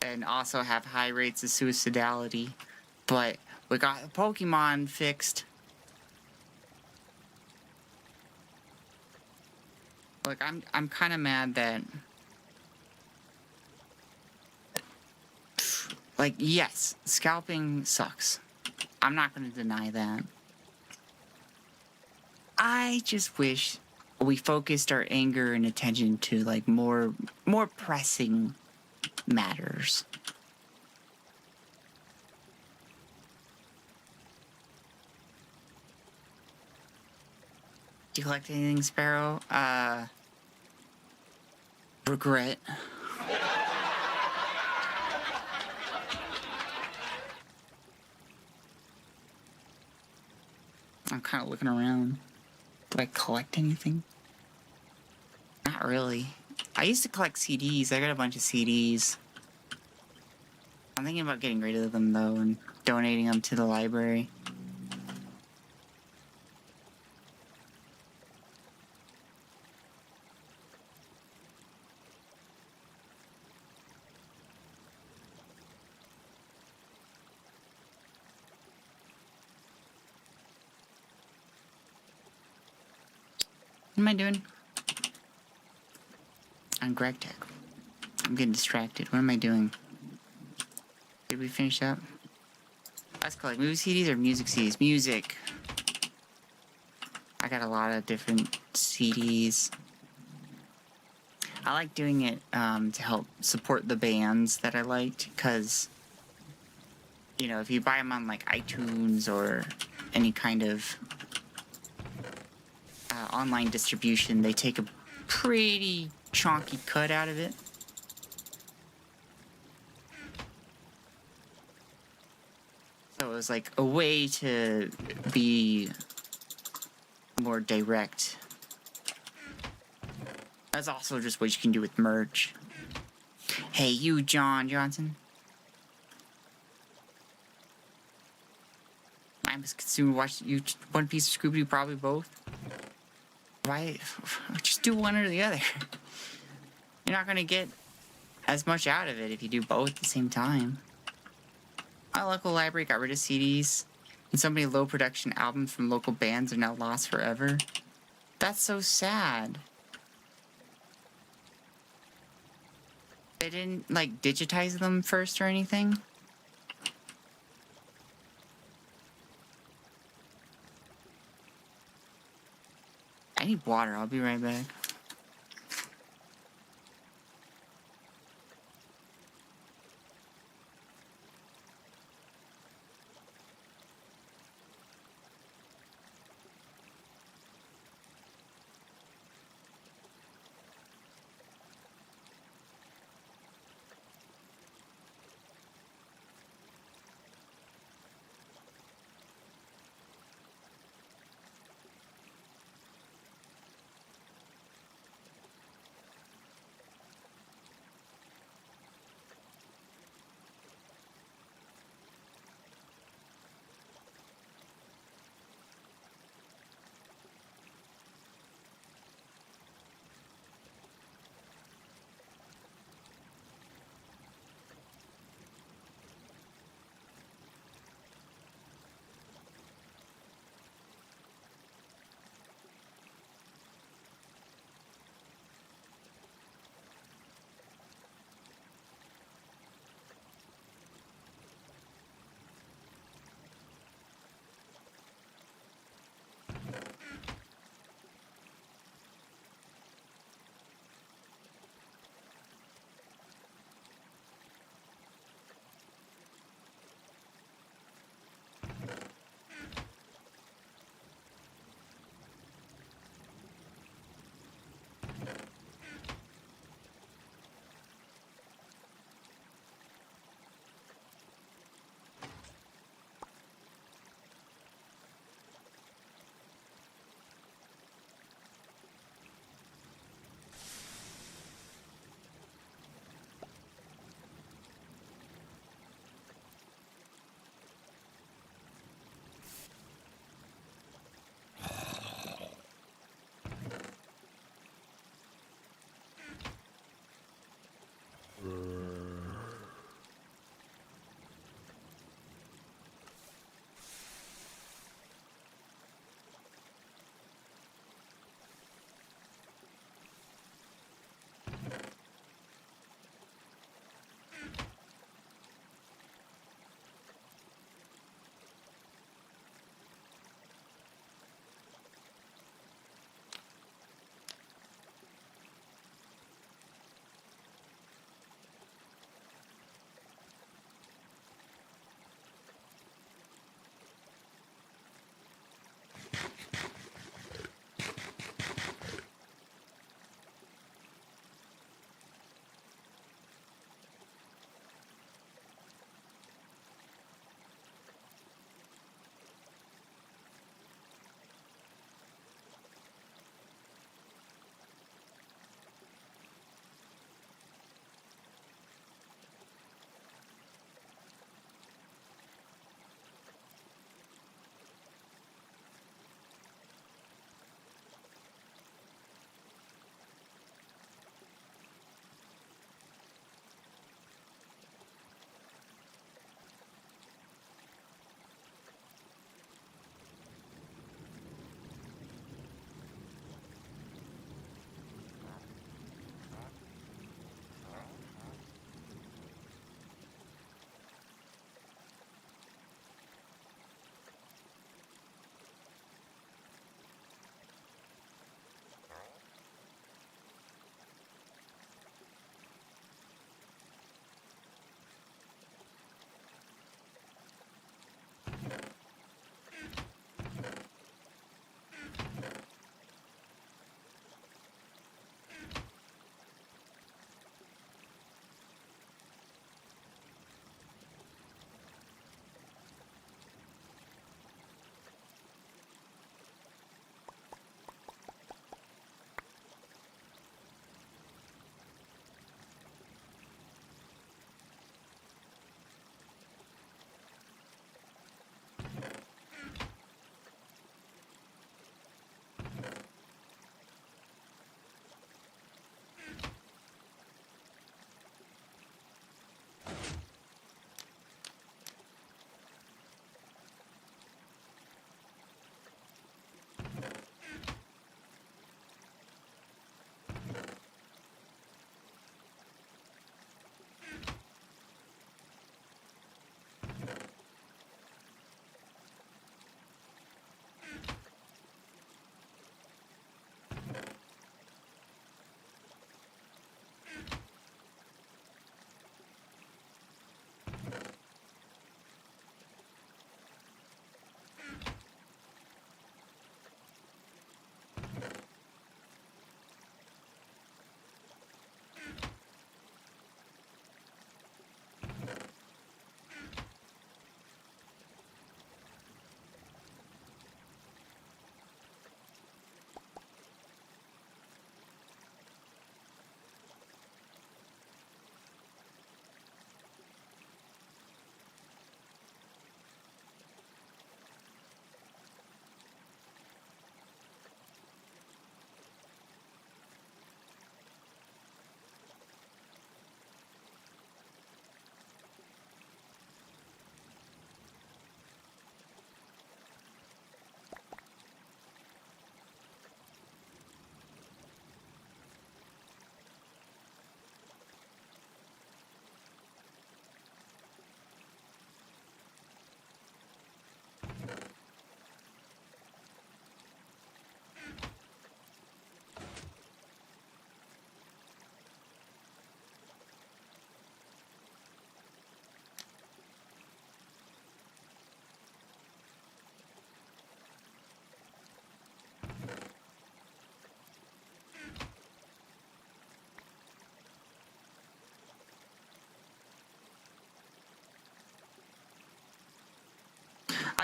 And also have high rates of suicidality. But we got the Pokemon fixed. Like, I'm kind of mad that... Like, yes, scalping sucks. I'm not going to deny that. I just wish we focused our anger and attention to, like, more pressing matters. Do you collect anything, Sparrow? Regret. I'm kind of looking around. Do I collect anything? Not really. I used to collect CDs. I got a bunch of CDs. I'm thinking about getting rid of them, though, and donating them to the library. What am I doing? On Gregtech. I'm getting distracted. What am I doing? Did we finish up? Let's collect movie CDs or music CDs? Music. I got a lot of different CDs. I like doing it to help support the bands that I liked, because, you know, if you buy them on like iTunes or any kind of online distribution, they take a pretty chunky cut out of it. So it was like a way to be more direct. That's also just what you can do with merch. Hey, you, John Johnson. I'm a consumer. Watch you. One Piece of Scooby-Doo, probably both. Why? Just do one or the other. You're not gonna get as much out of it if you do both at the same time. My local library got rid of CDs, and so many low production albums from local bands are now lost forever. That's so sad. They didn't, like, digitize them first or anything? I need water. I'll be right back.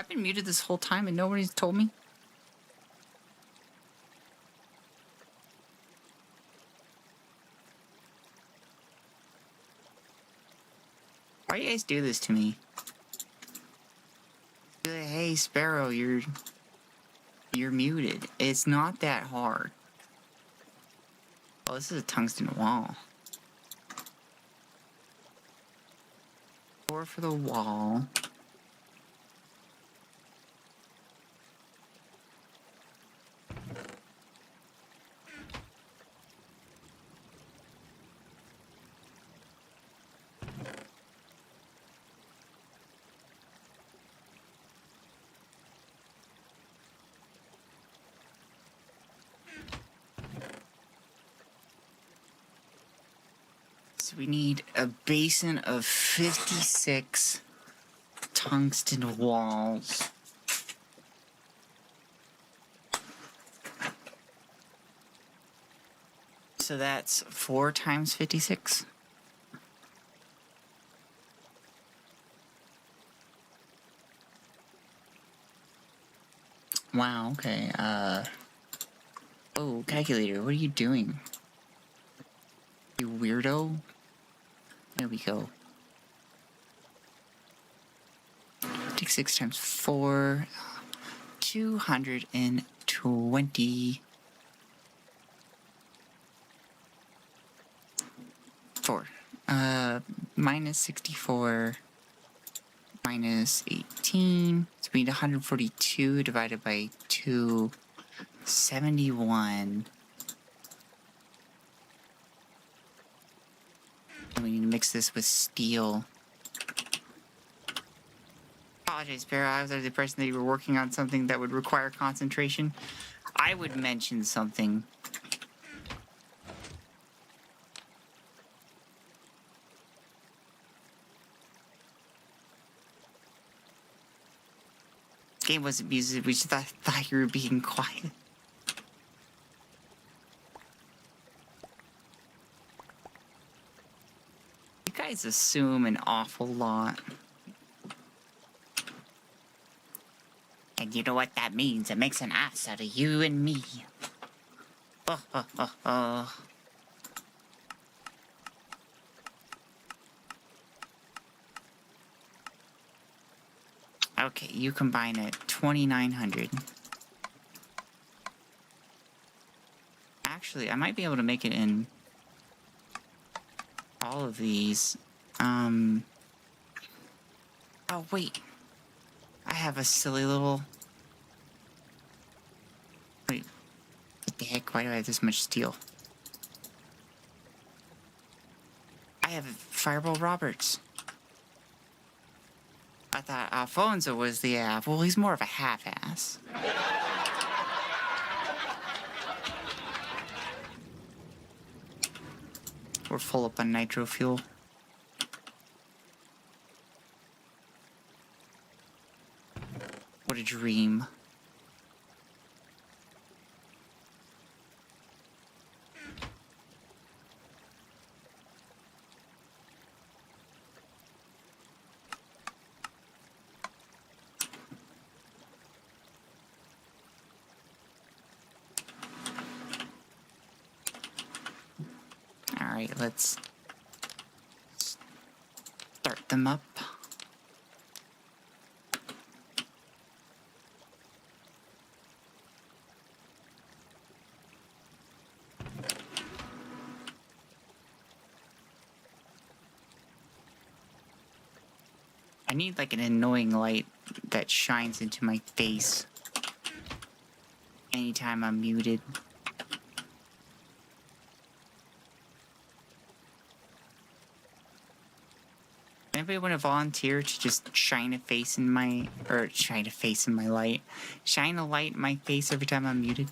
I've been muted this whole time and nobody's told me? Why do you guys do this to me? Hey, Sparrow, you're muted. It's not that hard. Oh, this is a tungsten wall. 4 for the wall. So we need a basin of 56 tungsten walls. So that's 4 times 56. Wow, okay, oh, calculator, what are you doing? You weirdo? There we go. 56 times 4, 220. 4. Minus 64. Minus 18. So we need 142 divided by 2. 71. And we need to mix this with steel. Apologize, Sparrow. I was under the impression that you were working on something that would require concentration. I would mention something. Game wasn't music. We just thought you were being quiet. You guys assume an awful lot. And you know what that means? It makes an ass out of you and me. Okay, you combine at 2,900. Actually, I might be able to make it in all of these. Oh, wait. I have a silly little... Wait. What the heck? Why do I have this much steel? I have Fireball Roberts. I thought Alfonso was the ass. Well, he's more of a half-ass. We're full up on nitro fuel. What a dream. Alright, let's start them up. I need like an annoying light that shines into my face anytime I'm muted. Anybody want to volunteer to just shine a face in my... or shine a face in my light? Shine a light in my face every time I'm muted?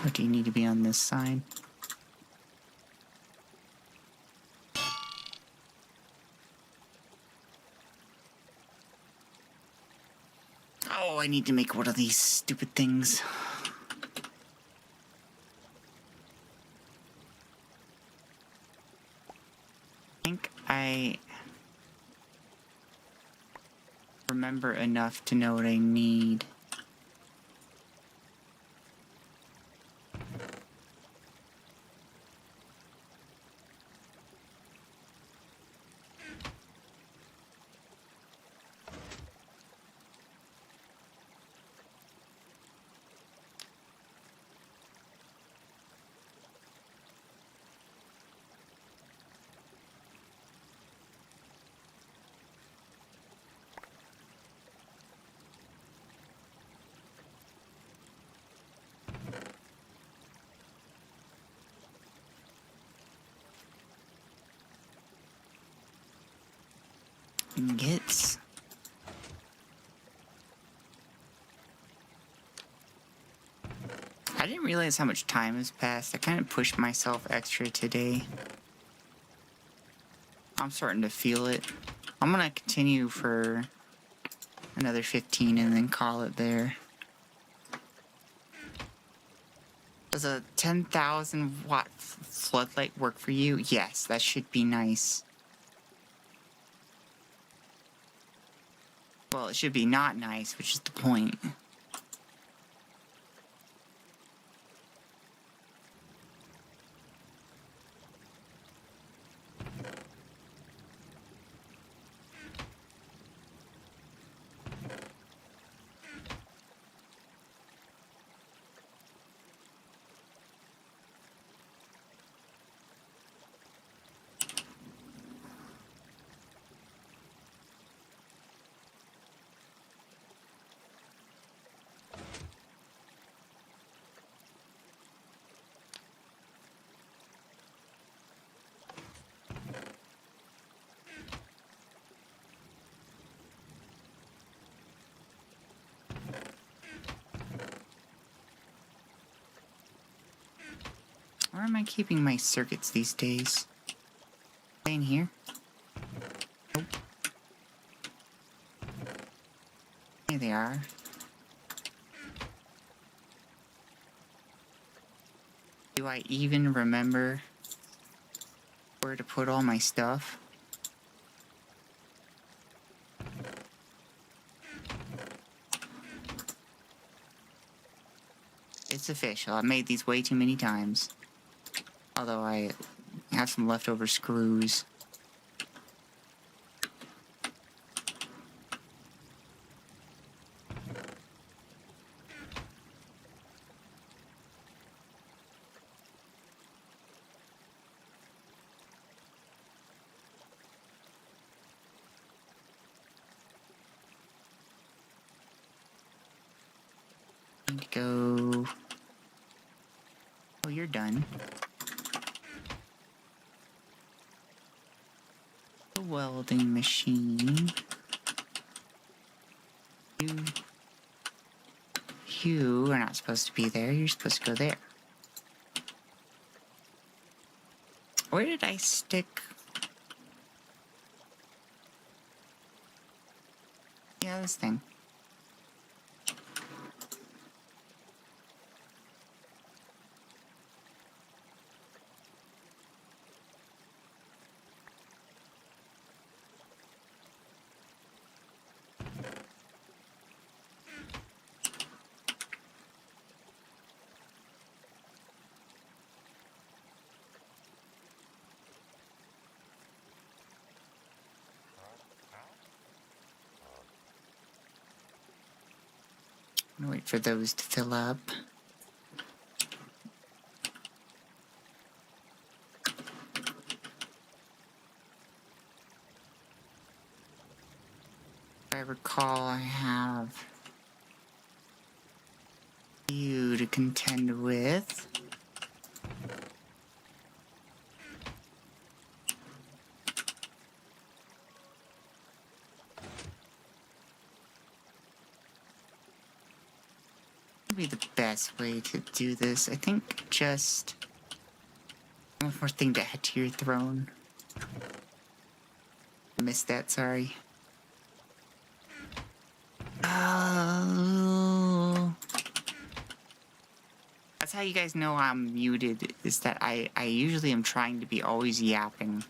Or do you need to be on this side? I need to make one of these stupid things. I think I remember enough to know what I need. Ingots. I didn't realize how much time has passed. I kind of pushed myself extra today. I'm starting to feel it. I'm gonna continue for another 15 and then call it there. Does a 10,000 watt floodlight work for you? Yes, that should be nice. Well, it should be not nice, which is the point. Where am I keeping my circuits these days? In here? Oh. Here they are. Do I even remember where to put all my stuff? It's official. I've made these way too many times. Although I have some leftover screws. Need to go. Oh, you're done. The welding machine. You are not supposed to be there. You're supposed to go there. Where did I stick? Yeah, this thing. Wait for those to fill up. If I recall, I have you to contend with. Be the best way to do this. I think just one more thing to add to your throne. I missed that, sorry. That's how you guys know I'm muted, is that I usually am trying to be always yapping.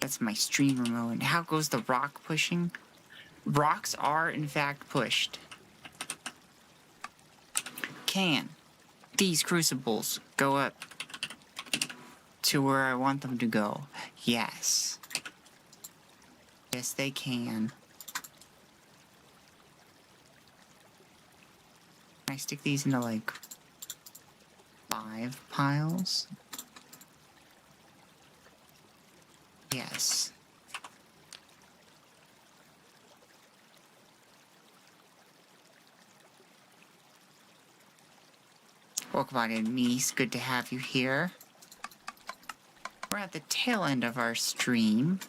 That's my streamer mode. How goes the rock pushing? Rocks are, in fact, pushed. Can these crucibles go up to where I want them to go? Yes. Yes, they can. Can I stick these into, like, 5 piles? Yes. Welcome on in, Mies. Good to have you here. We're at the tail end of our stream.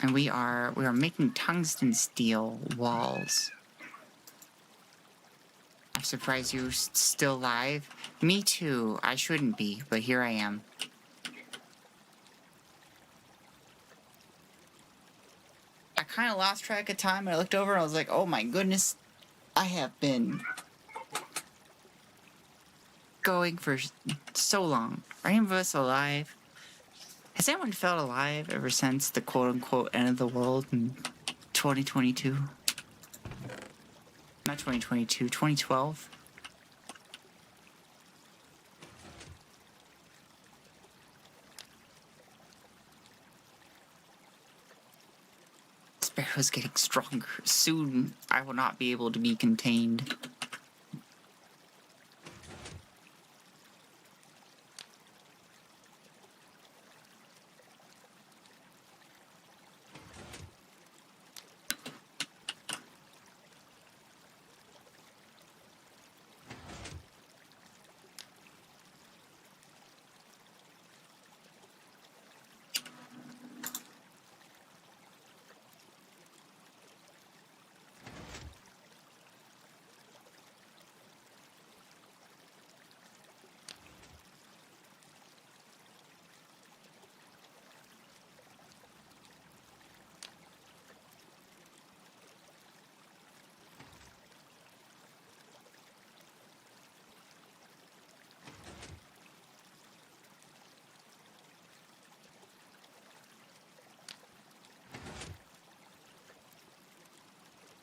And we are making tungsten steel walls. I'm surprised you're still live. Me too. I shouldn't be, but here I am. I kind of lost track of time. I looked over and I was like, oh my goodness. I have been going for so long. Are any of us alive? Has anyone felt alive ever since the quote-unquote end of the world in 2022? Not 2022, 2012? Sparrow's getting stronger. Soon, I will not be able to be contained.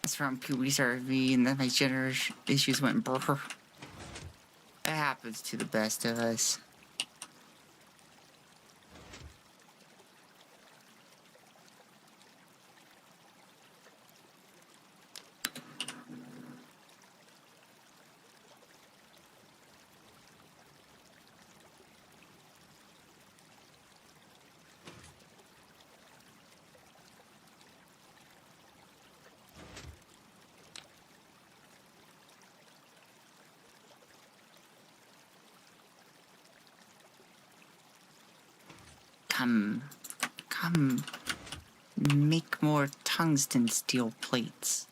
That's from puberty started me, and then my gender issues went brr. It happens to the best of us. Come, make more tungsten steel plates.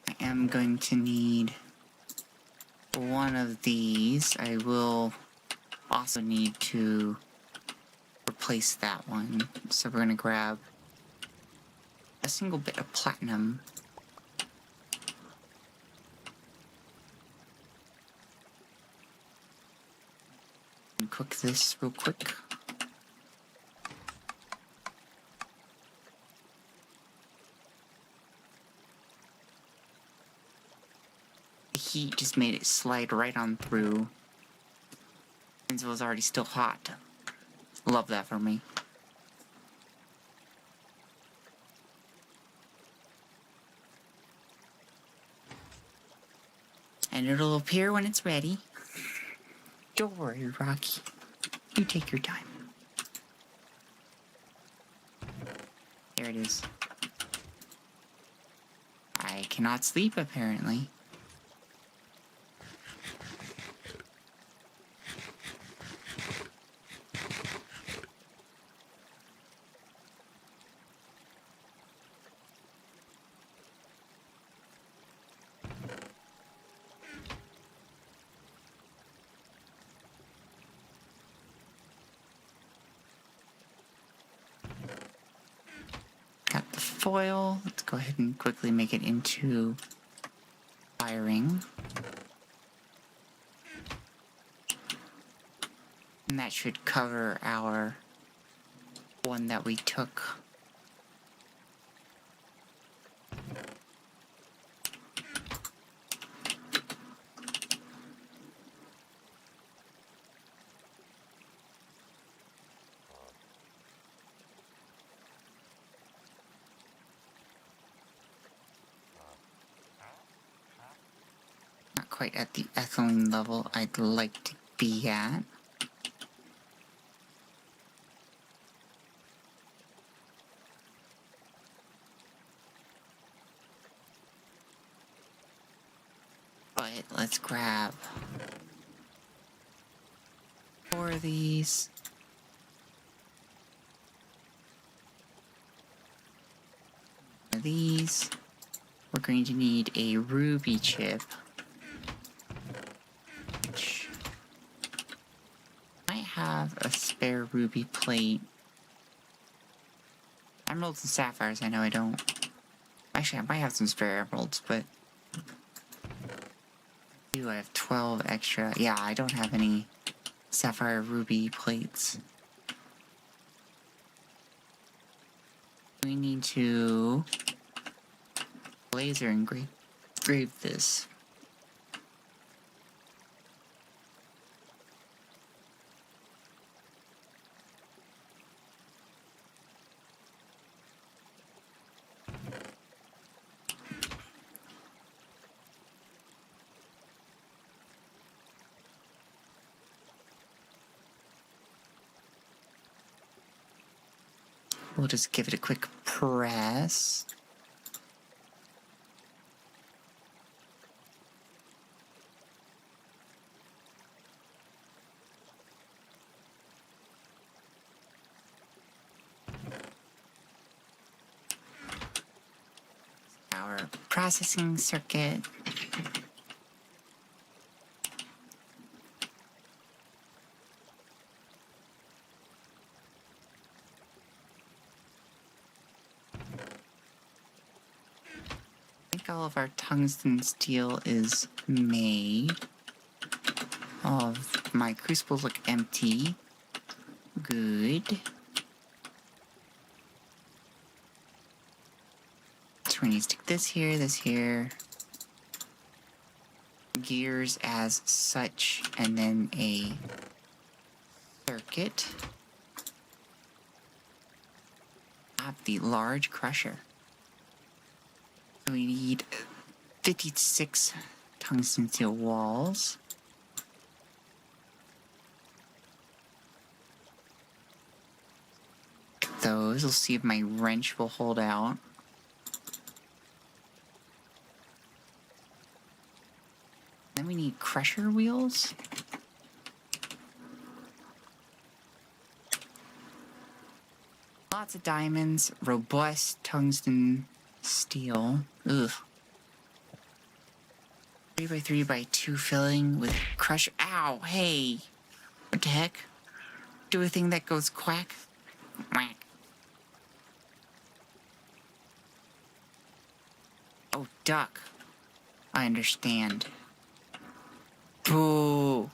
I am going to need one of these. I will also need to replace that one. So we're gonna grab a single bit of platinum. And cook this real quick. The heat just made it slide right on through. And it was already still hot. Love that for me. And it'll appear when it's ready. Don't worry, Rocky. You take your time. There it is. I I cannot sleep, apparently. Got the foil. Let's go ahead and quickly make it into wiring. And that should cover our one that we took. Not quite at the ethylene level I'd like to be at. But let's grab 4 of these. These. We're going to need a ruby chip. Which might have a spare ruby plate. Emeralds and sapphires, I know I don't. Actually, I might have some spare emeralds, but I have 12 extra. Yeah, I don't have any sapphire ruby plates. We need to laser engrave this. We'll just give it a quick press. Our processing circuit. I think all of our tungsten steel is made. All of my crucibles look empty. Good. So we need to stick this here. Gears as such, and then a circuit. Have the large crusher. We need 56 tungsten steel walls. Those, we'll see if my wrench will hold out. Then we need crusher wheels. Lots of diamonds, robust tungsten steel. Ugh. 3x3x2 filling with crusher. Ow, hey. What the heck? Do a thing that goes quack. Quack. Oh, duck. I understand. Boo.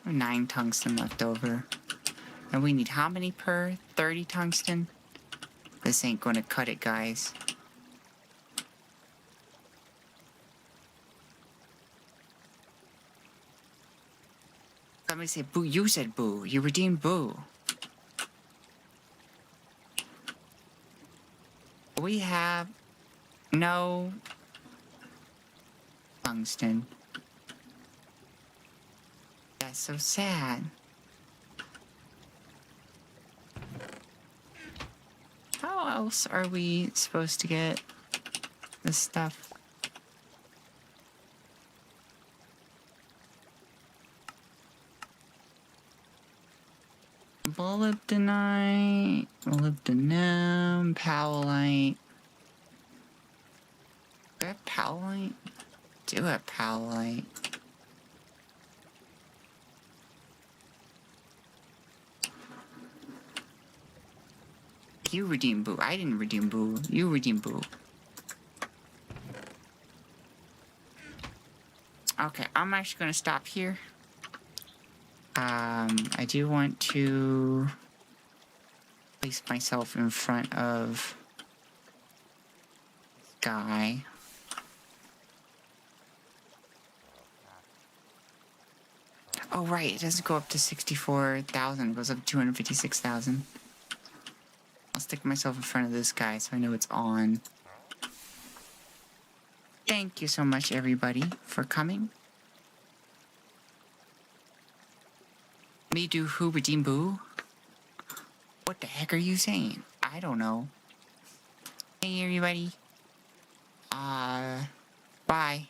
Nine tungsten left over. And we need how many per? 30 tungsten? This ain't gonna cut it, guys. Somebody say boo. You said boo. You redeemed boo. We have no tungsten. That's so sad. How else are we supposed to get this stuff? Molybdenite, molybdenum, powellite. Do I have powellite? Do have powellite. You redeem Boo. I didn't redeem Boo. You redeem Boo. Okay, I'm actually gonna stop here. I do want to place myself in front of this guy. Oh, right, it doesn't go up to 64,000. It goes up to 256,000. I'll stick myself in front of this guy so I know it's on. Thank you so much, everybody, for coming. Me do who redeem Boo? What the heck are you saying? I don't know. Hey, everybody. Bye.